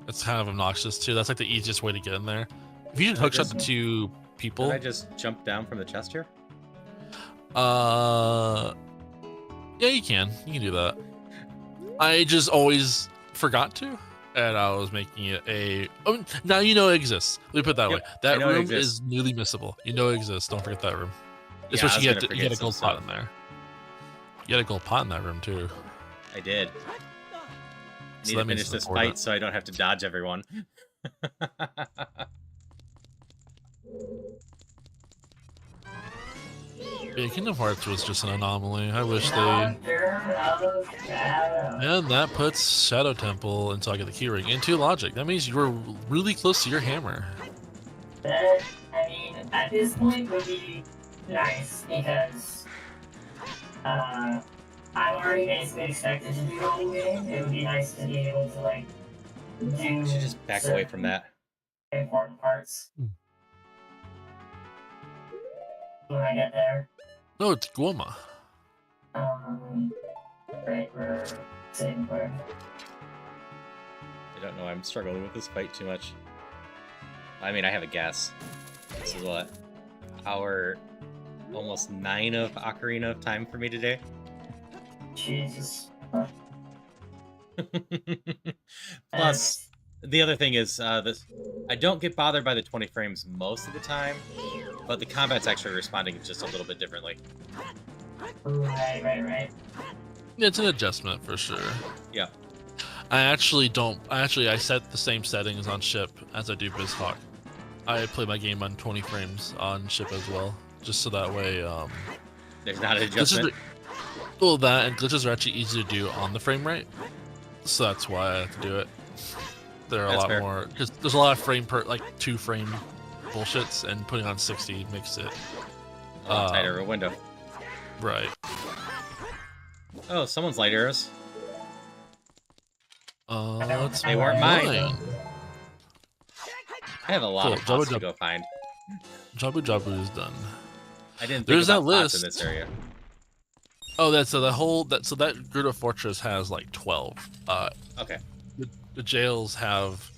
It's kind of obnoxious too. That's like the easiest way to get in there. If you just hook shot the two people. Did I just jump down from the chest here? Yeah, you can. You can do that. I just always forgot to, and I was making it a. Oh, now you know it exists. Let me put it that way. That room is newly missable. You know it exists. Don't forget that room. Especially you get a gold pot in there. You got a gold pot in that room too. I did. I need to finish this fight so I don't have to dodge everyone. Yeah, Kingdom Hearts was just an anomaly. I wish they... And that puts Shadow Temple until I get the keyring into Logic. That means you were really close to your hammer. That, I mean, at this point would be nice because I'm already basically expected to do the whole game. It would be nice to be able to, like, do... You should just back away from that. Important parts. When I get there. No, it's Guoma. Right, we're sitting where? I don't know, I'm struggling with this fight too much. I mean, I have a guess. This is what? Hour almost 9 of Ocarina of Time for me today? Jesus. Plus, the other thing is, this I don't get bothered by the 20 frames most of the time, but the combat's actually responding just a little bit differently. Right. It's an adjustment for sure. Yeah. I set the same settings on ship as I do BizHawk. I play my game on 20 frames on ship as well, just so that way, there's not an adjustment. That and glitches are actually easy to do on the frame rate, so that's why I have to do it. There are a lot more, because there's a lot of frame per, like 2 frame bullshits, and putting on 60 makes it tighter of a window. Right. Oh, someone's light arrows. They weren't mine. I have a lot of pots to go find. Jabu Jabu is done. I didn't think There's about that list pots in this area. Oh, that Gerudo Fortress has like 12. Okay. The jails have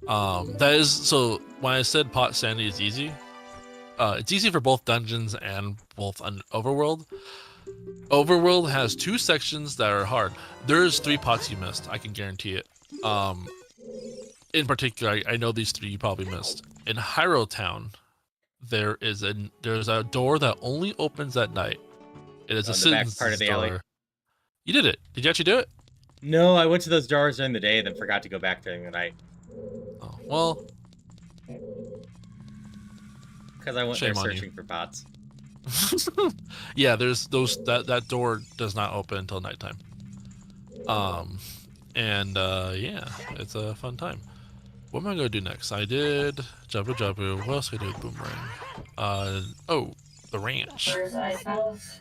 that is so when I said pot sandy is easy, it's easy for both dungeons and both overworld. Overworld has 2 sections that are hard. There's 3 pots you missed, I can guarantee it. In particular, I know these 3 you probably missed. In Hyrule Town, there's a door that only opens at night. It is a citizen's part of the alley. You did it. Did you actually do it? No, I went to those doors during the day, then forgot to go back during the night. Oh, well. Because I went there searching for pots. Yeah, there's those that door does not open until nighttime. Yeah, it's a fun time. What am I gonna do next? I did Jabu Jabu. What else did I do with Boomerang? The ranch. Where's Ice House?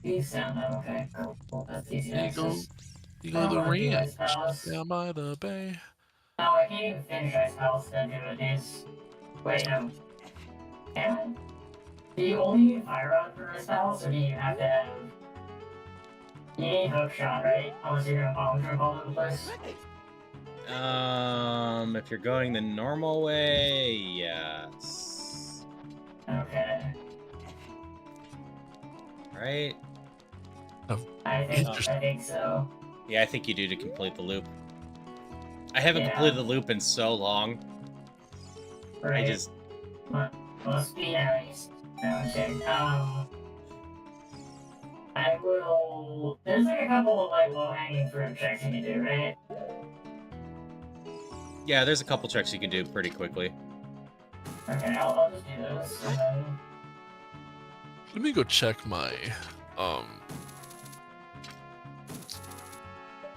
These sound okay. Cool. That's easy to access. You go to the ranch down by the bay. No, I can't even finish Ice House to do with these. Wait, no. Can I? Do you only need fire rod for Ice House, or do you have to have... You need hook shot, right? Unless you're gonna bomb trip all over the place. If you're going the normal way, yes. Okay. Right? I think so. Yeah, I think you do to complete the loop. I haven't completed the loop in so long. Right. Must be nice. Okay. I will. There's like a couple of like low-hanging fruit checks you can do, right? Yeah, there's a couple checks you can do pretty quickly. Okay, I'll just do those. And then... Let me go check my Oh,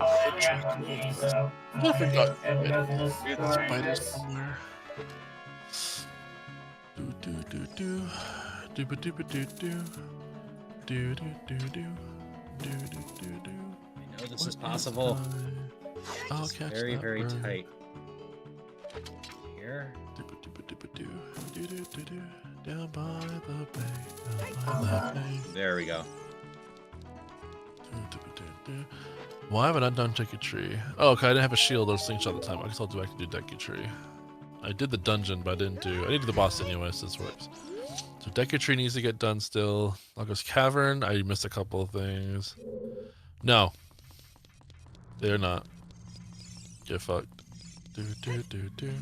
I only have one key, so I forgot. if we go through this There's door spiders anyways. somewhere. Do do do do do do do do do do do do do do do do. I know this is possible. I'll It's catch very, that very bird. tight. Here. Down by the bay, down by the bay. There we go. Why haven't I done Deku Tree? Oh, okay, I didn't have a shield or slingshot at the time. I guess I'll do back to do Deku Tree. I did the dungeon, but I didn't do the boss anyway, so this works. So Deku Tree needs to get done still. Lagos Cavern, I missed a couple of things. No. They're not. Get fucked. Do do do do.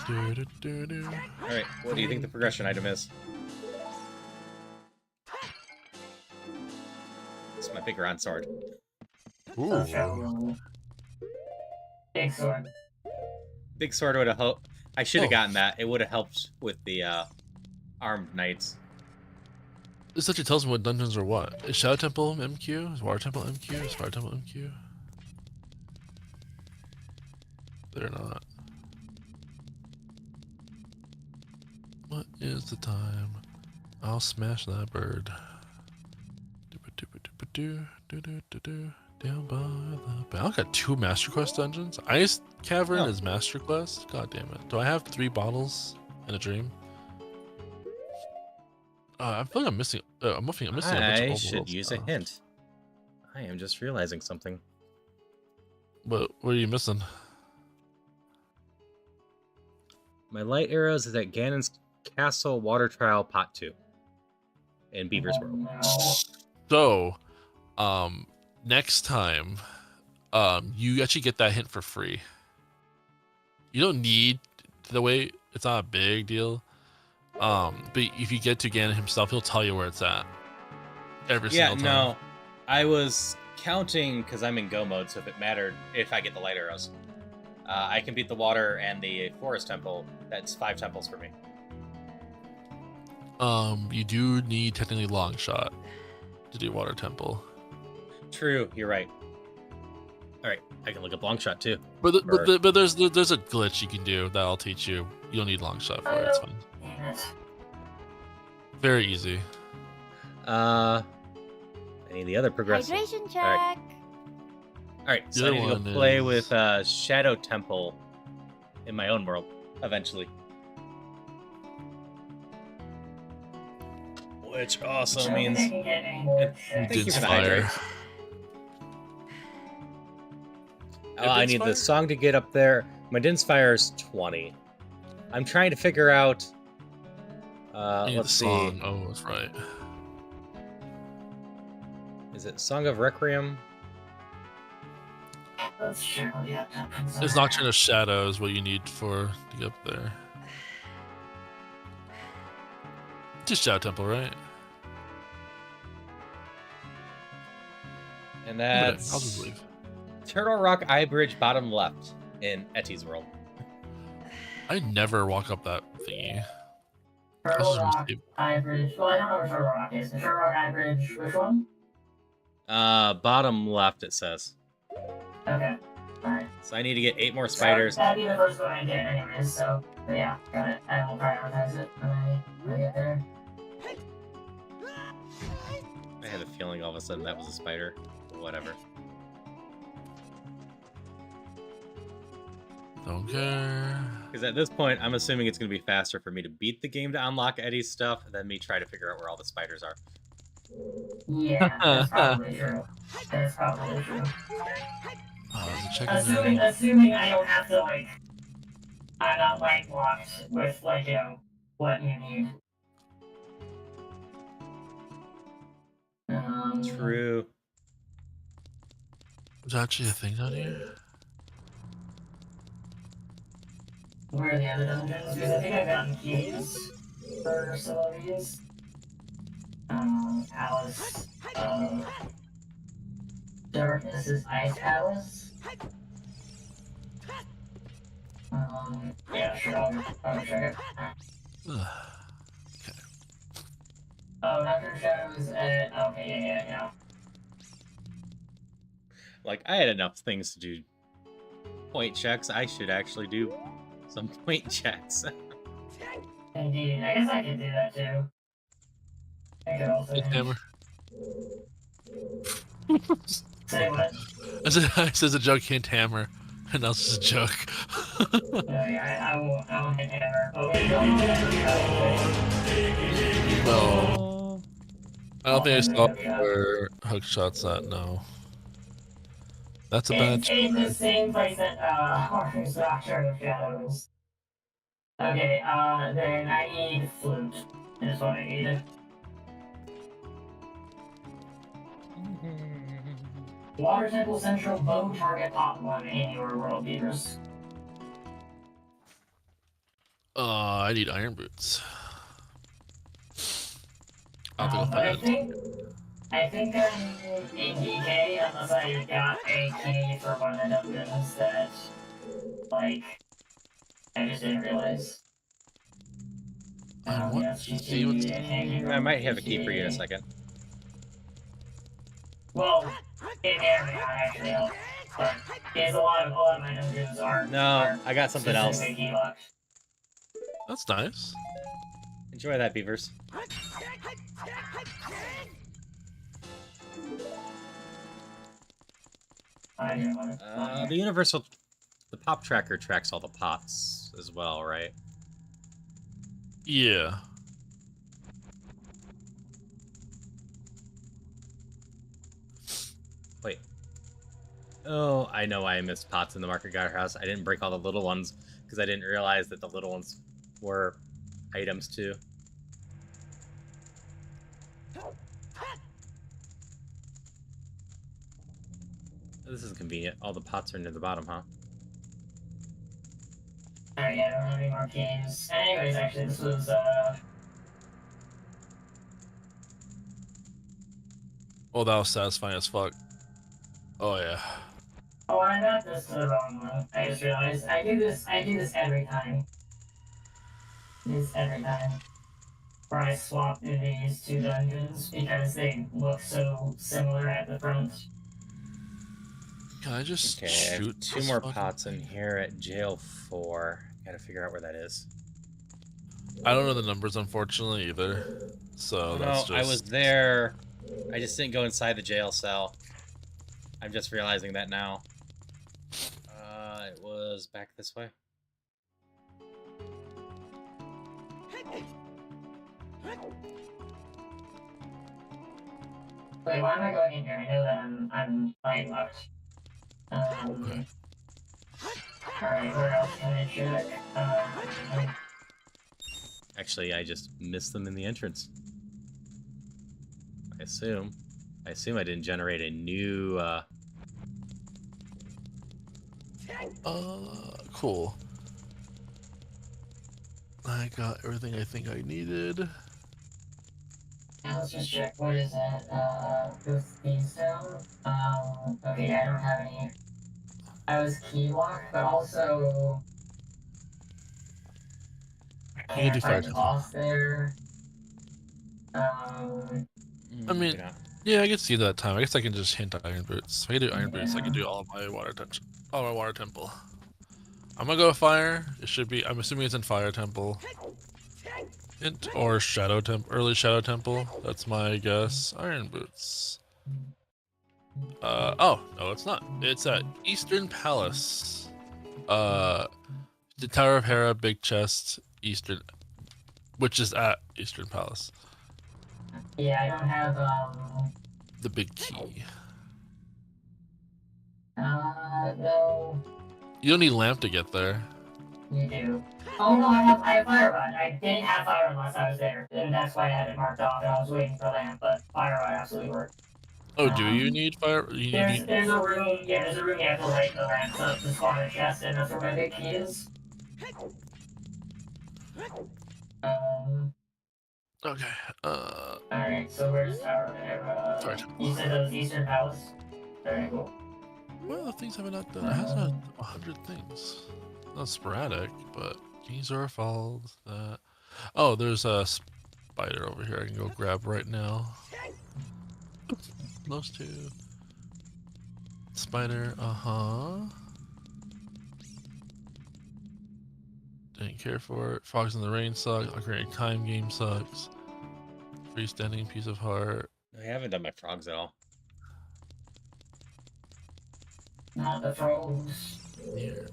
Do do do do. Alright, what do you think the progression item is? It's my big round sword. Ooh. Okay. Big sword. Big sword would have helped. I should have Oh. gotten that. It would have helped with the armed knights. This actually tells me what dungeons are what. Is Shadow Temple MQ? Is Water Temple MQ? Is Fire Temple MQ? They're not. What is the time? I'll smash that bird. Down by the bay. I got 2 Master Quest dungeons. Ice Cavern Oh. is Master Quest. God damn it! Do I have 3 bottles in a dream? I feel like I'm missing. I'm missing a bunch I of should use a hint. I am just realizing something. But what are you missing? My light arrows is at Ganon's Castle Water Trial Pot 2 in Beaver's World. No. So, next time, you actually get that hint for free. You don't need to wait. It's not a big deal. But if you get to Ganon himself, he'll tell you where it's at. Every single time. No. I was counting because I'm in go mode, so if it mattered, if I get the light arrows. I can beat the water and the forest temple. That's 5 temples for me. You do need technically long shot to do Water Temple. True, you're right. Alright, I can look up long shot too. But there's a glitch you can do that I'll teach you. You don't need long shot for it. It's fine. Damn it. Very easy. I need the other progressive. Hydration check. Alright. Alright, so The I need other to go one play is- with Shadow Temple in my own world, eventually. Which also means... I can get any more checks. Thank you for the Fire. hydrate. I need the song to get up there. My Din's Fire is 20. I'm trying to figure out... let's see. Song. Oh, that's right. Is it Song of Requiem? Let's check what the options It's are. Nocturne of Shadows what you need to get up there. Just Shadow Temple, right? And I'll that's just leave. Turtle Rock Eye Bridge bottom left in Etty's world. I never walk up that thingy. Turtle That's Rock, just a mistake. Eye Bridge. Well, I don't know where Turtle Rock is. The Turtle Rock, Eye Bridge, which one? Bottom left it says. Okay. Alright. So I need to get 8 more spiders. That'd be the first one I get anyways, so but yeah, got it. I will prioritize it when I get there. I had a feeling all of a sudden that was a spider. Whatever. Don't care. Because at this point, I'm assuming it's going to be faster for me to beat the game to unlock Eddie's stuff than me try to figure out where all the spiders are. Yeah, that's probably true. That's probably true. Oh, there's a Assuming I don't have to like, I'm not like locked with like what you need. True. There's actually a thing down here. where are the other dungeons? Because I think I've gotten keys for some of these. Palace. Darkness is Ice Palace. Yeah, sure, I'll check it. Okay. Oh, Doctor Shadows at... Okay, yeah. Like, I had enough things to do point checks. I should actually do some point checks. Indeed, I guess I could do that too. I could also... Hey, Hammer. Say what? I says a joke, hint hammer, and that's just a joke. No, yeah, I won't hit hammer. Okay, No. I don't think I saw where hook shots at, no. That's a bad It's in the same place that, Horror's Doctor of Shadows. Okay, then I need flute. Is what I need. Water Temple Central Bow Target Pop 1 in your world beaters. I need iron boots. I think I'm in DK unless I got a key for one of the dungeons that, like, I just didn't realize. I might have a key for you in a second. Well, it may or may not actually help, but there's a lot of my dungeons are. No, I got something else. Key locked. That's nice. Enjoy that, beavers. The pop tracker tracks all the pots as well, right? Yeah. Wait. Oh, I know why I missed pots in the market guard house. I didn't break all the little ones because I didn't realize that the little ones were items too. This is convenient. All the pots are near the bottom, huh? Alright, yeah, I don't have any more keys. Anyways, actually, this was, Oh, that was satisfying as fuck. Oh, yeah. Oh, I got this to the wrong one. I just realized. I do this every time. Where I swap through these two dungeons because they look so similar at the front. Can I just shoot two more pots in here at jail 4? Gotta figure out where that is. I don't know the numbers, unfortunately, either. So that's just... I was there. I just didn't go inside the jail cell. I'm just realizing that now. It was back this way. Wait, why am I going in here? I know that I'm playing left. Okay. Alright, where else can I check? Actually, I just missed them in the entrance. I assume I didn't generate a new, Cool. I got everything I think I needed. Now let's just check, what is that, boost these down? Okay, I don't have any. I was key locked, but also... I You can do fire boss there. I mean, yeah, I can see that time. I guess I can just hint iron boots. I can do iron boots. I can do all of my water temple. I'm gonna go fire. It should be. I'm assuming it's in fire temple. Hint or shadow temple. Early shadow temple. That's my guess. Iron boots. Oh no, it's not. It's at Eastern Palace. The Tower of Hera, big chest, Eastern, which is at Eastern Palace. Yeah, I don't have, The big key. no. You don't need lamp to get there. You do. Oh no, I have Fire Rod. I didn't have Fire Rod unless I was there, and that's why I had it marked off, and I was waiting for lamp, but Fire Rod absolutely worked. Oh, do you need fire? There's a room, yeah, you have to light the lamps up to spawn a chest, and that's where my big key is. Okay. Alright, so where's Tower there? Sorry. You said it was Eastern Palace? Very cool. Well, the things have not done. It has not 100 things. Not sporadic, but Kingzor Falls. Oh, there's a spider over here. I can go grab right now. Those two. Spider. Didn't care for it. Frogs in the Rain sucks. Ocarina of Time game sucks. Freestanding piece of heart. I haven't done my frogs at all. Not the frogs. Here.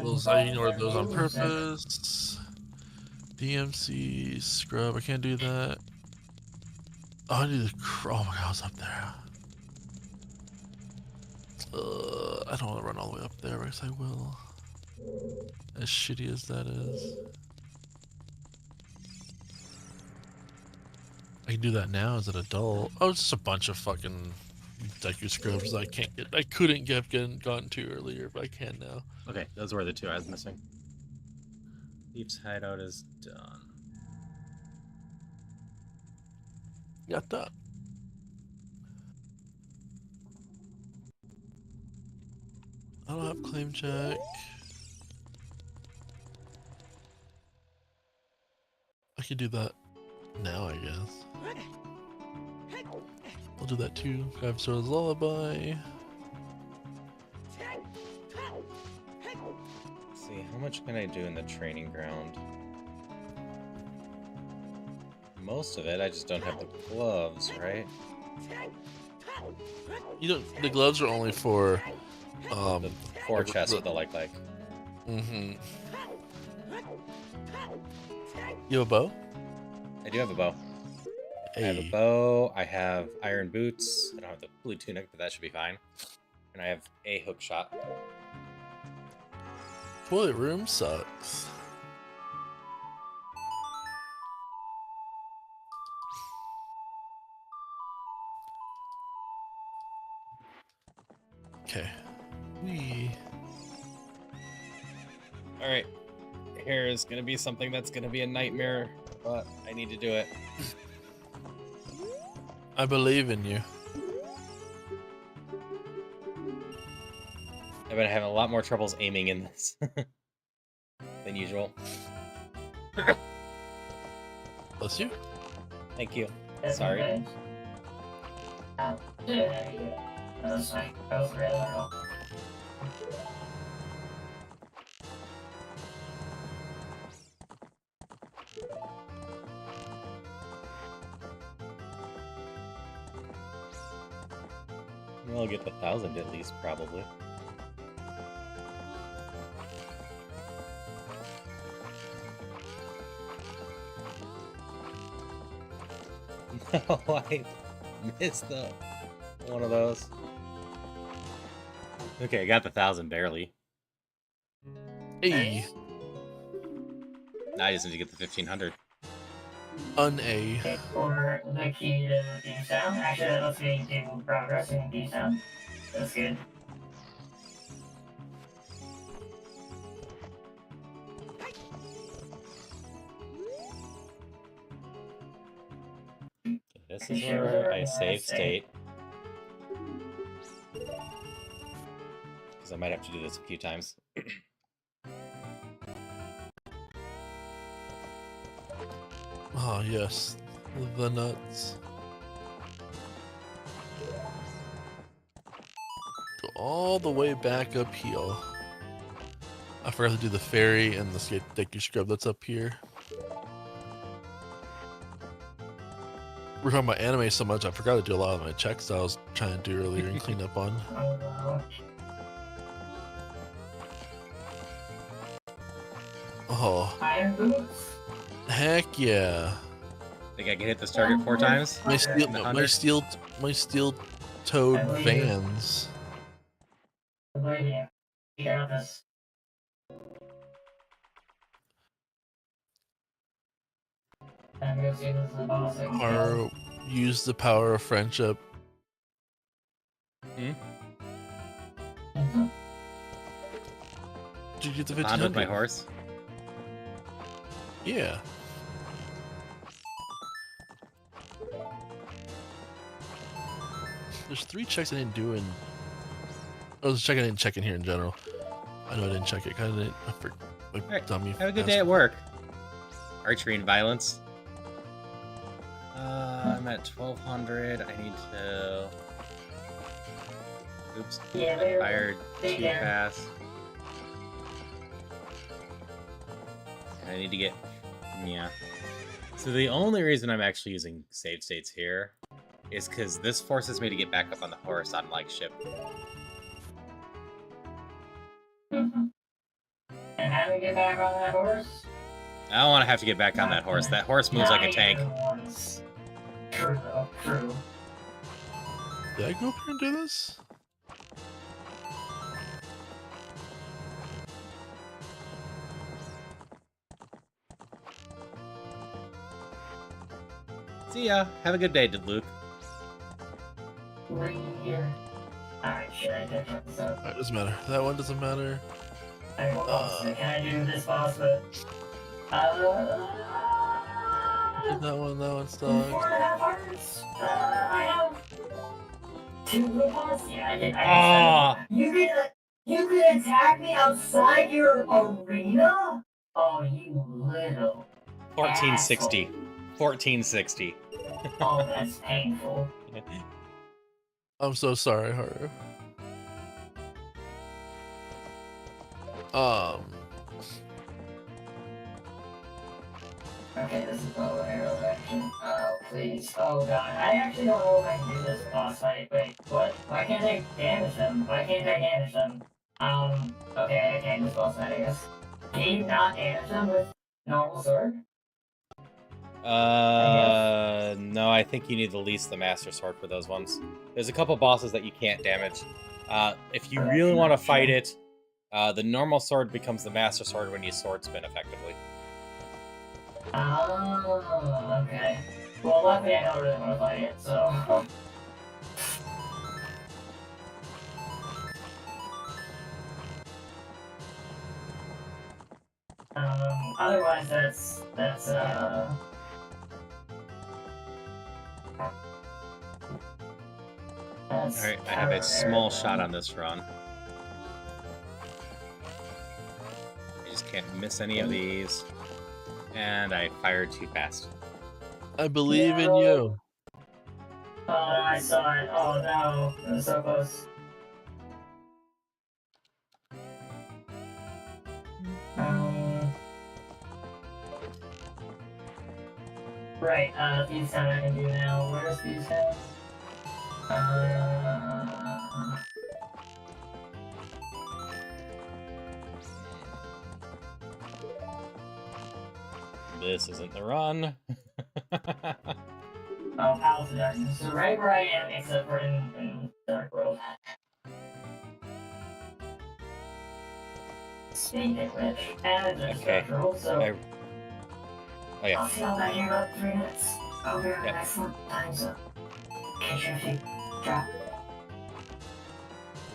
Those I ignored those on purpose. DMC, scrub, I can't do that. Oh, I need the oh my god, I was up there. I don't want to run all the way up there, but I will. As shitty as that is. I can do that now as an adult. Oh, it's just a bunch of fucking Deku scrubs I can't get. I couldn't get gotten to earlier, but I can now. Okay, those were the two I was missing. Thief's hideout is done. Got that. I don't have claim check. I could do that now, I guess. I'll do that too. Five Stars Lullaby. Let's see, how much can I do in the training ground? Most of it, I just don't have the gloves, right? You don't. The gloves are only for The 4 chests with the like. Mm-hmm. You have a bow? I do have a bow. Hey. I have a bow, I have iron boots, I don't have the blue tunic, but that should be fine. And I have a hook shot. Toilet room sucks. Okay. Alright. Here is gonna be something that's gonna be a nightmare, but I need to do it. I believe in you. I've been having a lot more troubles aiming in this than usual. Bless you. Thank you. Sorry. That was fine. That was really well. I'll get the 1,000 at least, probably. No, I missed one of those. Okay, I got the 1,000 barely. A. Now I just need to get the 1,500. A. Or the key to D sound. Actually, that lets me do progress in D sound. That's good. This is where I save state. Because I might have to do this a few times. Oh, yes. The nuts. Go all the way back up here. I forgot to do the ferry and the Deku scrub that's up here. We're talking about anime so much, I forgot to do a lot of my checks that I was trying to do earlier and clean up on. Oh. Iron boots? Heck yeah. Think I can hit this target 4 times? My steel toed Vans. I believe you. You got this. I'm gonna see this is the boss. Or use the power of friendship. Did you get the Bond with 1500? my horse. Yeah. There's 3 checks I didn't do in... I was checking, I didn't check in here in general. I know I didn't check it, kind of didn't... Alright, dummy. have a good day at work. Archery and violence. I'm at 1200. I need to... Oops. Yeah, later. Fired Take too care. fast. And I need to get... Yeah. So the only reason I'm actually using save states here is because this forces me to get back up on the horse, unlike ship. Mhm. And how do we get back on that horse? I don't want to have to get back on that horse. That horse moves like a Not tank. even once. True though, true. Did I go up here and do this? See ya. Have a good day, Luke. Right here. Alright, should I check this out? Alright, doesn't matter. That one doesn't matter. Alright, what boss? Can I do this boss with... That one stuck. 4.5 hearts? I have... 2 blue pots? Yeah, I did. Ah. You could attack me outside your arena? Oh, you little... 1460. 1460. Oh, that's painful. I'm so sorry, Haru. Okay, this is bow and arrow action. Oh, please. Oh god. I actually don't know if I can do this boss fight. Wait, what? Why can't I damage them? Why can't I damage them? Okay, I can't do this boss fight, I guess. Can you not damage them with normal sword? No, I think you need to lease the Master Sword for those ones. There's a couple bosses that you can't damage. If you really want to fight it, the normal sword becomes the Master Sword when you sword spin effectively. Oh, okay. Well, luckily I don't really want to fight it, so... Otherwise that's Alright, I have a small shot on this run. You just can't miss any of these. And I fired too fast. I believe in you. Oh, I saw it. Oh no, it was so close. Right, these time I can do now. Where's these guys? This isn't the run. Oh, Palace of Darkness. So right where I am, except for in Dark World. Speaking of which, and it's Okay. structural, so Oh yeah. I'll see y'all back here in about 3 minutes. I'll be right Yep. back for time's up. Catch you if you drop.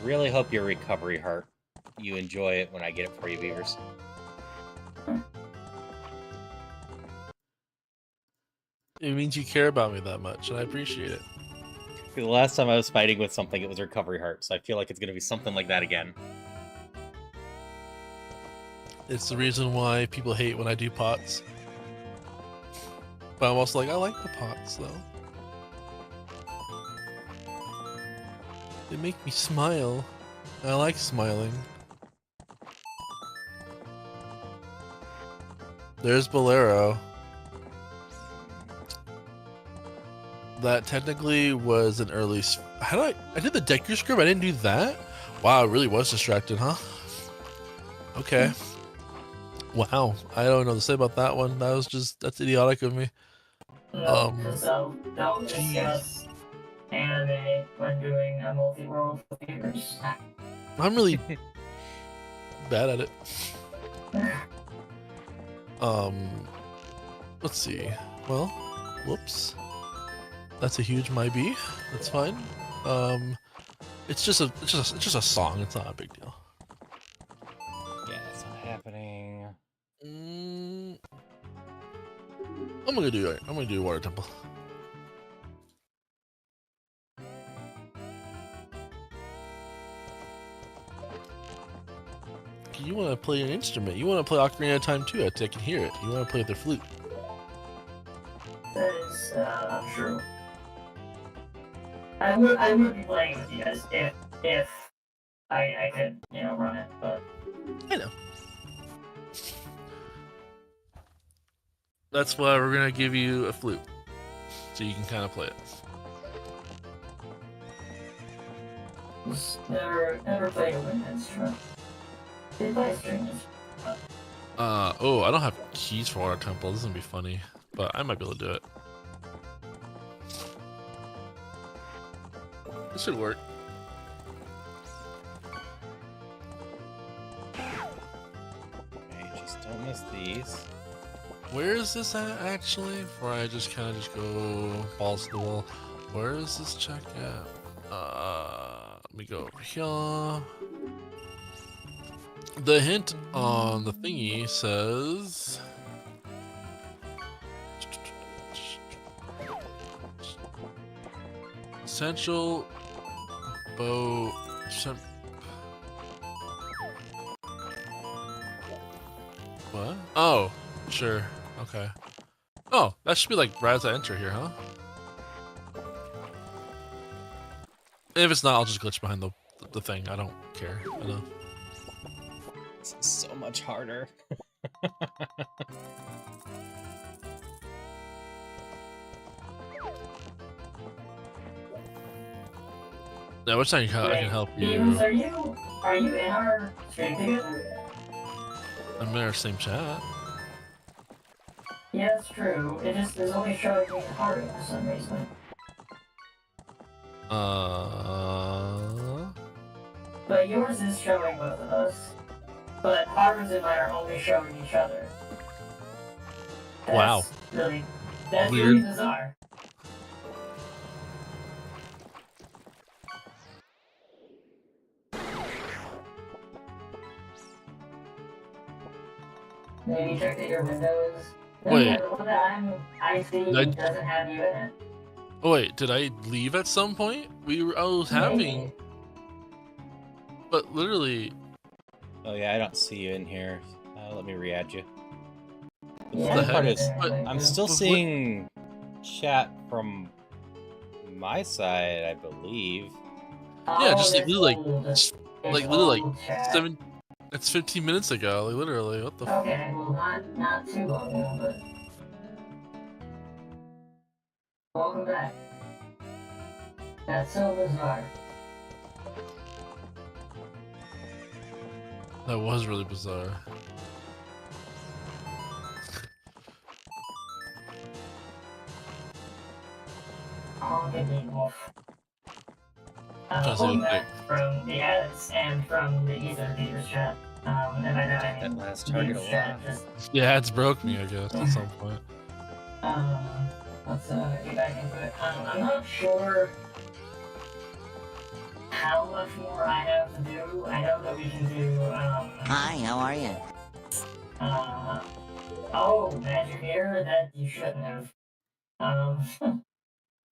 Really hope your recovery heart. You enjoy it when I get it for you, Beavers. It means you care about me that much, and I appreciate it. The last time I was fighting with something, it was recovery heart, so I feel like it's gonna be something like that again. It's the reason why people hate when I do pots. But I'm also like, I like the pots, though. They make me smile. I like smiling. There's Bolero. That technically was an early... How do I did the Deku script? I didn't do that? Wow, I really was distracted, huh? Okay. Wow. I don't know what to say about that one. That was just... That's idiotic of me. No, so don't discuss anime when doing a multi-world with viewers. I'm really bad at it. Let's see. Well, whoops. That's a huge my B. That's fine. It's just a song. It's not a big deal. Yeah, that's fine. I'm gonna do it. I'm gonna do water temple. You want to play an instrument. You want to play Ocarina of Time too. I can hear it. You want to play the flute. That is true. I would be playing with you guys if I could, you know, run it, but I know. That's why we're gonna give you a flute, so you can kind of play it. just never played a wind instrument. Did play a string instrument. Oh, I don't have keys for Water Temple. This is gonna be funny, but I might be able to do it. This should work. Okay, just don't miss these. Where is this at actually? Before I just kind of just go balls to the wall. Where is this check at? Let me go over here. The hint on the thingy says essential bow. What? Oh, sure. Okay. Oh, that should be like right as I enter here, huh? If it's not, I'll just glitch behind the thing. I don't care enough. This is so much harder. Now, which time I can help you? Beavers, are you in our stream together? I'm in our same chat. Yeah, that's true. It just is only showing me Haru for some reason. But yours is showing both of us. But Haru's and mine are only showing each other. Wow. That's Weird. really bizarre. Maybe check that your windows. Wait. The one that I see doesn't have you in it. Oh wait, did I leave at some point? I was having, but literally. Oh yeah, I don't see you in here. Let me re-add you. The Yeah, funny part is, but I'm still seeing chat from my side, I believe. Yeah, just like literally like chat. 7. It's 15 minutes ago. Like literally, what the? Okay, well not too long ago, but welcome back. That's so bizarre. That was really bizarre. All good equal. Trying to Welcome see back from the ads and from the Ether Beavers chat. And I know I That mean last target Beavers a chat lot. just Yeah, it's broke me, I guess, at some point. let's get back into it. I'm not sure how much more I have to do. I know that we can do, Hi, how are you? oh, magic mirror? That you shouldn't have.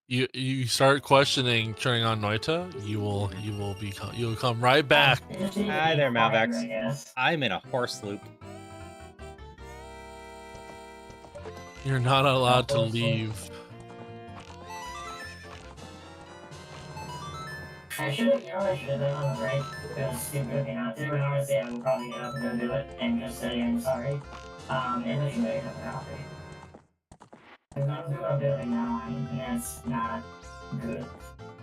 You start questioning turning on Noita, you'll come right back. Hi there, Malvex. I'm in a horse loop. You're not allowed to leave. I should have done on the break. It was stupid of me not to, and honestly, I would probably get up and go do it and just say I'm sorry. And then you make up the coffee. Because I'm doing what I'm doing now, and that's not good.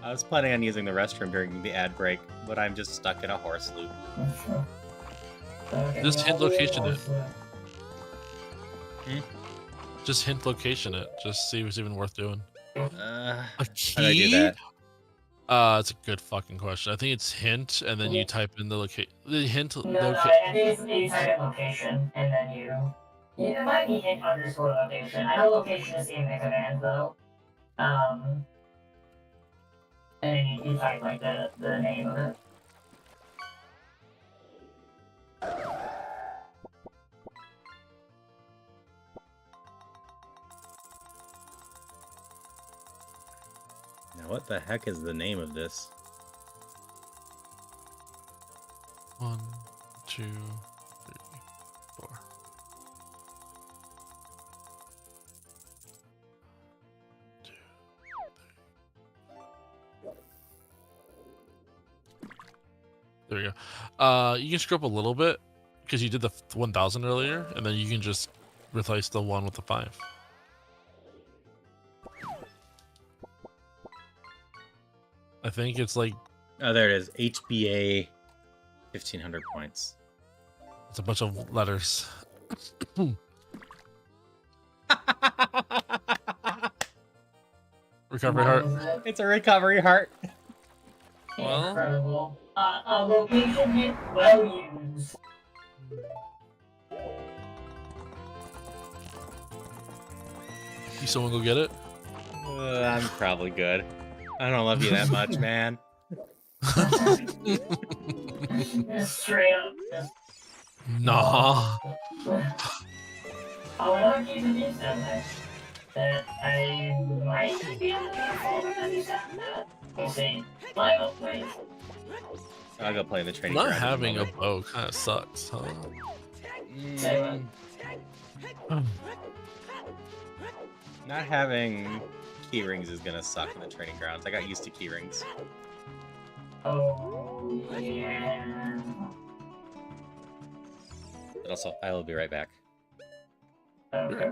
I was planning on using the restroom during the ad break, but I'm just stuck in a horse loop. Okay, Just hit location it. Hmm? Just hint location it. Just see if it's even worth doing. A How key? do I do that? It's a good fucking question. I think it's hint, and then you type in the location. The hint. No, I think it's you type in location, and then it might be hint underscore location. I know location is in the command though. And then you type like the name of it. What the heck is the name of this? 1, 2, 3, 4. There we go. You can screw up a little bit because you did the 1000 earlier, and then you can just replace the 1 with the 5. I think it's like... Oh, there it is. HBA 1500 points. It's a bunch of letters. Recovery heart. It's a recovery heart. Well, Incredible. A location hit well used. you someone go get it? I'm probably good. I don't love you that much, man. Just straight up. Just, Nah. I want to keep it decent. That I might be able to fall with any sound. We'll see. Live up, please. I'll go play in the training Not ground in having a moment. bow kind of sucks, huh? Not having key rings is gonna suck in the training grounds. I got used to key rings. Oh, yeah. But also, I will be right back. Okay.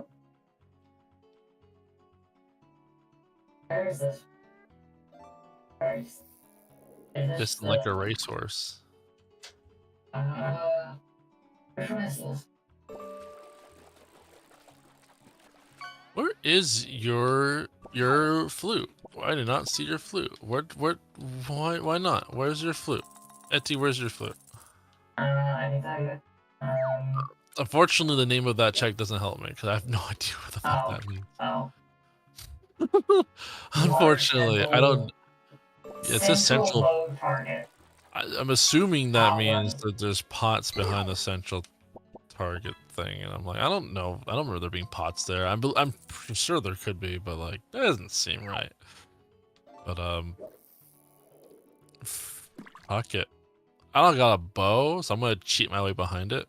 Where is this? Where is this? Just like a racehorse. Which one is this? Where is your flute? I did not see your flute. Why not? Where's your flute? Etty, where's your flute? I can tell you. Unfortunately, the name of that check doesn't help me because I have no idea what the fuck Oh. that means. Oh. Unfortunately, I don't. It says central. load target. I'm assuming that means that there's pots behind the central target thing, and I'm like, I don't know. I don't remember there being pots there. I'm pretty sure there could be, but like, that doesn't seem right. But fuck it. I don't got a bow, so I'm gonna cheat my way behind it.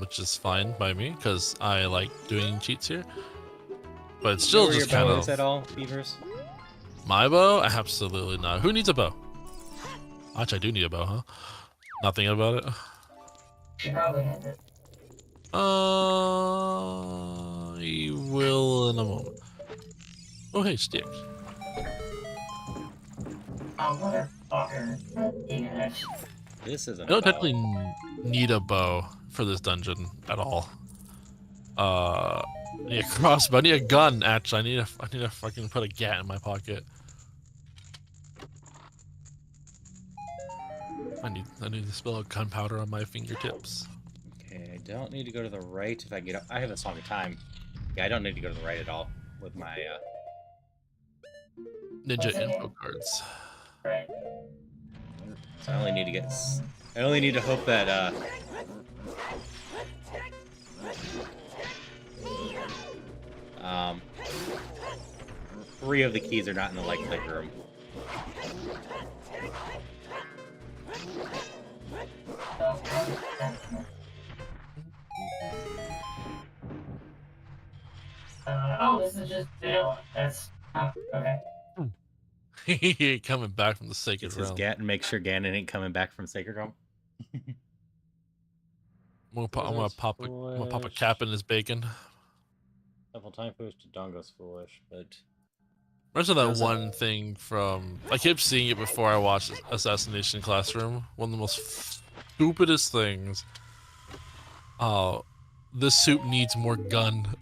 Which is fine by me because I like doing cheats here. But it's still just kind of at all, Beavers? my bow. Absolutely not. Who needs a bow? Actually, I do need a bow, huh? Nothing about it. She probably has it. You will in a moment. Oh, hey, sticks. Oh, motherfucker. English. This isn't. I don't a bow. technically need a bow for this dungeon at all. I need a crossbow. I need a gun. Actually, I need to fucking put a gat in my pocket. I need to spill a gunpowder on my fingertips. Okay, I don't need to go to the right if I get up. I have a song of time. Yeah, I don't need to go to the right at all with my Ninja info cards. Right. So I only need to get. I only need to hope that 3 of the keys are not in the light click room. Oh, this is just vanilla. That's okay. He ain't coming back from the sacred It's his realm. gat and make sure Ganon ain't coming back from Sacred Realm. I'm gonna pop a cap in his bacon. Several time foolish to Dongo's foolish, but Remember that Doesn't- one thing from... I kept seeing it before I watched Assassination Classroom. One of the most stupidest things. Oh, this soup needs more gun.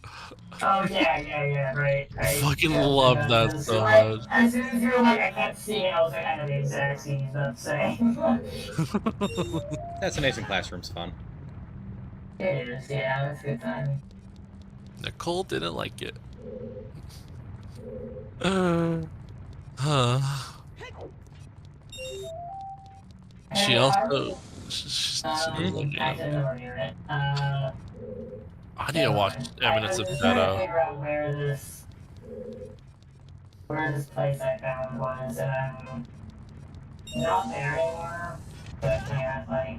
Oh yeah, right. I fucking love that so much. As soon as you were like, I can't see it, I was like, I know the exact scene he's about to say. Assassination Classroom's fun. It is, yeah, that's a good time. Nicole didn't like it. She also... She didn't like it. Actually, never near it. I need to watch Eminence of I was just trying to Shadow. figure out where this... where this place I found was, not there anymore, but yeah, like...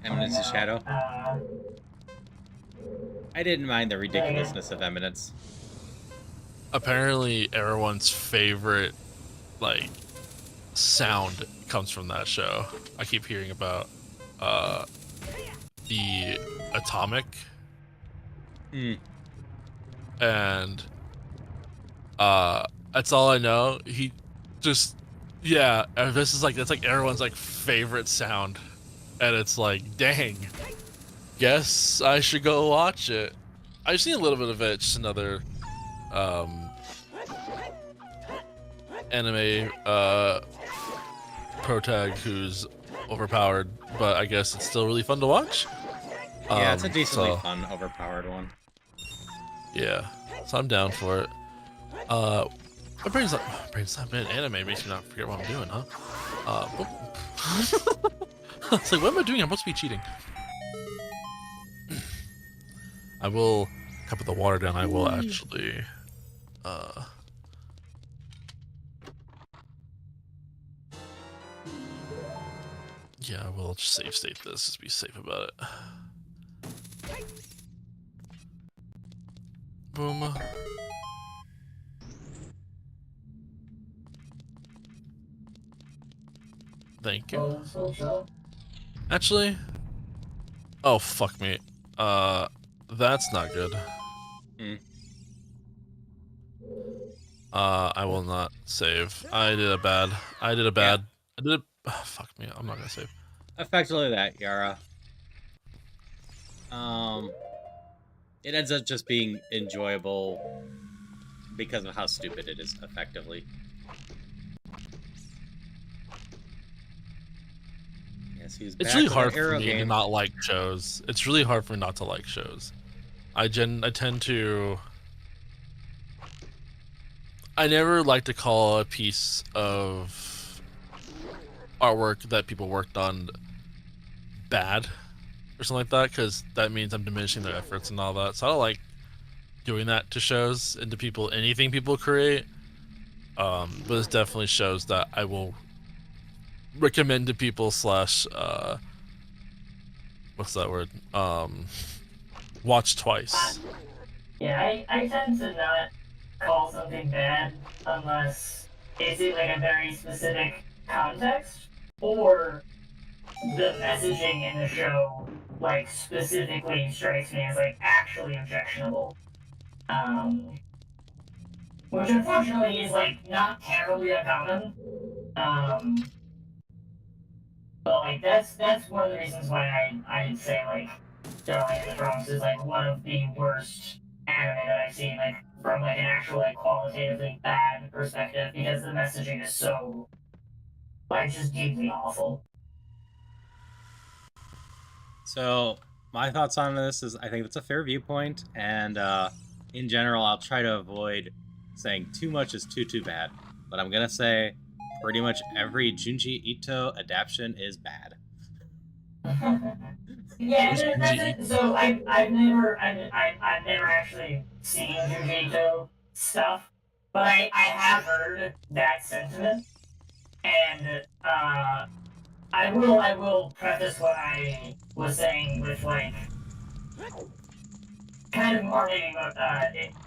Eminence of Shadow? Uh, I didn't mind the ridiculousness of Eminence. Apparently, everyone's favorite, like, sound comes from that show. I keep hearing about, the Atomic. And, that's all I know. He just, yeah, and this is like, that's like everyone's, like, favorite sound. And it's like, dang, guess I should go watch it. I've seen a little bit of it, just another, anime, protag who's overpowered, but I guess it's still really fun to watch. Yeah, it's a decently fun, overpowered one. Yeah, so I'm down for it. My brain's not been anime makes me not forget what I'm doing, huh? It's like, what am I doing? I'm supposed to be cheating. I will cup the water down. I will actually, yeah, I will just save state this. Just be safe about it. Boom. Thank you. Actually, oh fuck me. That's not good. I will not save. I did a bad. I did a fuck me. I'm not gonna save. Effectively that, Yara. It ends up just being enjoyable because of how stupid it is, effectively. Yes, he's back. It's really with hard an arrow for me to game. not like shows. It's really hard for me not to like shows. I tend to. I never like to call a piece of artwork that people worked on bad or something like that, because that means I'm diminishing their efforts and all that. So I don't like doing that to shows and to people, anything people create. But this definitely shows that I will recommend to people slash what's that word? Watch twice. Yeah, I tend to not call something bad unless it's in like a very specific context or the messaging in the show like specifically strikes me as like actually objectionable. Which unfortunately is like not terribly uncommon. But like that's one of the reasons why I'd say like Darling in the Bronx is like one of the worst anime that I've seen, like from like an actual like qualitatively bad perspective, because the messaging is so like just deeply awful. So my thoughts on this is I think it's a fair viewpoint, and in general I'll try to avoid saying too much is too bad, but I'm gonna say pretty much every Junji Ito adaptation is bad. Yeah, that's it. So I've never actually seen Junji Ito stuff, but I have heard that sentiment, and I will preface what I was saying with like kind of more maybe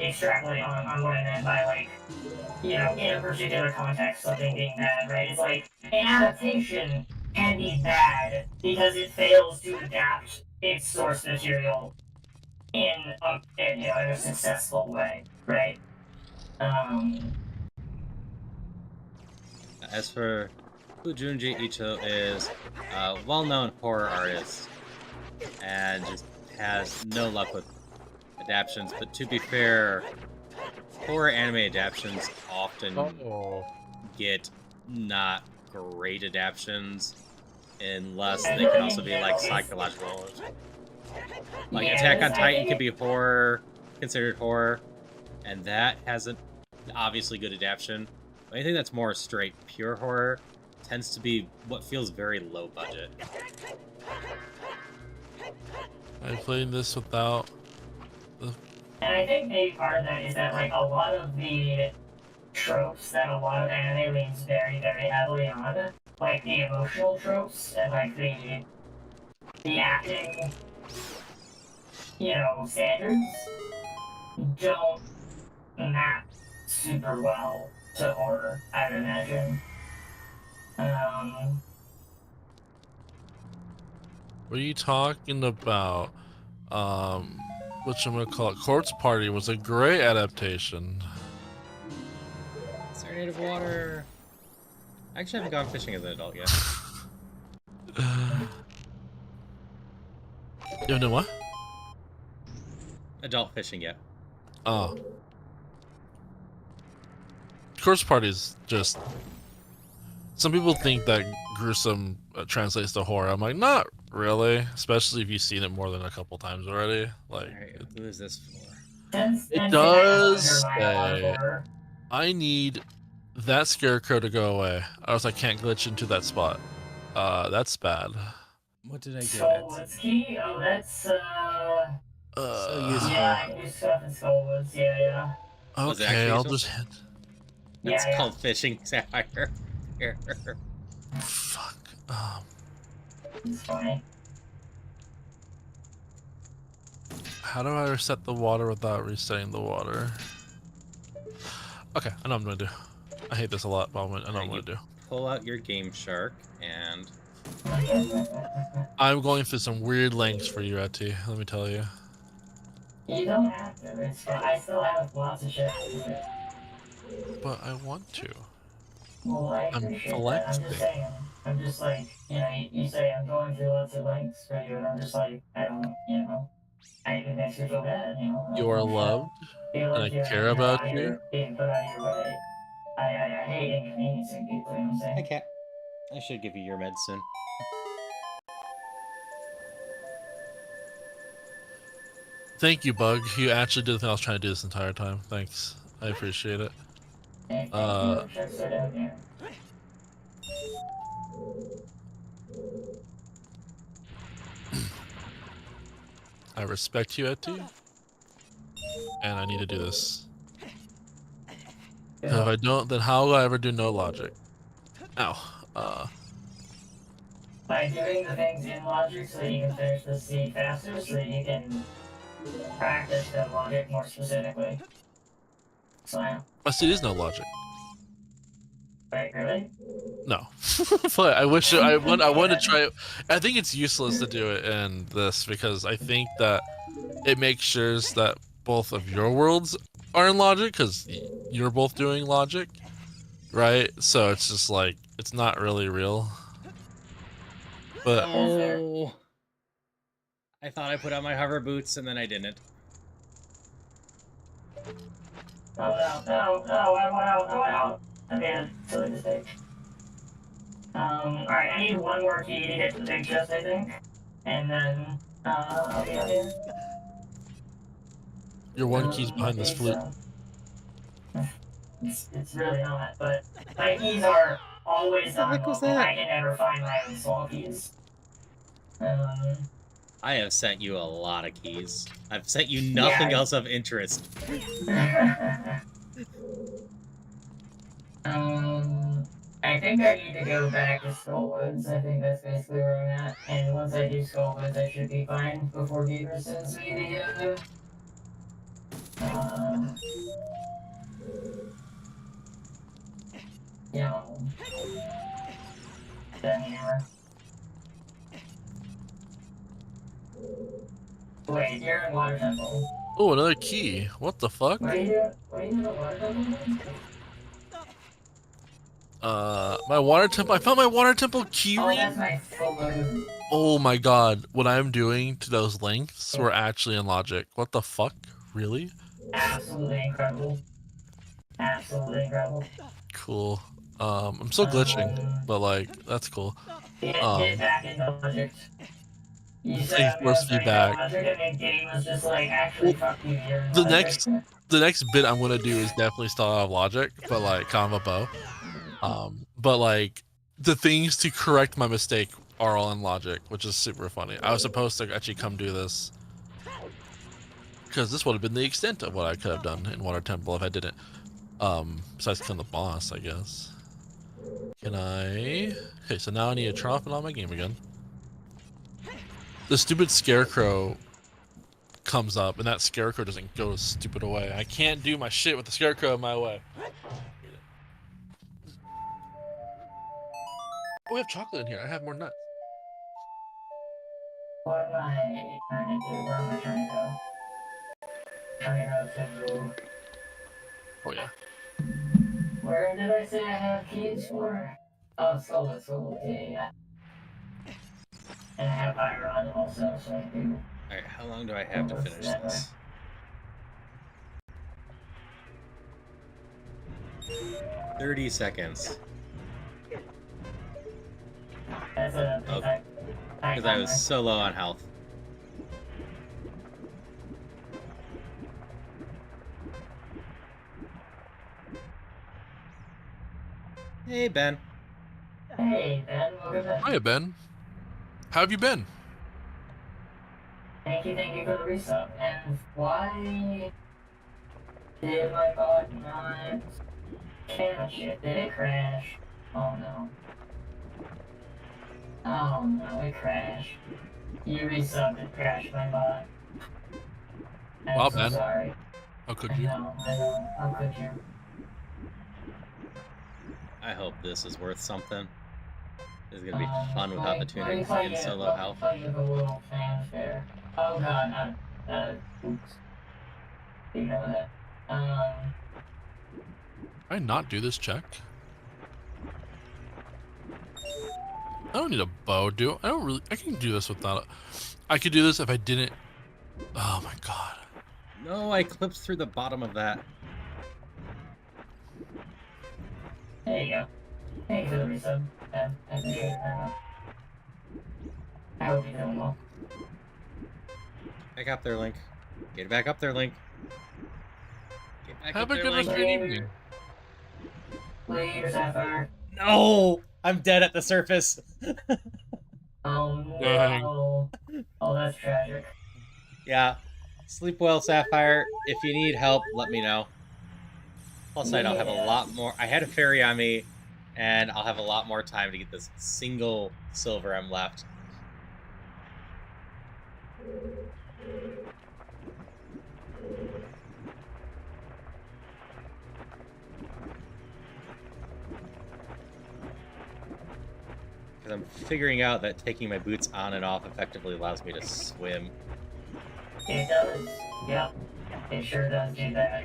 extrapolate on what I meant by like, you know, in a particular context something being bad, right? It's like an adaptation can be bad because it fails to adapt its source material in a successful way, right? As for who Junji Ito is, a well-known horror artist, and just has no luck with adaptions. But to be fair, horror anime adaptions often get not great adaptions unless they can also be like psychological. Like Attack on Titan can be horror, considered horror, and that has an obviously good adaptation. But anything that's more straight pure horror tends to be what feels very low budget. I played this without the And I think maybe part of that is that like a lot of the tropes that a lot of anime leans very, very heavily on, like the emotional tropes and like the acting, standards, don't map super well to horror, I would imagine. What are you talking about? Whatchamacallit, Corpse Party was a great adaptation. Serenade of Water. I actually haven't gone fishing as an adult yet. You know what? Adult fishing yet. Oh. Corpse Party is just... Some people think that gruesome translates to horror. I'm like, not really. Especially if you've seen it more than a couple times already. Like, Alright, who is this for? it does say, I need that scarecrow to go away, or else I can't glitch into that spot. That's bad. What did I give Skull it? Woods key? Oh, that's, So useful. yeah, I do stuff in Skull Woods, yeah. Was it Okay, actually I'll useful? just hit. It's Yeah. called fishing sapphire. Here. Fuck. It's funny. How do I reset the water without resetting the water? Okay, I know what I'm gonna do. I hate this a lot, but I know what I'm gonna do. Pull out your Game Shark and I'm going through some weird lengths for you, Etty. Let me tell you. You don't have to, it's fine. I still have lots of shit to do. But I want to. Well, I I'm appreciate that. I'm flexing. just saying. I'm just like, you say I'm going through lots of lengths for you, and I'm just like, I don't, it makes me feel bad, You are loved, and I care about you. Being put out your way. I hate inconveniencing people, you know what I'm saying? Hi, cat. I should give you your meds soon. Thank you, Bug. You actually did the thing I was trying to do this entire time. Thanks. I appreciate it. I respect you, Etty. And I need to do this. If I don't, then how will I ever do no logic? Ow. By doing the things in logic so that you can finish the seed faster, so that you can practice the logic more specifically. So, I see, there's no logic. wait, really? No. But I wish I want to try it. I think it's useless to do it in this because I think that it makes sure that both of your worlds are in logic because you're both doing logic, right? So it's just like it's not really real. But Oh, I thought I put on my hover boots and then I didn't. No, I went out. I made a silly mistake. Alright, I need one more key to get to the big chest, I think. And then, I'll be out here. your one key's behind this flute. It's really not, but my keys are always on heck was local. that? I can never find my own small keys. I have sent you a lot of keys. I've sent you nothing Yeah. else of interest. I think I need to go back to Skullwoods. I think that's basically where I'm at. And once I do Skullwoods, I should be fine before Beaver sends me the, then here. Wait, you're in Water Temple. Oh, another key. What the fuck? What are you doing? What are you doing at Water Temple? My water temple. I found my water temple key Oh, ring. that's my full Oh my god, what I'm doing to those lengths were actually in logic. What the fuck? Really? Absolutely incredible. Absolutely incredible. Cool. I'm still glitching, but like, that's cool. Get back into logic. You They said I'm forced me gonna back. Logic, and then game was just like, actually, fuck you, you're in The logic. next bit I'm gonna do is definitely still out of logic, but like combo bow. But like the things to correct my mistake are all in logic, which is super funny. I was supposed to actually come do this Because this would have been the extent of what I could have done in Water Temple if I didn't. Besides killing the boss, I guess. Can I? Okay, so now I need to turn off and on my game again. The stupid scarecrow comes up, and that scarecrow doesn't go stupid away. I can't do my shit with the scarecrow in my way. Oh, we have chocolate in here. I have more nuts. What am I trying to do? Where am I trying to go? Trying to go to... Oh yeah. Where did I say I have keys for? Oh, Soul, yeah. And I have Iron also, so I do. Alright, how long do I have to finish this? "30 seconds." That's a... Okay. Because I was so low on health. Hey, Ben. Hey, Ben, welcome back. Hiya, Ben. How have you been? Thank you for the resub. And why did my bot not cache it? Did it crash? Oh no. Oh no, it crashed. You resubbed and crashed my bot. I'm Well, so Ben. sorry. How could I you? know. How could you? I hope this is worth something. This is gonna be fun without the tuning let me in solo let me health. play you the little fanfare. Oh god, oops. You know that. Can I not do this check? I don't need a bow, do I? Don't really. I can do this without. I could do this if I didn't. Oh my god. No, I clipped through the bottom of that. There you go. Thank you for the resub. I appreciate it very much. I hope you're doing well. Back up there, Link. Get back up there, Link. Get back Have up a there, good Link. rest of your evening. Later, Sapphire. No! I'm dead at the surface. Oh no. Dang. Oh, that's tragic. Yeah. Sleep well, Sapphire. If you need help, let me know. Plus, I don't have a lot more. I had a fairy on me, and I'll have a lot more time to get this single silver I'm left. Because I'm figuring out that taking my boots on and off effectively allows me to swim. It does. Yep. It sure does do that.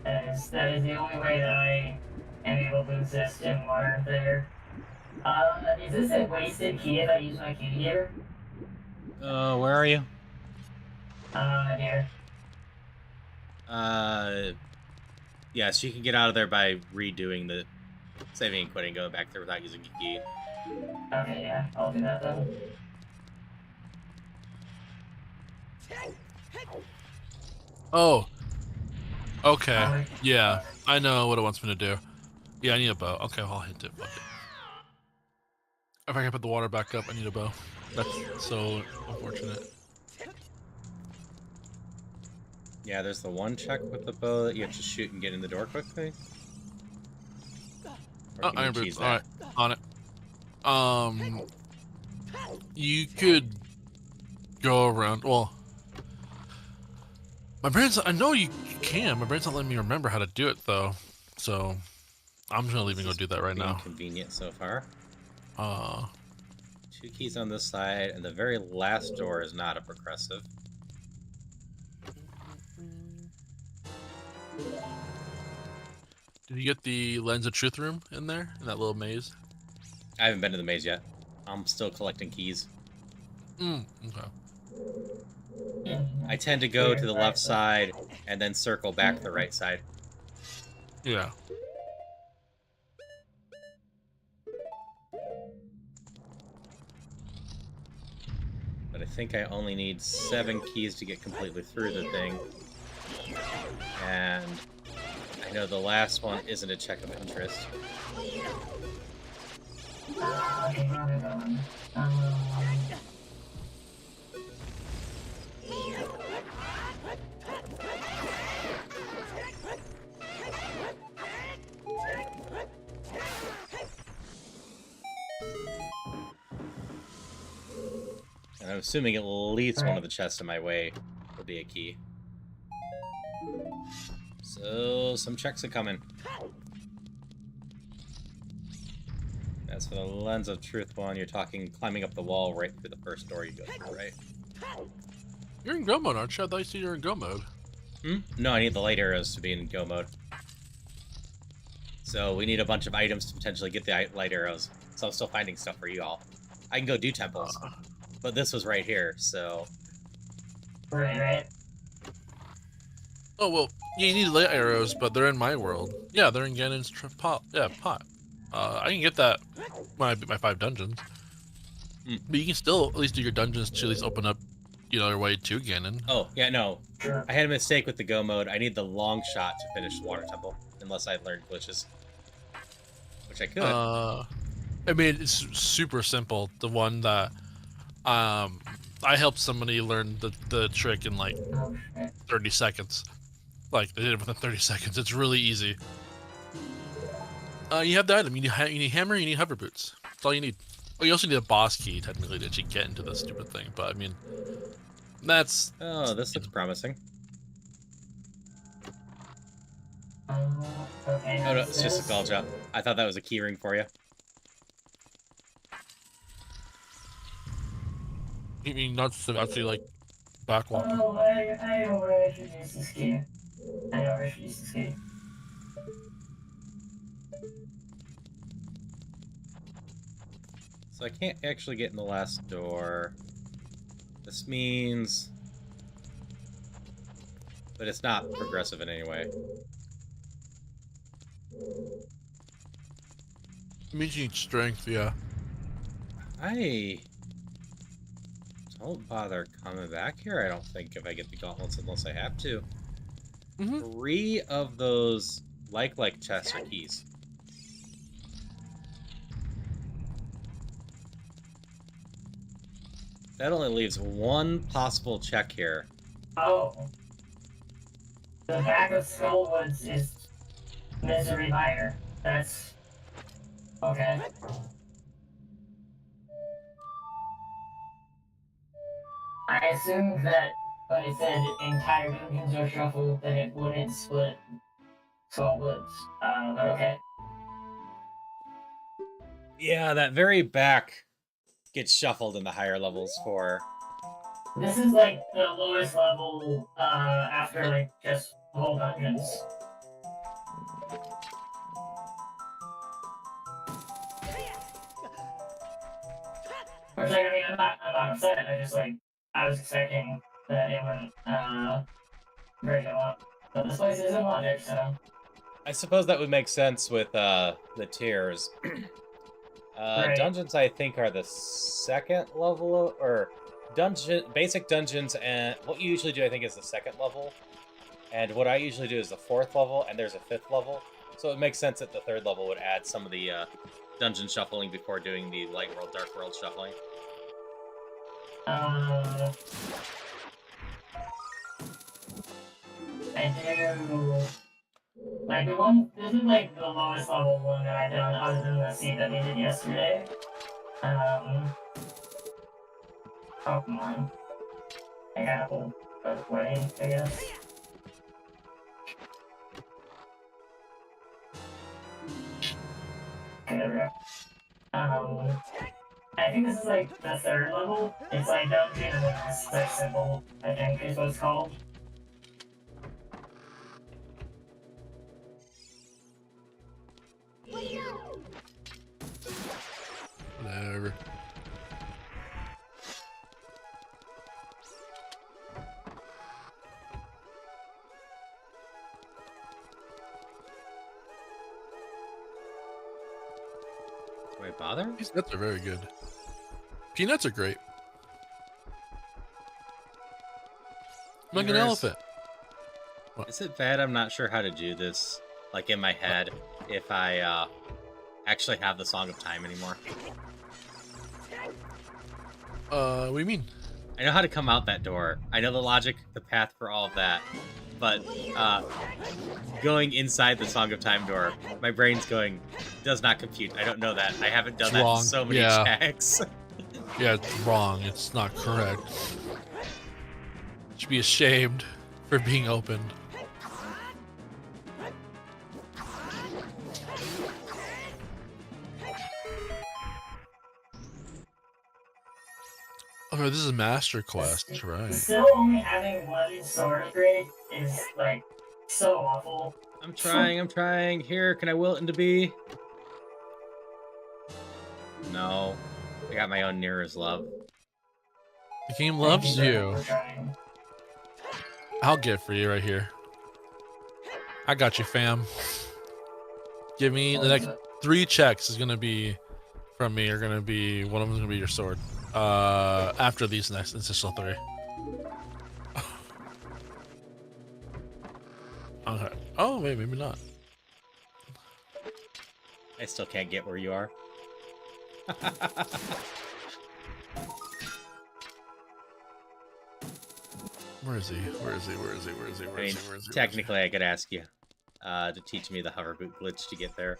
That is the only way that I am able to exist in water there. Is this a wasted key if I use my key here? Where are you? Here. Yes, you can get out of there by redoing the saving and quitting, going back there without using a key. Okay, yeah, I'll do that then. Oh. Okay. Yeah. I know what it wants me to do. Yeah, I need a bow. Okay, well, I'll hit it. Fuck it. If I can put the water back up, I need a bow. That's so unfortunate. Yeah, there's the one check with the bow that you have to shoot and get in the door quickly. Or Oh, can you iron cheese boots. All right, on it. You could go around. Well, my brain's. I know you can. My brain's not letting me remember how to do it though. So I'm just gonna leave and go do that right now. Convenient so far. 2 keys on this side, and the very last door is not a progressive. Did you get the Lens of Truth room in there, in that little maze? I haven't been to the maze yet. I'm still collecting keys. Okay. I tend to go to the left side and then circle back the right side. Yeah. But I think I only need 7 keys to get completely through the thing. And I know the last one isn't a check of interest. Okay, where am I going? I'm assuming at least one of the chests in my way will be a key. So, some checks are coming. As for the Lens of Truth one, you're talking climbing up the wall right through the first door you go through, right? You're in go mode, aren't you? I thought you said you were in go mode. Hmm? No, I need the light arrows to be in go mode. So we need a bunch of items to potentially get the light arrows. So I'm still finding stuff for you all. I can go do temples, but this was right here, so... Right. Oh, well, yeah, you need light arrows, but they're in my world. Yeah, they're in Ganon's pot. Yeah, pot. I can get that when I beat my 5 dungeons. But you can still at least do your dungeons to at least open up, you know, your way to Ganon. Oh, yeah, no. I had a mistake with the go mode. I need the long shot to finish the water temple, unless I learned glitches. Which I could. I mean, it's super simple. The one that I helped somebody learn the trick in like 30 seconds. Like, they did it within 30 seconds. It's really easy. You have the item. You need hammer, you need hover boots. That's all you need. Oh, you also need a boss key, technically, to actually get into this stupid thing. But, I mean, that's... Oh, this looks promising. Okay. Oh, no, it's just a bell jump. I thought that was a key ring for you. You mean not to actually, like, backwalking? Oh, I know where I should use this key. I know where I should use this key. So I can't actually get in the last door. This means... But it's not progressive in any way. It means you need strength, yeah. I don't bother coming back here, I don't think, if I get the gauntlets unless I have to. 3 of those like chests are keys. That only leaves one possible check here. Oh. The back of Skullwoods is Misery Mire. That's... okay. I assumed that when it said entire dungeons are shuffled, then it wouldn't split Skullwoods. But okay. Yeah, that very back gets shuffled in the higher levels for... This is like the lowest level, after like just whole dungeons. Which, like, I mean, I'm not upset, I was expecting that it wouldn't, break it up. But this place isn't logic, so... I suppose that would make sense with, the tiers. Right. Dungeons, I think, are the second level, or... Basic dungeons, and what you usually do, I think, is the second level. And what I usually do is the 4th level, and there's a 5th level. So it makes sense that the 3rd level would add some of the, dungeon shuffling before doing the light world, dark world shuffling. I do... Like, the one... This is, like, the lowest level one that I've done, other than the seed that we did yesterday. Oh, come on. I gotta hold both ways, I guess. Okay, there we go. I think this is like the 3rd level. It's like dungeon and then it's like simple, I think is what it's called. Whatever. Do I bother? These nuts are very good. Peanuts are great. Like an elephant. Is it bad I'm not sure how to do this, like, in my head, if I, actually have the Song of Time anymore? What do you mean? I know how to come out that door. I know the logic, the path for all of that. But, going inside the Song of Time door, my brain's going, does not compute. I don't know that. I haven't done that in so many checks. Yeah, it's wrong. It's not correct. Should be ashamed for being opened. Oh, this is Master Quest, right? Still only having one sword upgrade is, like, so awful. I'm trying. Here, can I will it into be? No. I got my own Nearest Love. The game loves you. Trying. I'll get for you right here. I got you, fam. Give me the next 3 checks is gonna be from me. Are gonna be one of them's gonna be your sword. After these next initial 3. Okay. Oh wait, maybe not. I still can't get where you are. Where is he? Where is he? Technically, I could ask you to teach me the hover boot glitch to get there,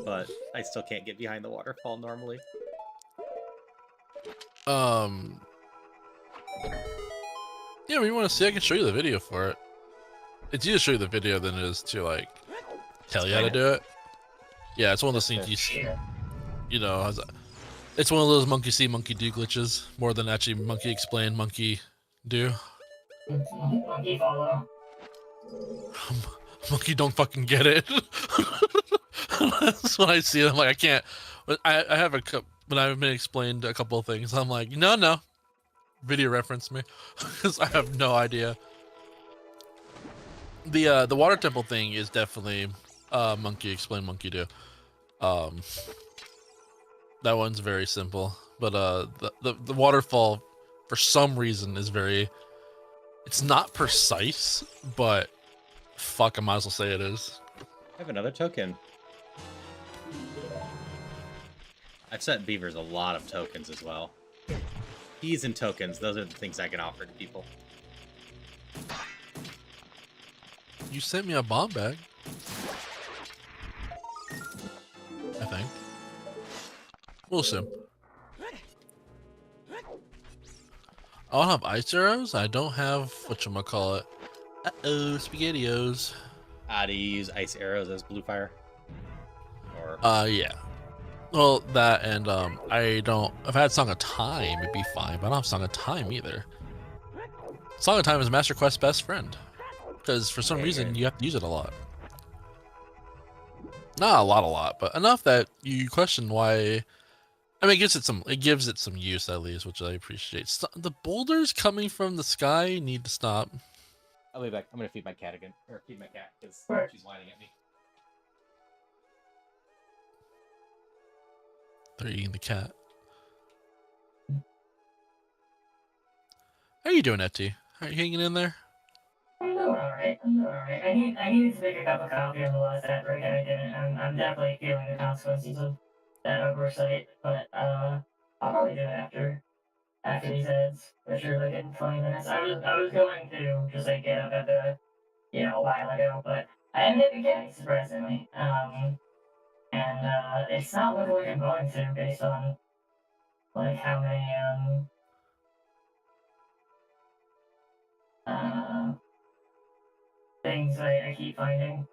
but I still can't get behind the waterfall normally. Yeah, when you want to see, I can show you the video for it. It's easier to show you the video than it is to like tell you how to do it. Yeah, it's one of those things you know, it's one of those monkey see, monkey do glitches more than actually monkey explain, monkey do. Monkey follow. Monkey don't fucking get it. That's what I see. I'm like, I can't. I have when I've been explained a couple of things, I'm like, no, video reference me, because I have no idea. The water temple thing is definitely monkey explain, monkey do. That one's very simple, but the waterfall for some reason is very. It's not precise, but fuck, I might as well say it is. I have another token. I've sent beavers a lot of tokens as well. Keys and tokens, those are the things I can offer to people. You sent me a bomb bag. I think. We'll see. I don't have ice arrows. I don't have whatchamacallit. Uh-oh, SpaghettiOs. Do you use ice arrows as blue fire? Or Yeah. Well, that and I don't. If I had Song of Time, it'd be fine. But I don't have Song of Time either. Song of Time is Master Quest's best friend, because for some reason you have to use it a lot. Not a lot, but enough that you question why. I mean, it gives it some use at least, which I appreciate. The boulders coming from the sky need to stop. I'll be back. I'm gonna feed my cat again, or feed my cat because she's whining at me. They're eating the cat. How you doing, Etty? Are you hanging in there? I'm doing alright. I needed to make a cup of coffee on the last ad break, and I didn't. I'm definitely feeling the consequences of that oversight, but I'll probably do it after these ads, for sure, like in 20 minutes. I was going to just like get up at a while ago, but I ended up getting surprisingly. And it's not looking like I'm going to based on like how many things I keep finding.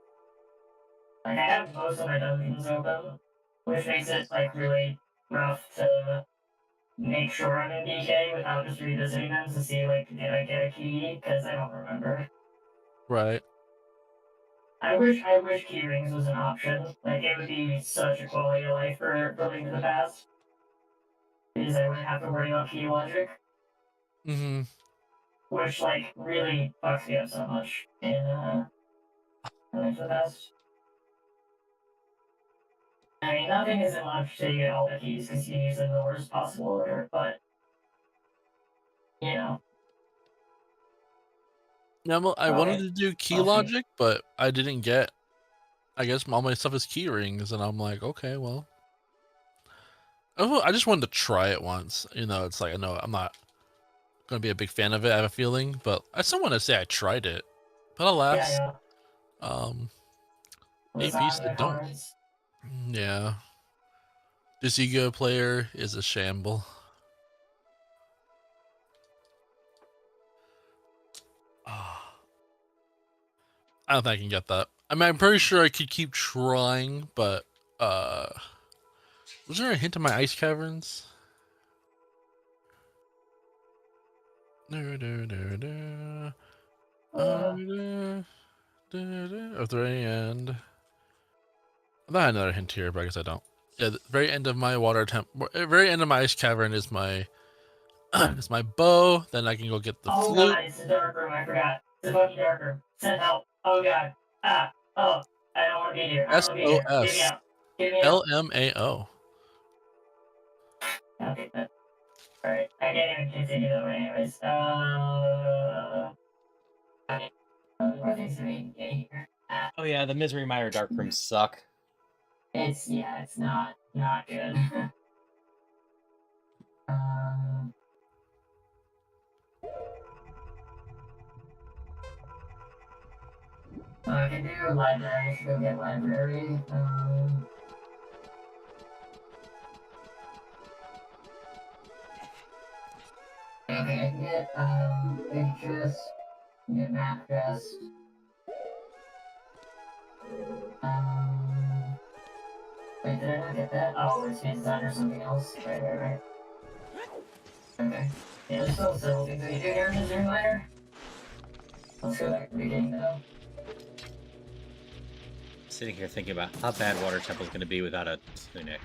Like I have most of my dungeons open, which makes it like really rough to make sure I'm in DK without just revisiting them to see like did I get a key, because I don't remember. Right. I wish key rings was an option. Like it would be such a quality of life for Link to the Past, because I wouldn't have to worry about key logic. Mm-hmm. Which like really fucks me up so much in Link to the Past. I mean, nothing isn't much to get all the keys because you use them in the worst possible order, but you know. Yeah, well, I wanted to do key logic, but I didn't get. I guess all my stuff is key rings, and I'm like, okay, well. I just wanted to try it once. You know, it's like I know I'm not gonna be a big fan of it. I have a feeling, but I still want to say I tried it. But alas, AP said don't. Yeah. This ego player is a shamble. Ah. I don't think I can get that. I mean, I'm pretty sure I could keep trying, but was there a hint of my ice caverns? At the very end. I thought I had another hint here, but I guess I don't. Yeah, the very end of my very end of my ice cavern is my is my bow. Then I can go get the Oh flute. god, it's a dark room, I forgot. It's a fucking dark room. Send help. Oh god. Ah. Oh. I don't want to be here. I don't want to be here. Get me SOS. out. Get me out. LMAO. Okay, alright. I can't even continue though anyways. Okay. What things do we get here? Oh yeah, the Misery Mire dark rooms suck. It's not good. I can do library. I should go get library. Okay, I can get big chest. Get map chest. Wait, did I not get that? Oh, it's design or something else. Right. Okay. Yeah, there's still several things we can do here in this room later. Let's go back to the beginning though. Sitting here thinking about how bad Water Temple's going to be without a tunic.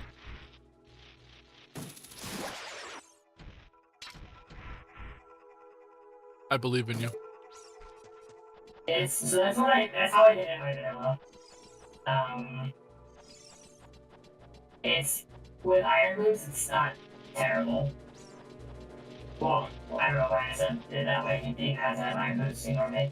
I believe in you. That's how I did it in my vanilla. It's with iron boots, it's not terrible. Well, I don't know why I said it that way. He has that iron boots normally.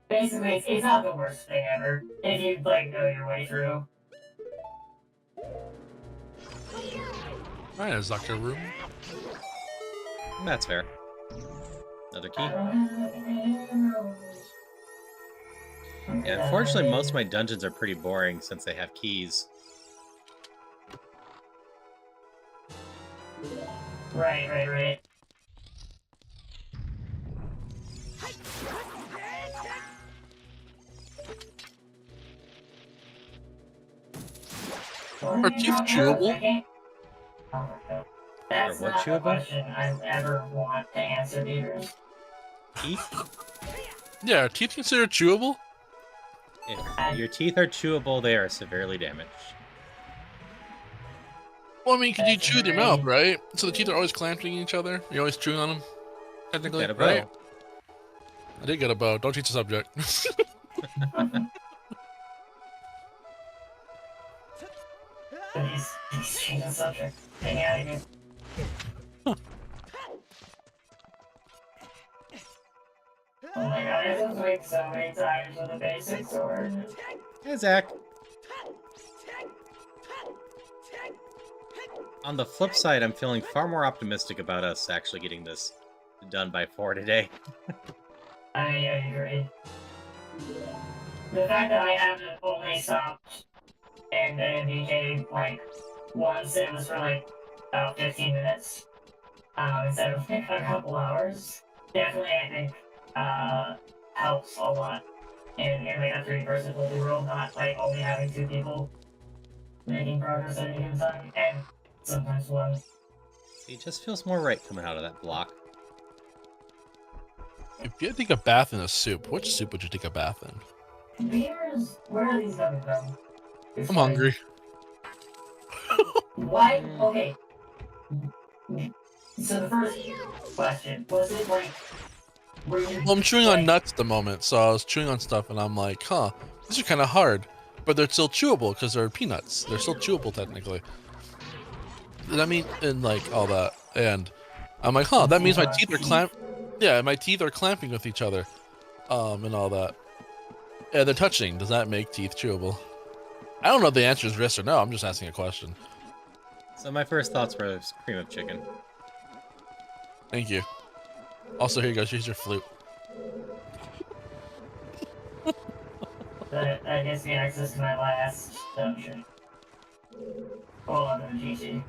Basically, it's not the worst thing ever if you like know your way through. Alright, there's Dr. Room. That's fair. Another key. Yeah, unfortunately, most of my dungeons are pretty boring since they have keys. Right. Are teeth chewable? That's what not chewable? a question I ever want to answer, Peters. Teeth? Yeah, are teeth considered chewable? If your teeth are chewable, they are severely damaged. Well, I mean, could you chew with your mouth, right? So the teeth are always clamping each other? You're always chewing on them? Technically, Get a bow. right? I did get a bow. Don't teach the subject. He's changing the subject. Hang out again. Oh my god, I just wait so many times with a basic sword. Hey, Zach. On the flip side, I'm feeling far more optimistic about us actually getting this done by 4 today. I agree. The fact that I haven't only stopped and MDK like once, it was for like about 15 minutes instead of a couple hours. Definitely, I think helps a lot in like a 3-person multi-world, not like only having 2 people making progress at any given time, and sometimes 1. See, it just feels more right coming out of that block. If you had to take a bath in a soup, which soup would you take a bath in? Where are these coming from? I'm hungry. Why? Okay. So the first question, was it like... Well, I'm chewing on nuts at the moment, so I was chewing on stuff and I'm like, huh, these are kind of hard, but they're still chewable because they're peanuts. They're still chewable technically. I mean, and like all that, and I'm like, huh, that means my teeth are yeah, my teeth are clamping with each other, and all that. Yeah, they're touching. Does that make teeth chewable? I don't know if the answer is yes or no. I'm just asking a question. So my first thoughts were cream of chicken. Thank you. Also, here you go. Here's your flute. That gives me access to my last dungeon. Well, on the GT.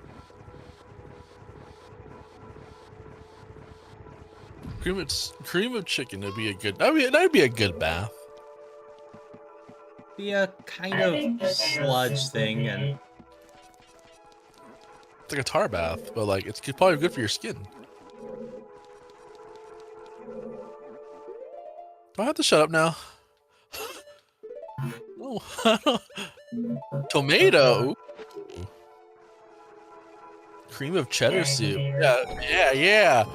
Cream of chicken would be a good. I mean, that'd be a good bath. Be a kind of sludge thing, and it's like a tar bath, but like it's probably good for your skin. Do I have to shut up now? Oh, tomato. Cream of cheddar soup. Yeah. Yeah.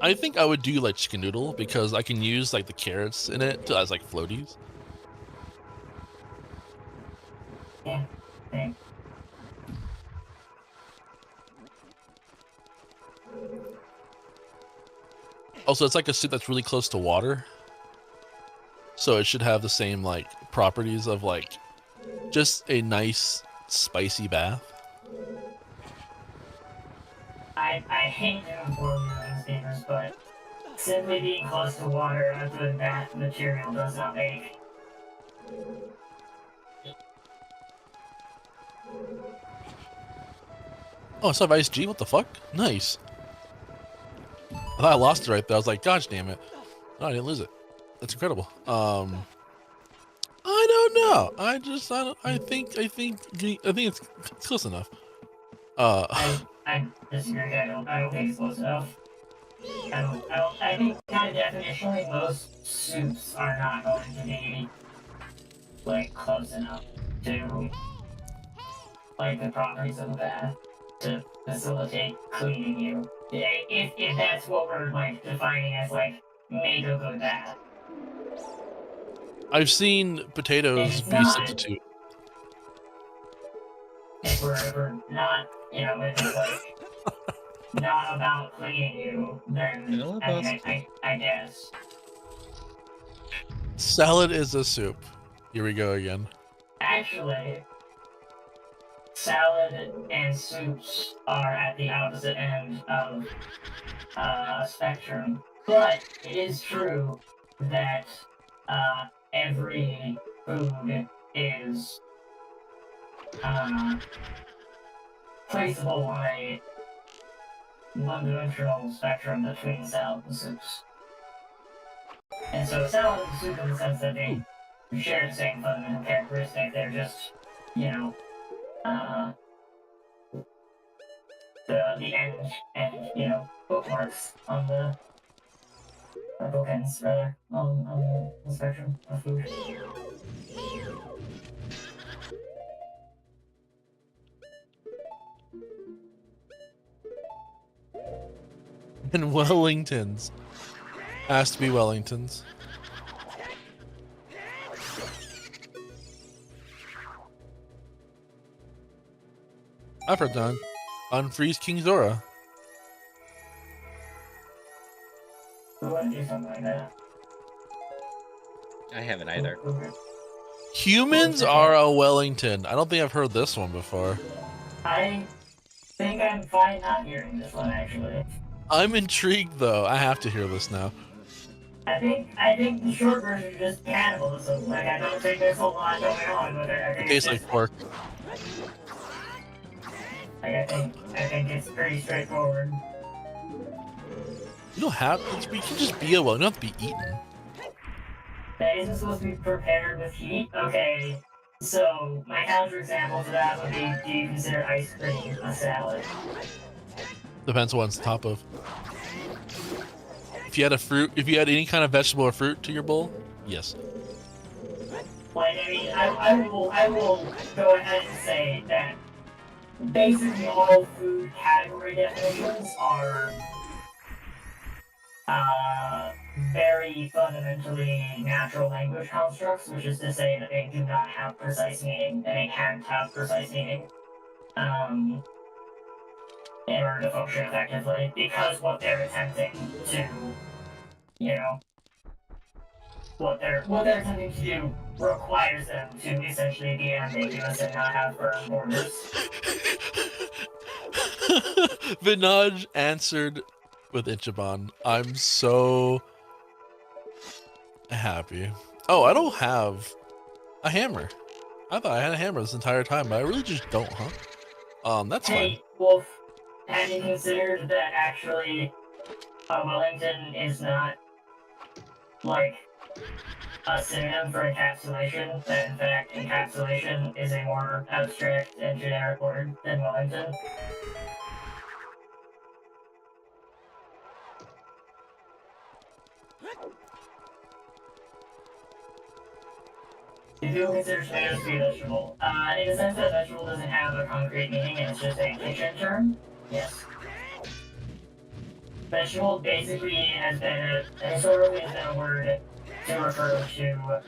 I think I would do like chicken noodle because I can use like the carrots in it as like floaties. Yeah. Also, it's like a soup that's really close to water. So it should have the same like properties of like just a nice spicy bath. I hate doing formula steamers, but simply being close to water a good bath material does not make. Oh, it's not Ice G? What the fuck? Nice. I thought I lost it right there. I was like, gosh damn it. No, I didn't lose it. That's incredible. I don't know. I think it's close enough. I disagree. I don't think it's close enough. I think kind of definitionally most soups are not going to be like close enough to like the properties of a bath to facilitate cleaning you. If that's what we're like defining as like make a good bath. I've seen potatoes be substitute. If we're not, if it's like not about cleaning you, then I guess. Salad is a soup. Here we go again. Actually, salad and soups are at the opposite end of spectrum, but it is true that every food is placeable on a one-dimensional spectrum between salad and soups. And so salad and soup in the sense that they share the same fundamental characteristic, they're just, the end and, bookmarks on the bookends, rather, on the spectrum of food. And Wellingtons. Has to be Wellingtons. I've heard that. Unfreeze King Zora. Who wouldn't do something like that? I haven't either. Humans are a Wellington. I don't think I've heard this one before. I think I'm fine not hearing this one, actually. I'm intrigued, though. I have to hear this now. I think the short version is just cannibalism. Like, I don't think there's a lot going on with it. It tastes like pork. Like, I think it's pretty straightforward. You don't have to. You can just be a well. You don't have to be eaten. That isn't supposed to be prepared with heat? Okay. So, my counterexample to that would be, do you consider ice cream a salad? Depends on what it's on top of. If you had any kind of vegetable or fruit to your bowl, yes. Like, I mean, I will go ahead and say that basically all food category definitions are very fundamentally natural language constructs, which is to say that they do not have precise meaning, and they can't have precise meaning in order to function effectively, because what they're attempting to, what they're attempting to do requires them to essentially be ambiguous and not have firm borders. Vinaj answered with Ichiban. I'm so happy. Oh, I don't have a hammer. I thought I had a hammer this entire time, but I really just don't, huh? That's fine. Hey, Wolf, have you considered that actually Wellington is not, like, a synonym for encapsulation? That in fact, encapsulation is a more abstract and generic word than Wellington? If you consider tomatoes to be a vegetable, in the sense that vegetable doesn't have a concrete meaning and it's just a kitchen term, yes. Vegetable basically historically has been a word to refer to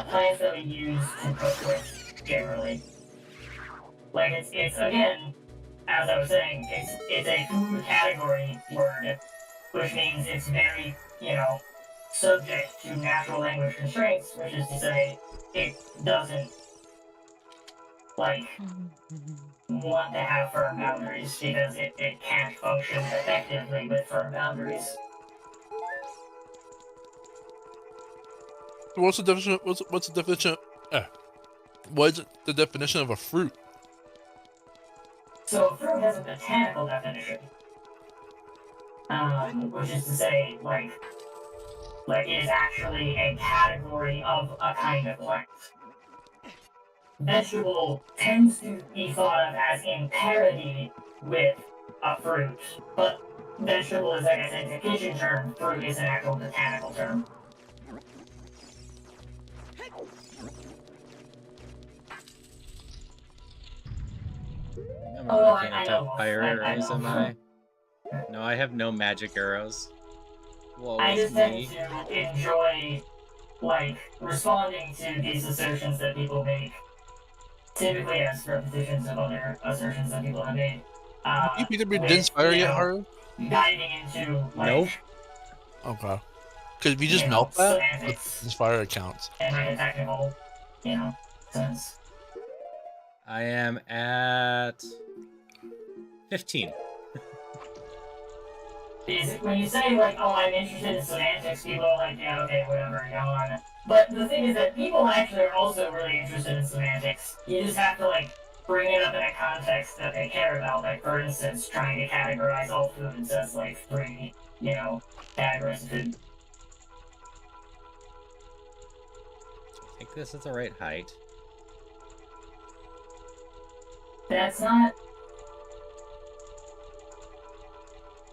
plants that we use to cook with generally. Like it's again, as I was saying, it's a food category word, which means it's very, subject to natural language constraints, which is to say, it doesn't want to have firm boundaries because it can't function effectively with firm boundaries. What's the definition? What's the definition? What is the definition of a fruit? So a fruit has a botanical definition, which is to say, it is actually a category of a kind of plant. Vegetable tends to be thought of as in parity with a fruit, but vegetable is, like I said, a kitchen term, fruit is an actual botanical term. I'm looking at fire arrows, am I? No, I have no magic arrows. Whoa, I just me. tend to enjoy, responding to these assertions that people make, typically as repetitions of other assertions that people have made. You beat up Din's fire yet, Haru? Diving into, Nope. Okay. Because if you just melt that, with this fire accounts. And a technical, sense. I am at 15. When you say, I'm interested in semantics, people are like, yeah, okay, whatever, go on. But the thing is that people actually are also really interested in semantics. You just have to, bring it up in a context that they care about. Like, for instance, trying to categorize all foods as, 3, categories of food. I think this is the right height. That's not...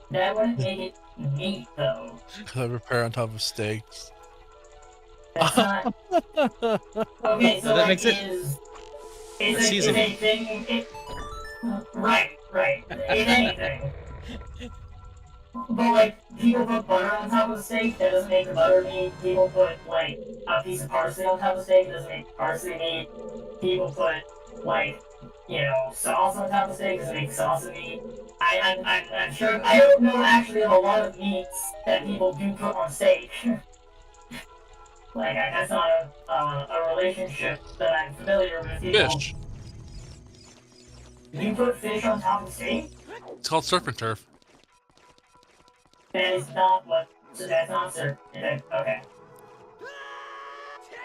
That wouldn't make it meat, though. Because I repair on top of steaks. That's not... Okay, so that makes it... is a thing... Right. If anything. But, people put butter on top of steak, that doesn't make the butter meat. People put, a piece of parsley on top of steak, that doesn't make parsley meat. People put, sauce on top of steak, doesn't make sauce meat. I'm sure, I don't know actually of a lot of meats that people do put on steak. That's not a relationship that I'm familiar with. Fish. You put fish on top of steak? It's called surf and turf. That is not what. So that's not surf. Okay.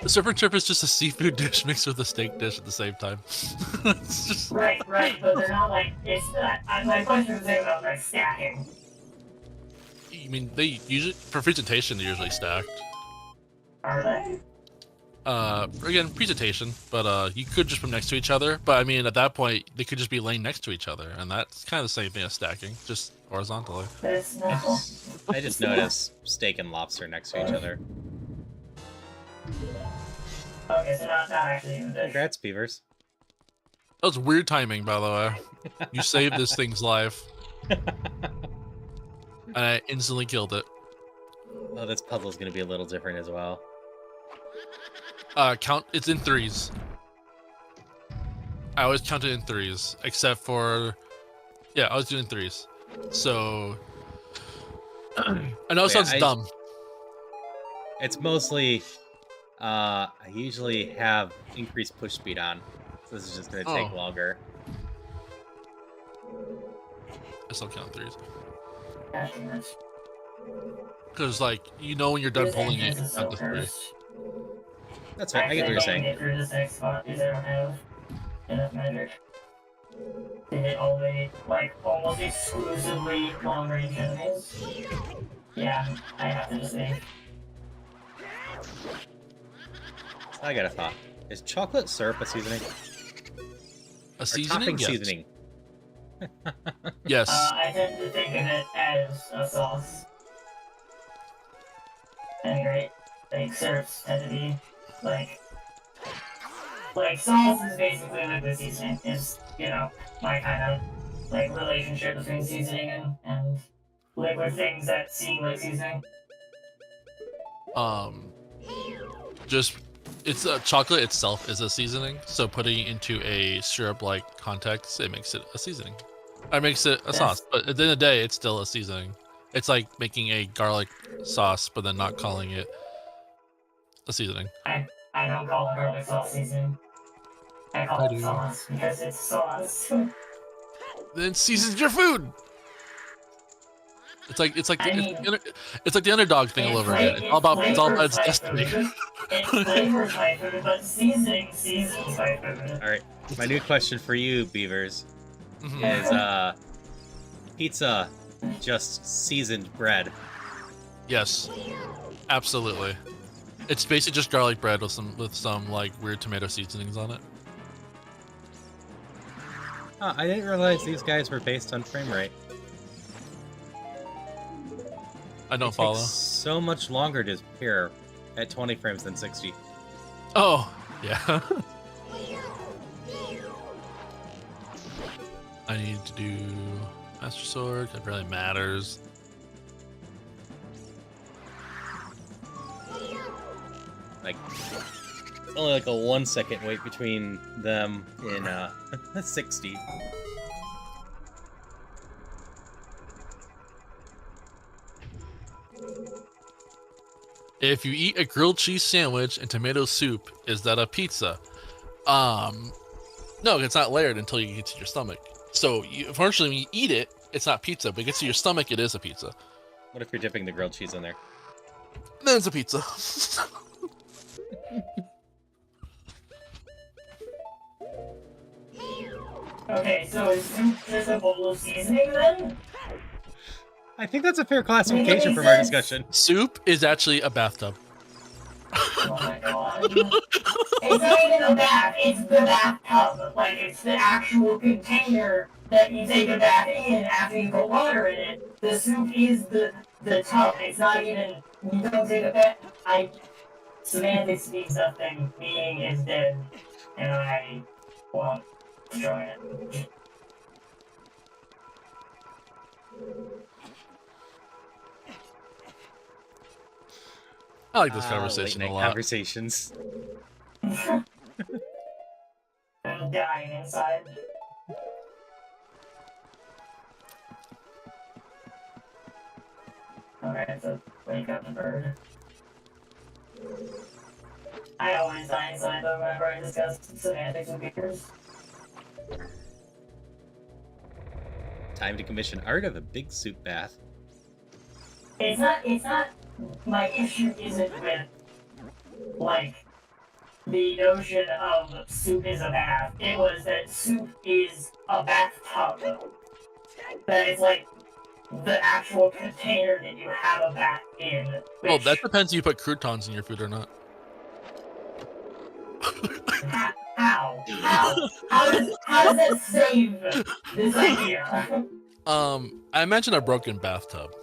The surf and turf is just a seafood dish mixed with a steak dish at the same time. It's just... Right, but they're not it's not. My question was about stacking. I mean, they usually, for presentation, they're usually stacked. Are they? Again, presentation, but you could just put them next to each other. But I mean, at that point, they could just be laying next to each other, and that's kind of the same thing as stacking, just horizontally. That's not. I just noticed steak and lobster next to each other. Okay, so not actually even fish. Congrats, Beavers. That was weird timing, by the way. You saved this thing's life. And I instantly killed it. Oh, this puzzle's gonna be a little different as well. It's in 3s. I always count it in 3s, except for... Yeah, I was doing 3s. So... I know it sounds dumb. It's mostly, I usually have increased push speed on, so this is just gonna take longer. I still count threes. Gosh, Because, like, you know when you're done pulling it, is count the three. That's right, I get what you're saying. Through this next spot because I don't have enough magic to hit all the, like, almost exclusively long-range enemies. Yeah, I have to just leave. I got a thought. Is chocolate syrup a seasoning? A Or seasoning? topping Yes. seasoning? Yes. I tend to think of it as a sauce. And great. Like, syrups tend to be, like, sauce is basically liquid seasoning, is, you know, my kind of, like, relationship between seasoning and liquid things that seem like seasoning. Just it's chocolate itself is a seasoning, so putting it into a syrup-like context, it makes it a seasoning. It makes it a sauce, but at the end of the day, it's still a seasoning. It's like making a garlic sauce, but then not calling it a seasoning. I don't call it garlic sauce seasoning. I call it sauce because it's sauce. Then it seasons your food. It's like the underdog thing all over again. It's all about its destiny. It flavors my food, but seasoning seasons my food. Alright, my new question for you, Beavers, is, pizza just seasoned bread? Yes, absolutely. It's basically just garlic bread with some like weird tomato seasonings on it. Oh, I didn't realize these guys were based on frame rate. I don't follow. Takes so much longer to appear at 20 frames than 60. Oh, yeah. I need to do Master Sword. That really matters. Like, only like a 1 second wait between them in 60. If you eat a grilled cheese sandwich and tomato soup, is that a pizza? No, it's not layered until you get to your stomach. So, unfortunately, when you eat it, it's not pizza, but it gets to your stomach, it is a pizza. What if you're dipping the grilled cheese in there? Then it's a pizza. Okay, so is soup just a bowl of seasoning then? I think that's a fair classification from our discussion. Soup is actually a bathtub. Oh my god. It's not even a bath, it's the bathtub. Like, it's the actual container that you take a bath in after you put water in it. The soup is the tub. It's not even, you don't take a bath. Semantics means nothing. Meaning is dead. And I won't destroy it. I like this conversation late a night lot. Conversations. I'm dying inside. Okay, so wake up the bird. I always die inside though whenever I discuss semantics with beakers. Time to commission art of a big soup bath. It's not, my issue isn't with, like, the notion of soup is a bath. It was that soup is a bathtub. That it's like the actual container that you have a bath in. Well, that depends if you put croutons in your food or not. How? How does that save this idea? I imagine a broken bathtub.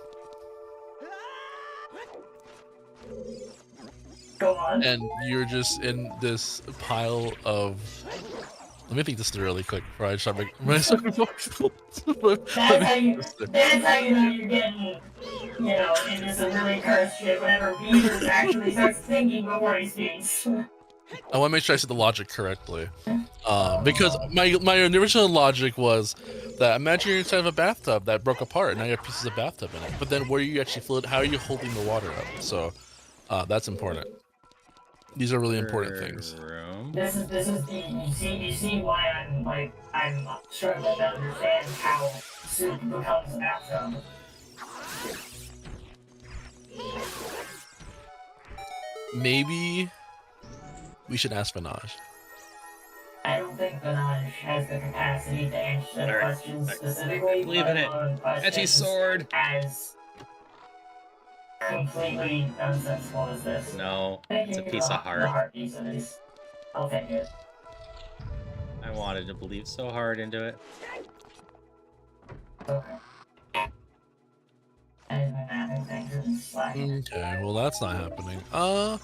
Go on. And you're just in this pile of. Let me think this through really quick before I start making. That's how you know you're getting, into some really cursed shit whenever Beavers actually starts thinking before he speaks. I want to make sure I said the logic correctly. Because my original logic was that imagine you're inside of a bathtub that broke apart and now you have pieces of bathtub in it. But then where are you actually how are you holding the water up? So That's important. These are really important things. Room. This is the you see why I'm struggling to understand how soup becomes a bathtub. Maybe we should ask Vinaj. I don't think Vinaj has the capacity to answer the questions specifically. I believe in it. Etchy sword. As completely nonsensical as this. No, Thank it's a you piece for of the heart. heart piece of this. I'll take it. I wanted to believe so hard into it. Okay. Okay, well that's not happening. Am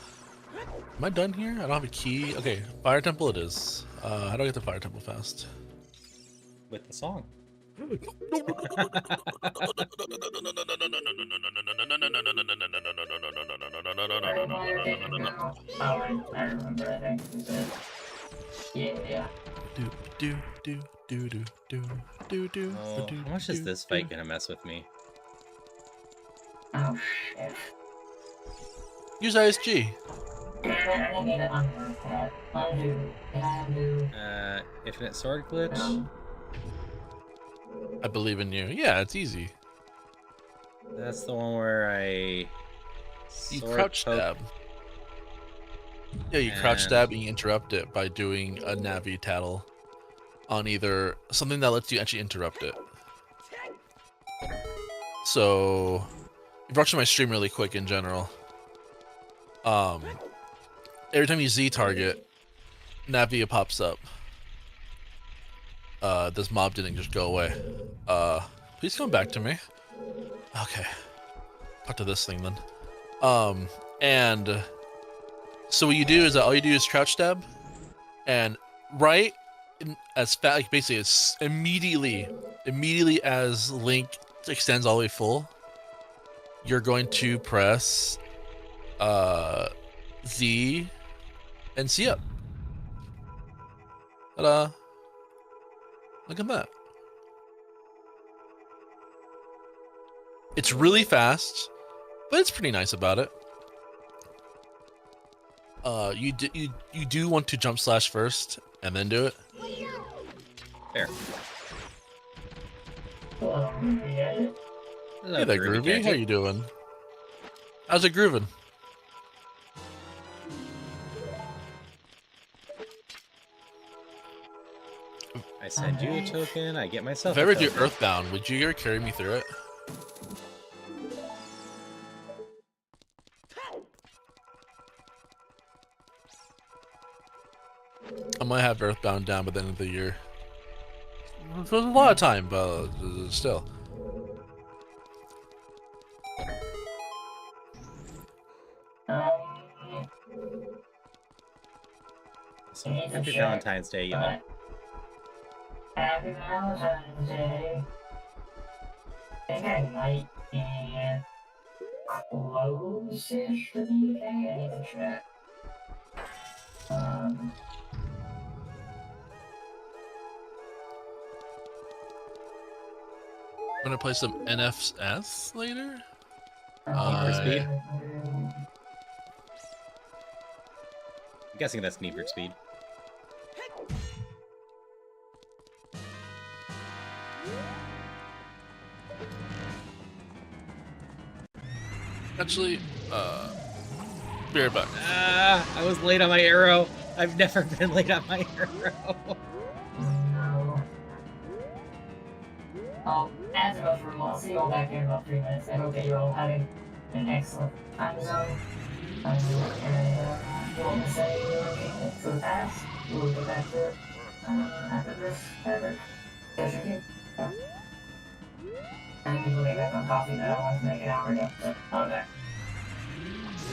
I done here? I don't have a key. Okay, fire temple it is. How do I get to fire temple fast? With the song. I remember, I think. Yeah. Oh, how much is this fight gonna mess with me? Oh shit. Use ISG. Infinite sword glitch? I believe in you. Yeah, it's easy. That's the one where I... You sword crouch poke. stab. Yeah, you crouch stab and you interrupt it by doing a Navi tattle on either something that lets you actually interrupt it. So, if you're watching my stream really quick in general, every time you Z target, Navia pops up. This mob didn't just go away. Please come back to me. Okay. Talk to this thing then. And so what you do is that all you do is crouch stab, and right as fast, like basically it's immediately as Link extends all the way full, you're going to press Z and C up. Ta-da! Look at that. It's really fast, but it's pretty nice about it. You do want to jump slash first and then do it. There. Hello, Hey there, Groovy. How you doing? How's it grooving? I send you a token, I get myself If I a ever do token. Earthbound, would you ever carry me through it? I might have Earthbound down by the end of the year. There's a lot of time, but still. So, happy Valentine's Day, y'all. Happy Valentine's Day. I think I might be close-ish to the UK. I need to check. I'm gonna play some NFS later. Need for Speed? I'm guessing that's Need for Speed. Actually, be right back. I was late on my arrow. I've never been late on my arrow. No. As of for I'll see you all back here in about 3 minutes. I hope that you're all having an excellent time zone. And you want to say anything for the past? We'll go back to it after this. Yes, you can. Yeah. And people get back on coffee that I wanted to make an hour ago. So, okay.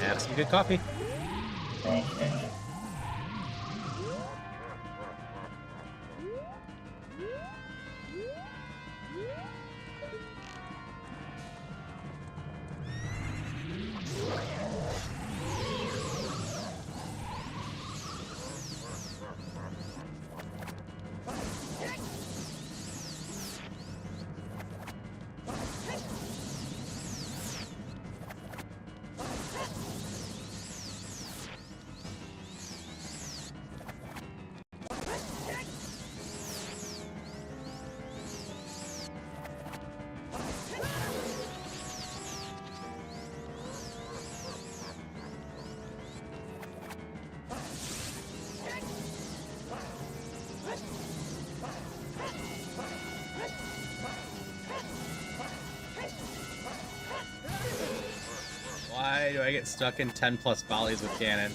Have some good coffee. Thank you. get stuck in 10 plus volleys with cannon.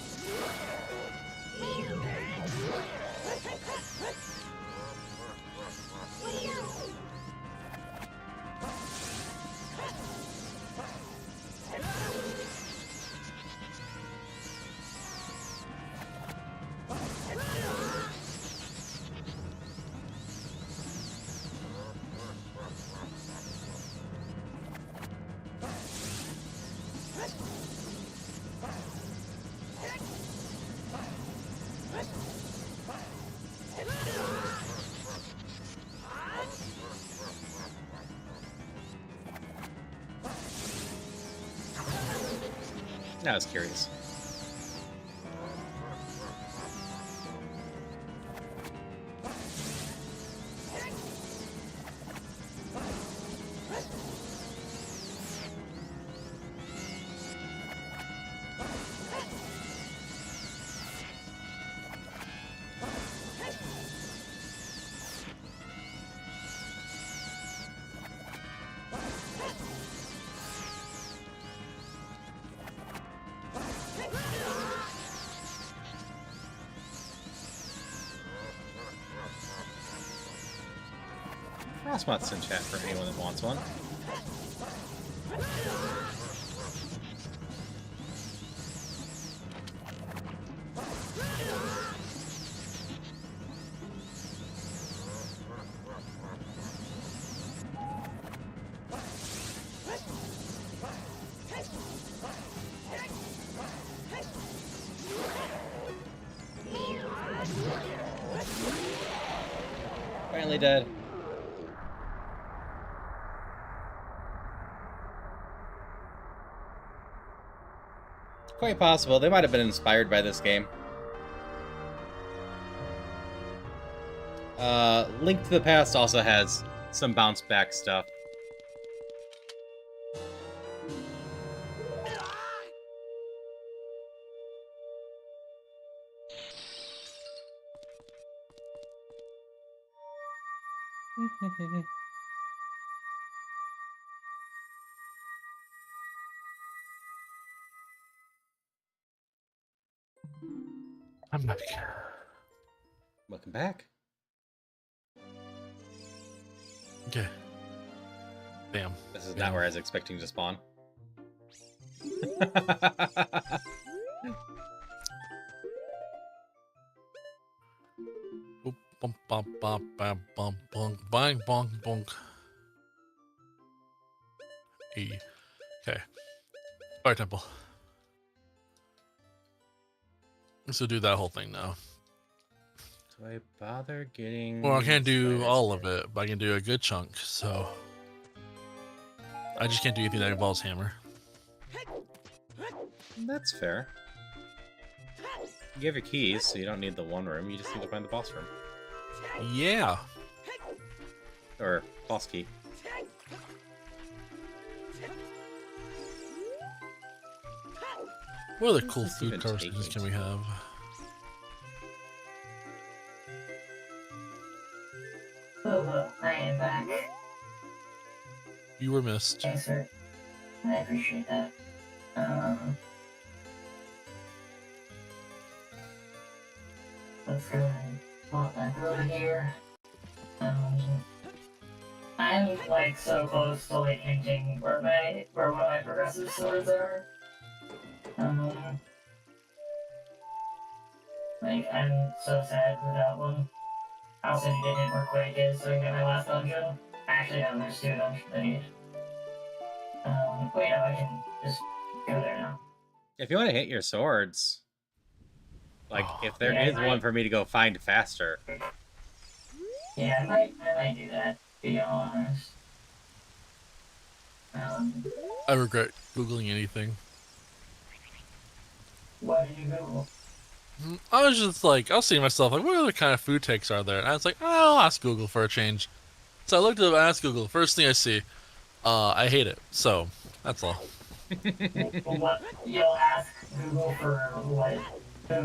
I was curious. Frostmoth's in chat for anyone that wants one. Finally dead. Quite possible. They might have been inspired by this game. Link to the Past also has some bounce back stuff. I'm back. Welcome back. Okay. Damn. This is not where I was expecting to spawn. Boop, bump, bump, bump, bam, bump, bunk, bang, bonk, bonk. E. Okay. Fire temple. So do that whole thing now. Do I bother getting... Well, I can't do all of it, but I can do a good chunk, so... I just can't do anything that involves hammer. That's fair. You have your keys, so you don't need the one room. You just need to find the boss room. Yeah. Or boss key. What other What cool does this food even courses take can me we to? have? Oh, I am back. You were missed. Thanks, sir. I appreciate that. Let's go and walk back over here. I'm like so close to like hinting where one of my progressive swords are. Like I'm so sad for that one. I also need to hit where Quake is so I can get my last dungeon. Actually, no, there's 2 dungeons I need. Wait, no, I can just go there now. If you want to hit your swords, like, if there Yeah, is one for me to go find faster. Yeah, I might do that, to be honest. I regret Googling anything. What did you Google? I was just like, I was seeing myself, like, what other kind of food takes are there? And I was like, oh, I'll ask Google for a change. So I looked up, asked Google. First thing I see, I hate it. So, that's all. What? You'll ask Google for what?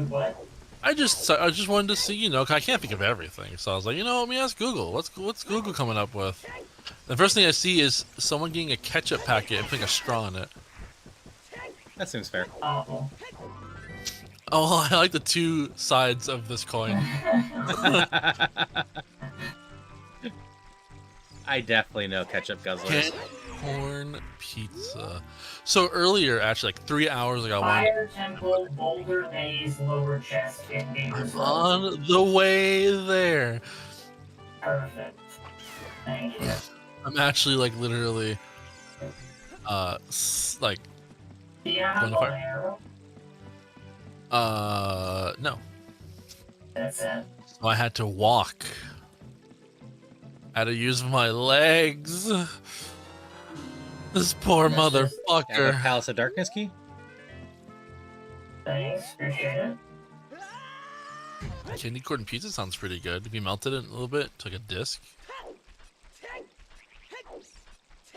What? I just wanted to see, you know, 'cause I can't think of everything. So I was like, you know, let me ask Google. What's Google coming up with? The first thing I see is someone getting a ketchup packet and putting a straw in it. That seems fair. Awful. Oh, I like the two sides of this coin. I definitely know ketchup guzzlers. Corn pizza. So earlier, actually, like 3 hours ago, Fire Temple, Boulder Maze, Lower Chest, in Beaver's Road. on the way there. Perfect. Thank you. I'm actually like literally, like, Do you have going a to bow fire. and arrow? No. That's it. So I had to walk. I had to use my legs. This poor That's just- Have a motherfucker. Palace of Darkness key? Thanks, appreciate it. Candy corn pizza sounds pretty good. If you melted it a little bit, took a disc.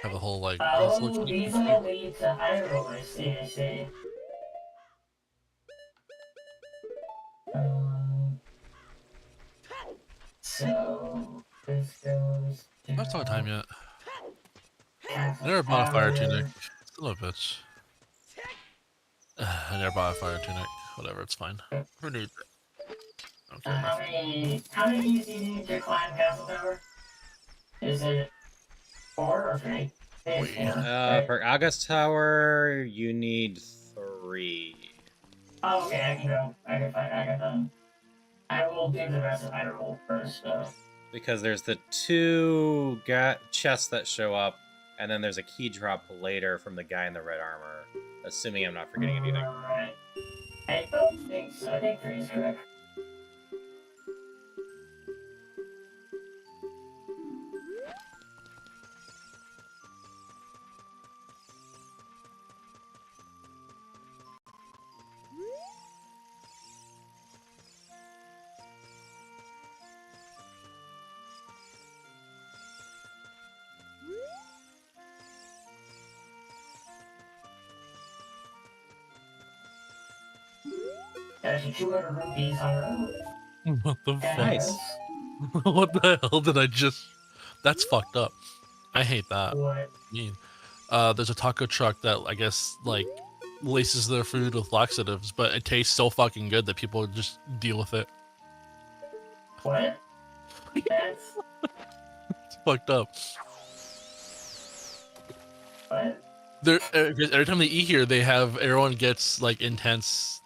Have a whole like. nice Oh, looking- these all lead to Hyrule, I see. So, this goes to... That's not time yet. I never bought a fire tunic. Still a bitch. I never bought a fire tunic. Whatever, it's fine. Who needs it? Okay. How many keys do you need to climb Castle Tower? Is it 4 or 3? It's 4, right? For August Tower, you need 3. Oh, okay, I can go. I got them. I will do the rest of Hyrule first, though. Because there's the 2 chests that show up, and then there's a key drop later from the guy in the red armor. Assuming I'm not forgetting anything. Right. I don't think so. I think 3 is correct. There's 200 rupees on the What the fuck? Nice. What the hell did I just? That's fucked up. I hate that. What? Mean. There's a taco truck that I guess like laces their food with laxatives, but it tastes so fucking good that people just deal with it. What? That's... It's fucked up. What? Every time they eat here, they have everyone gets like intense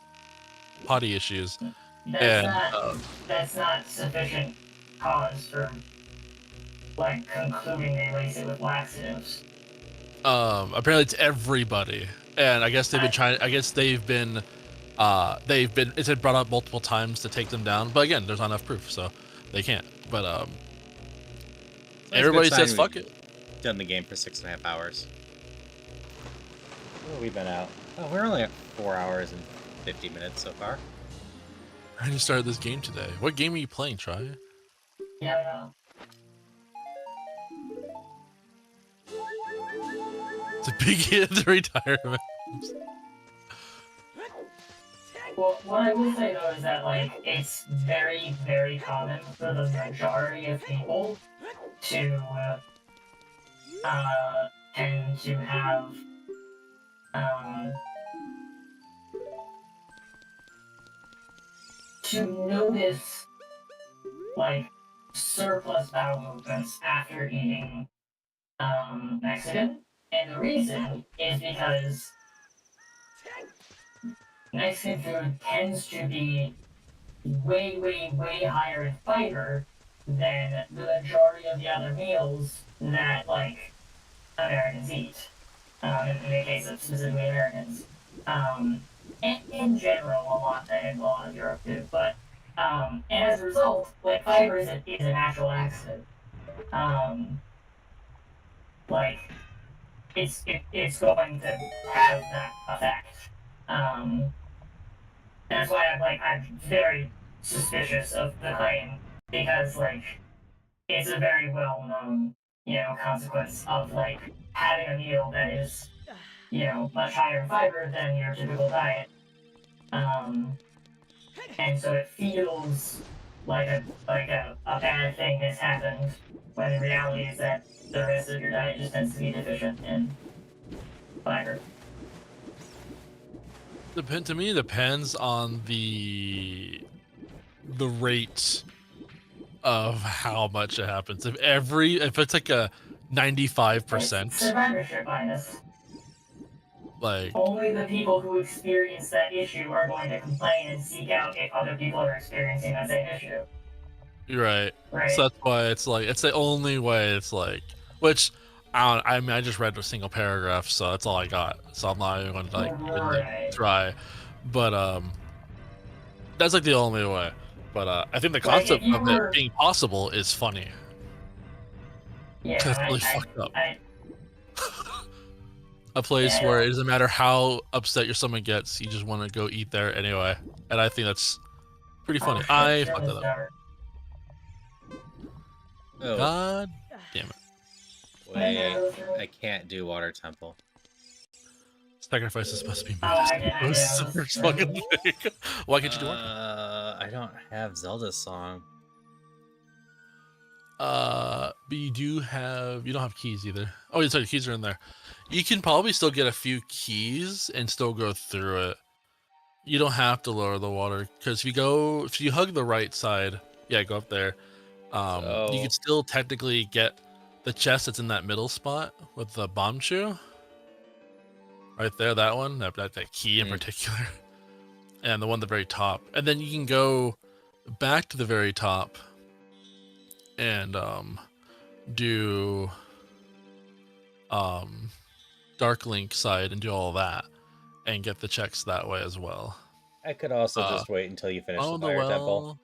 potty issues. That's not sufficient cause for, like, concluding they lace it with laxatives. Apparently it's everybody, and I guess they've been trying. I guess they've been. It's been brought up multiple times to take them down, but again, there's not enough proof, so they can't. But everybody says fuck it. Done the game for 6.5 hours. What have we been out? Oh, we're only at 4 hours and 50 minutes so far. I just started this game today. What game are you playing, Try? Yeah, It's a big hit at the retirement. Well, what I will say though is that, like, it's very, very common for the majority of people to tend to have to notice, like, surplus bowel movements after eating Mexican, and the reason is because Mexican food tends to be way, way, way higher in fiber than the majority of the other meals that, like, Americans eat. In the case of specifically Americans. And in general, a lot of Europe too. But, and as a result, like, fiber is a natural accident. Like, it's going to have that effect. That's why I'm very suspicious of the claim, because, like, it's a very well-known, consequence of, like, having a meal that is, much higher in fiber than your typical diet. And so it feels like a bad thing has happened, when the reality is that the rest of your diet just tends to be deficient in fiber. To me, it depends on the rate of how much it happens. If it's like a 95%, survivorship bias. like Only the people who experience that issue are going to complain and seek out if other people are experiencing that same issue. you're right. Right. So that's why it's like it's the only way. It's like which I mean I just read a single paragraph, so that's all I got. So I'm not even going to Right. try. But that's like the only way. But I think the Like, if concept you of were- it being possible is funny. Yeah, That's really fucked up. I, A place where it doesn't matter how upset your stomach gets, you just want to go eat there anyway. And I think that's pretty funny. I fucked that up. Oh, God damn it. wait. I can't do Water Temple. Sacrifice is supposed to be Oh, made. I did, This is the yeah. first fucking thing. Why can't you do one? I don't have Zelda's song. But you don't have keys either. Oh, yeah, sorry, the keys are in there. You can probably still get a few keys and still go through it. You don't have to lower the water because if you hug the right side, yeah, go up there. You can still technically get the chest that's in that middle spot with the bomb shoe. Right there, that one, that key in particular, and the one at the very top. And then you can go back to the very top and do Dark Link side and do all that and get the checks that way as well. I could also just wait until you finish the Fire Temple.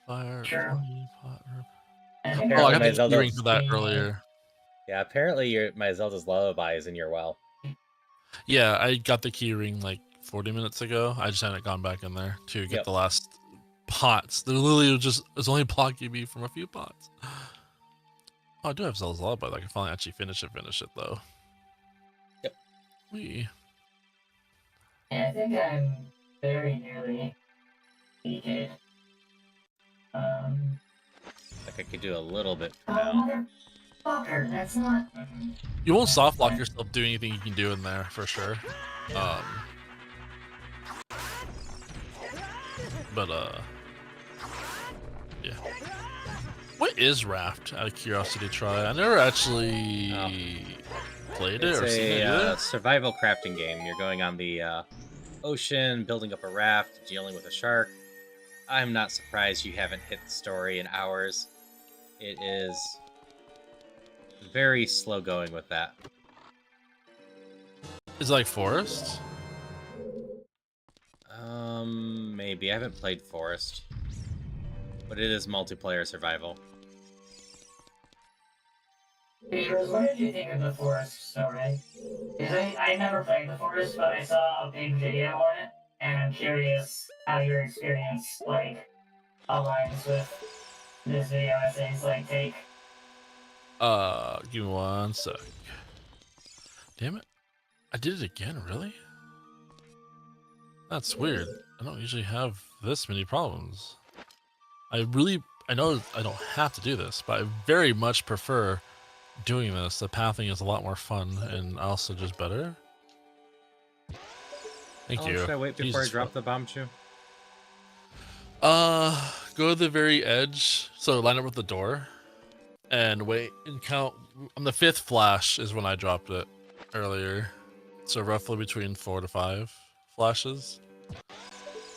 Fire. Sure. I got the key ring for that earlier. Yeah, apparently my Zelda's Lullaby is in your well. Yeah, I got the key ring like 40 minutes ago. I just haven't gone back in there to get the last pots. They're literally it's only blocking me from a few pots. Oh, I do have Zelda's Lullaby. I can finally actually finish it though. Yep. We. I think I'm very nearly beaten. Like I could do a little bit for now. Motherfucker, that's not. You won't soft lock yourself doing anything you can do in there for sure. Yeah. What is Raft? Out of curiosity, to try. I never actually played it or seen it. It's a survival crafting game. You're going on the ocean, building up a raft, dealing with a shark. I'm not surprised you haven't hit the story in hours. It is very slow going with that. Is it like Forest? Maybe. I haven't played Forest. But it is multiplayer survival. Peters, what did you think of the Forest story? Because I never played the Forest, but I saw a big video on it, and I'm curious how your experience, aligns with this video essay's, take. Give me one sec. Damn it. I did it again, really? That's weird. I don't usually have this many problems. I know I don't have to do this, but I very much prefer doing this. The pathing is a lot more fun and also just better. Thank you. Should I wait before I drop the bomb shoe? Go to the very edge. So line up with the door and wait and count. On the 5th flash is when I dropped it earlier. So roughly between 4 to 5 flashes.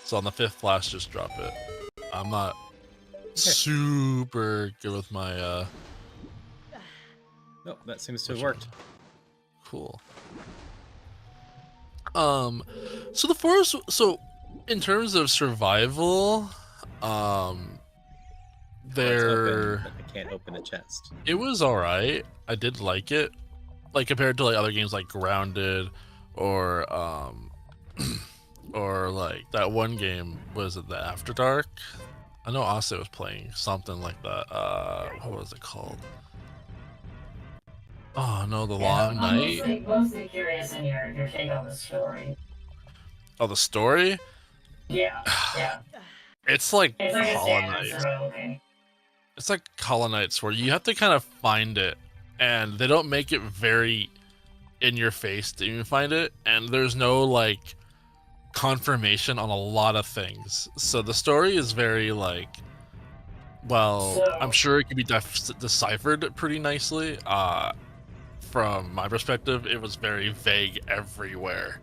So on the 5th flash, just drop it. I'm not super good with my Nope, that seems to have worked. Cool. So the forest, so in terms of survival, there I can't open the chest. it was all right. I did like it, like compared to like other games like Grounded or or like that one game, was it the After Dark? I know Ase was playing something like that. What was it called? Oh no, The Long Night. I'm mostly curious in your take on the story. Oh, the story? Yeah. It's like It's like a Hollow standard Knight. survival game. It's like Hollow Knights where you have to kind of find it, and they don't make it very in your face to even find it, and there's no like confirmation on a lot of things. So the story is very like, well, I'm sure it can be deciphered pretty nicely. From my perspective, it was very vague everywhere.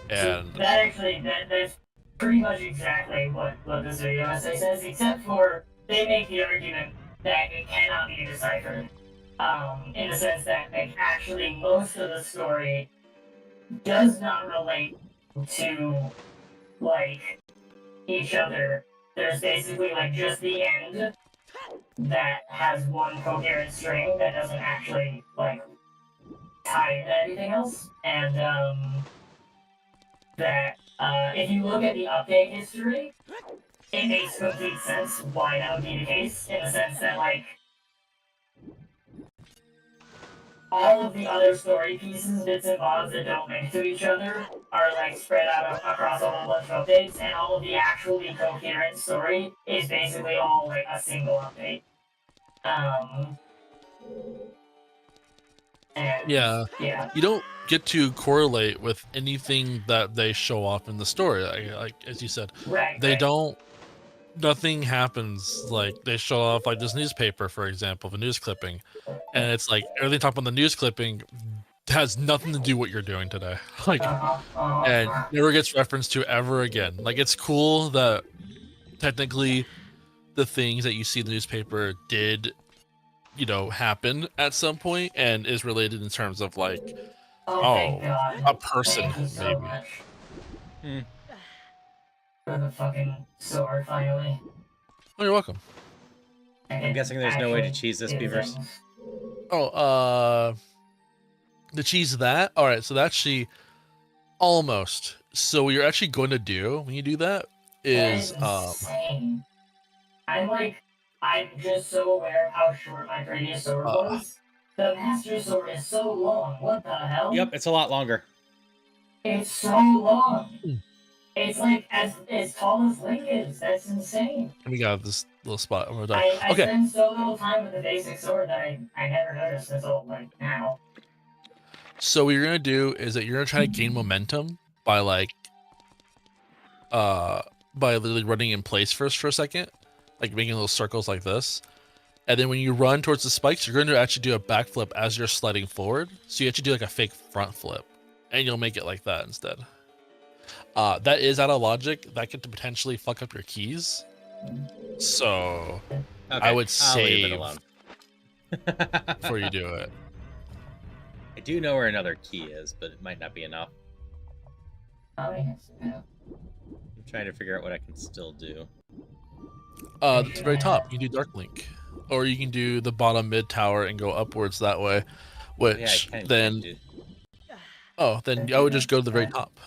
And that's pretty much exactly what this video essay says, except for they make the argument that it cannot be deciphered. In the sense that like, actually most of the story does not relate to like each other. There's basically like just the end that has one coherent string that doesn't actually like tie into anything else, and that if you look at the update history, it makes complete sense why that would be the case, in the sense that like all of the other story pieces, bits and bobs that don't link to each other are like spread out across a whole bunch of updates, and all of the actually coherent story is basically all like a single update. yeah, you don't get to correlate with anything that they show off in the story. Like as you said, don't. Nothing happens. Like they show off like this newspaper, for example, the news clipping, and it's like everything talking about the news clipping has nothing to do with what you're doing today. Like, and never gets referenced to ever again. Like it's cool that technically the things that you see in the newspaper did, you know, happen at some point and is related in terms of like, a person maybe. For the fucking sword, finally. Oh, you're welcome. I'm guessing there's no way to cheese this, Beavers. Oh, the cheese that? Alright, so that's actually almost. So what you're actually going to do when you do that is insane. I'm just so aware of how short my previous sword was. The Master Sword is so long, what the hell? Yep, it's a lot longer. It's so long. It's like as tall as Link is. That's insane. We got this little spot. I'm gonna die. I spend so little time with the basic sword that I never noticed until like now. So what you're gonna do is that you're gonna try to gain momentum by like by literally running in place first for a second, like making little circles like this. And then when you run towards the spikes, you're going to actually do a backflip as you're sliding forward. So you actually do like a fake front flip, and you'll make it like that instead. That is out of logic. That could potentially fuck up your keys. So I would save before you do it. I do know where another key is, but it might not be enough. I'm trying to figure out what I can still do. At the very top, you can do Dark Link. Or you can do the bottom mid tower and go upwards that way. Which then... Oh, then I would just go to the very top.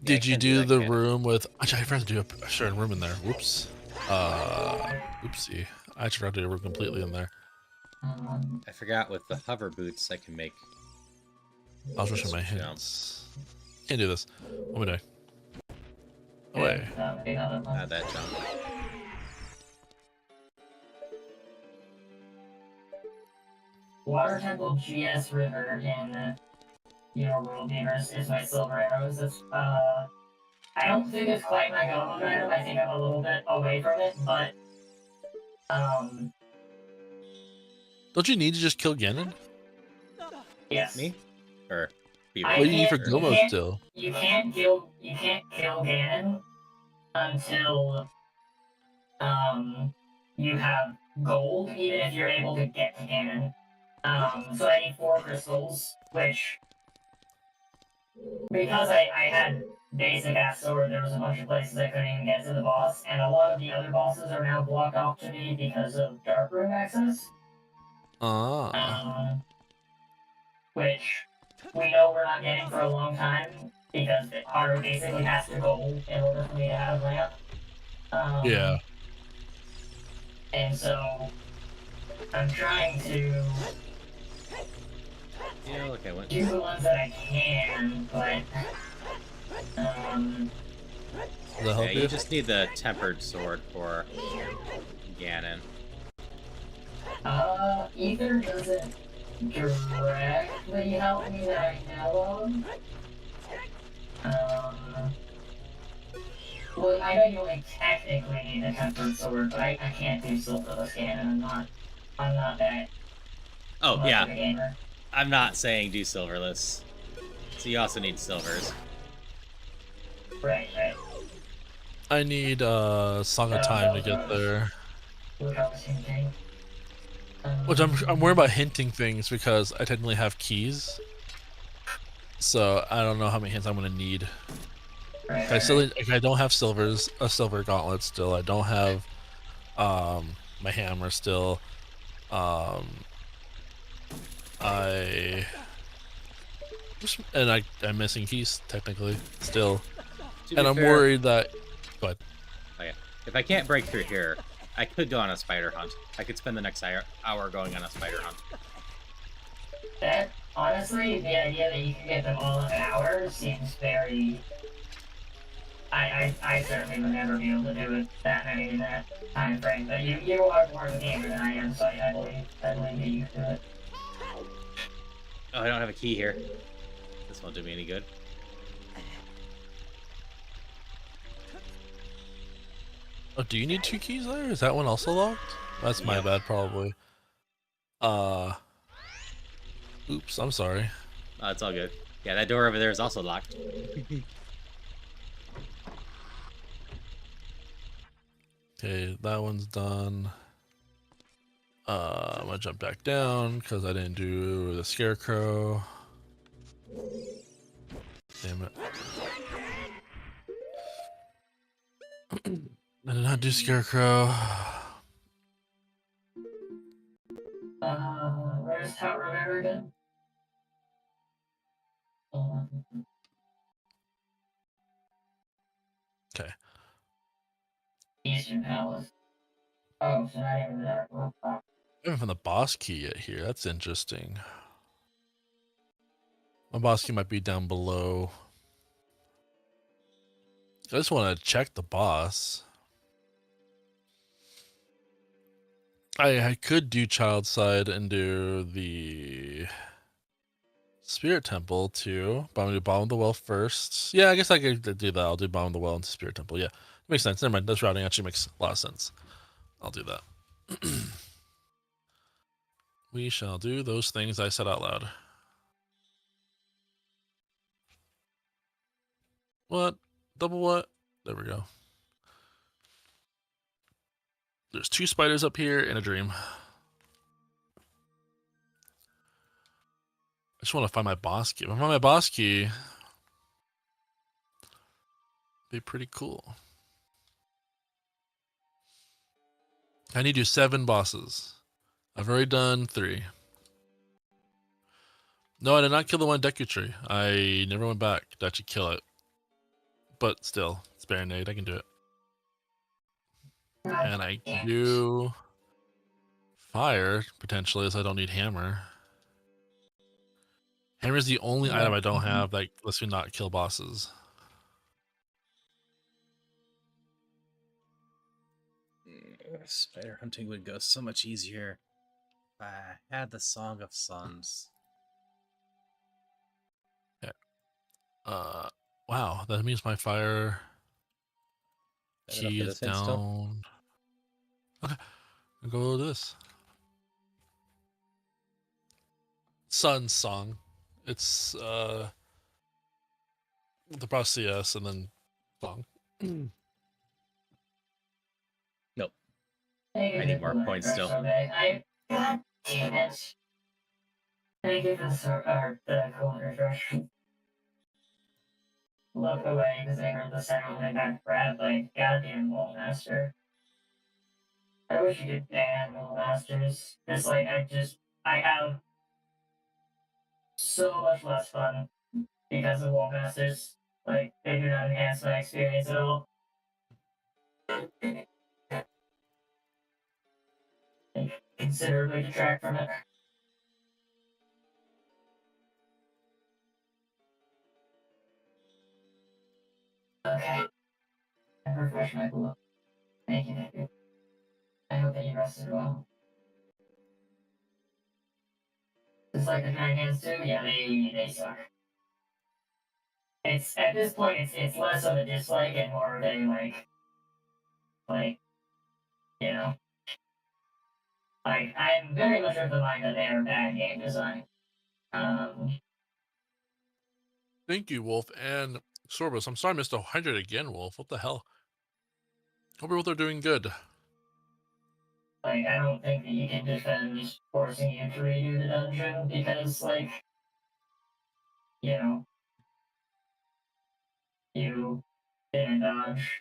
Did you do the room with... Actually, I forgot to do a certain room in there. Whoops. Oopsie. I actually forgot to do a room completely in there. I forgot with the hover boots I can make... I'll just show my hands. Can't do this. What am I doing? Away. That jump. Water Temple GS River in World Gamers is my silver arrows. It's, I don't think it's quite my go-to item. I think I'm a little bit away from it, but don't you need to just kill Ganon? Yes. Me? Or what do you need for Gomo still? You can't kill Ganon until you have gold, even if you're able to get to Ganon. So I need 4 crystals, which, because I had basic ass sword, there was a bunch of places I couldn't even get to the boss, and a lot of the other bosses are now blocked off to me because of dark room access. Which we know we're not getting for a long time, because Haru basically has to gold in order for me to have ramp. Yeah. And so I'm trying to do the ones that I can, but yeah, you just need the tempered sword for Ganon. Either doesn't directly help me that I know of. Well, I know you only technically need a tempered sword, but I can't do silverless game, and I'm not that Oh, much yeah. of a gamer. I'm not saying do silverless. So you also need silvers. Right. I need Song of Time to get there. Which I'm worried about hinting things because I technically have keys. So I don't know how many hints I'm gonna need. I don't have a silver gauntlet still. I don't have my hammer still. I'm missing keys technically still. And I'm worried that Oh yeah. If I can't break through here, I could go on a spider hunt. I could spend the next hour going on a spider hunt. That, honestly, the idea that you can get them all in an hour seems very... I certainly would never be able to do it that many in that time frame, but you are more of a gamer than I am, so I believe that you can do it. Oh, I don't have a key here. This won't do me any good. Oh, do you need 2 keys there? Is that one also locked? That's my bad, probably. Oops, I'm sorry. Oh, it's all good. Yeah, that door over there is also locked. Okay, that one's done. I'm gonna jump back down because I didn't do the scarecrow. Damn it. I did not do scarecrow. Where's Tower River again? Okay. Eastern Palace. Oh, so not even there. I haven't found the boss key yet here. That's interesting. My boss key might be down below. I just want to check the boss. I could do child side and do the spirit temple too, but I'm gonna do bottom of the well first. Yeah, I guess I could do that. I'll do bottom of the well and spirit temple. Yeah, makes sense. Never mind. This routing actually makes a lot of sense. I'll do that. We shall do those things I said out loud. What? Double what? There we go. There's 2 spiders up here in a dream. I just want to find my boss key. If I find my boss key, it'd be pretty cool. I need to do 7 bosses. I've already done 3. No, I did not kill the one Deku Tree. I never went back to actually kill it. But still, it's Baronade. I can do it. And I can do fire, potentially, as I don't need hammer. Hammer is the only item I don't have that lets me not kill bosses. Spider hunting would go so much easier if I had the Song of Suns. Yeah. Wow, that means my fire key is down. Okay, I'll go with this. Sun Song. It's the boss CS and then song. Nope. I need more points still. God damn it. Thank you for the cool refresh. Look away because I heard the sound and got grabbed like goddamn Wall Master. I wish you could ban Wall Masters. Just like I have so much less fun because of Wall Masters. Like they do not enhance my experience at all. They considerably detract from it. Okay. I've refreshed my blue. Thank you, thank you. I hope that you rested well. Just like the 9 hands too? Yeah, they suck. it's at this point it's less of a dislike and more of a like you know like I'm very much of the mind that they are bad game design. Thank you, Wolf and Sorbus. I'm sorry I missed 100 again, Wolf. What the hell? Hope both are doing good. Like I don't think that you can defend forcing you to redo the dungeon because you know you didn't dodge.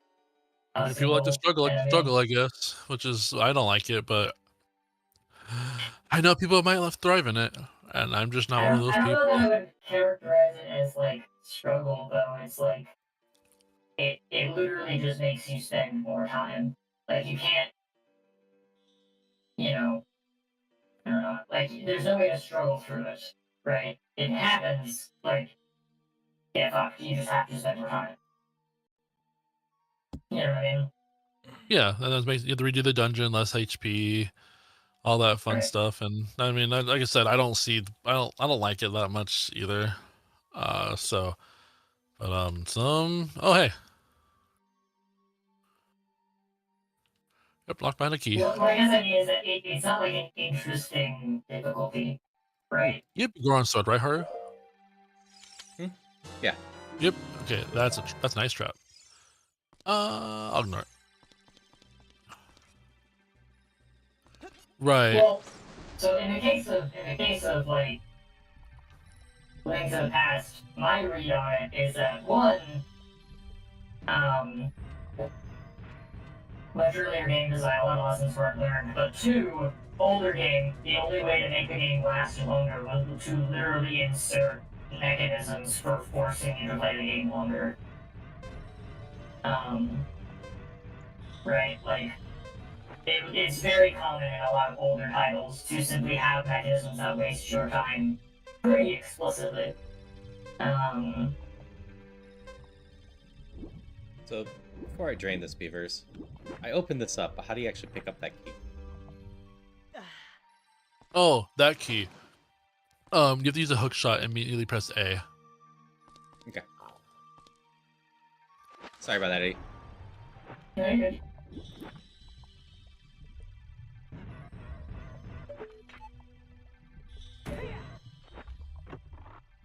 If you like to struggle, I guess. Which is, I don't like it, but I know people might thrive in it, and I'm just not one of those people. I don't know that I would characterize it as like struggle though. It's like it literally just makes you spend more time. Like you can't, you know, I don't know. Like there's no way to struggle through it, right? It happens. Like yeah, fuck. You just have to spend more time. You know what I mean? Yeah, and that makes you have to redo the dungeon, less HP, all that fun Right. stuff. And I mean, like I said, I don't like it that much either. So, but oh hey, yep, locked behind a key. Well, what I guess I mean is that it's not like an interesting difficulty, right? Yep, Goron sword, right, Haru? Yeah. Yep. Okay, that's a nice trap. I'll ignore it. Right. Well, so in the case of like Link to the Past, my read on it is that one, much earlier game design, a lot of lessons weren't learned, but two, older game, the only way to make the game last longer was to literally insert mechanisms for forcing you to play the game longer. Right, like it's very common in a lot of older titles to simply have mechanisms that waste your time pretty explicitly. So, before I drain this, Beavers, I opened this up, but how do you actually pick up that key? Oh, that key. You have to use a hook shot and immediately press A. Okay. Sorry about that, Eddie. Very good.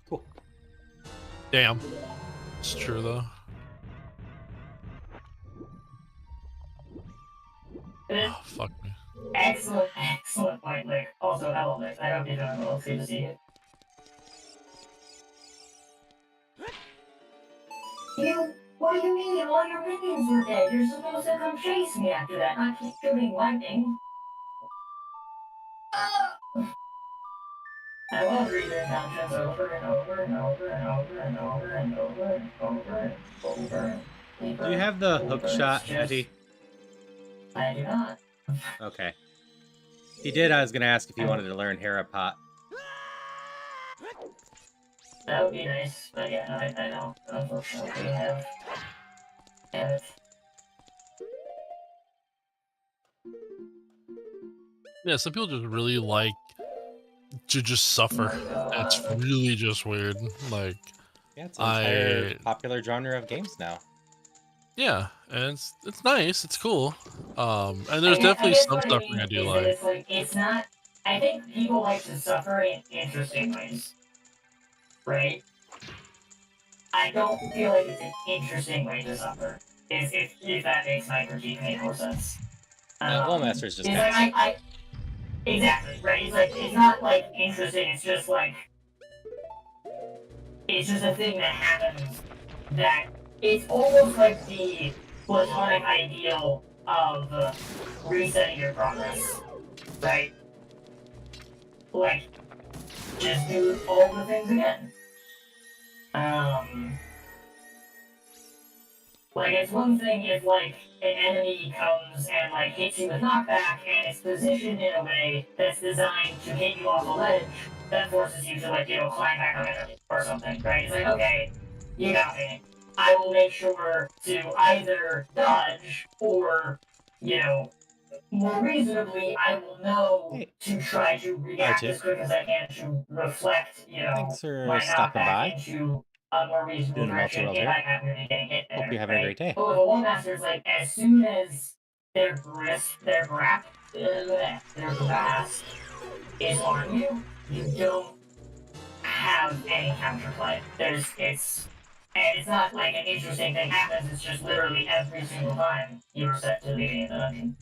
Cool. Damn. It's true though. Oh, fuck me. Excellent point, Lick. Also, hello, Lick. I hope you're doing well. It's good to see you. What do you mean? All your minions were dead. You're supposed to come chase me after that, not keep shooting lightning. I love reading dungeons over and over and over and over and over and over and over and over. Do you have the hook shot, Eddie? I do not. Okay. If he did, I was going to ask if he wanted to learn Harapot. That would be nice, but yeah, I don't. Unfortunately, have it. Yeah, some people just really like to just suffer. That's really just weird. Like, yeah, it's an entire popular genre of games now. Yeah, and it's nice. It's cool. And there's definitely some suffering I do like. It's not. I think people like to suffer in interesting ways, right? I don't feel like it's an interesting way to suffer. If that makes my critique make more sense. Master's just exactly right. It's like it's not like interesting. It's just like it's just a thing that happens that it's almost like the platonic ideal of resetting your progress, right? Like just do all the things again. Like it's one thing if like an enemy comes and like hits you with knockback and it's positioned in a way that's designed to hit you off a ledge that forces you to like, climb back on it or something, right? It's like, okay, you got me. I will make sure to either dodge or, more reasonably, I will know to try to react as quick as I can to reflect, Thanks for my stopping by. knockback into more reasonable Doing a direction multi-world if here. I happen to be getting hit there. Hope you're having a right? great day. But with a Wall Master's, like, as soon as their grasp is on you, you don't have any counterplay. And it's not like an interesting thing happens, it's just literally every single time you're set to the beginning of the dungeon.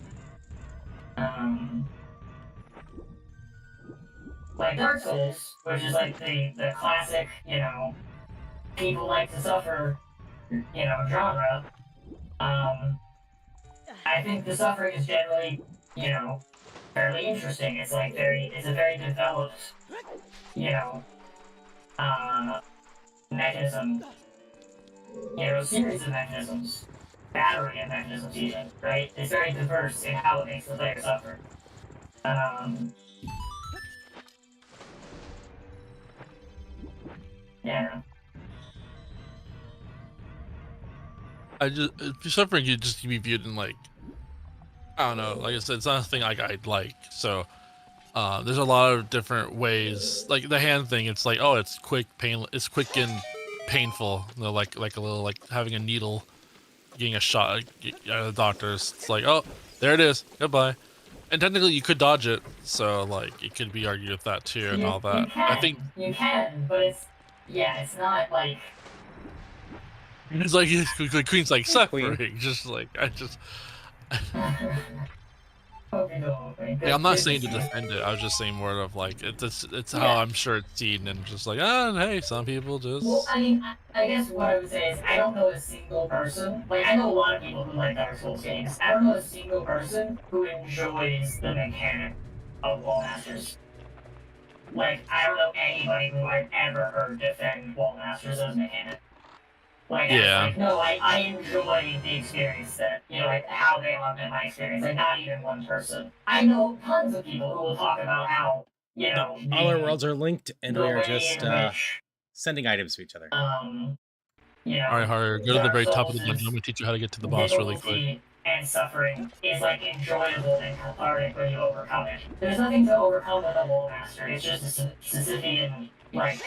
Like Dark Souls, which is like the classic, people like to suffer, genre. I think the suffering is generally, fairly interesting. It's like it's a very developed, mechanism, series of mechanisms, battery of mechanisms even, right? It's very diverse in how it makes the player suffer. Yeah. Suffering could just be viewed in like, I don't know, like I said, it's not a thing like I'd like. So there's a lot of different ways. Like the hand thing, it's like, oh, it's quick, it's quick and painful. Like a little like having a needle, getting a shot at the doctors. It's like, oh, there it is, goodbye. And technically, you could dodge it, so like it could be argued with that too and all that. I think you can, but it's not like. It's like the Queen's like suffering, just like I just. Yeah, I'm not saying to defend it. I was just saying more of like it's how I'm sure it's seen, and just like hey, some people just. Well, I mean, I guess what I would say is I don't know a single person. Like I know a lot of people who like Dark Souls games. I don't know a single person who enjoys the mechanic of Wall Masters. Like I don't know anybody who I've ever heard defend Wall Masters as a mechanic. Like, yeah. No, I enjoy the experience that, like how they augment my experience. Like, not even one person. I know tons of people who will talk about how, all our worlds are linked, and we are just sending items to each other. All right, Harder, go to the very top of the dungeon. I'm gonna teach you how to get to the boss really quick. And suffering is like enjoyable and cathartic when you overcome it. There's nothing to overcome with a Wall Master. It's just a Sisyphean, like.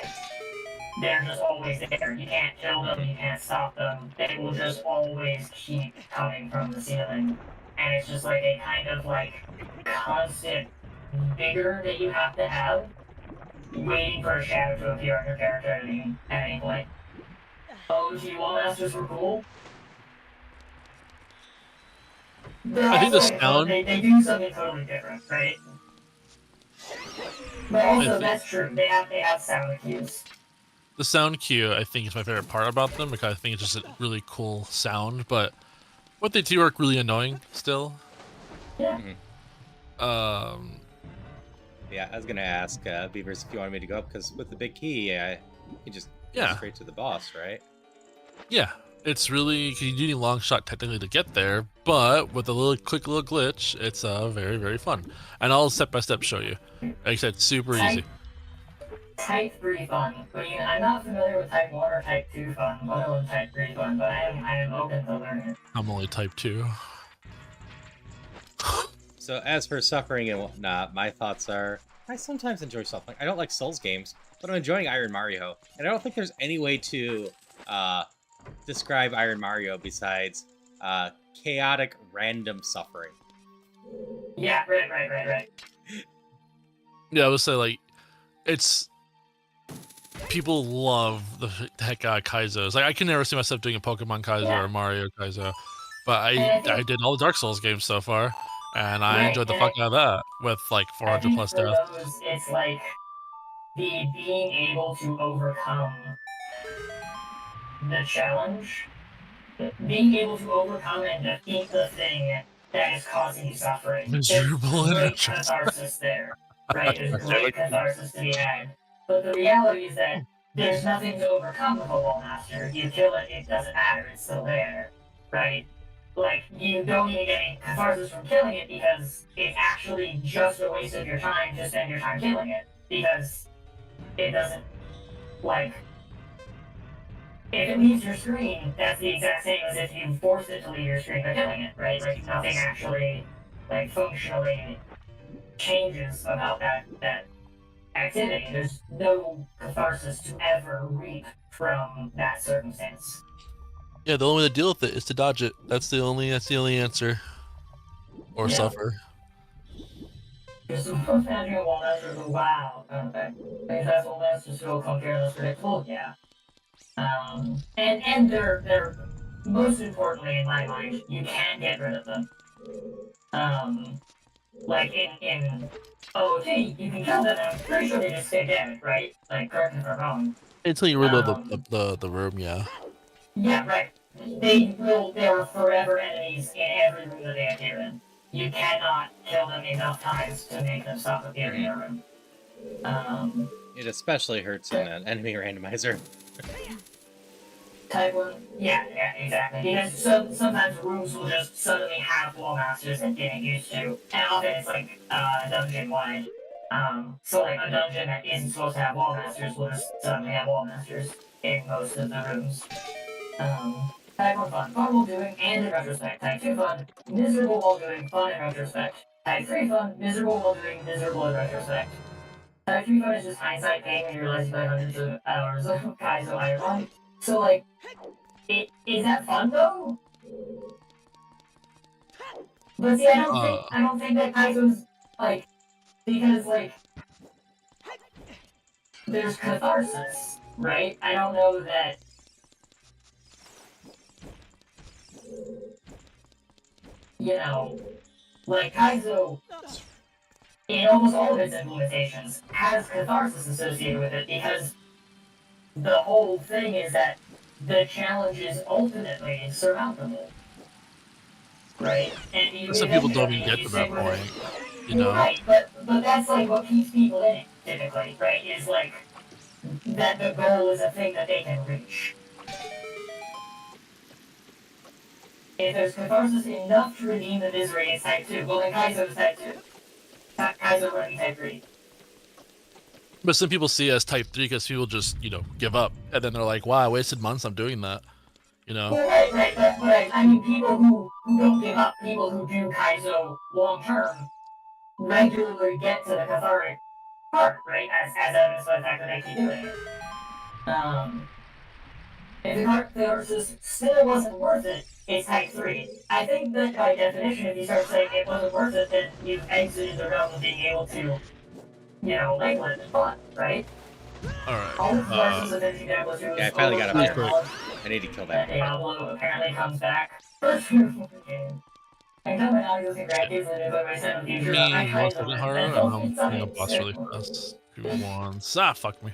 They're just always there. You can't kill them, you can't stop them. They will just always keep coming from the ceiling. And it's just like a kind of like constant vigor that you have to have, waiting for a shadow to appear on your character at any point. OG Wall Masters were cool. I think the sound. They do something totally different, right? But also, that's true. They have sound cues. The sound cue, I think, is my favorite part about them because I think it's just a really cool sound. But what they do are really annoying still. Yeah. Yeah, I was gonna ask Beavers if you wanted me to go up because with the big key, you can just go straight to the boss, right? Yeah, it's really because you do need a long shot technically to get there, but with a quick little glitch, it's very, very fun. And I'll step by step show you. Like I said, super easy. Type 3 fun. I'm not familiar with Type 1 or Type 2 fun, let alone Type 3 fun, but I am open to learning. I'm only Type 2. So as for suffering and whatnot, my thoughts are, I sometimes enjoy suffering. I don't like Souls games, but I'm enjoying Iron Mario. And I don't think there's any way to describe Iron Mario besides chaotic, random suffering. Yeah, right. Yeah, I would say, like, it's... People love the heck out of Kaizos. Like, I can never see myself doing a Pokemon Kaizo or a Mario Kaizo. But I did all the Dark Souls games so far, and I enjoyed the fuck out of that with, like, 400 plus deaths. Those, it's like being able to overcome the challenge. Being able to overcome and defeat the thing that is causing you suffering. Miserable There's great catharsis there, right? There's great catharsis to be had. But the reality is that there's nothing to overcome with a Wall Master. You kill it, it doesn't matter, it's still there, right? Like, you don't even get any catharsis from killing it because it's actually just a waste of your time to spend your time killing it. Because it doesn't, like... If it leaves your screen, that's the exact same as if you forced it to leave your screen by killing it, right? Like, nothing actually, like, functionally changes about that activity. There's no catharsis to ever reap from that circumstance. Yeah, the only way to deal with it is to dodge it. That's the only answer. Or Yeah. suffer. Just imagine a walnut is wow. Okay. Because walnuts just feel clunky and less predictable. Yeah. And they're most importantly in my mind, you can get rid of them. Like in OG, you can kill them and I'm pretty sure they just stay dead, right? Like correct me if I'm wrong. Until you reload the room, yeah. Yeah, right. They are forever enemies in every room that they appear in. You cannot kill them enough times to make them stop appearing in a room. It especially hurts in an enemy randomizer. Type 1? Yeah, exactly. Because sometimes rooms will just suddenly have wall masters that didn't used to. And often it's like dungeon wide. So like a dungeon that isn't supposed to have wall masters will just suddenly have wall masters in most of the rooms. Type 1 fun, fun while doing and in retrospect. Type 2 fun, miserable while doing, fun in retrospect. Type 3 fun, miserable while doing, miserable in retrospect. Type 3 fun is just hindsight pain when you realize you played hundreds of hours of Kaizo Iron Light. So like, is that fun though? But see, I don't think that Kaizo's like, because like, there's catharsis, right? I don't know that. You know, like Kaizo, in almost all of its implementations, has catharsis associated with it because the whole thing is that the challenge is ultimately surmountable. Right? And Some people don't even get to that point, you know? Right, but that's like what keeps people in it, typically, right? Is like, that the goal is a thing that they can reach. If there's catharsis enough to redeem the misery, it's type 2. Well, then Kaizo is type 2. Kaizo running type 3. But some people see it as type 3 because people just, give up. And then they're like, wow, I wasted months on doing that. You know? Well, right. But I mean, people who don't give up, people who do Kaizo long term, regularly get to the cathartic part, right? As evidence by the fact that they keep doing it. If the catharsis still wasn't worth it, it's type 3. I think that by definition, if you start saying it wasn't worth it, then you've exited the realm of being able to, label it as fun, right? Alright. All the catharsis of finishing Diablo 2 Yeah, I finally got up there. I need to kill that. Diablo apparently comes back. First game. And coming out using grandkids and if I said in the future, I kind of I'm boss really fast. 2 1s. Ah, fuck me.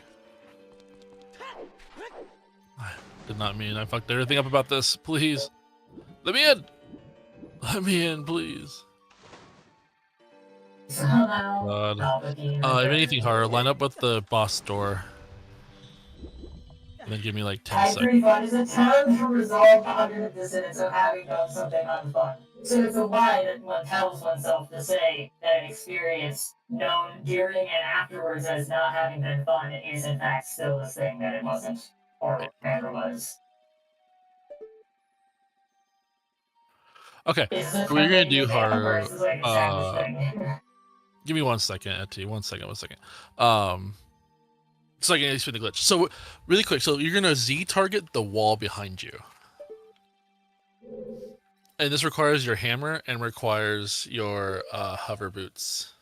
I did not mean I fucked everything up about this. Please. Let me in! Let me in, please. God. If anything hard, line up with the boss door. And then give me like 10 seconds. Type 3 fun is a term to resolve cognitive dissonance of having done something unfun. So it's a lie that one tells oneself to say that an experience known during and afterwards as not having been fun is in fact still the thing that it wasn't, or never was. Okay, so we're gonna do hard. Like Give me 1 second, Etty. 1 second. So I can explain the glitch. So really quick, so you're gonna Z target the wall behind you, and this requires your hammer and requires your hover boots.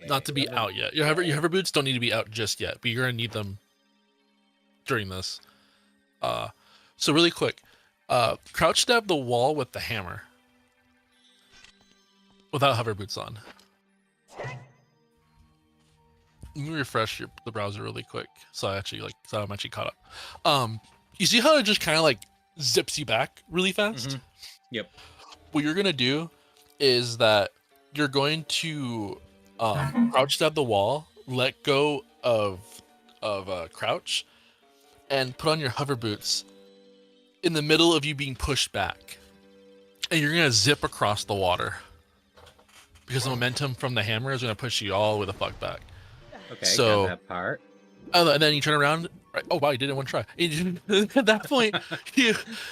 Not to be out yet. Your hover boots don't need to be out just yet, but you're gonna need them during this. So really quick, crouch stab the wall with the hammer without hover boots on. Let me refresh the browser really quick, so I'm actually caught up. You see how it just kind of like zips you back really fast? Mm-hmm. Yep. What you're gonna do is that you're going to crouch stab the wall, let go of crouch, and put on your hover boots in the middle of you being pushed back, and you're gonna zip across the water because the momentum from the hammer is gonna push you all the way the fuck back. Okay, so got that part. And then you turn around. Right, oh wow, you did it in one try. At that point,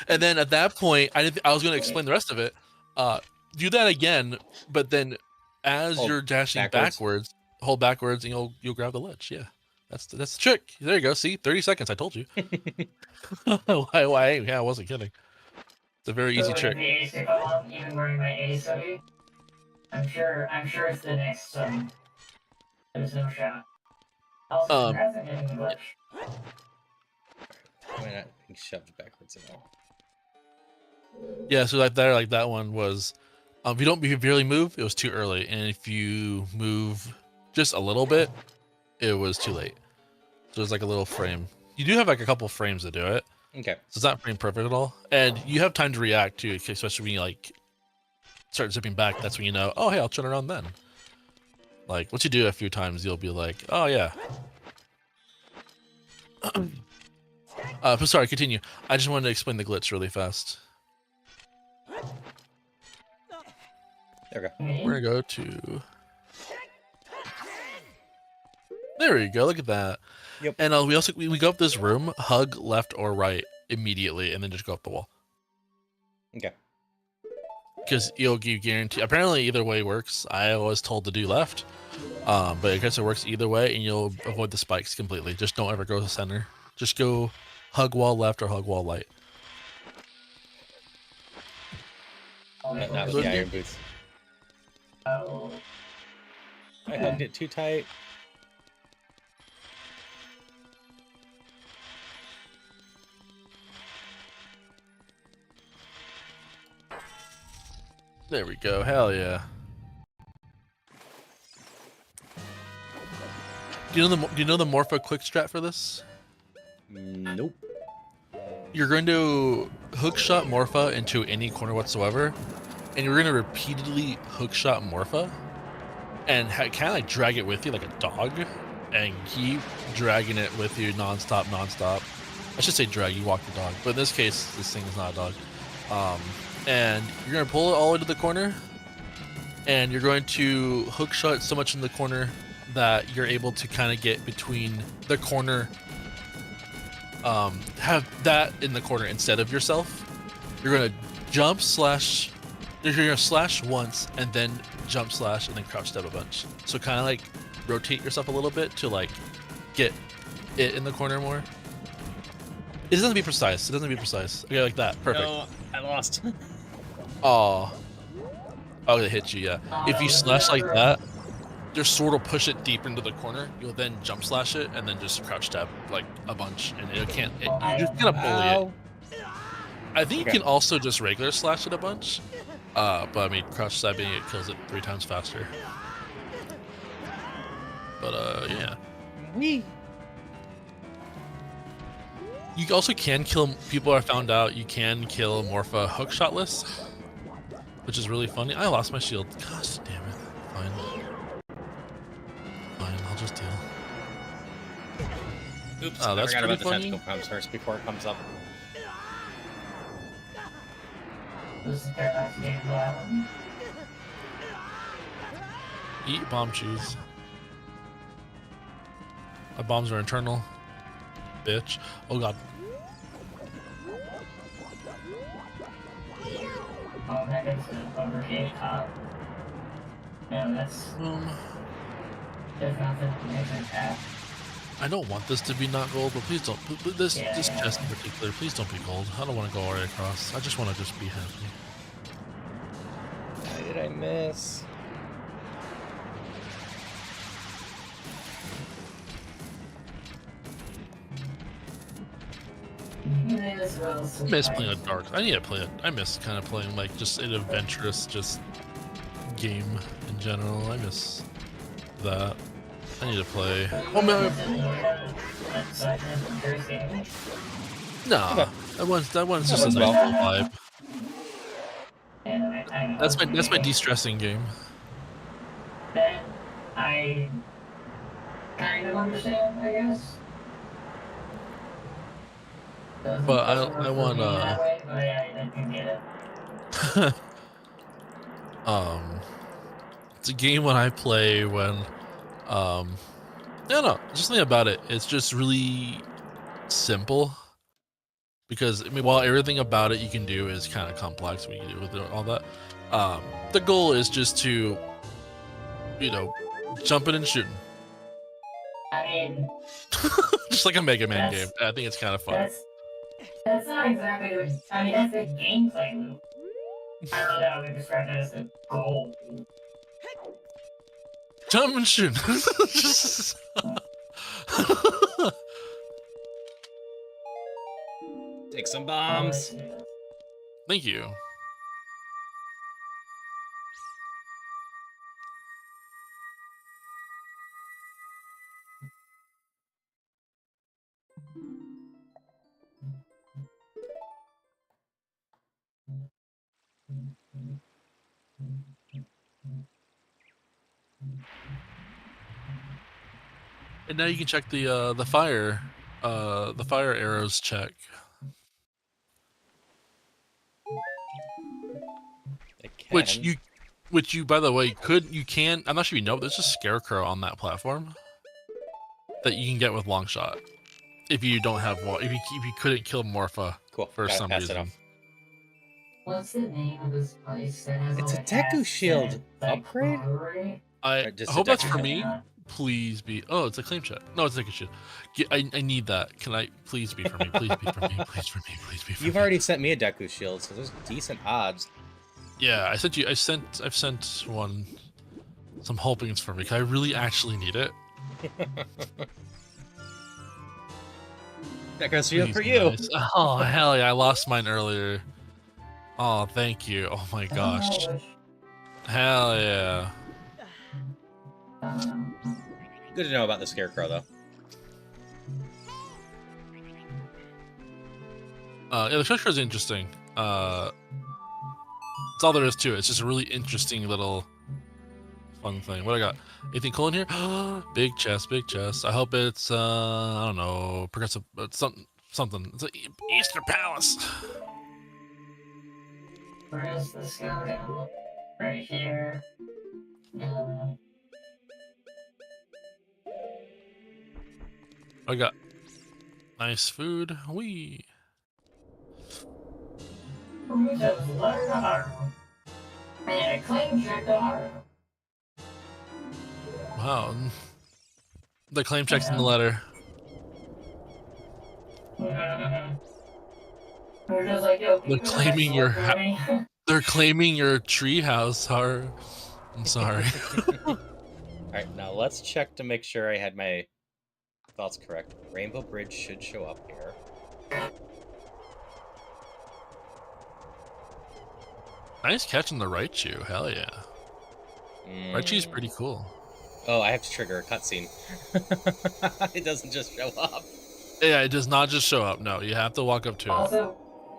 at that point, I was going to explain the rest of it. Do that again, but then as you're dashing backwards, hold backwards, and you'll grab the ledge. Yeah. That's the trick. There you go. See, 30 seconds. I told you. Why? Yeah, I wasn't kidding. It's a very easy trick. The Ace to come on, even wearing my Ace hoodie. I'm sure it's the next there's no shot. Also, congrats on getting the glitch. Why not being shoved backwards at all? Yeah, so like that one was, if you barely move, it was too early, and if you move just a little bit, it was too late. So there's like a little frame. You do have like a couple frames to do it. Okay. So it's not frame perfect at all, and you have time to react too, especially when you like start zipping back. That's when you know, oh hey, I'll turn around then. Like once you do it a few times, you'll be like, oh yeah. Sorry, continue. I just wanted to explain the glitch really fast. There we go. We're gonna go to. There we go. Look at that. Yep. And we go up this room, hug left or right immediately, and then just go up the wall. Okay. Because you guarantee. Apparently, either way works. I was told to do left, but I guess it works either way, and you'll avoid the spikes completely. Just don't ever go to the center. Just go hug wall left or hug wall right. But not with the iron boots. Oh. I hugged it too tight. There we go. Hell yeah. Do you know the Morpha quick strat for this? Nope. You're going to hookshot Morpha into any corner whatsoever, and you're going to repeatedly hookshot Morpha, and kind of like drag it with you like a dog, and keep dragging it with you nonstop. I should say drag, you walk the dog, but in this case, this thing is not a dog. And you're going to pull it all the way to the corner, and you're going to hookshot so much in the corner that you're able to kind of get between the corner, have that in the corner instead of yourself. You're going to you're going to slash once, and then jump slash, and then crouch step a bunch. So kind of like rotate yourself a little bit to like get it in the corner more. It doesn't be precise. Okay, like that. Perfect. No, I lost. Oh, they hit you, yeah. If you slash like that, your sword will push it deeper into the corner. You'll then jump slash it, and then just crouch stab like a bunch, and you're just gonna bully it. I think you can also just regular slash it a bunch, but I mean, crouch stabbing it kills it 3 times faster. But yeah. Wee. You also can kill. People are found out you can kill Morpha hookshotless, which is really funny. I lost my shield. Gosh damn it. Fine, I'll just deal. Oops, Oh, I that's forgot pretty about the funny. tentacle problems first before it comes up. Eat bomb cheese. My bombs are internal. Bitch. Oh god. Oh, that is an overhead top. No, that's. There's nothing to make it tap. I don't want this to be not gold, but please don't. This chest in particular, please don't be gold. I don't want to go all the way across. I just want to just be happy. Why did I miss? I miss playing a dark. I need to play it. I miss kind of playing like just an adventurous just game in general. I miss that. I need to play. Oh man. Nah, that one's just a nice little vibe. That's my de-stressing game. That I kind of understand, I guess. But I want it's a game when I play when I don't know, just something about it. It's just really simple. Because I mean, while everything about it you can do is kind of complex when you do with all that, the goal is just to, you know, jumping and shooting. I mean, Just like a Mega Man game. That's- I think it's kind of fun. that's not exactly the. I mean, that's the gameplay loop. I don't know that I would describe it as a goal. Jump and shoot. Take some bombs. Thank you. And now you can check the fire arrows check. It can. Which you by the way you can. I'm not sure if you know, but there's a scarecrow on that platform that you can get with long shot if you don't have if you couldn't kill Morpha Cool. for Gotta some pass reason. it off. What's the name of this place that has It's all a the Deku cast Shield and, like, upgrade? brewery? I Just a hope that's Deku for Shield. me. Please be. Oh, it's a claim check. No, it's like a shit. I need that. Can I please be for me? Please be for me. Please for me. Please be for me. You've already sent me a Deku Shield, so there's decent odds. Yeah, I've sent one. Some hopings for me. 'Cause I really actually need it. Deku Shield Please for be you. nice. Oh hell yeah! I lost mine earlier. Oh, thank you. Oh my gosh. Hell yeah. Good to know about the Scarecrow, though. Yeah, the Scarecrow is interesting. That's all there is to it. It's just a really interesting little fun thing. What I got? Anything cool in here? Big chest, big chest. I hope it's I don't know, progressive, something. It's an Easter Palace. Where does this go down? Right here. I got nice food. Wee. We just learned our and a claim check our. Wow. The claim check's in the letter. We're just like, yo, They're people claiming your look at me. They're claiming your treehouse. I'm sorry. Alright, now let's check to make sure I had my thoughts correct. Rainbow Bridge should show up here. Nice catch on the Raichu. Hell yeah. Raichu's pretty cool. Oh, I have to trigger a cutscene. It doesn't just show up. Yeah, it does not just show up. No, you have to walk up to it. Also,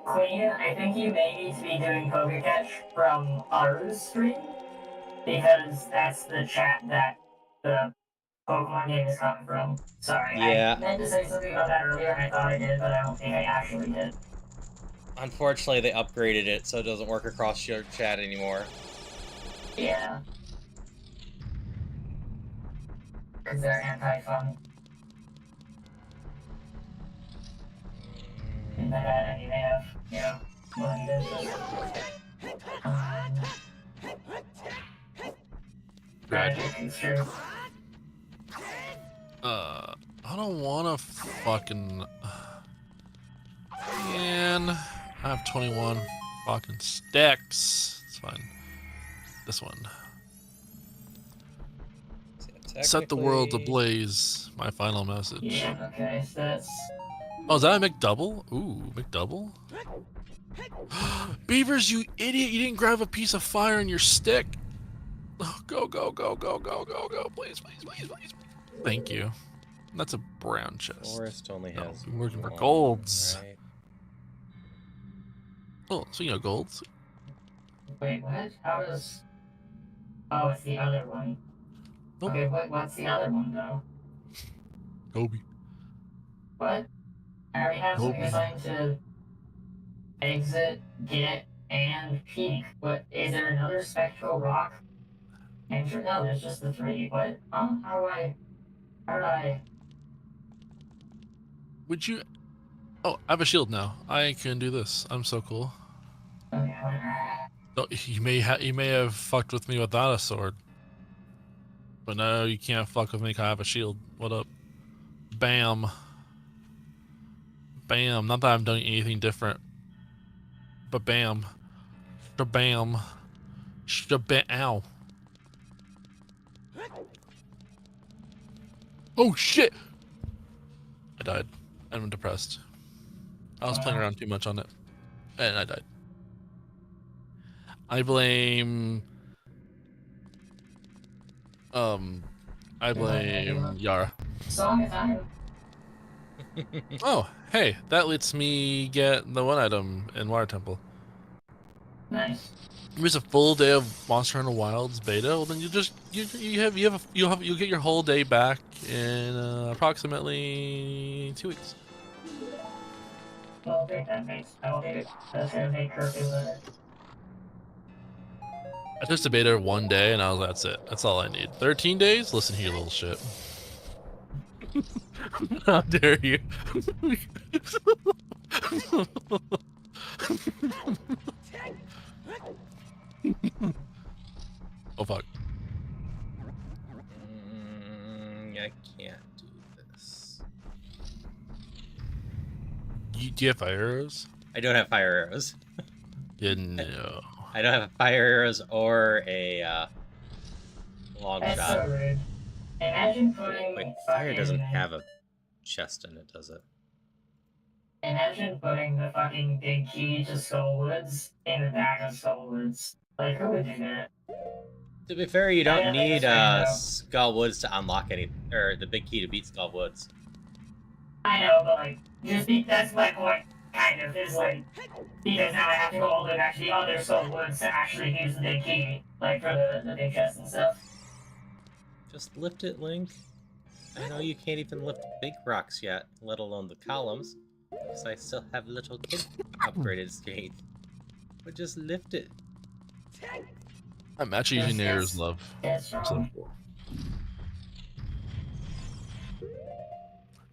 Queen, I think you may need to be doing Pokecatch from Aru's stream, because that's the chat that the Pokemon game is coming from. Sorry, Yeah. I meant to say something about that earlier, and I thought I did, but I don't think I actually did. Unfortunately, they upgraded it, so it doesn't work across your chat anymore. Yeah. Because they're anti-fun. And that, I mean, they have, you know, money to it's true. I don't wanna fucking... Man, I have 21 fucking sticks. It's fine. This one. Set the world ablaze. My final message. Yeah, okay, so that's... Oh, is that a McDouble? Ooh, McDouble? Beavers, you idiot! You didn't grab a piece of fire in your stick! Oh, go, go, go, go, go, go, go. Please, please, please, please. Thank you. That's a brown chest. Forest only No, has I'm looking for one, golds. right? Oh, so you know golds. Wait, what? How does... Oh, it's the other one. Oh. Okay, what's the other one, though? Kobe. What? I already have something Nope. assigned to exit, get, and peak, but is there another spectral rock? Enter? No, there's just the three. What? How do I... Would you... Oh, I have a shield now. I can do this. I'm so cool. Okay, whatever. Oh, you may have fucked with me without a sword. But no, you can't fuck with me 'cause I have a shield. What up? Shabam. Bam. Not that I'm doing anything different. But bam. Shabam. Shabam. Ow. Oh shit! I died. I'm depressed. I was playing around too much on it. And I died. I blame Yara. Song is on. Oh, hey, that lets me get the one item in Water Temple. Nice. It was a full day of Monster Hunter Wilds beta. Well, then you'll get your whole day back in approximately 2 weeks. I'll take that base. I'll take it. That's gonna make her feel better. I touched the beta 1 day and I was that's it. That's all I need. 13 days? Listen here, little shit. How dare you? Oh fuck. I can't do this. Do you have fire arrows? I don't have fire arrows. Yeah, no. I don't have fire arrows or a long That's shot. so rude. Imagine putting Wait, fire doesn't have a chest in it, does it? Imagine putting the fucking big key to Skullwoods in the back of Skullwoods. Like, who would do that? To be fair, you I don't don't think need it's fair, though. Skullwoods to unlock any, or the big key to beat Skullwoods. I know, but like, that's my point, kind of, is like, because now I have to go all the way back to the other Skullwoods to actually use the big key, like, for the big chest and stuff. Just lift it, Link. I know you can't even lift big rocks yet, let alone the columns, because I still have little kid upgraded skate. But just lift it. I'm actually using Yes, Nair's yes. love. That's wrong.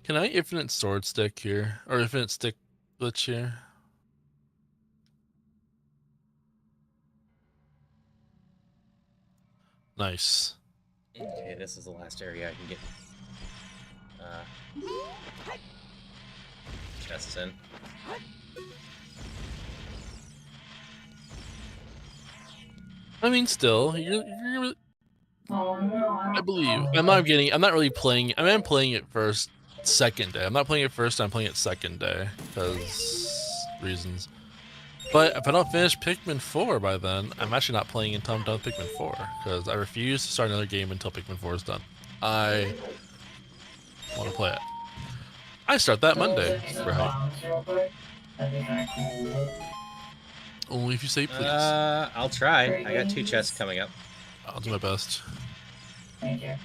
Can I infinite sword stick here? Or infinite stick glitch here? Nice. Okay, this is the last area I can get chests in. I mean, still, you're Oh no, I believe. I'm not really playing. I mean, I'm playing it first, second day. I'm not playing it first, I'm playing it second day. Because reasons. But if I don't finish Pikmin 4 by then, I'm actually not playing until I'm done with Pikmin 4. Because I refuse to start another game until Pikmin 4 is done. I want to play it. I start that Monday. Right. Only if you say please. I'll try. I got 2 chests coming up. I'll do my best. Thank you.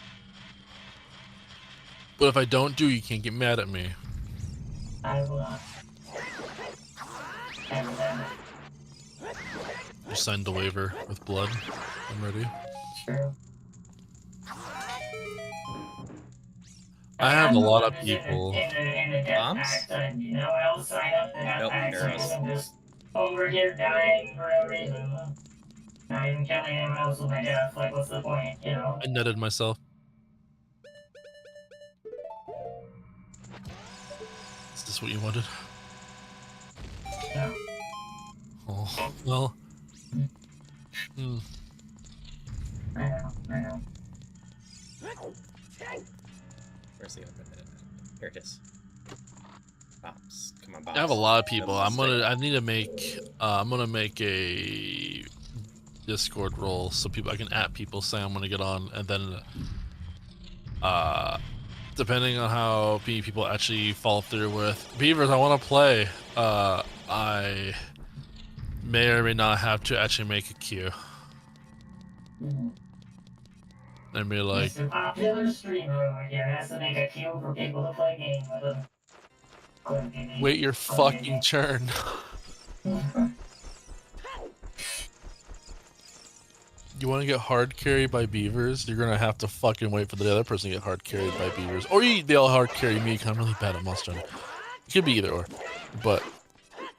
But if I don't do, you can't get mad at me. I will not. You signed the waiver with blood. I'm ready. True. I have a lot of people. In the death Bombs? pact, and you know what else sign up to death Nope, packs so you arrows. can just over here dying for no reason. Not even killing anyone else with my death, like what's the point, you know? I netted myself. Is this what you wanted? No. Oh, well. Hmm. I know. Where's the open? Here it is. Bombs. Come on, bombs. I have a lot of people. Double stick. I need to make I'm gonna make a Discord role so I can at people saying I'm gonna get on, and then depending on how many people actually follow through with Beavers I want to play, I may or may not have to actually make a queue. And be like, Mr. Popular Streamer over here has to make a queue for people to play games with him. wait your fucking turn. You want to get hard carried by beavers? You're gonna have to fucking wait for the other person to get hard carried by beavers, or they'll hard carry me because I'm really bad at Monster Hunter. It could be either or, but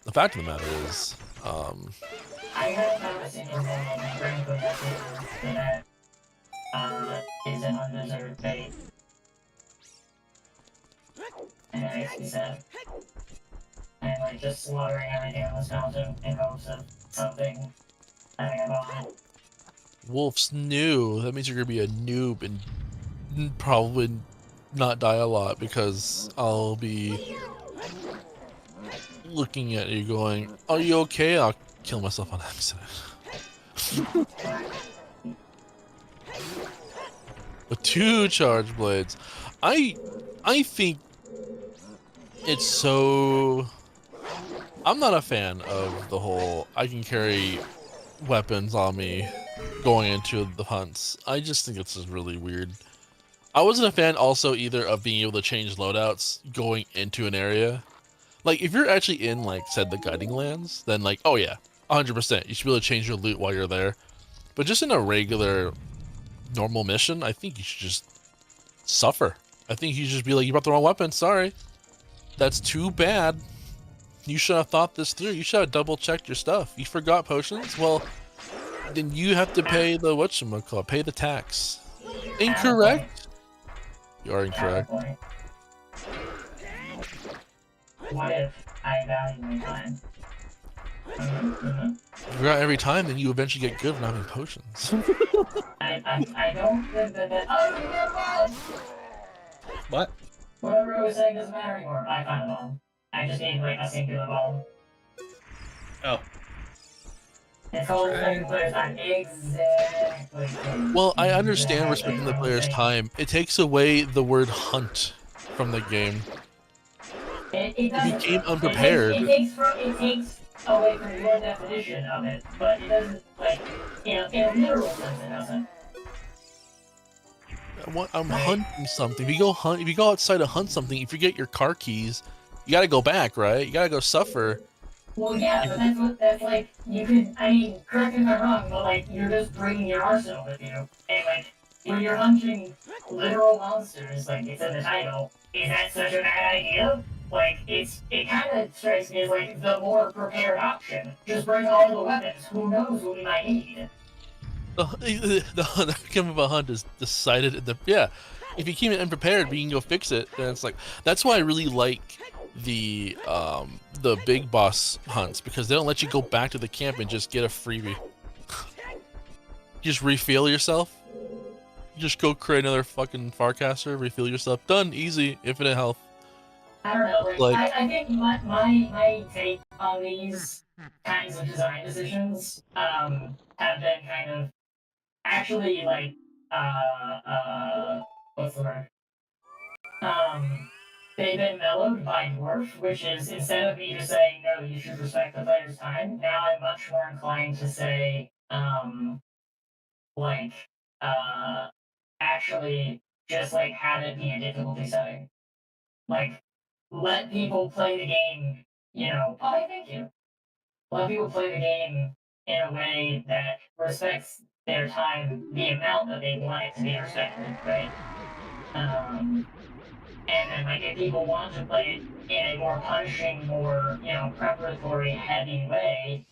the fact of the matter is, I had a conversation that my brain put that is an undeserved fate. and it makes me sad. And like just slaughtering everything on this mountain in hopes of something having a moment. Wolf's new. That means you're gonna be a noob and probably not die a lot because I'll be looking at you going, "Are you okay?" I'll kill myself on accident. With 2 charge blades, I think it's so. I'm not a fan of the whole I can carry weapons on me going into the hunts. I just think it's just really weird. I wasn't a fan also either of being able to change loadouts going into an area. Like if you're actually in like said the guiding lands, then like oh yeah, 100% you should be able to change your loot while you're there. But just in a regular normal mission, I think you should just suffer. I think you should just be like, you brought the wrong weapon, sorry. That's too bad. You should have thought this through. You should have double checked your stuff. You forgot potions? Well, then you have to pay the whatchamacallit, pay the tax. Incorrect? You are incorrect. What if I value my time? If you forgot every time, then you eventually get good from having potions. I don't think that oh, What? whatever I was saying doesn't matter anymore. I found a bomb. I just need like a singular bomb. Oh. It's called respecting players' time. Exactly. Well, I understand respecting the player's time. It takes away the word hunt from the game. It doesn't. You came unprepared. It takes away from your definition of it, but it doesn't, like, in a literal sense, it doesn't. I'm hunting something. If you go outside to hunt something, if you get your car keys, you gotta go back, right? You gotta go suffer. Well, yeah, but that's like, you could, I mean, correct me if I'm wrong, but like, you're just bringing your arsenal with you. And like, when you're hunting literal monsters, like it's in the title, is that such a bad idea? Like, it kind of strikes me as like the more prepared option. Just bring all the weapons. Who knows what we might need? The outcome of a hunt is decided in the If you keep it unprepared, but you can go fix it, then it's like that's why I really like the big boss hunts because they don't let you go back to the camp and just get a freebie. You just refuel yourself. You just go create another fucking Farcaster, refuel yourself. Done, easy, infinite health. I don't know. Like, I think my take on these kinds of design decisions have been kind of actually like what's the word? They've been mellowed by Dwarf, which is instead of me just saying no, you should respect the player's time. Now I'm much more inclined to say actually just like have it be a difficulty setting. Like let people play the game, you know. Oh, thank you. Let people play the game in a way that respects their time, the amount that they want it to be respected, right? And then, like, if people want to play it in a more punishing, more, you know, preparatory, heavy way,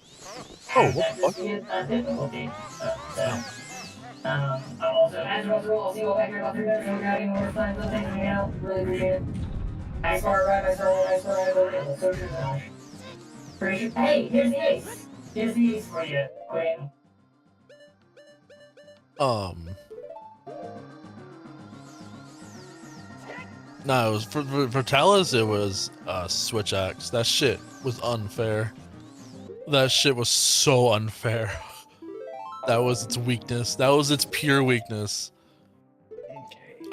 that just be a difficulty. Also, as a rule, I'll see you all back here about 3 minutes, so we're having more fun, so thanks for hanging out, really appreciate it. I star right, so true, Josh. Pretty sure. Hey, here's the ace! Here's the ace for you, Queen. No, it was for Talus. It was switch axe. That shit was unfair. That shit was so unfair. That was its weakness. That was its pure weakness.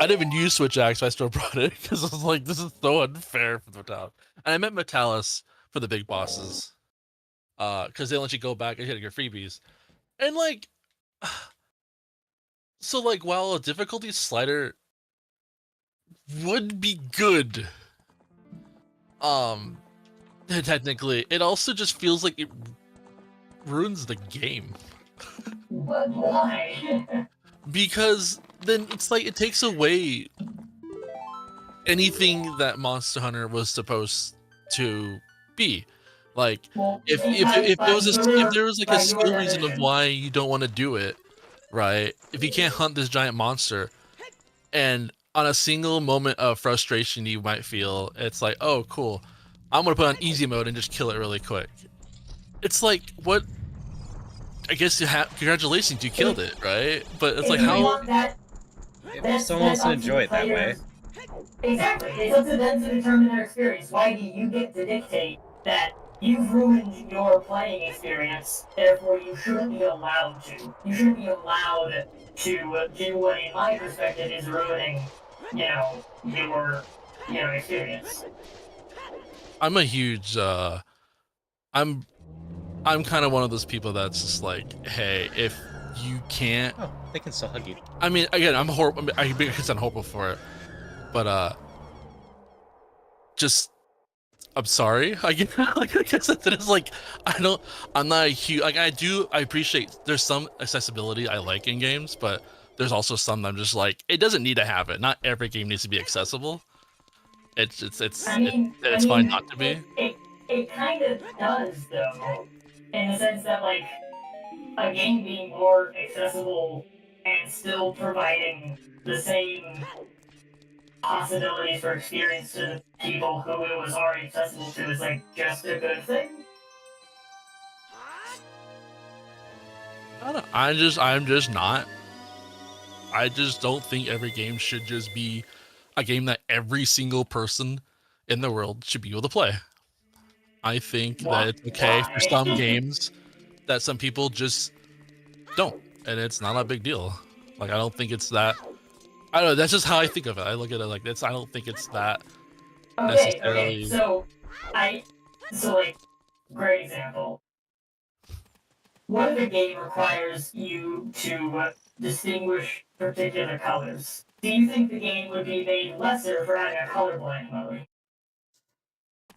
I didn't even use switch axe. I still brought it because I was like, this is so unfair for the Talus. And I meant Metalis for the big bosses, because they let you go back and hit your freebies, and like, so like while a difficulty slider would be good, technically, it also just feels like it ruins the game. But why? Because then it's like it takes away anything that Monster Hunter was supposed to be. Like, Well, if there was like a skill reason of why you don't want to do it, right? If you can't hunt this giant monster, and on a single moment of frustration you might feel, it's like, oh, cool, I'm gonna put on easy mode and just kill it really quick. It's like, what? I guess you have, congratulations, you killed it, right? But it's like, If you how? want that, Someone wants that's to up to enjoy the it that way. players. Exactly. It's up to them to determine their experience. Why do you get to dictate that you've ruined your playing experience, therefore you shouldn't be allowed to? You shouldn't be allowed to do what, in my perspective, is ruining, your experience. I'm a huge, I'm kind of one of those people that's just like, hey, if you can't, Oh, they can still hug you. I mean, again, I'm horrible. I guess I'm horrible for it, but just, I'm sorry. I guess, like, I guess that is like, I'm not a huge, like, I appreciate there's some accessibility I like in games, but there's also some that I'm just like, it doesn't need to have it. Not every game needs to be accessible. It's fine not to be. It kind of does, though, in the sense that, like, a game being more accessible and still providing the same possibilities for experience to the people who it was already accessible to is, like, just a good thing. I don't, I'm just not. I just don't think every game should just be a game that every single person in the world should be able to play. I think that it's okay for some games that some people just don't, and it's not a big deal. Like, I don't think it's that. I don't know. That's just how I think of it. I look at it like this. I don't think it's that necessarily. Okay. So, like, great example. What if a game requires you to distinguish particular colors? Do you think the game would be made lesser for having a colorblind mode?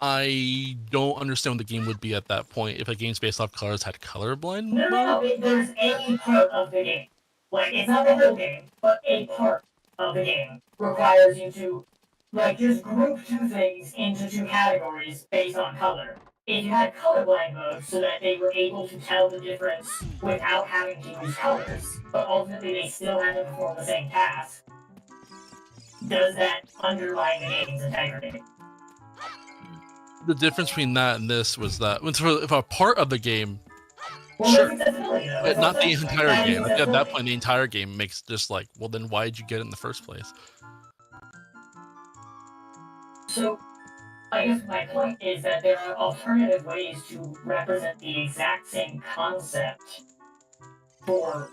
I don't understand what the game would be at that point if a game's based off colors had colorblind mode. No. There's any part of the game. Like, it's not the whole game, but a part of the game requires you to, like, just group two things into two categories based on color. If you had colorblind mode so that they were able to tell the difference without having to use colors, but ultimately they still had to perform the same task, does that undermine the game's integrity? The difference between that and this was that if a part of the game, well, sure, but not the entire game. Like, at that point, the entire game makes just like, well, then why did you get it in the first place? So, I guess my point is that there are alternative ways to represent the exact same concept for,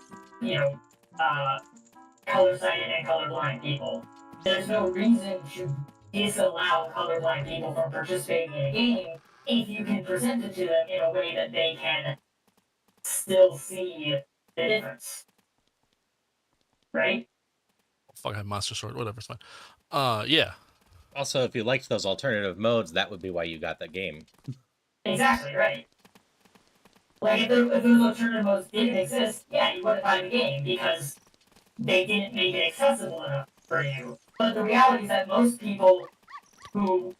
color-sighted and colorblind people. There's no reason to disallow colorblind people from participating in a game if you can present it to them in a way that they can still see the difference. Right? Fuck, I have Master Sword. Whatever, it's fine. Yeah. Also, if you liked those alternative modes, that would be why you got the game. Exactly, right. Like, if those alternative modes didn't exist, yeah, you wouldn't buy the game because they didn't make it accessible enough for you. But the reality is that most people who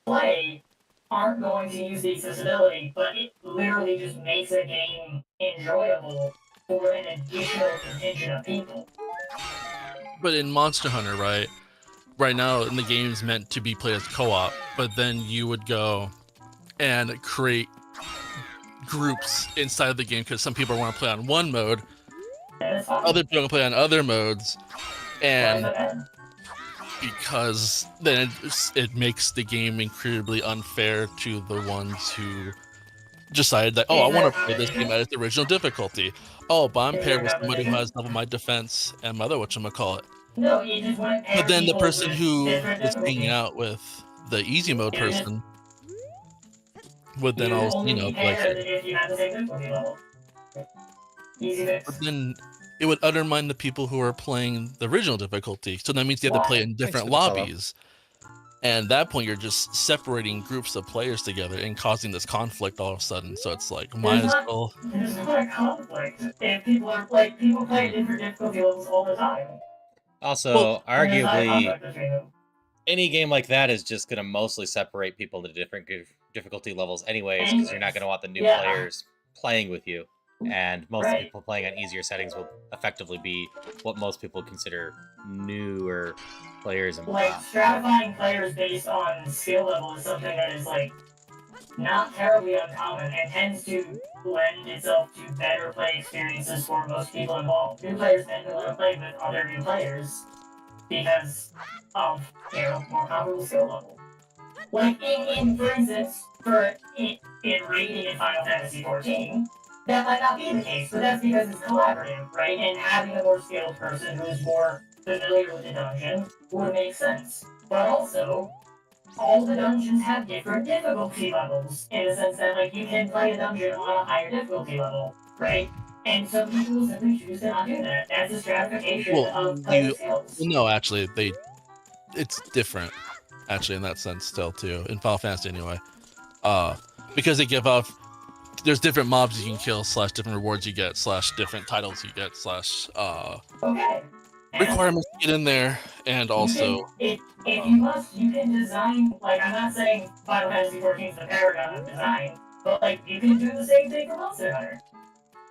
play aren't going to use the accessibility, but it literally just makes a game enjoyable for an additional contingent of people. But in Monster Hunter, right now, in the game's meant to be played as co-op, but then you would go and create groups inside of the game because some people want to play on one mode, other people want to play on other modes, and because then it makes the game incredibly unfair to the ones who decided that, oh, I want to play this game at its original difficulty. Oh, but I'm paired with somebody who has double my defense and my other whatchamacallit. No, you just want to pair. But then the person who was difficulties. hanging out with the easy mode person would then also, only be like, paired if you have the same difficulty level. Easy fix. but then it would undermine the people who are playing the original difficulty. So that means you have to play in different lobbies. And at that point, you're just separating groups of players together and causing this conflict all of a sudden. So it's like, might as well. There's not a conflict. If people are people play at different difficulty levels all the time. Also, arguably, any game like that is just going to mostly separate people to different difficulty levels anyways, because you're not going to want the new players playing with you. and most Right. people playing on easier settings will effectively be what most people consider newer players. And Like, stratifying players based on skill level is something that is, like, not terribly uncommon and tends to lend itself to better play experiences for most people involved. New players tend to want to play with other new players because of, more comparable skill level. Like, for instance, in raiding in Final Fantasy XIV, that might not be the case, but that's because it's collaborative, right? And having a more skilled person who's more familiar with the dungeon would make sense. But also, all the dungeons have different difficulty levels, in the sense that, like, you can play a dungeon on a higher difficulty level, right? And some people simply choose to not do that. That's a stratification of player skills. No, actually, it's different, actually, in that sense still, too, in Final Fantasy anyway. Because they give off, there's different mobs you can kill, / different rewards you get, / different titles you get, / Okay. requirements to get in there, and also... If you must, you can design, like, I'm not saying Final Fantasy XIV is the paragon of design, but, like, you can do the same thing for Monster Hunter.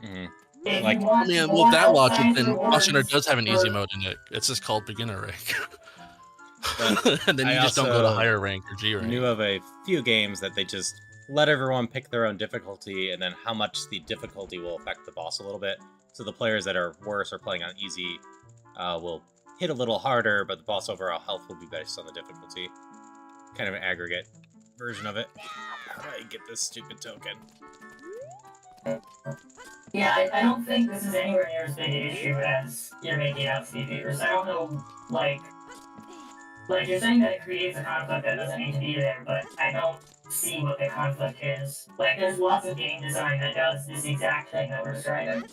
Mm-hmm. Like, with that logic, then Monster Hunter does have an easy mode in it. It's just called beginner rank. And then you just don't go to higher rank or G rank. Knew of a few games that they just let everyone pick their own difficulty, and then how much the difficulty will affect the boss a little bit. So the players that are worse or playing on easy will hit a little harder, but the boss overall health will be based on the difficulty. Kind of an aggregate version of it. How do I get this stupid token? Yeah, I don't think this is anywhere near as big an issue as you're making out to be, because I don't know, like, you're saying that it creates a conflict that doesn't need to be there, but I don't see what the conflict is. Like, there's lots of game design that does this exact thing that we're describing.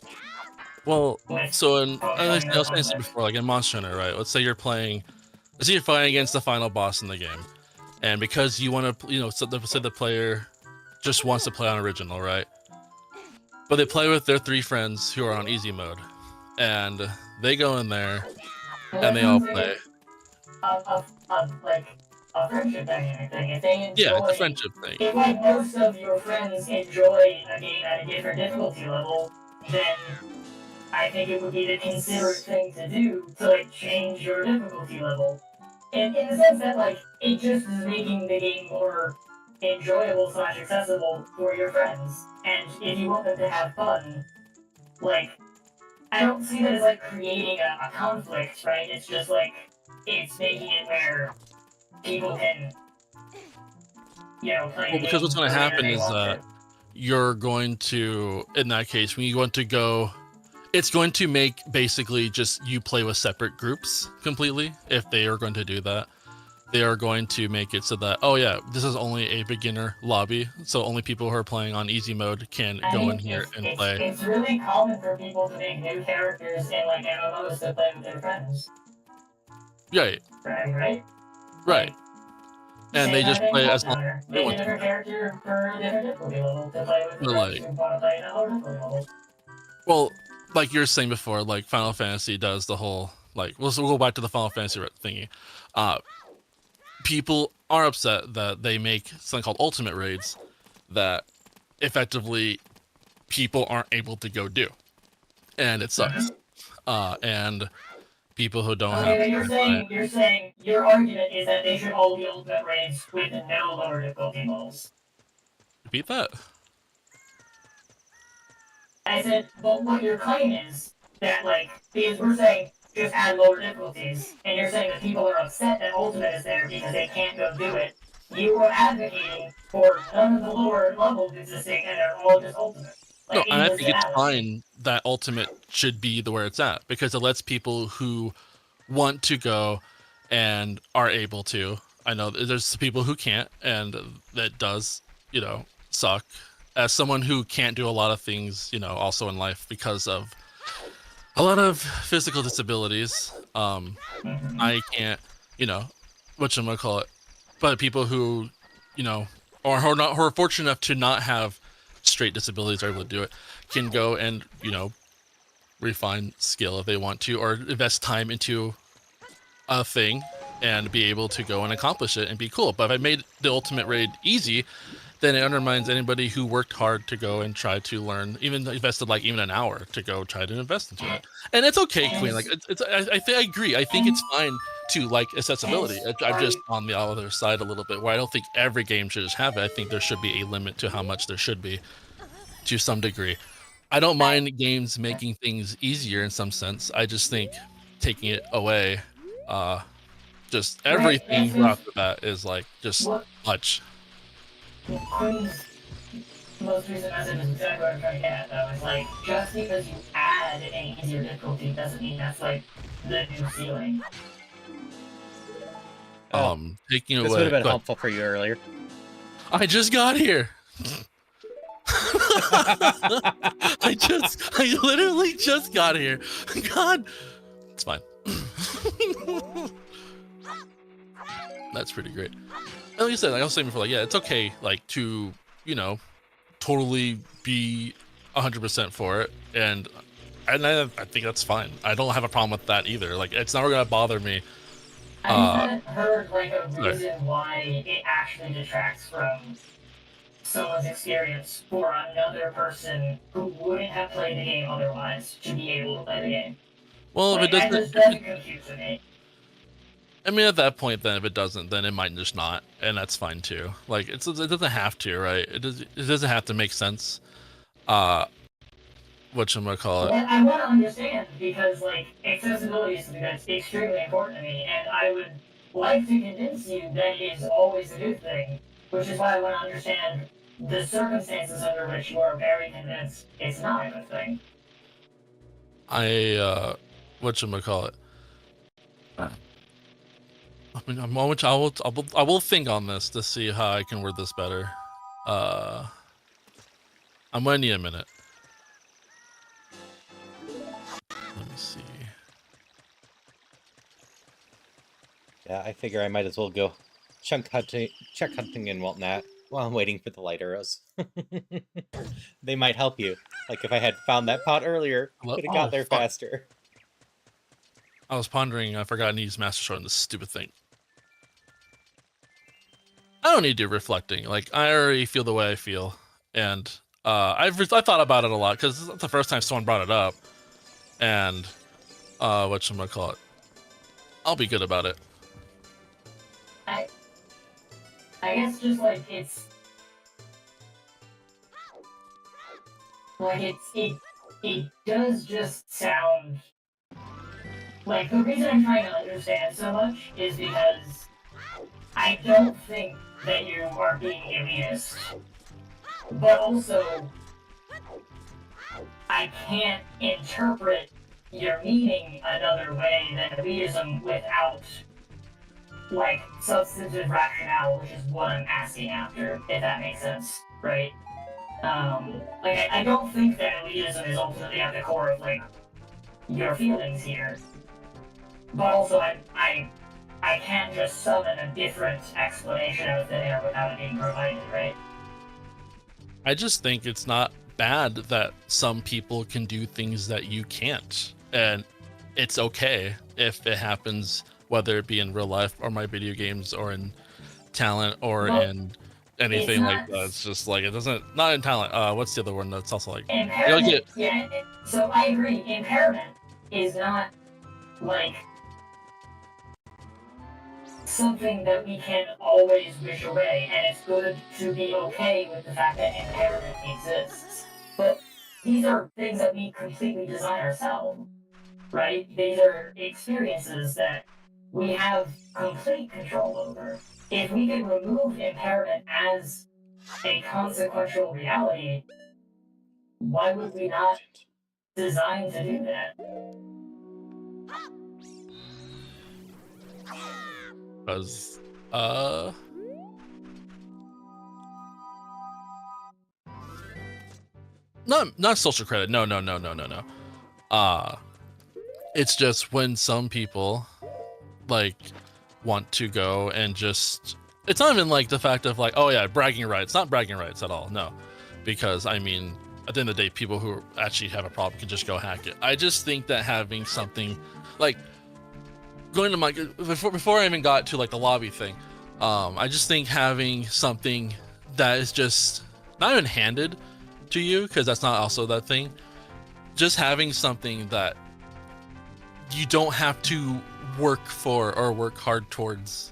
Well, so I was saying before, like in Monster Hunter, right? Let's say you're fighting against the final boss in the game, and because you want to, say the player just wants to play on original, right? But they play with their 3 friends who are on easy mode, and they go in there and they all play. Like a friendship dynamic thing. If they enjoy, yeah, it's a friendship thing. If like most of your friends enjoy a game at a different difficulty level, then I think it would be the considerate thing to do to like change your difficulty level. And in the sense that like it just is making the game more enjoyable / accessible for your friends. And if you want them to have fun, like I don't see that as like creating a conflict, right? It's just like it's making it where people can, play. Well, because what's going to happen is that you're going to, in that case, when you want to go, it's going to make basically just you play with separate groups completely. If they are going to do that, they are going to make it so that, oh yeah, this is only a beginner lobby, so only people who are playing on easy mode can go in here and play. It's really common for people to make new characters in like MMOs to play with their friends. Right. Right. And they just play as long as they want to. Different character for a different difficulty level to play with friends who want to play at a lower difficulty level. Well, like you were saying before, like Final Fantasy does the whole, like, we'll go back to the Final Fantasy thingy. People are upset that they make something called ultimate raids that effectively people aren't able to go do. And it sucks. And people who don't have... But you're saying your argument is that they should all be ultimate raids with no lower difficulty levels. Repeat that? I said, but what your claim is that, like, because we're saying just add lower difficulties, and you're saying that people are upset that ultimate is there because they can't go do it. You are advocating for none of the lower levels existing, and they're all just ultimate. Like, no, and I think it's fine that ultimate should be where it's at, because it lets people who want to go and are able to. I know there's people who can't, and that does, suck. As someone who can't do a lot of things, also in life because of a lot of physical disabilities, I can't, whatchamacallit, but people who, or who are fortunate enough to not have straight disabilities are able to do it, can go and, refine skill if they want to, or invest time into a thing and be able to go and accomplish it and be cool. But if I made the ultimate raid easy then it undermines anybody who worked hard to go and try to learn, even invested like even an hour to go try to invest into it. And it's okay, Queen. Like I agree. I think it's fine to like accessibility. I'm just on the other side a little bit where I don't think every game should just have it. I think there should be a limit to how much there should be to some degree. I don't mind games making things easier in some sense. I just think taking it away, just everything right off the bat is like just much. Queen's most recent message is exactly what I'm trying to get at, though. It's like, just because you add an easier difficulty doesn't mean that's like the new ceiling. Taking away. This would have been helpful for you earlier. I just got here. I literally just got here. God, it's fine. That's pretty great. And like I said, like I was saying before, like, yeah, it's okay, like, to, you know, totally be 100% for it, and I think that's fine. I don't have a problem with that either. Like, it's never gonna bother me. I haven't heard like a reason why it actually detracts from someone's experience for another person who wouldn't have played the game otherwise to be able to play the game. Well, like, if it doesn't, that's confusing me. I mean, at that point, then if it doesn't, then it might just not, and that's fine too. Like, it doesn't have to, right? It doesn't have to make sense. Whatchamacallit? I want to understand, because like accessibility is something that's extremely important to me, and I would like to convince you that it is always a good thing, which is why I want to understand the circumstances under which you are very convinced it's not a good thing. Whatchamacallit? I mean, I will think on this to see how I can word this better. I'm gonna need a minute. Let me see. Yeah, I figure I might as well go chuck hunting and whatnot while I'm waiting for the light arrows. They might help you. Like if I had found that pot earlier, could have got there faster. I was pondering, I forgot to use Master Sword on this stupid thing. I don't need to do reflecting. Like, I already feel the way I feel. And I thought about it a lot, because it's the first time someone brought it up. And, whatchamacallit? I'll be good about it. I guess just like it's... Like it does just sound... Like, the reason I'm trying to understand so much is because I don't think that you are being elitist. But also, I can't interpret your meaning another way than elitism without, like, substantive rationale, which is what I'm asking after, if that makes sense, right? Like, I don't think that elitism is ultimately at the core of, like, your feelings here. But also, I can't just summon a different explanation out of thin air without it being provided, right? I just think it's not bad that some people can do things that you can't. And it's okay if it happens, whether it be in real life or my video games or in talent or in anything like that. It's just like, it doesn't, not in talent. What's the other one that's also like... Impairment, yeah, so I agree. Impairment is not, like... something that we can always wish away, and it's good to be okay with the fact that impairment exists. But these are things that we completely design ourselves, right? These are experiences that we have complete control over. If we can remove impairment as a consequential reality, why would we not design to do that? Because, not social credit. No. It's just when some people, like, want to go and just... It's not even, like, the fact of, like, oh, yeah, bragging rights. Not bragging rights at all, no. Because, I mean, at the end of the day, people who actually have a problem can just go hack it. I just think that having something, like... Going to my before I even got to like the lobby thing, I just think having something that is just not even handed to you, because that's not also that thing. Just having something that you don't have to work for or work hard towards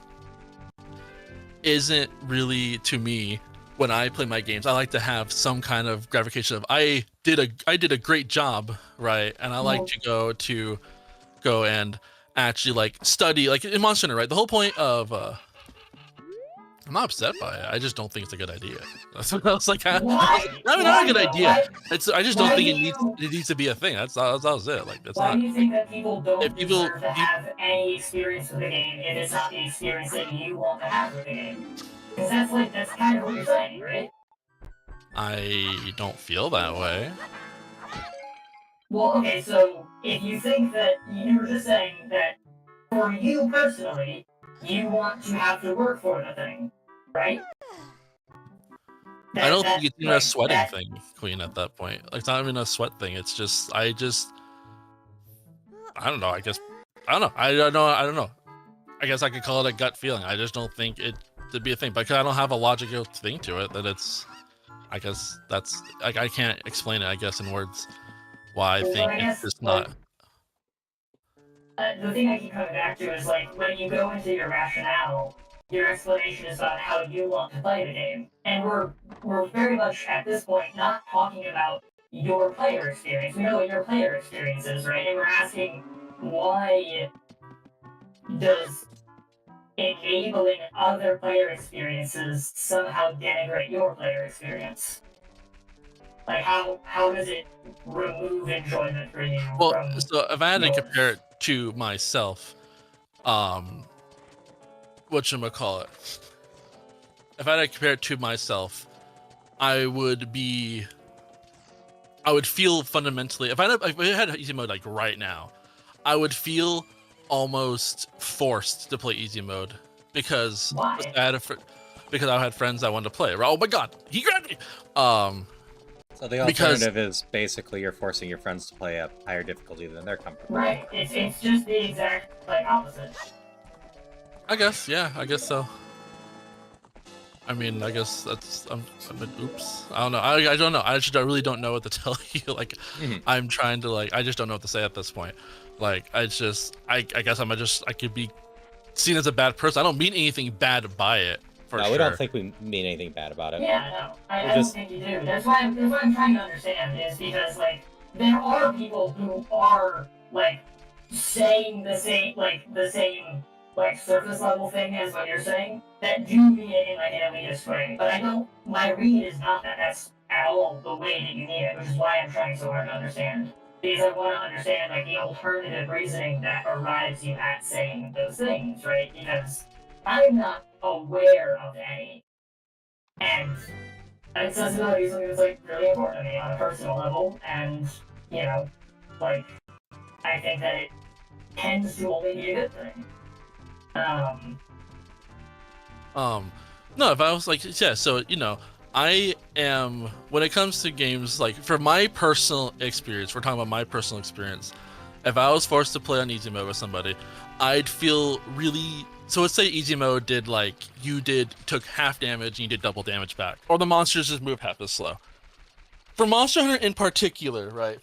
isn't really, to me, when I play my games, I like to have some kind of gratification of I did a great job, right? And I like to go and actually like study, like in Monster Hunter, right? The whole point of I'm not upset by it. I just don't think it's a good idea. That's what I was like. Not a good idea. I just don't think it needs to be a thing. That was it. Like that's why not. Do you think that people don't people deserve to have any experience with the game if it's not the experience that you want to have with the game? Because that's kind of what you're saying, right? I don't feel that way. Well, okay, so if you think that you were just saying that for you personally, you want to have to work for the thing, right? I don't think it's even a sweating thing, Queen, at that point. Like, it's not even a sweat thing. It's just, I don't know. I don't know. I guess I could call it a gut feeling. I just don't think it to be a thing, because I don't have a logical thing to it that it's, I guess that's, like, I can't explain it, I guess, in words, why I think it's just not. The thing I keep coming back to is, like, when you go into your rationale, your explanation is about how you want to play the game. And we're very much, at this point, not talking about your player experience. We know what your player experience is, right? And we're asking, why does enabling other player experiences somehow denigrate your player experience? Like, how does it remove enjoyment for you? Well, so if I had to compare it to myself, whatchamacallit, if I had to compare it to myself, I would feel fundamentally, if I had easy mode like right now, I would feel almost forced to play easy mode, because I had friends that wanted to play. Oh my god, he grabbed me! So the alternative is basically you're forcing your friends to play a higher difficulty than they're comfortable. Right. It's just the exact opposite. I guess so. I mean, I guess that's oops. I don't know. I don't know. I really don't know what to tell you. Like, I'm trying to I just don't know what to say at this point. Like, I guess I could be seen as a bad person. I don't mean anything bad by it. No, we don't think we mean anything bad about it. Yeah, no, I don't think you do. That's why I'm trying to understand, is because there are people who are saying the same surface level thing as what you're saying, that do mean it in an elitist way. But my read is not that that's at all the way that you mean it, which is why I'm trying so hard to understand. Because I want to understand the alternative reasoning that arrives you at saying those things, right? Because I'm not aware of any. And accessibility is something that's really important to me on a personal level, and I think that it tends to only be a good thing. No, if I was so I am, when it comes to games, for my personal experience, we're talking about my personal experience, if I was forced to play on easy mode with somebody, I'd feel really, so let's say easy mode did you took half damage and you did double damage back, or the monsters just move half as slow. For Monster Hunter in particular, right?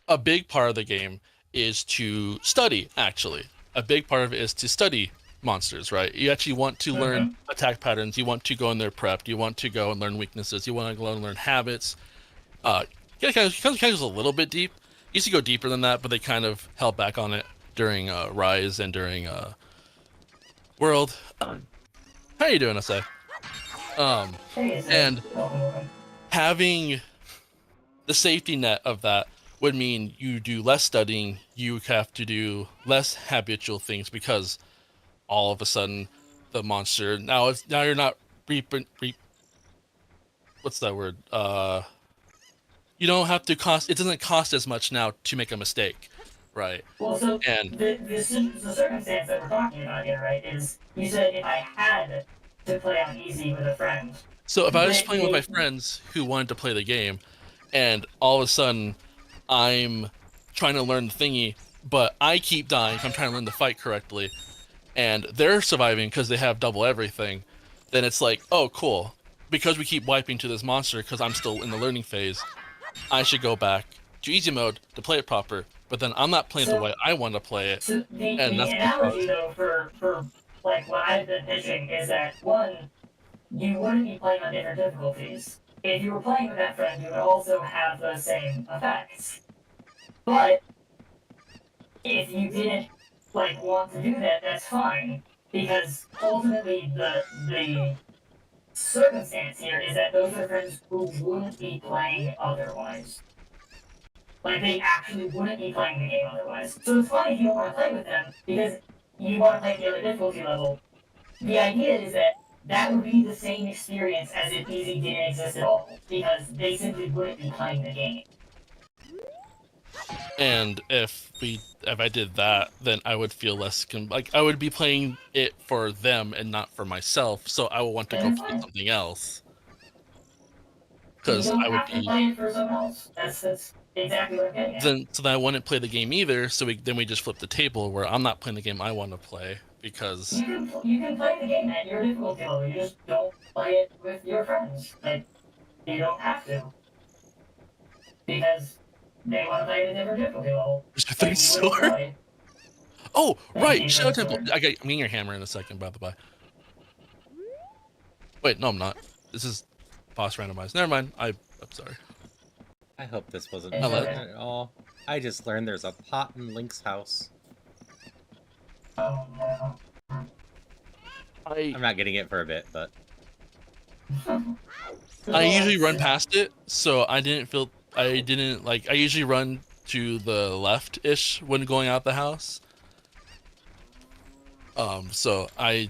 A big part of the game is to study, actually. A big part of it is to study monsters, right? You actually want to learn attack patterns. You want to go in there prepped. You want to go and learn weaknesses. You want to go and learn habits. It kind of goes a little bit deep. Used to go deeper than that, but they kind of held back on it during Rise and during World. How you doing, SA? And having the safety net of that would mean you do less studying, you have to do less habitual things, because all of a sudden the monster, now you're not what's that word? You don't have to it doesn't cost as much now to make a mistake, right? Well, so the circumstance that we're talking about here, right, is you said if I had to play on easy with a friend. So if I was playing with my friends who wanted to play the game, and all of a sudden I'm trying to learn the thingy, but I keep dying, I'm trying to learn the fight correctly, and they're surviving because they have double everything, then it's like, oh, cool. Because we keep wiping to this monster because I'm still in the learning phase, I should go back to easy mode to play it proper. But then I'm not playing the way I want to play it. So the And that's analogy though for like what I've been pitching is that one, you wouldn't be playing on different difficulties. If you were playing with that friend, you would also have the same effects. But if you didn't like want to do that, that's fine. Because ultimately the circumstance here is that those are friends who wouldn't be playing otherwise. Like, they actually wouldn't be playing the game otherwise. So it's fine if you don't want to play with them, because you want to play at the other difficulty level. The idea is that that would be the same experience as if easy didn't exist at all, because they simply wouldn't be playing the game. And if I did that, then I would feel less like I would be playing it for them and not for myself. So I would want to go play something else. Because I would be play it for someone else. That's exactly what I'm getting at. Then I wouldn't play the game either. So then we just flip the table where I'm not playing the game I want to play because you can play the game at your difficulty level. You just don't play it with your friends. Like, you don't have to, because they want to play at a different difficulty level. There's a third sword. Oh, right, Shadow Temple. I got me and your hammer in a second, by the by. Wait, no, I'm not. This is boss randomized. Never mind. I'm sorry. I hope this wasn't at all. I just learned there's a pot in Link's house. Oh no. I'm not getting it for a bit, but I usually run past it, so I didn't like. I usually run to the left-ish when going out the house. So I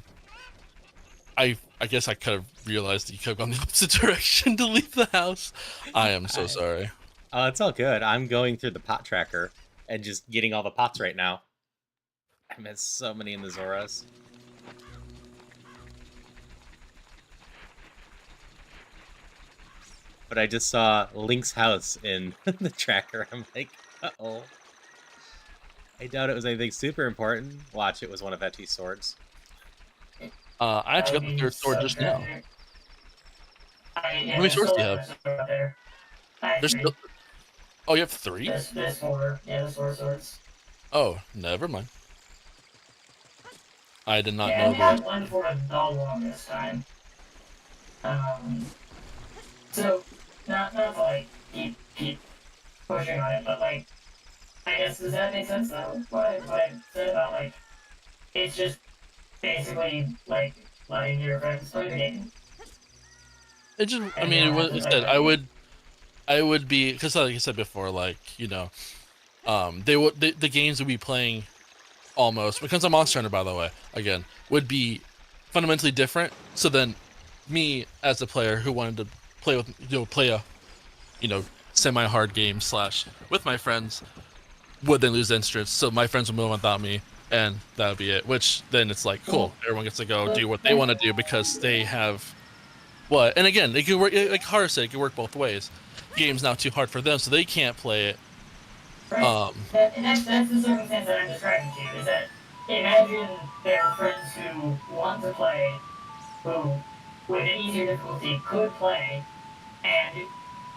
guess I could have realized that you could have gone the opposite direction to leave the house. I am so sorry. Oh, it's all good. I'm going through the pot tracker and just getting all the pots right now. I missed so many in the Zoras. But I just saw Link's house in the tracker. I'm like, uh-oh. I doubt it was anything super important. Watch, it was one of Etty's swords. I actually got the third sword just now. How many swords do you have? There's still... Oh, you have 3? There's 4. Yeah, there's 4 swords. Oh, never mind. I did not know I that. had one for a Dalwong this time. So, not to like keep pushing on it, but like, I guess, does that make sense though? What I said about like, it's just basically like letting your friends play the game. It just, I mean, it said I would be, because like I said before, like, you know, the games would be playing almost, because I'm Monster Hunter, by the way, again, would be fundamentally different. So then, me as a player who wanted to play with, play a, semi-hard game / with my friends, would then lose interest. So my friends would move on without me, and that would be it. Which then it's like, cool, everyone gets to go do what they want to do because they have what. And again, it could work. Like Haru said, it could work both ways. The game's now too hard for them, so they can't play it. Right. And that's the circumstance that I'm describing to you, is that imagine there are friends who want to play, who, with an easier difficulty, could play, and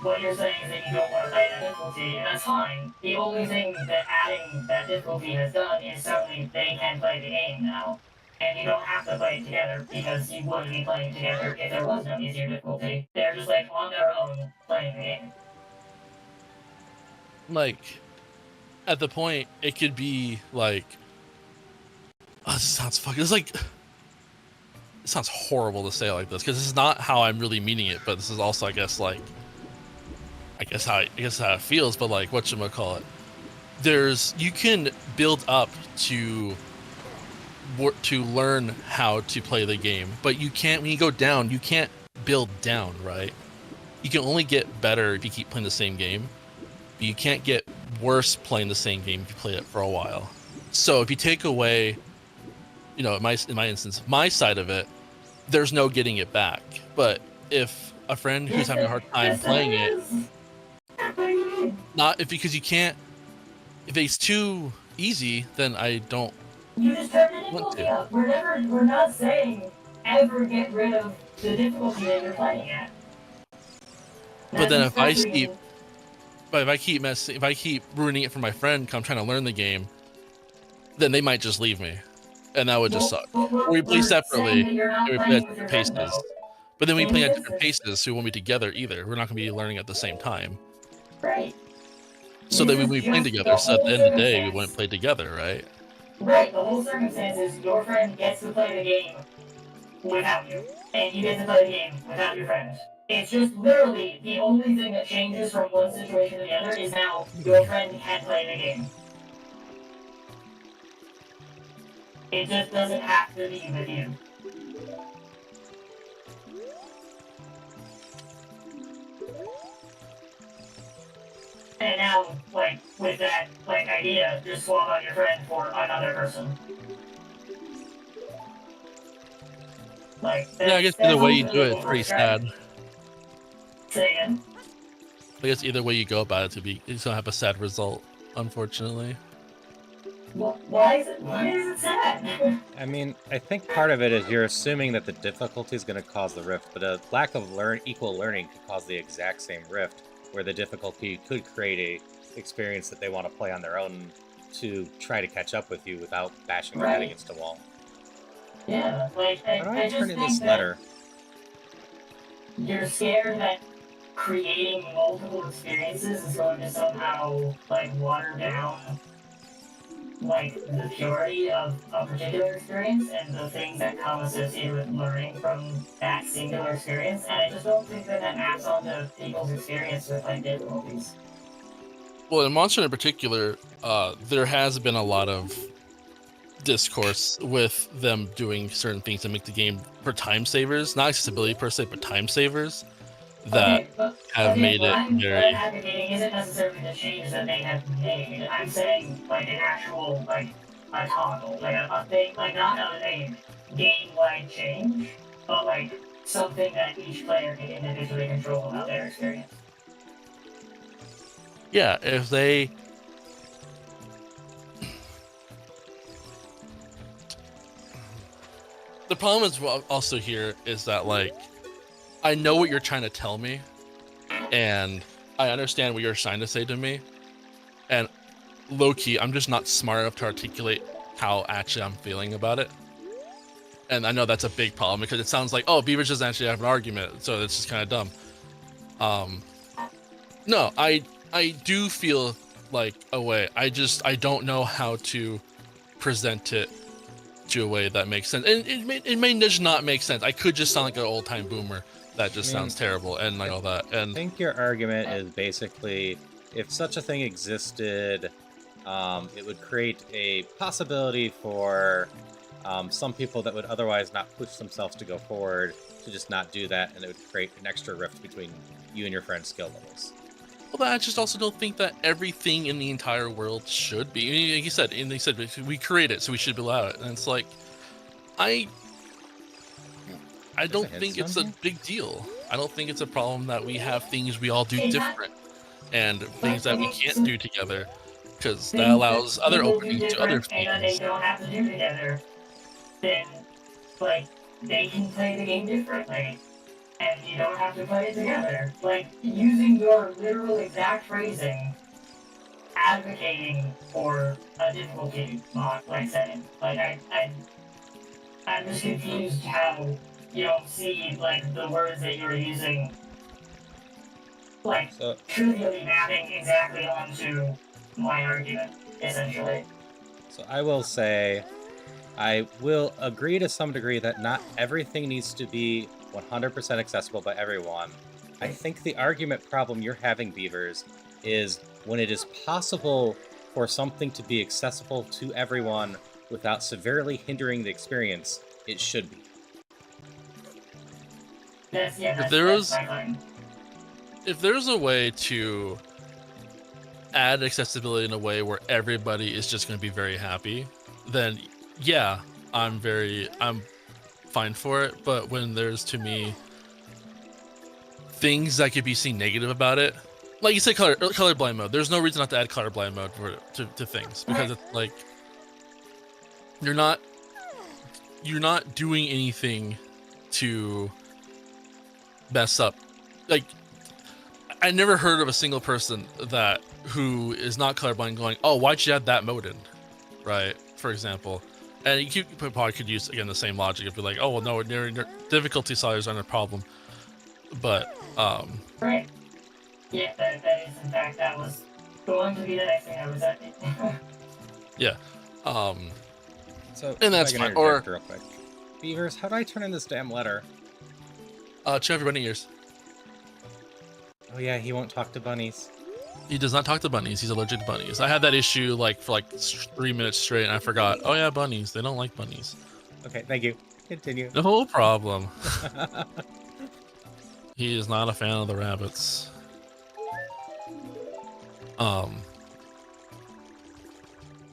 what you're saying is that you don't want to play that difficulty, and that's fine. The only thing that adding that difficulty has done is suddenly they can play the game now, and you don't have to play it together, because you wouldn't be playing together if there was no easier difficulty. They're just, like, on their own playing the game. Like, at the point, it could be like, oh, this sounds fucking, it's like, it sounds horrible to say it like this, because this is not how I'm really meaning it, but this is also, I guess how it feels, but like, whatchamacallit, you can build up to learn how to play the game, but you can't, when you go down, you can't build down, right? You can only get better if you keep playing the same game. You can't get worse playing the same game if you play it for a while. So if you take away, in my instance, my side of it, there's no getting it back. But if a friend who's having a hard time playing it, because you can't, if it's too easy, then I don't You just turn the difficulty up. We're not saying ever get rid of the difficulty that you're playing at. But then if I keep ruining it for my friend, come trying to learn the game, then they might just leave me, and that would just suck. Or we play separately, and we play at different paces. But then we play at different paces, so we won't be together either. We're not going to be learning at the same time. Right. So then we won't be playing together. So at the end of the day, we wouldn't play together, right? Right. The whole circumstance is your friend gets to play the game without you, and you get to play the game without your friend. It's just literally the only thing that changes from one situation to the other is now your friend can play the game. It just doesn't have to be with you. And now, like, with that, like, idea, just swap out your friend for another person. Like, yeah, I guess either way you do it, it's pretty sad. Say again? I guess either way you go about it, it's gonna have a sad result, unfortunately. Well, why is it sad? I mean, I think part of it is you're assuming that the difficulty is going to cause the rift, but a lack of equal learning could cause the exact same rift, where the difficulty could create a experience that they want to play on their own to try to catch up with you without bashing their head against a wall. Yeah, like, How do I just turn in think this that letter? You're scared that creating multiple experiences is going to somehow, like, water down, like, the purity of a particular experience and the things that come associated with learning from that singular experience, and I just don't think that maps onto people's experience with, like, difficulties. Well, in Monster in particular, there has been a lot of discourse with them doing certain things to make the game for time savers, not accessibility per se, but time savers that have made it very. What I'm advocating isn't necessarily the change that they have made. I'm saying like an actual like a toggle, like a thing, like not a game-wide change, but like something that each player can individually control about their experience. Yeah, if they. The problem is also here is that, like, I know what you're trying to tell me, and I understand what you're trying to say to me, and low-key, I'm just not smart enough to articulate how actually I'm feeling about it. And I know that's a big problem, because it sounds like, oh, Beavers doesn't actually have an argument, so it's just kind of dumb. No, I do feel like a way. I don't know how to present it to a way that makes sense, and it may just not make sense. I could just sound like an old time boomer that just sounds terrible and like all that. And I think your argument is basically, if such a thing existed, it would create a possibility for some people that would otherwise not push themselves to go forward to just not do that, and it would create an extra rift between you and your friend's skill levels. Well, I just also don't think that everything in the entire world should be. Like you said, and they said we create it, so we should allow it. And it's like, I don't think it's a big deal. I don't think it's a problem that we have things we all do different and things that we can't do together, because that allows other openings to other things. And they don't have to do together. Then, like, they can play the game differently. And you don't have to play it together. Like, using your literal exact phrasing, advocating for a difficulty mod, like setting. Like, I'm just confused how you don't see, like, the words that you're using, like, trivially mapping exactly onto my argument, essentially. So I will say, I will agree to some degree that not everything needs to be 100% accessible by everyone. I think the argument problem you're having, Beavers, is when it is possible for something to be accessible to everyone without severely hindering the experience, it should be. If there's a way to add accessibility in a way where everybody is just going to be very happy, then yeah, I'm fine for it. But when there's, to me, things that could be seen negative about it, like you said, colorblind mode, there's no reason not to add colorblind mode to things, because it's like you're not doing anything to mess up. Like, I never heard of a single person who is not colorblind going, "Oh, why'd you add that mode in?" Right? For example, and you probably could use again the same logic if you're like, "Oh, well, no, difficulty sizes aren't a problem," but Right. Yeah, that is in fact that was going to be the next thing I was at. yeah. So, And that's if I can fine. interject real quick. Beavers, how do I turn in this damn letter? Check your bunny ears. Oh yeah, he won't talk to bunnies. He does not talk to bunnies. He's allergic to bunnies. I had that issue for 3 minutes straight, and I forgot. Oh yeah, bunnies. They don't like bunnies. Okay, thank you. Continue. No problem. He is not a fan of the rabbits.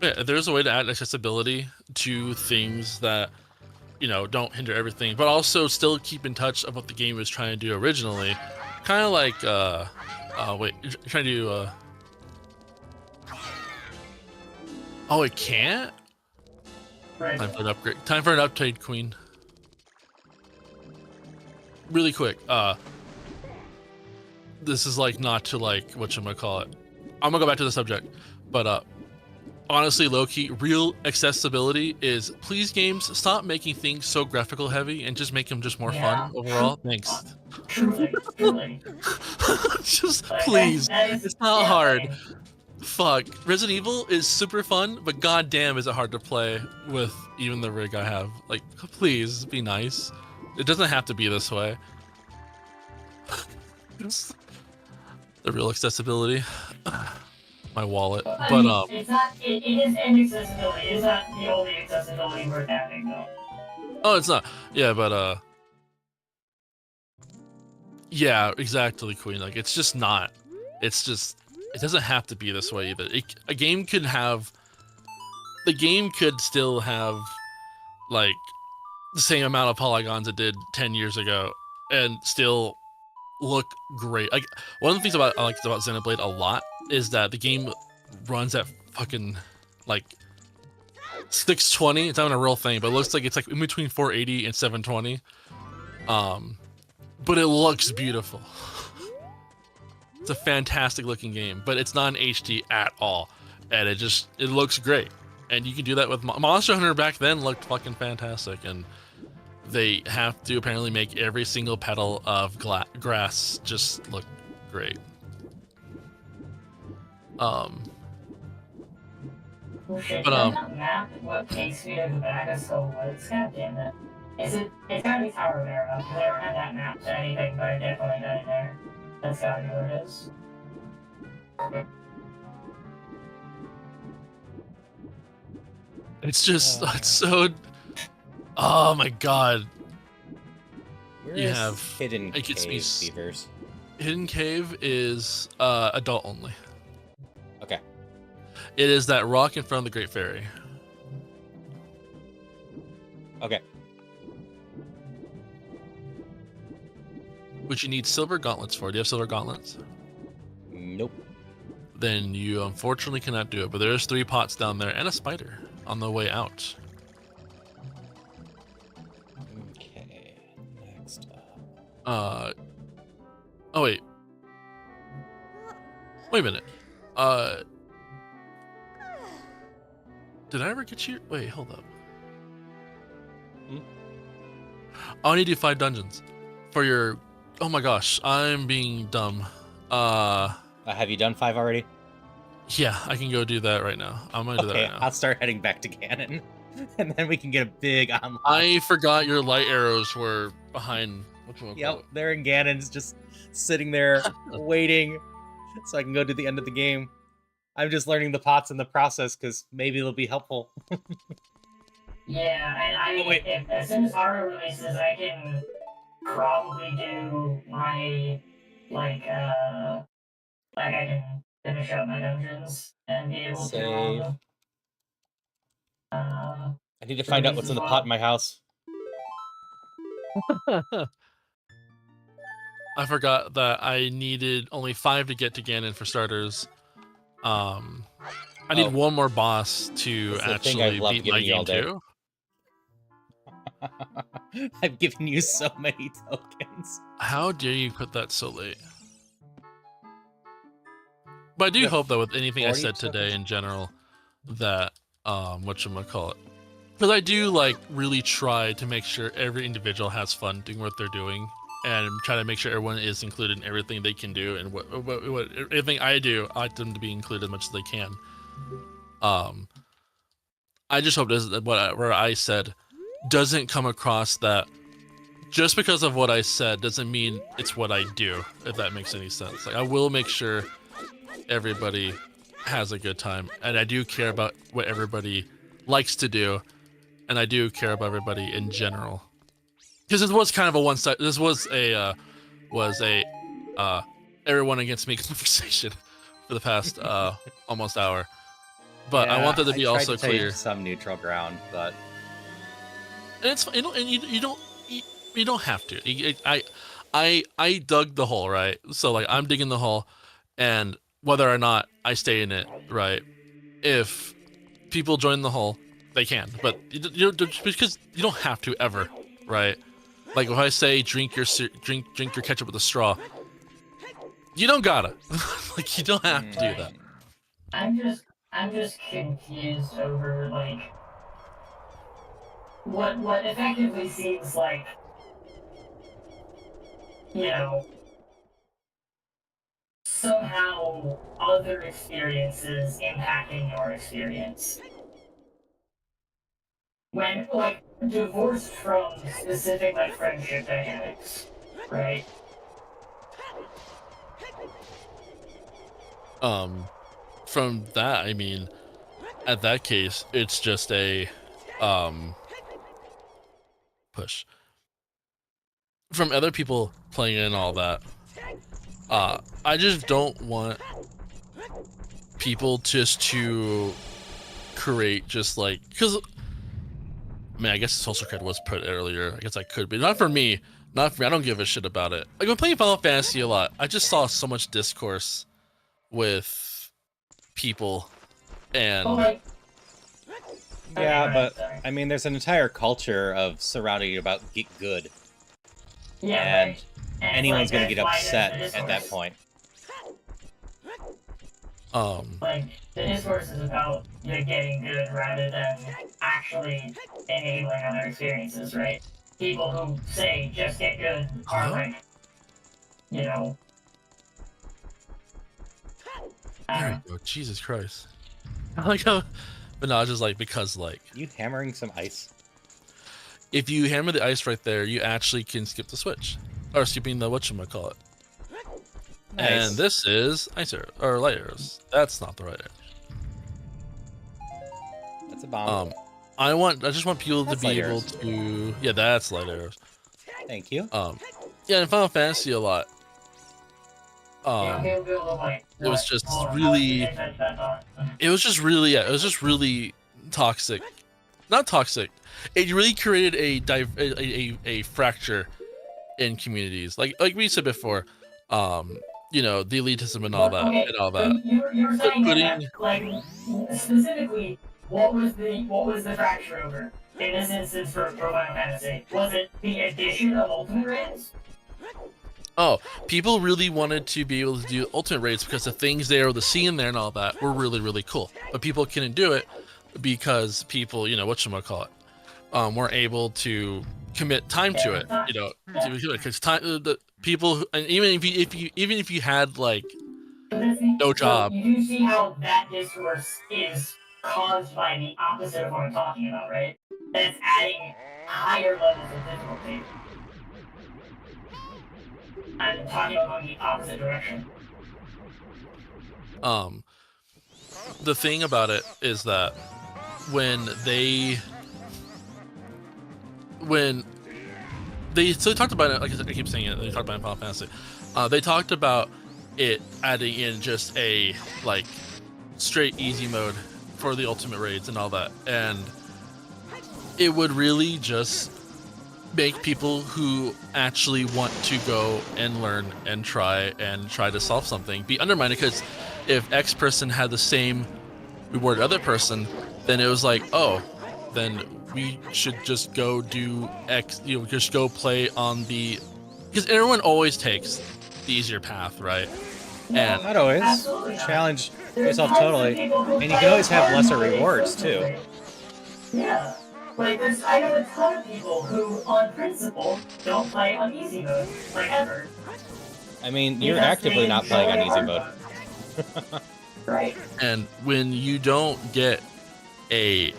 Yeah, there's a way to add accessibility to things that, don't hinder everything, but also still keep in touch of what the game was trying to do originally. Kind of like, wait, you're trying to do, oh, it can't? Right. Time for an upgrade. Time for an upgrade, Queen. Really quick, this is not to whatchamacallit. I'm gonna go back to the subject, but honestly, low-key, real accessibility is, please games, stop making things so graphical heavy and just make them just more fun overall. Thanks. Truly. Just Like, please, that is, it's not yeah, hard. like, Fuck, Resident Evil is super fun, but goddamn is it hard to play with even the rig I have. Like, please be nice. It doesn't have to be this way. It's the real accessibility. My wallet, I but mean, it's not. It is inaccessibility. It's not the only accessibility worth having, though. oh, it's not. Yeah, but yeah, exactly, Queen. Like, it's just not. It's just. It doesn't have to be this way either. A game could have. The game could still have, like, the same amount of polygons it did 10 years ago, and still look great. Like, one of the things I like about Xenoblade a lot is that the game runs at fucking, like, 620. It's not even a real thing, but it looks like it's in between 480 and 720. But it looks beautiful. It's a fantastic looking game, but it's not an HD at all, and it looks great. And you can do that with Monster Hunter. Back then looked fucking fantastic, and they have to apparently make every single petal of grass just look great. Oh shit, But, does that map what takes me to the back of Skull Woods? God damn it. It's gotta be Tower of Arrow, because I don't have that map to anything, but I definitely got it there. That's gotta be what it is. It's just, it's so, oh my god. Where You is have Hidden it gets me Cave, Beavers? Hidden Cave is adult only. Okay. It is that rock in front of the Great Fairy. Okay. Which you need silver gauntlets for. Do you have silver gauntlets? Nope. Then you unfortunately cannot do it. But there's 3 pots down there and a spider on the way out. Okay. Next up. Oh wait. Wait a minute. Did I ever get you? Wait, hold up. I need to do 5 dungeons for your. Oh my gosh, I'm being dumb. Have you done 5 already? Yeah, I can go do that right now. I'm gonna do that Okay, right now. I'll start heading back to Ganon, and then we can get a big unlock. I forgot your light arrows were behind. Yep, they're in Ganon's, just sitting there waiting, so I can go to the end of the game. I'm just learning the pots in the process because maybe it'll be helpful. Yeah, and I mean, as soon as Aura releases, I can probably do my, I can finish up my dungeons and be able Save. to, I need to find out what's in the pot in my house. I forgot that I needed only 5 to get to Ganon for starters. I need one more boss to That's the thing I've actually loved beat my giving you all game day. too. I've given you so many tokens. How dare you put that so late? But I do Yeah, hope that with anything I 40 said today tokens. in general, that whatchamacallit, because I do like really try to make sure every individual has fun doing what they're doing, and try to make sure everyone is included in everything they can do, and what everything I do, I like them to be included as much as they can. I just hope this where I said doesn't come across that just because of what I said doesn't mean it's what I do, if that makes any sense. Like, I will make sure everybody has a good time, and I do care about what everybody likes to do, and I do care about everybody in general. Because this was kind of a one-side. This was a everyone against me conversation for the past almost hour. But Yeah, I want that to be also tried to clear. take some neutral ground, but And it's you don't have to. I dug the hole, right? So like I'm digging the hole, and whether or not I stay in it, right? If people join the hole, they can, but because you don't have to ever, right? Like if I say drink your ketchup with a straw, you don't gotta. Like you don't have to do that. I'm just confused over like what effectively seems like, you know, somehow other experiences impacting your experience. When, like, divorced from specific, like, friendship dynamics, right? From that, I mean, at that case, it's just a, push. From other people playing in all that, I just don't want people just to create just like, because, I mean, I guess social cred was put earlier. I guess I could, but not for me. Not for me. I don't give a shit about it. Like, when playing Final Fantasy a lot, I just saw so much discourse with people, and But, like, yeah, but I mean, there's an entire culture of surrounding you about get good, yeah, and right. And anyone's like, gonna get that's why upset there's at that discourse. point. Like, the discourse is about you getting good rather than actually enabling other experiences, right? People who say just get good are like, you know. there we go. Jesus Christ. I like how, but no, it's just like, because like, You hammering some ice? if you hammer the ice right there, you actually can skip the switch, or skipping the whatchamacallit. Nice. And this is ice arrow, or light arrows. That's not the right arrow. That's a bomb. I just want people That's to be light able arrows. to, yeah, that's light arrows. Thank you. Yeah, in Final Fantasy a lot. It was just really, it was just really, yeah, it was just really toxic. Not toxic. It really created a fracture in communities. Like we said before, you know, the elitism and all that, and all that. You're saying Putting- that, like, specifically, what was the fracture over in this instance for Final Fantasy? Was it the addition of ultimate raids? Oh, people really wanted to be able to do ultimate raids because the things there, the scene there and all that were really, really cool. But people couldn't do it because people, you know, whatchamacallit, weren't able to commit time to it, you know, because time, the people, and even if you had like no job. You do see how that discourse is caused by the opposite of what I'm talking about, right? That's adding higher levels of difficulty. I'm talking about the opposite direction. The thing about it is that when they so they talked about it, like I keep saying it, they talked about it in Final Fantasy. They talked about it adding in just a like straight easy mode for the ultimate raids and all that, and it would really just make people who actually want to go and learn and try to solve something be undermined, because if X person had the same reward as other person, then it was like, oh, then we should just go do X, just go play on the, because everyone always takes the easier path, right? And Not always. Absolutely not. Challenge There's yourself tons of totally. people who And you play can always have hard lesser mode rewards, too. exclusively. Yeah. Like, I know a ton of people who, on principle, don't play on easy mode, like, ever. I mean, you're Because actively they not playing on enjoy easy hard mode. Right. And when you don't get a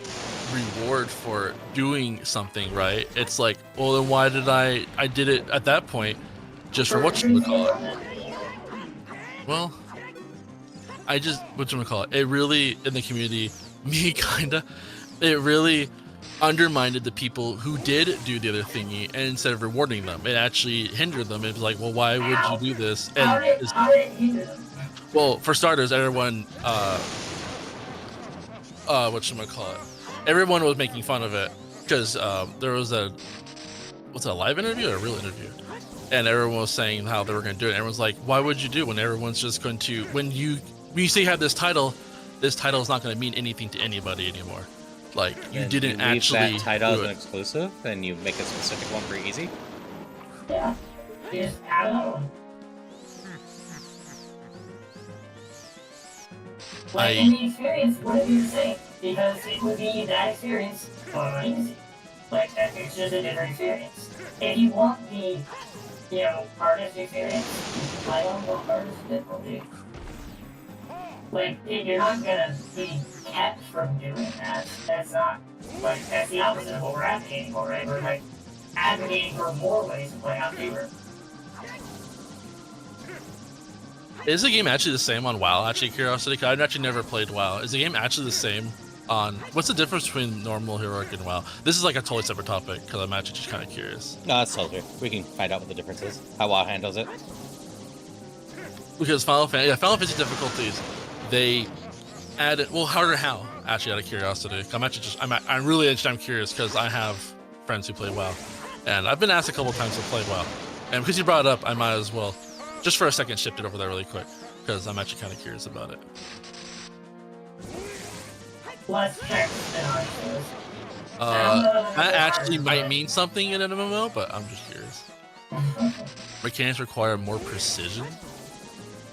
reward for doing something right, it's like, well, then why did I did it at that point just for whatchamacallit? Well, I just, whatchamacallit, it really, in the community, me kinda, it really undermined the people who did do the other thingy, and instead of rewarding them, it actually hindered them. It was like, well, why would you do this? How And did it hinder them? well, for starters, everyone, whatchamacallit, everyone was making fun of it because there was a live interview or a real interview, and everyone was saying how they were going to do it. And everyone's like, why would you do it when everyone's just going to, when you say you have this title is not going to mean anything to anybody anymore. Like, you And didn't you leave actually that title as do an it. exclusive, and you make a specific one for easy. Yeah. You just add another one. Like, in the experience, what are you saying? Because it would be that experience on easy. Like, that it's just a different experience. If you want the, hardest experience, play on the hardest difficulty. Like, you're not gonna be kept from doing that. That's not, like, that's the opposite of what we're advocating for, right? We're, like, advocating for more ways to play on paper. Is the game actually the same on WoW? Actually, curiosity, 'cause I've actually never played WoW. Is the game actually the same on, what's the difference between normal, heroic, and WoW? This is like a totally separate topic, because I'm actually just kind of curious. No, that's totally. We can find out what the difference is. How WoW handles it. Because Final Fantasy difficulties, they added, well, harder how? Actually, out of curiosity, I'm curious because I have friends who play WoW, and I've been asked a couple times to play WoW, and because you brought it up, I might as well, just for a second, shift it over there really quick, because I'm actually kind of curious about it. Less checks than ours is. That actually might mean something in an MMO, but I'm just curious. Mechanics require more precision.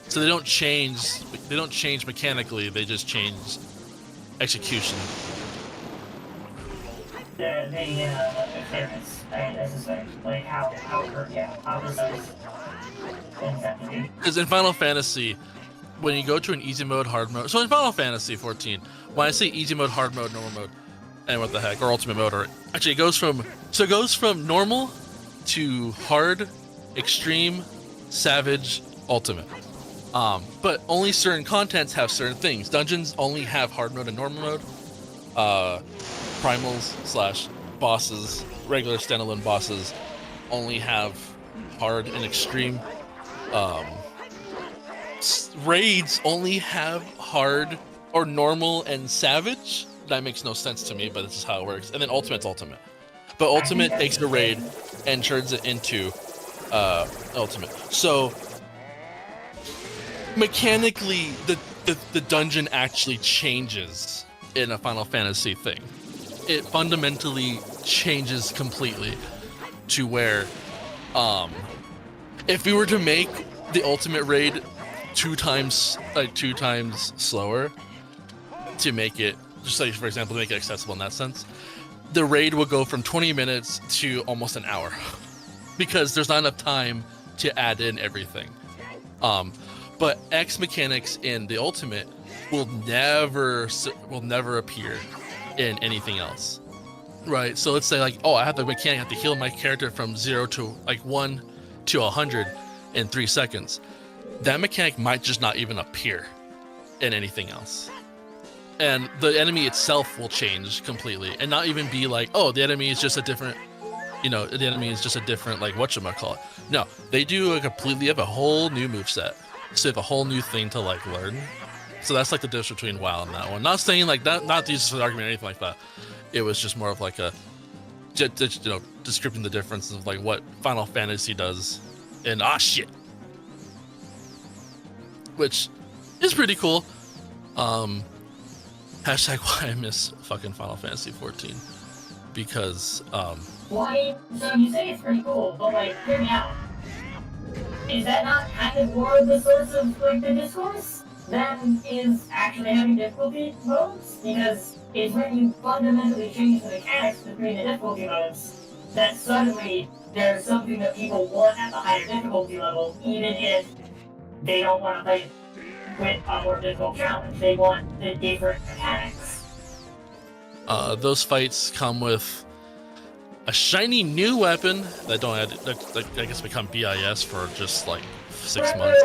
So they don't change mechanically, they just change execution. The clearance, I suspect. Like, how precise things have to be. Because in Final Fantasy, when you go to an easy mode, hard mode, so in Final Fantasy 14, when I say easy mode, hard mode, normal mode, and what the heck, or ultimate mode, or actually it goes from normal to hard, extreme, savage, ultimate. But only certain contents have certain things. Dungeons only have hard mode and normal mode. Primals / bosses, regular standalone bosses, only have hard and extreme. Raids only have hard or normal and savage. That makes no sense to me, but this is how it works. And then ultimate's ultimate. But ultimate takes the raid and turns it into ultimate. So mechanically, the dungeon actually changes in a Final Fantasy thing. It fundamentally changes completely to where, if we were to make the ultimate raid two times slower to make it, just like for example, to make it accessible in that sense, the raid will go from 20 minutes to almost an hour because there's not enough time to add in everything. But X mechanics in the ultimate will never appear in anything else, right? So let's say like, oh, I have the mechanic, I have to heal my character from 0 to like 1 to 100 in 3 seconds. That mechanic might just not even appear in anything else. And the enemy itself will change completely and not even be like, oh, the enemy is just a different, like whatchamacallit. No, they do have a whole new moveset. So they have a whole new thing to like learn. So that's like the difference between WoW and that one. Not saying like that, not to use this argument or anything like that. It was just more of like a, describing the difference of like what Final Fantasy does and shit. Which is pretty cool. Hashtag why I miss fucking Final Fantasy 14. because Well, I mean, so you say it's pretty cool, but like, hear me out. Is that not kind of more of the source of like the discourse than is actually having difficulty modes? Because it's when you fundamentally change the mechanics between the difficulty modes that suddenly there's something that people want at the higher difficulty level, even if they don't want to play with a more difficult challenge. They want the different mechanics. those fights come with a shiny new weapon that don't add, that I guess become BIS for just like 6 months.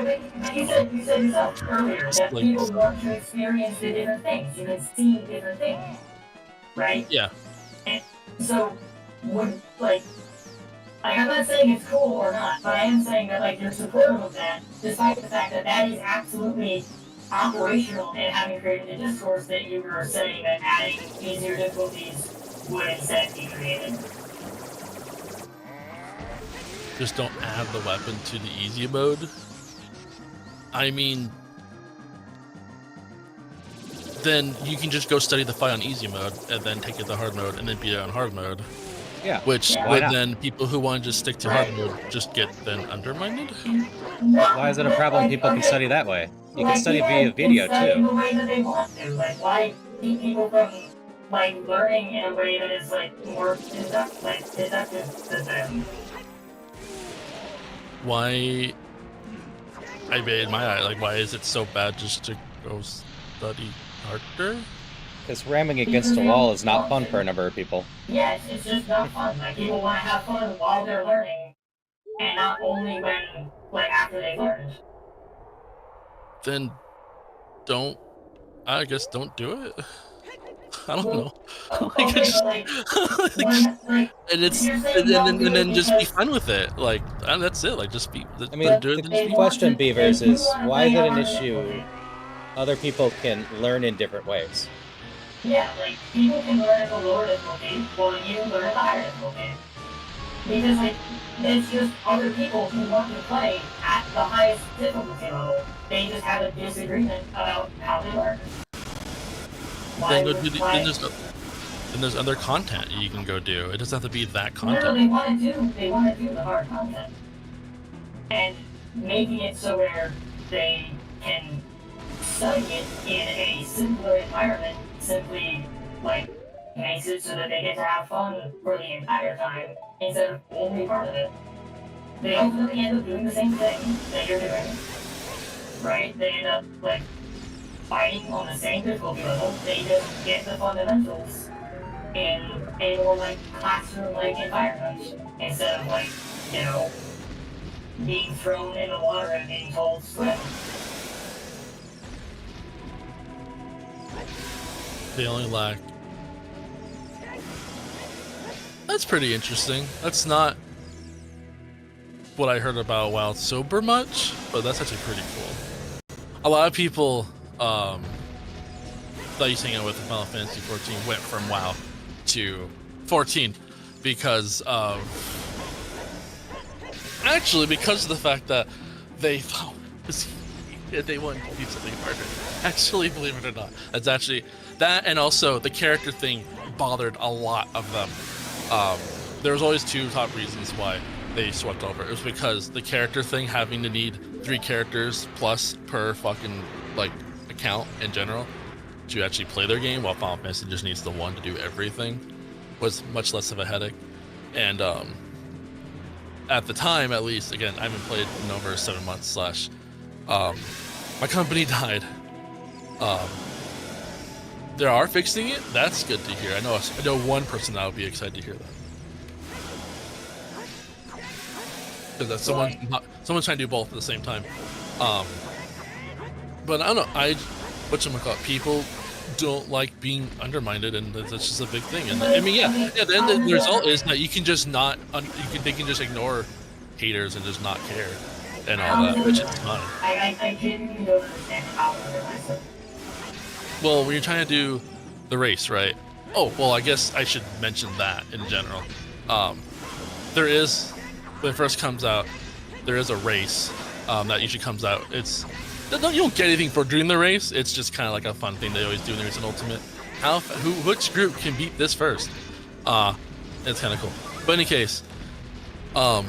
You said yourself earlier that Like- people want to experience the different things. You can see different things, right? Yeah. So, would like I'm not saying it's cool or not, but I am saying that like you're supportive of that, despite the fact that that is absolutely operational and having created the discourse that you were saying that adding easier difficulties would instead be created. Just don't add the weapon to the easy mode. I mean, then you can just go study the fight on easy mode and then take it to hard mode and then beat it on hard mode. Yeah. Which Yeah. Why would not? then people who want to just stick to hard mode just get then undermined. Why is it a problem people can study that way? You can study via video in the too. way that they want to. Like, why keep people from like learning in a way that is like more deductive to them? Why? I mean, in my eye, like, why is it so bad just to go study harder? Because ramming against a wall is not fun for a number of people. Yeah, it's just not fun. Like, people want to have fun while they're learning, and not only when, like, after they've learned. Then don't. I guess don't do it. I don't know. Like, Okay, it's but like, like, like, and it's you're saying and don't do it then just be because- fun with it. Like, and that's it. Like, just be. I mean, do it, the then just be- question, Beavers, if you is wanna why is play it an on issue difficulty- other people can learn in different ways? Yeah, like, people can learn at the lower difficulty, while you learn at the higher difficulty. Because, like, it's just other people who want to play at the highest difficulty level. They just have a disagreement about how they learn. Then go do the, then there's other content you can go do. It doesn't have to be that No, content. they want to do the hard content. And making it so where they can study it in a simpler environment simply, like, makes it so that they get to have fun for the entire time instead of only part of it. They ultimately end up doing the same thing that you're doing, right? They end up, like, fighting on the same difficulty level. They just get the fundamentals in a more, like, classroom-like environment instead of, like, you know, being thrown in the water and being told swim. They only lack. That's pretty interesting. That's not what I heard about Wild Sober much, but that's actually pretty cool. A lot of people that used to hang out with Final Fantasy 14 went from WoW to 14 because of because of the fact that they thought they wanted to do something harder. Actually, believe it or not, that's actually that, and also the character thing bothered a lot of them. There was always two top reasons why they swept over. It was because the character thing, having to need 3 characters plus per fucking like account in general to actually play their game, while Final Fantasy just needs the one to do everything, was much less of a headache. And at the time, at least, again, I haven't played in over 7 months. My company died. They are fixing it. That's good to hear. I know one person that would be excited to hear that. Because that's someone's trying to do both at the same time. But I don't know. People don't like being undermined, and that's just a big thing. And I mean, then the result is that you can just not. They can just ignore haters and just not care and all that, which is fine. I genuinely don't understand how they're myself. Well, when you're trying to do the race, right? Oh, well, I guess I should mention that in general. There is, when it first comes out, there is a race that usually comes out. You don't get anything for doing the race. It's just kind of like a fun thing they always do when there's an ultimate. Which group can beat this first? It's kind of cool. But in any case, no,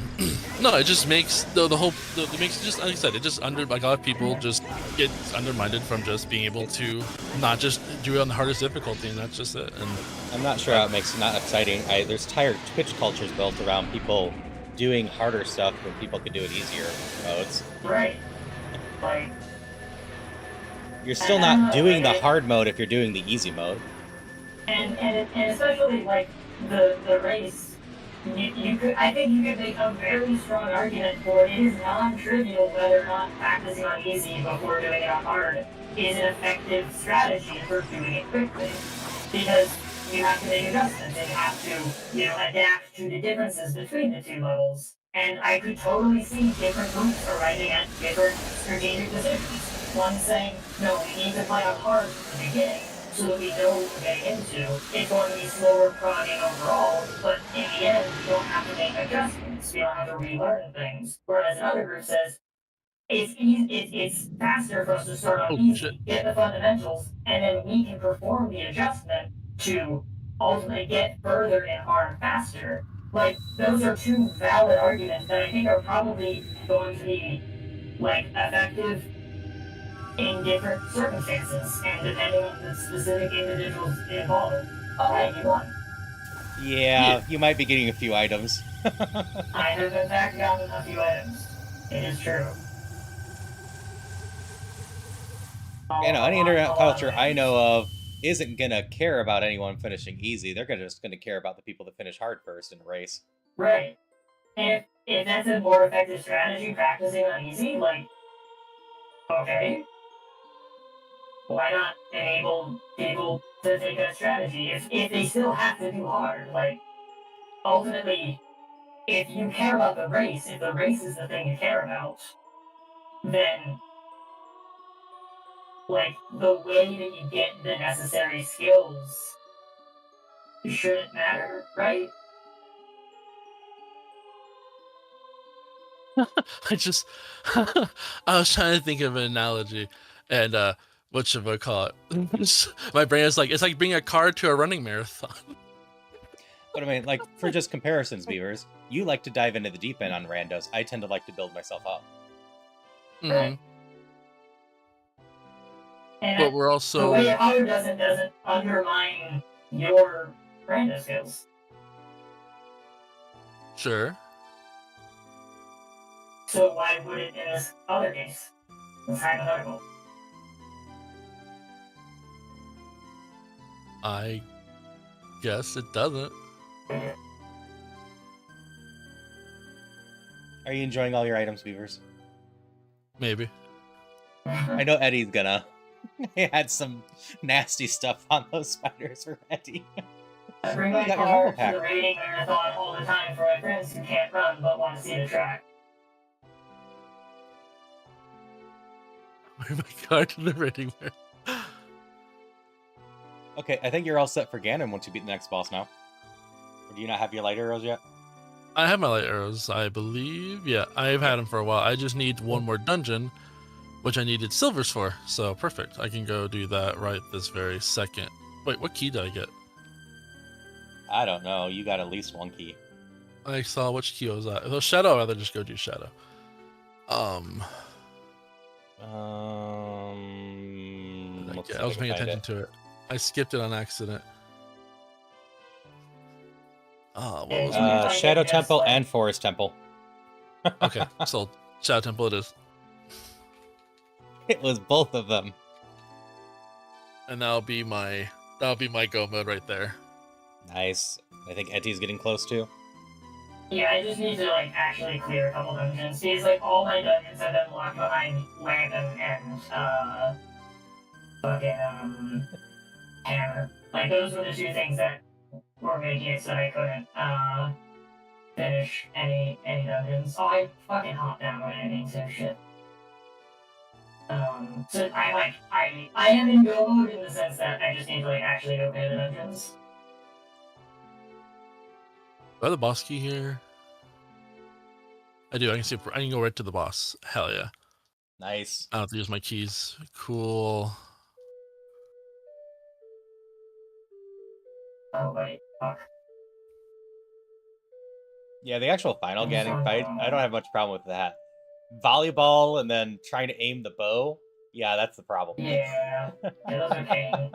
it just makes it makes it just, like I said, it just like a lot of people just get undermined from just being able to not just do it on the hardest difficulty, and that's just it. And I'm not sure how it makes it not exciting. There's entire Twitch cultures built around people doing harder stuff when people could do it easier modes. Right. Like, you're still not doing the hard mode if you're doing the easy mode. And especially like the race, I think you could make a very strong argument for it is non-trivial whether or not practicing on easy before doing it on hard is an effective strategy for doing it quickly, because you have to make adjustments and you have to adapt to the differences between the two levels. And I could totally see different groups arriving at different strategic decisions. One saying, no, we need to play on hard from the beginning, so that we know what we're getting into. It's going to be slower prodding overall, but in the end, we don't have to make adjustments. We don't have to relearn things. Whereas another group says, it's faster for us to start on easy, get the fundamentals, and then we can perform the adjustment to ultimately get further in hard faster. Like, those are two valid arguments that I think are probably going to be, like, effective in different circumstances and depending on the specific individuals involved. Alright, you won. Yeah, you might be getting a few items. I have in fact gotten a few items. It is true. Any internet culture I know of isn't gonna care about anyone finishing easy. They're just gonna care about the people that finish hard first in a race. Right. And if that's a more effective strategy, practicing on easy, like, okay, why not enable people to take that strategy if they still have to do hard? Like, ultimately, if you care about the race, if the race is the thing you care about, then, like, the way that you get the necessary skills shouldn't matter, right? I just, I was trying to think of an analogy, and what should I call it? My brain is like, it's like bringing a car to a running marathon. But I mean, like, for just comparisons, Beavers, you like to dive into the deep end on randos. I tend to like to build myself up. Mm-hmm. And but we're also the way hard doesn't undermine your rando skills. Sure. So why would it in this other case? This hypothetical. I guess it doesn't. Are you enjoying all your items, Beavers? Maybe. I know Eddie's gonna. He had some nasty stuff on those spiders for Eddie. I bring my car to the raiding marathon all the time for my friends who can't run but want to see the track. Bring my car to the raiding marathon. Okay, I think you're all set for Ganon once you beat the next boss now. Or do you not have your light arrows yet? I have my light arrows, I believe. Yeah, I've had them for a while. I just need one more dungeon, which I needed silvers for. So perfect. I can go do that right this very second. Wait, what key did I get? I don't know. You got at least one key. I saw which key was that. If it was Shadow, I'd rather just go do Shadow. I was paying attention to it. I skipped it on accident. What was it? Shadow Temple and Forest Temple. Okay, so Shadow Temple it is. It was both of them. And that'll be my go mode right there. Nice. I think Etty's getting close too. Yeah, I just need to like actually clear a couple dungeons. Because like all my dungeons have been locked behind Lantern and fucking hammer. Like those were the two things that were making it so I couldn't finish any dungeons. Oh, I fucking hopped down when I didn't say shit. So I am in go mode in the sense that I just need to like actually go pay the dungeons. Do I have the boss key here? I do. I can go right to the boss. Hell yeah. Nice. I don't have to use my keys. Cool. Oh wait, fuck. Yeah, the actual final Ganon fight, I don't have much problem with that. Volleyball and then trying to aim the bow, yeah, that's the problem. Yeah, those are pain.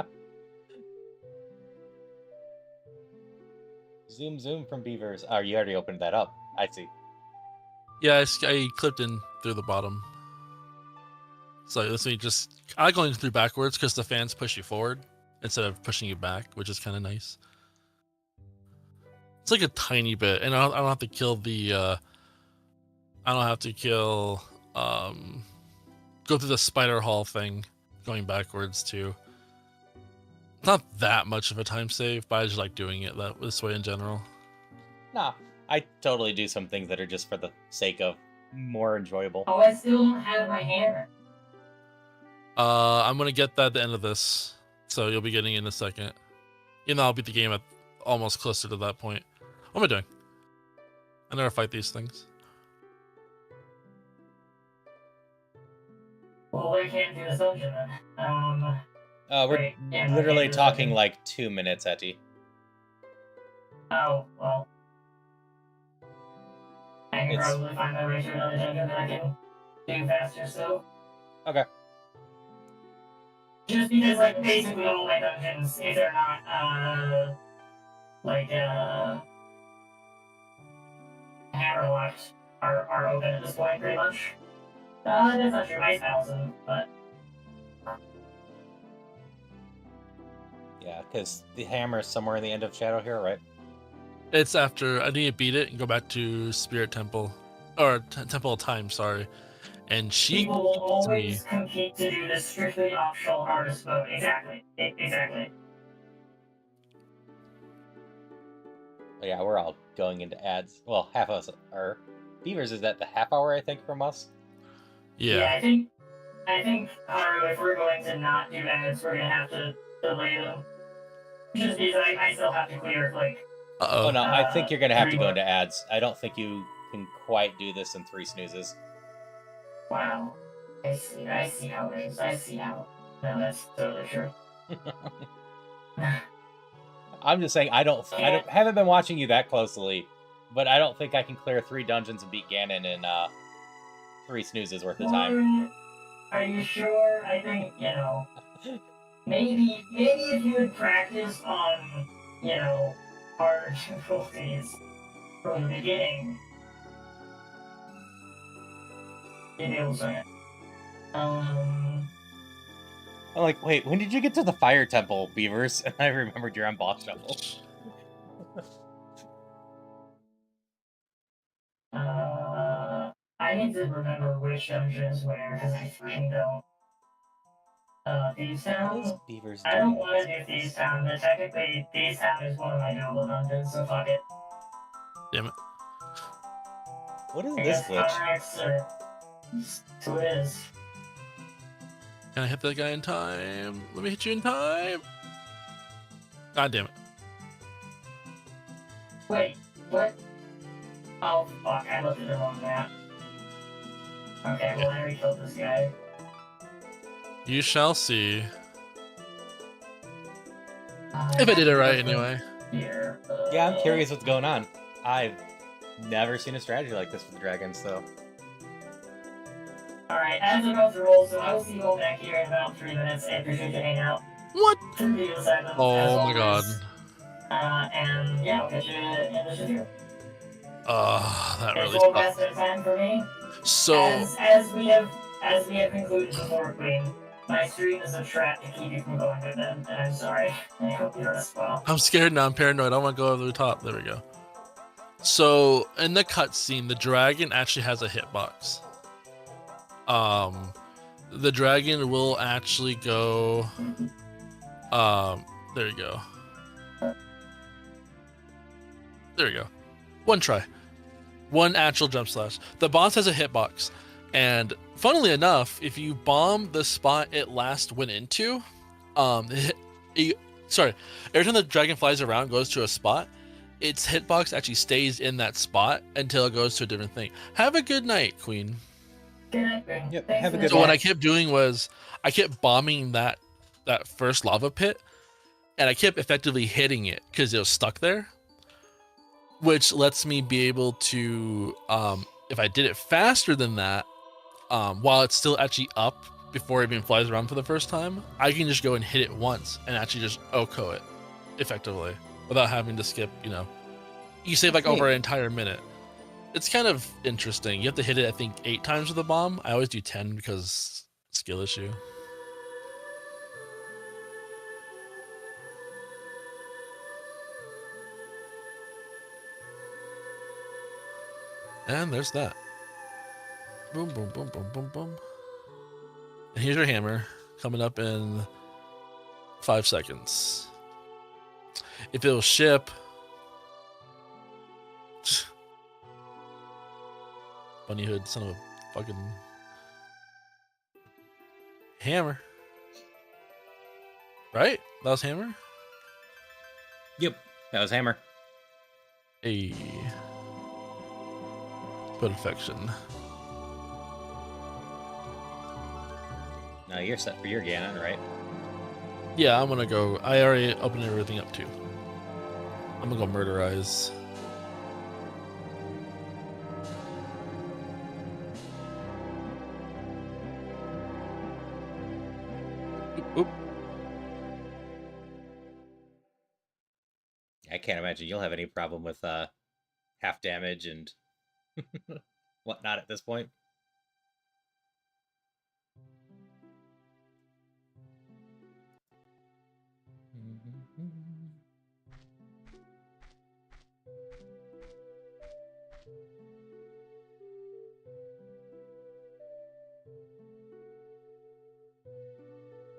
Zoom from Beavers. Oh, you already opened that up. I see. Yeah, I clipped in through the bottom. So this me just I like going through backwards because the fans push you forward instead of pushing you back, which is kind of nice. It's like a tiny bit, and I don't have to kill the. I don't have to kill. Go through the spider hall thing, going backwards too. It's not that much of a time save, but I just like doing it this way in general. Nah, I totally do some things that are just for the sake of more enjoyable. Oh, I still don't have my hammer. I'm gonna get that at the end of this, so you'll be getting it in a second. You know, I'll beat the game at almost closer to that point. What am I doing? I never fight these things. Well, I can't do this dungeon then. We're Wait, yeah, literally okay, talking okay. like 2 minutes, Etty. Oh, well. I can It's- probably find my way to another dungeon that I can do faster, so. Okay. Just because, like, basically all my dungeons, if they're not, hammer locked, are open at this point, pretty much. That's not true, Ice 1000, but. Yeah, because the hammer is somewhere in the end of Shadow here, right? It's after I need to beat it and go back to Spirit Temple, or Temple of Time, sorry. And she People will beats me. always compete to do the strictly optional hardest mode. Exactly. Exactly. Yeah, we're all going into ads. Well, half of us are. Beavers is at the half hour, I think, from us. Yeah. I think, Haru, if we're going to not do ads, we're gonna have to delay them. Just because I still have to clear, like. Oh no, I think you're gonna have to go three into ads. I don't think you can quite do this in 3 snoozes. Wow. I see how it is. I see how. No, that's totally true. I'm just saying I haven't been watching you that closely, but I don't think I can clear 3 dungeons and beat Ganon in 3 snoozes worth of time. Are you sure? I think, maybe if you would practice on, harder difficulties from the beginning, you'd be able to swing it. I'm like, wait, when did you get to the Fire Temple, Beavers? And I remembered you're on boss level. I need to remember which dungeon is where, because I fucking don't. Thieves Town? Beavers I don't want to do Thieves Town, but technically Thieves Town is one of my doable dungeons, so fuck it. Damn it. What is I this guess glitch? Conrex or... who it is. Can I hit that guy in time? Let me hit you in time. God damn it. Wait, what? Oh, fuck, I looked at the wrong map. Okay, well, I already killed this guy. You shall see. If I did it right, anyway. Here, Yeah, I'm curious what's going on. I've never seen a strategy like this with dragons, so. Alright, as about to roll, so I will see you all back here in about 3 minutes. I appreciate you hanging out. What? Oh my god. And yeah, I'll get you in the studio. That It's really all sucks. best of time for me. So, As we have concluded before, Queen, my stream is a trap to keep you from going to them, and I'm sorry. I hope you rest well. I'm scared now. I'm paranoid. I want to go over the top. There we go. So, in the cutscene, the dragon actually has a hitbox. The dragon will actually go. There you go. There you go. One try. One actual jump slash. The boss has a hitbox. And funnily enough, if you bomb the spot it last went into, every time the dragon flies around, goes to a spot, its hitbox actually stays in that spot until it goes to a different thing. Have a good night, Queen. Good night, Queen. Yep, Thanks have a for good the So what I chat. kept doing was I kept bombing that first lava pit, and I kept effectively hitting it because it was stuck there. which lets me be able to, if I did it faster than that, while it's still actually up before it even flies around for the first time, I can just go and hit it once and actually just OHKO it effectively without having to skip, you save like over an entire minute. It's kind of interesting. You have to hit it, I think, 8 times with a bomb. I always do 10 because skill issue. And there's that. Boom, boom, boom, boom, boom, boom. And here's your hammer coming up in 5 seconds. If it'll ship. Bunny hood, son of a fucking hammer. Right? That was hammer? Yep, that was hammer. Hey. Perfection. Now you're set for your Ganon, right? Yeah, I'm gonna go. I already opened everything up too. I'm gonna go murderize. Oop. I can't imagine you'll have any problem with half damage and whatnot at this point.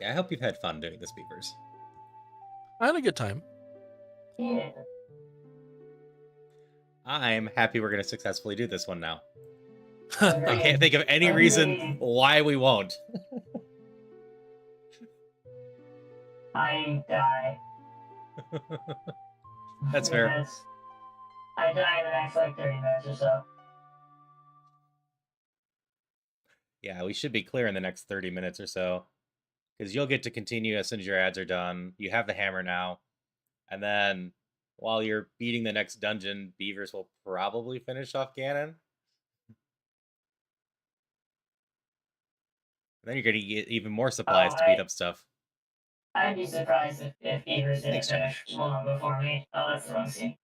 Yeah, I hope you've had fun doing this, Beavers. I had a good time. Yeah. I'm happy we're going to successfully do this one now. I I can't think of any reason why we won't. I die. That's fair. I die in the next like 30 minutes or so. Yeah, we should be clear in the next 30 minutes or so. Because you'll get to continue as soon as your ads are done. You have the hammer now. And then while you're beating the next dungeon, Beavers will probably finish off Ganon. And then you're going to get even more supplies to beat up stuff. I'd be surprised if Beavers didn't finish long before me. Oh, that's the wrong scene.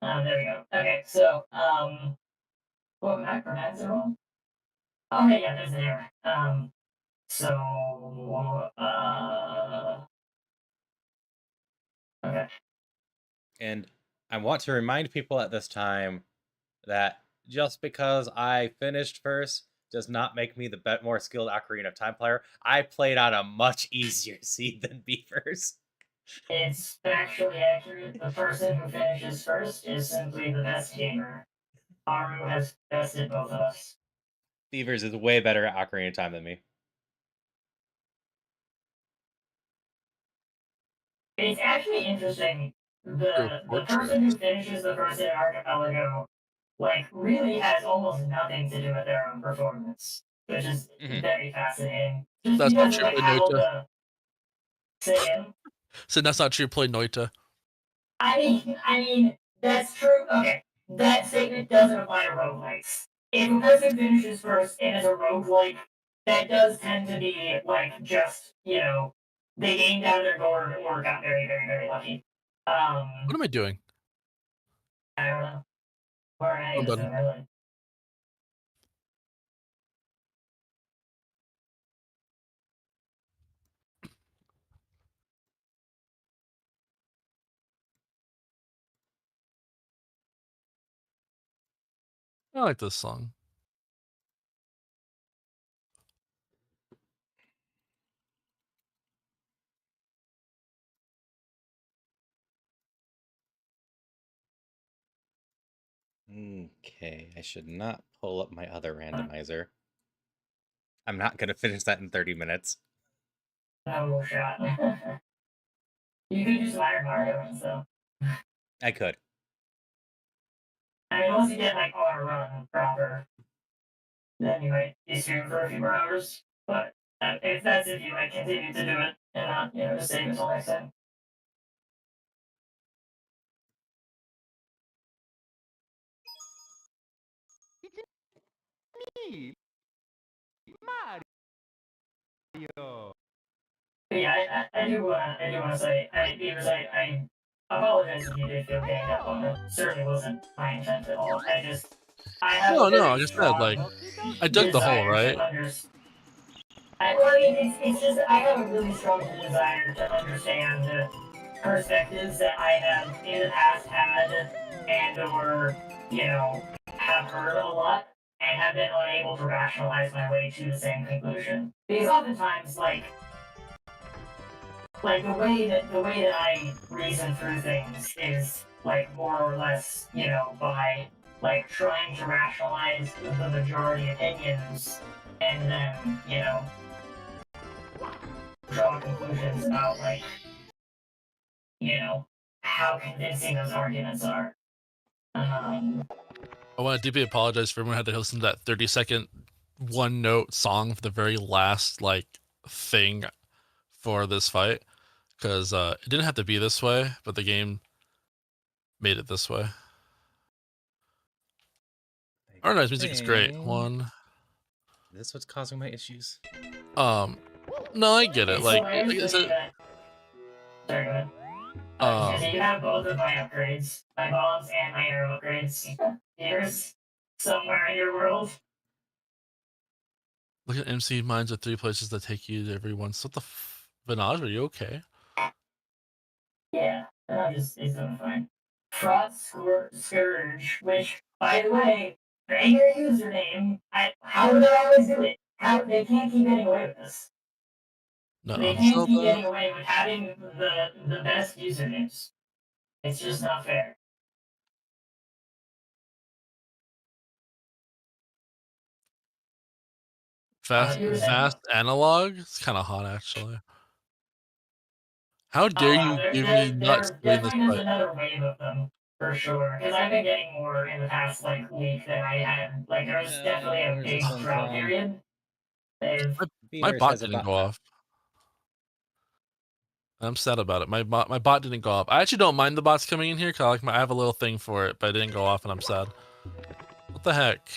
There we go. Okay, so, what macromads are wrong? Oh, hey, yeah, there's an error. Okay. And I want to remind people at this time that just because I finished first does not make me the more skilled Ocarina of Time player. I played on a much easier seed than Beavers. It's factually accurate. The person who finishes first is simply the best gamer. Aru has bested both of us. Beavers is way better at Ocarina of Time than me. It's actually interesting. The person who finishes the first in Archipelago, like, really has almost nothing to do with their own performance, which is very fascinating. Just that's because not of, true, like, how Noita. Say again? So that's not true. Play Noita. I mean, that's true. Okay, that statement doesn't apply to roguelikes. If a person finishes first and is a roguelike, that does tend to be, like, just, they gained out of their gourd or got very, very, very lucky. What am I doing? I don't know. Where am I I'm done. really? I like this song. Okay, I should not pull up my other randomizer. I'm not going to finish that in 30 minutes. No shot. You could use Iron Mario ones, though. I could. I mean, once you get, like, on a run proper, then you might be streaming for a few more hours. But if that's if you might continue to do it and not, just save until next time. But yeah, I do want to say, I apologize if you did feel ganged up on it. Certainly wasn't my intent at all. I have a No, very like I said, like strong I dug the hole, desire right? to understand. Well, I mean, it's just I have a really strong desire to understand perspectives that I have in the past had and or have heard a lot and have been unable to rationalize my way to the same conclusion. Because oftentimes, like the way that I reason through things is like more or less, by like trying to rationalize the majority opinions and then, draw conclusions about like, how convincing those arguments are. I want to deeply apologize for everyone who had to listen to that 30-second one-note song for the very last like thing for this fight, because it didn't have to be this way, but the game made it this way. Organized music is great. One. Is this what's causing my issues? No, I get it. It's Like, hilarious is it? that sorry, go ahead. Because you have both of my upgrades, my bombs and my arrow upgrades. Here's somewhere in your world. Look at MC mines are 3 places that take you to every once. What the Vinaj, are you okay? Yeah, is doing fine. Fraud Scourge, which, by the way, bang your username. How do they always do it? How they can't keep getting away with this? No, They can't keep getting away with having the best usernames. It's just not fair. Fast analog. It's kind of hot, actually. How dare you give me nuts doing this There's fight? another wave of them for sure. Because I've been getting more in the past like week than I had. Like there was definitely a big drought period. My bot didn't go off. I'm sad about it. My bot didn't go off. I actually don't mind the bots coming in here because I have a little thing for it, but it didn't go off, and I'm sad. What the heck?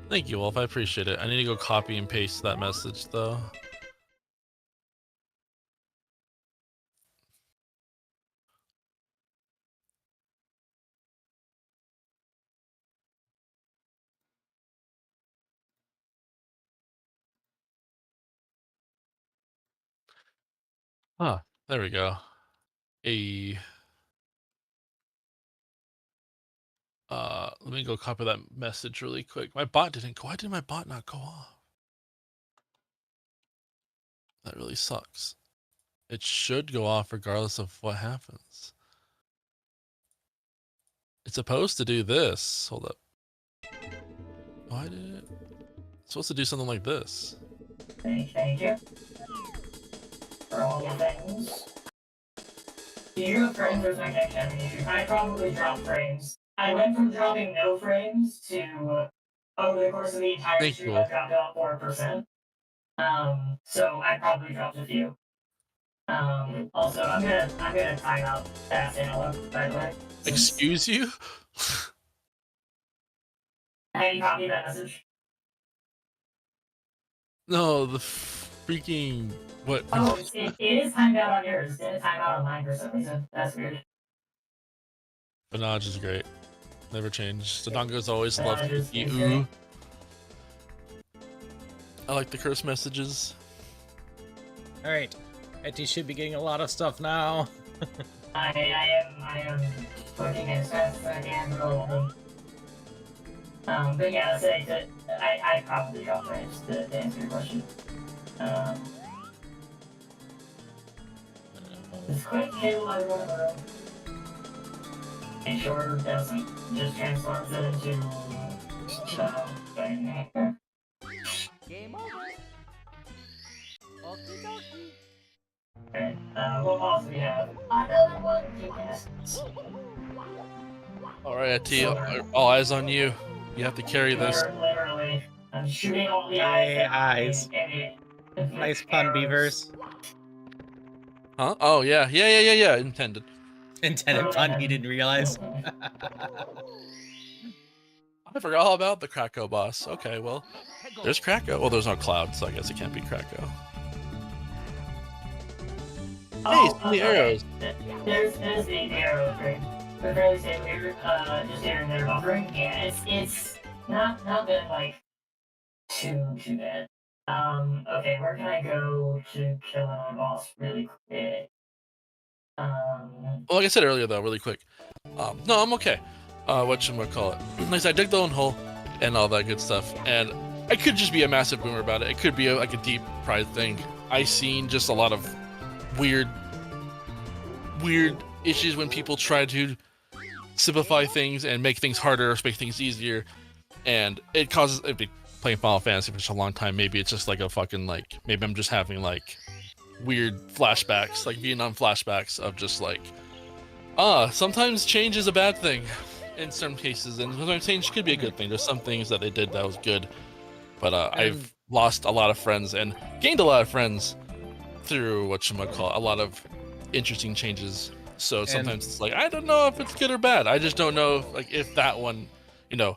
Thank you, Wolf. I appreciate it. I need to go copy and paste that message though. Ah, there we go. Let me go copy that message really quick. My bot didn't go. Why did my bot not go off? That really sucks. It should go off regardless of what happens. It's supposed to do this. Hold up. Why did it? It's supposed to do something like this. Thank you. For all the things. Do you have frames or my connection having issues? I probably dropped frames. I went from dropping no frames to over the course of the entire stream I've dropped about 4%. So I probably dropped a few. Also I'm gonna time out fast analog, by the way. Excuse you? Have you copied that message? No, the freaking what? Oh, it is timed out on yours. Didn't time out on mine for some reason. That's weird. Vinaj is great. Never changed. The Dongo's always loved you. I like the curse messages. Alright. Etty should be getting a lot of stuff now. I am looking as fast as I can for all of them. But yeah, I probably dropped frames to answer your question. Just quick kill everyone in the room. Make sure it doesn't just transforms it into Game over. Okie dokie. Okay, what else do we have? Another one, yes. Alright, Etty, all eyes on you. You have to carry this. Literally. I'm shooting all the eyes. Nice pun, Beavers. Huh? Oh, yeah. Yeah. Intended. Intended pun, he didn't realize. I forgot all about the Krakow boss. Okay, well, there's Krakow. Well, there's no cloud, so I guess it can't be Krakow. Hey, some of the arrows. There's the arrows, right? They're fairly standard, just here and there buffering. Yeah, it's not been like too bad. Okay, where can I go to kill an boss really quick? Well, like I said earlier, though, really quick. No, I'm okay. Whatchamacallit. Like I said, I dig the own hole and all that good stuff. And I could just be a massive boomer about it. It could be like a deep pride thing. I've seen just a lot of weird issues when people try to simplify things and make things harder or make things easier. And it causes, it'd be playing Final Fantasy for such a long time. Maybe it's just like a fucking like, maybe I'm just having like weird flashbacks, like Vietnam flashbacks of just like, sometimes change is a bad thing in some cases, and sometimes change could be a good thing. There's some things that they did that was good, but I've lost a lot of friends and gained a lot of friends through a lot of interesting changes. So sometimes it's like, I don't know if it's good or bad. I just don't know like if that one, the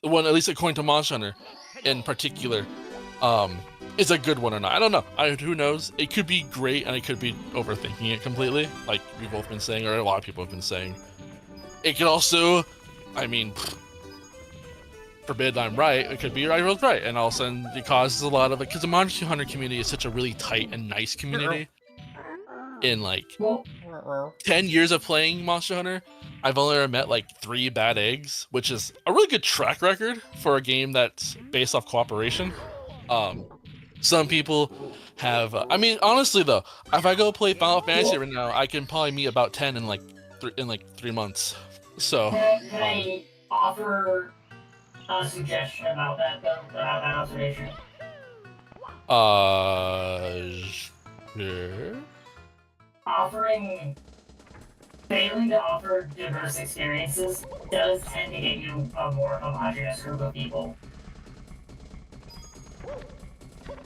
one, at least according to Monster Hunter in particular, is a good one or not. I don't know. Who knows? It could be great, and I could be overthinking it completely, like we've both been saying, or a lot of people have been saying. It could also, forbid I'm right, it could be I was right, and all of a sudden it causes a lot of it, because the Monster Hunter community is such a really tight and nice community. In like 10 years of playing Monster Hunter, I've only ever met like 3 bad eggs, which is a really good track record for a game that's based off cooperation. Some people have, honestly though, if I go play Final Fantasy right now, I can probably meet about 10 in like 3 months. So can I offer a suggestion about that though, about that observation? Sure. Failing to offer diverse experiences does tend to get you a more homogeneous group of people.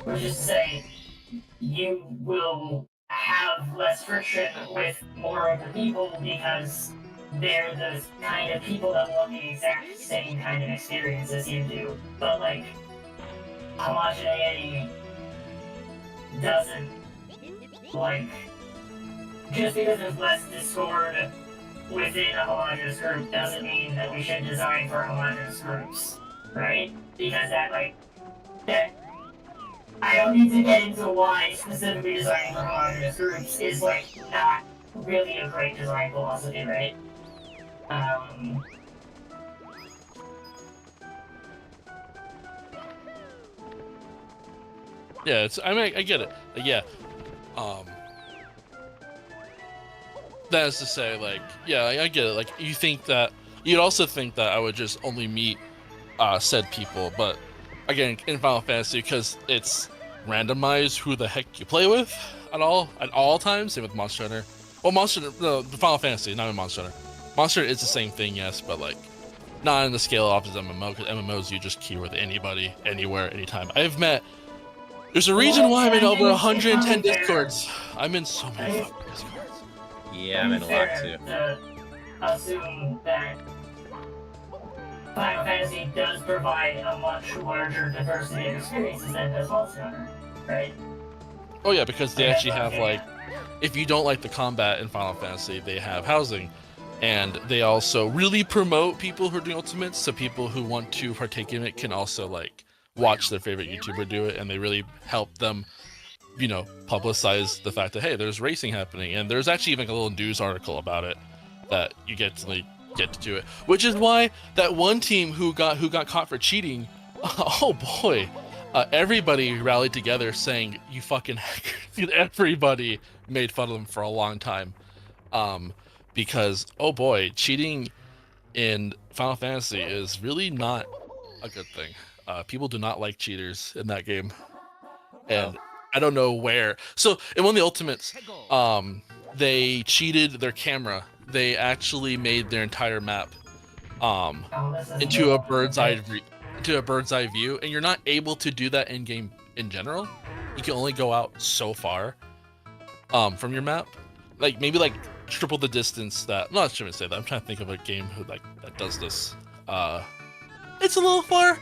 Which is to say, you will have less friction with more of the people because they're the kind of people that want the exact same kind of experience as you do. But like, homogeneity doesn't, like, just because there's less discord within a homogeneous group doesn't mean that we should design for homogeneous groups, right? Because that I don't need to get into why specifically designing for homogeneous groups is like not really a great design philosophy, right? Yeah, I get it. Yeah. That is to say, like, yeah, I get it. Like, you'd also think that I would just only meet said people, but again, in Final Fantasy, because it's randomized who the heck you play with at all times. Same with Monster Hunter. Well, the Final Fantasy, not in Monster Hunter. Monster Hunter is the same thing, yes, but like not in the scale of as MMO, because MMOs you just queue with anybody, anywhere, anytime. There's a reason why I'm in over 110 Discords. I'm in so many fucking Discords. Yeah, I'm in a lot too. Assume that Final Fantasy does provide a much larger diversity of experiences than does Monster Hunter, right? Oh yeah, because they actually have like, if you don't like the combat in Final Fantasy, they have housing, and they also really promote people who are doing ultimates, so people who want to partake in it can also like watch their favorite YouTuber do it, and they really help them, publicize the fact that hey, there's racing happening, and there's actually even a little news article about it that you get to do it, which is why that one team who got caught for cheating, oh boy, everybody rallied together saying you fucking hackers. Everybody made fun of them for a long time, because oh boy, cheating in Final Fantasy is really not a good thing. People do not like cheaters in that game, and I don't know where. So in one of the ultimates, they cheated their camera. They actually made their entire map into a bird's eye view, and you're not able to do that in game in general. You can only go out so far from your map, like maybe like triple the distance that. No, I shouldn't say that. I'm trying to think of a game that does this. it's a little far,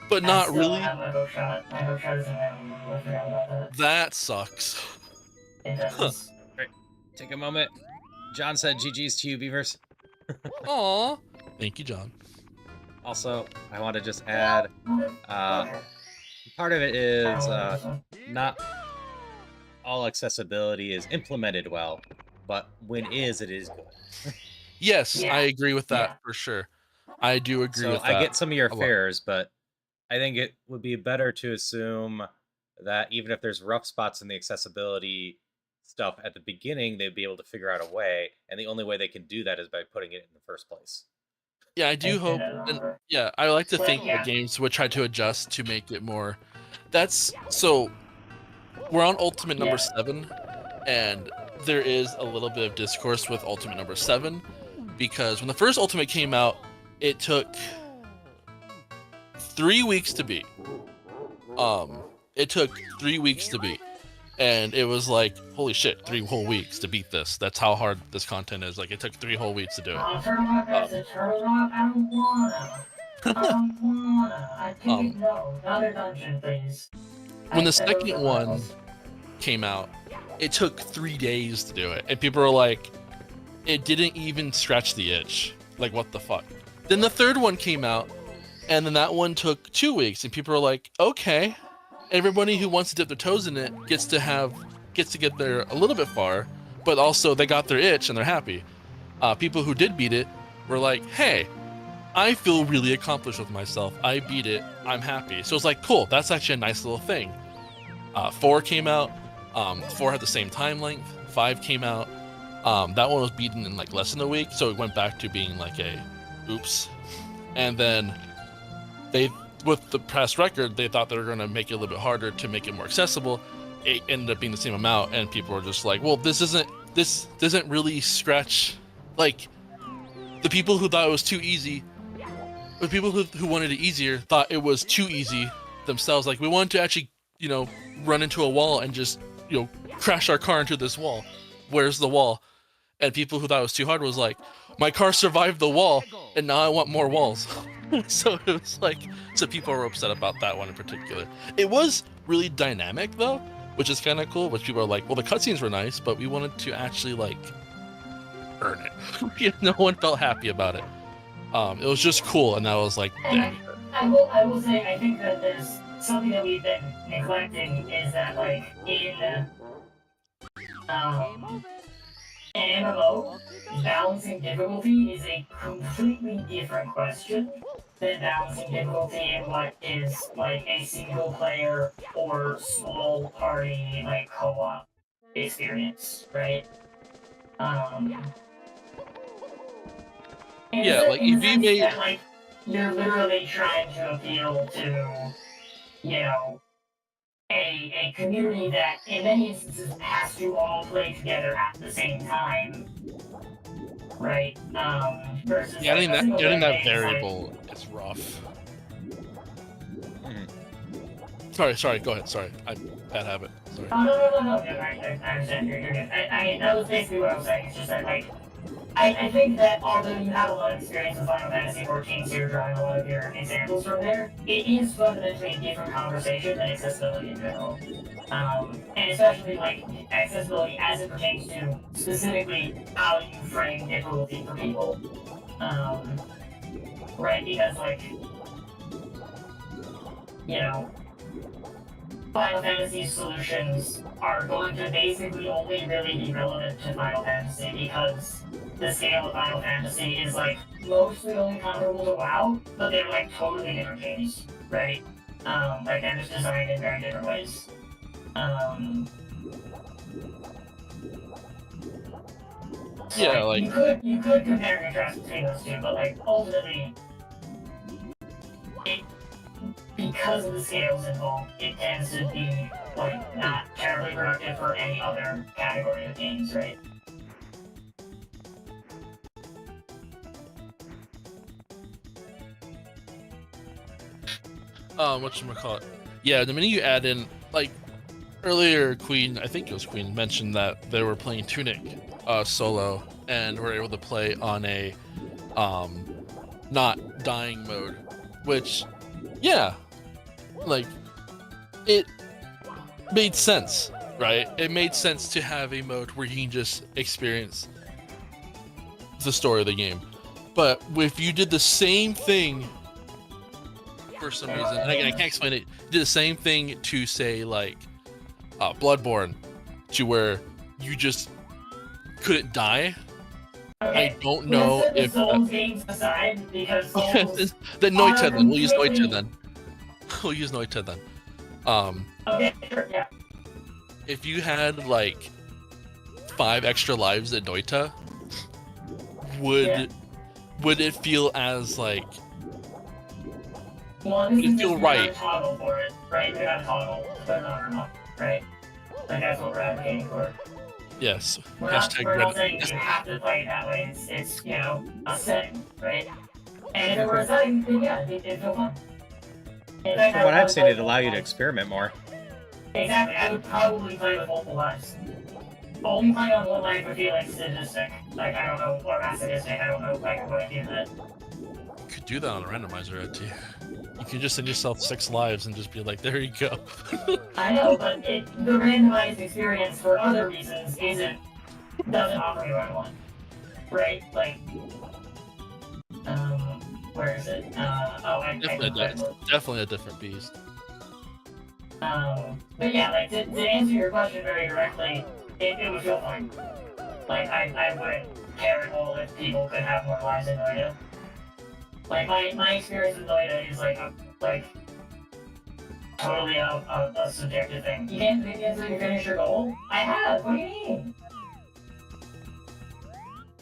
but not really. I have my hook shot. My hook shot isn't there anymore. I forgot about that. That sucks. It does. Take a moment. John said GG's to you, Beavers. Aw. Thank you, John. Also, I want to just add, part of it is not all accessibility is implemented well, but when is, it is good. Yes, Yeah. I agree with that Yeah. for sure. I do agree So with that. I get some of your a lot. fears, but I think it would be better to assume that even if there's rough spots in the accessibility stuff at the beginning, they'd be able to figure out a way, and the only way they can do that is by putting it in the first place. Yeah, I do hope, and yeah, I like to think that games would try to adjust to make it more. That's so. We're on Ultimate number 7, and there is a little bit of discourse with Ultimate number 7 because when the first Ultimate came out, it took 3 weeks to beat. It took 3 weeks to beat, and it was like, holy shit, 3 whole weeks to beat this. That's how hard this content is. Like, it took 3 whole weeks to do it. Turtle Rock, I don't wanna. I didn't know. Another dungeon, please. When the second one came out, it took 3 days to do it, and people were like, it didn't even scratch the itch. Like, what the fuck? Then the third one came out, and then that one took 2 weeks, and people were like, okay. Everybody who wants to dip their toes in it gets to get there a little bit far, but also they got their itch and they're happy. People who did beat it were like, hey, I feel really accomplished with myself. I beat it. I'm happy. So it's like, cool. That's actually a nice little thing. 4 came out. 4 had the same time length. 5 came out. That one was beaten in like less than a week, so it went back to being like a oops. And then with the past record, they thought they were going to make it a little bit harder to make it more accessible. It ended up being the same amount, and people were just like, well, this doesn't really scratch. Like, the people who thought it was too easy, the people who wanted it easier thought it was too easy themselves. Like, we wanted to actually, run into a wall and just, crash our car into this wall. Where's the wall? And people who thought it was too hard was like, my car survived the wall, and now I want more walls. So it was like, so people were upset about that one in particular. It was really dynamic though, which is kind of cool, which people are like, well, the cutscenes were nice, but we wanted to actually like earn it. No one felt happy about it. It was just cool, and that was like, I will say, I think that there's something that we've been neglecting is that like in MMO, balancing difficulty is a completely different question than balancing difficulty in what is like a single player or small party like co-op experience, right? Yeah, like if you made that, like, you're literally trying to appeal to, a community that in many instances has to all play together at the same time, right? Versus getting that game variable is rough. Sorry, go ahead. Sorry, bad habit. Sorry. Oh, no. I understand. You're good. That was basically what I was saying. It's just that, like, I think that although you have a lot of experience with Final Fantasy XIV, so you're drawing a lot of your examples from there, it is fundamentally a different conversation than accessibility in general. And especially, like, accessibility as it pertains to specifically how you frame difficulty for people. Right? Because, like, Final Fantasy solutions are going to basically only really be relevant to Final Fantasy because the scale of Final Fantasy is like mostly only comparable to WoW, but they're like totally different games, right? Like they're just designed in very different ways. Yeah, like you could compare and contrast between those two, but like ultimately, because of the scales involved, it tends to be like not terribly productive for any other category of games, right? Whatchamacallit? Yeah, the minute you add in, like, earlier I think it was Queen, mentioned that they were playing Tunic solo and were able to play on a not dying mode which, yeah, like, it made sense, right? It made sense to have a mode where you can just experience the story of the game. But if you did the same thing for some reason, and again, I can't explain it, did the same thing to, say, like, Bloodborne, to where you just couldn't die. Okay. I don't know if Souls games aside, because Souls then Noita then. We'll use Noita then. We'll use Noita then. Okay, sure, yeah. If you had like 5 extra lives at Noita, would it feel as like? Well, Would it feel right? Toggle for it, right? You gotta toggle to put it on or not, right? Like that's what we're advocating for. Yes. We're not saying you have to play it that way. It's you know, a setting, right? And if it were a setting, then yeah, it'd feel fun. In fact, From what I've seen, it'd allow you to experiment more. Exactly, I would probably play with multiple lives. Only playing on one life would be like sadistic. Like, I don't know, or masochistic, I don't know, like, what I do that. You could do that on a randomizer, Ed. You could just send yourself 6 lives and just be like, there you go. I know, but the randomized experience for other reasons doesn't offer me what I want. Right? Like, where is it? Definitely a different beast. But yeah, like, to answer your question very directly, it would feel fine. Like, I wouldn't care at all if people could have more lives in Noita. Like, my experience with Noita is, like totally a subjective thing. You can't think until you finish your goal? I have! What do you mean?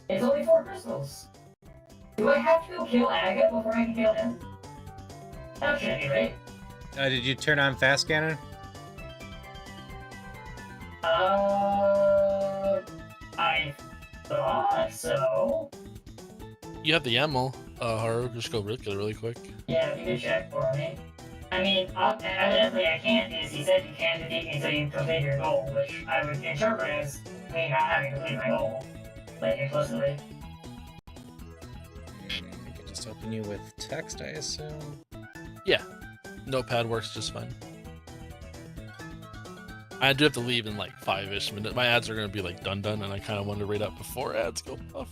It's only 4 crystals. Do I have to go kill Agate before I can kill him? That shouldn't be right. Did you turn on fast cannon? I thought so. You have the ammo, Haru, just go get it really quick. Yeah, if you could check for me. I mean, evidently I can't, because he said you can't defeat me until you complete your goal, which I would interpret as me not having completed my goal, like, explicitly. I can just open you with text, I assume. Yeah, Notepad works just fine. I do have to leave in like 5-ish minutes. My ads are gonna be like done, and I kind of want to read up before ads go off.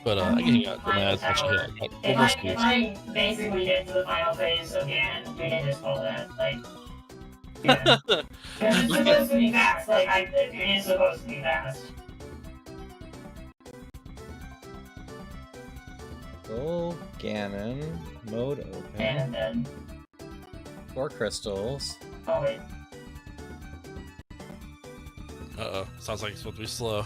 But I can hang out for my ads actually. If I basically get to the final phase again, we can just call that, like, yeah. Because it's supposed to be fast, like, it is supposed to be fast. Gold Ganon, mode open. And then... 4 crystals. Oh wait. Uh-oh, sounds like it's supposed to be slow.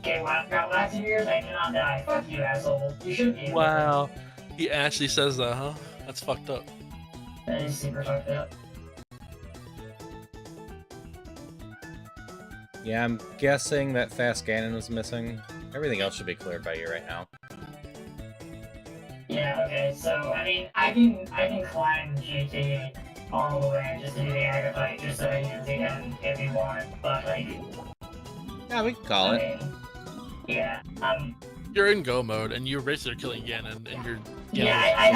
Okay, wow, got lots of years, I cannot die. Fuck you, asshole. You should be. Wow, he actually says that, huh? That's fucked up. That is super fucked up. Yeah, I'm guessing that fast Ganon was missing. Everything else should be cleared by you right now. Yeah, okay, so, I mean, I can climb GT all the way just to do the Agate fight, just so I can take him if you want, but, like... Yeah, we can call it. I mean, yeah, You're in go mode, and you're basically killing Ganon, and you're... yeah, I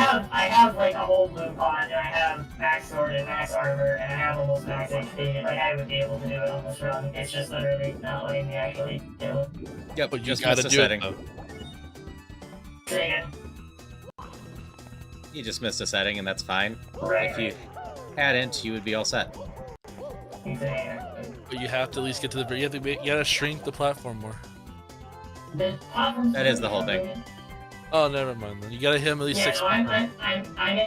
have, like, a whole blue pot, and I have max sword and max armor, and I have almost max HP, like, I would be able to do it on this run, it's just literally not letting me actually do it. Yep, But you just gotta missed a do setting. it, though. Say again. You just missed a setting, and that's fine. Right. If you hadn't, you would be all set. But you have to at least get to the... You gotta shrink the platform more. That is the whole thing. Oh, never mind then. You gotta hit him at least 6 so I'm in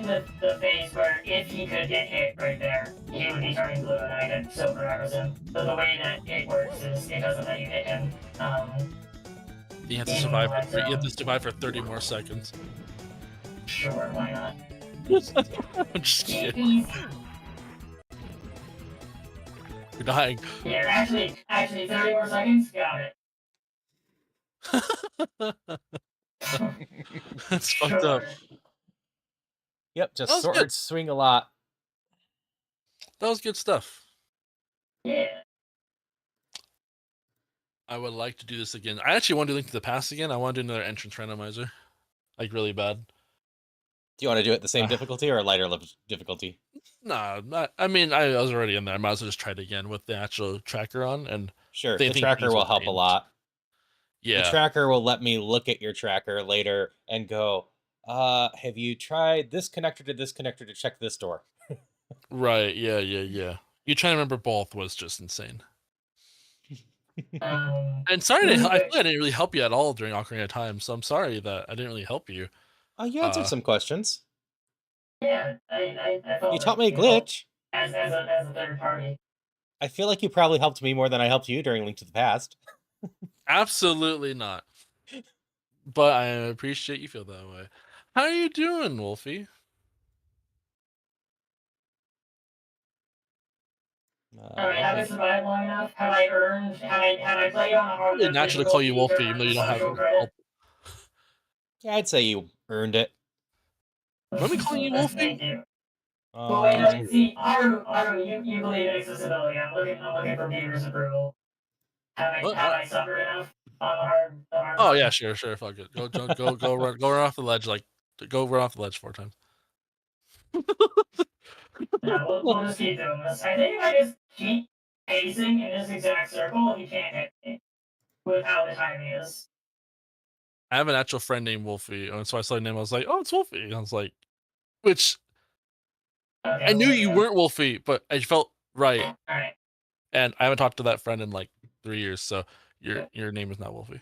the phase where if he could get hit right there, he would be turning blue and I could silver arrows him. So the way that it works is it doesn't let you hit him. You have to survive. You have to survive for 30 more seconds. Sure, why not? I'm just kidding. You're dying. Here, actually, 30 more seconds. Got it. That's fucked up. Yep, just That was sword good. swing a lot. That was good stuff. Yeah. I would like to do this again. I actually want to do Link to the Past again. I want to do another entrance randomizer. Like, really bad. Do you want to do it the same difficulty or a lighter difficulty? Nah, I mean, I was already in there. I might as well just try it again with the actual tracker on. And Sure, they the think tracker things will will help a change. lot. Yeah. The tracker will let me look at your tracker later and go, have you tried this connector to this connector to check this door? Right, yeah. You trying to remember both was just insane. And sorry, I feel like I didn't really help you at all during Ocarina of Time, so I'm sorry that I didn't really help you. You answered some questions. Yeah, I felt You taught that, me a glitch. As a third party. I feel like you probably helped me more than I helped you during Link to the Past. Absolutely not. But I appreciate you feel that way. How are you doing, Wolfie? Have I survived long enough? Have I played on a hard It's natural to call you Wolfie, even though you don't have credit? Yeah, I'd say you earned it. Let me call you Wolfie. Thank you. But wait, no, see, Aru, you believe in accessibility. I'm looking for Beaver's approval. Have I suffered enough on the hard Oh one? yeah, sure, fuck it. Go run off the ledge, like go run off the ledge 4 times. No, we'll just keep doing this. I think if I just keep pacing in this exact circle, he can't hit me with how the timing is. I have an actual friend named Wolfie, and so I saw the name. I was like, "Oh, it's Wolfie." And I was like, which Okay, I knew you weren't Wolfie, but I felt right. All right. And I haven't talked to that friend in like 3 years, so your name is not Wolfie.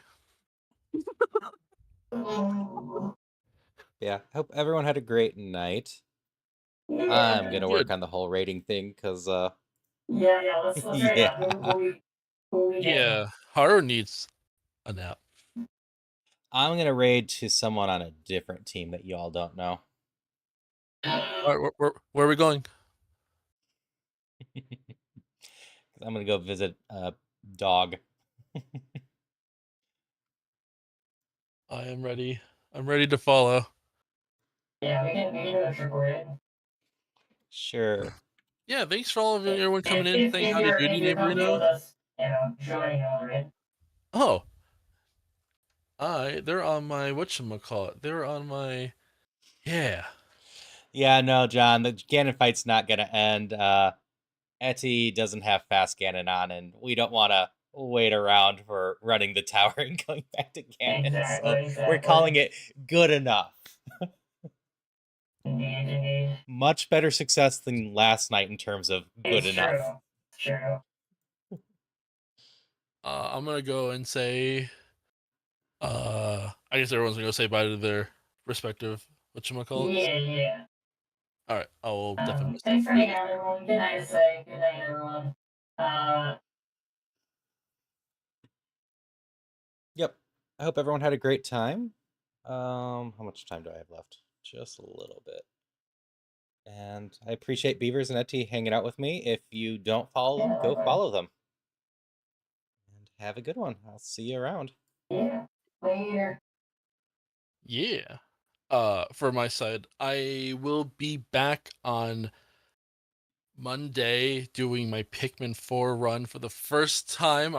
Yeah, hope everyone had a great night. I'm gonna work on the whole rating thing because Yeah, let's rate it out. Who we Yeah, Haru needs a nap. I'm gonna raid to someone on a different team that you all don't know. All right, where are we going? I'm gonna go visit a dog. I am ready. I'm ready to follow. Yeah, we can do a trick raid. Sure. Yeah, thanks for all of everyone coming in. Thank Howdy Doody, Neighborino. Joining the raid. Oh. They're on my whatchamacallit. They're on my Yeah, no, John, the Ganon fight's not gonna end. Etty doesn't have fast Ganon on, and we don't wanna wait around for running the tower and going back to Ganon. Exactly. We're calling it good enough. Indeed. Much better success than last night in terms of good enough. True. I'm gonna go and say I guess everyone's gonna go say bye to their respective whatchamacallit. Yeah. Alright, I will definitely thanks for hanging out, everyone. Good night, Good night, everyone. Yep. I hope everyone had a great time. How much time do I have left? Just a little bit. And I appreciate Beavers and Etty hanging out with me. If you don't follow them, go follow them. And have a good one. I'll see you around. Yeah. Later. Yeah. For my side, I will be back on Monday doing my Pikmin 4 run for the first time.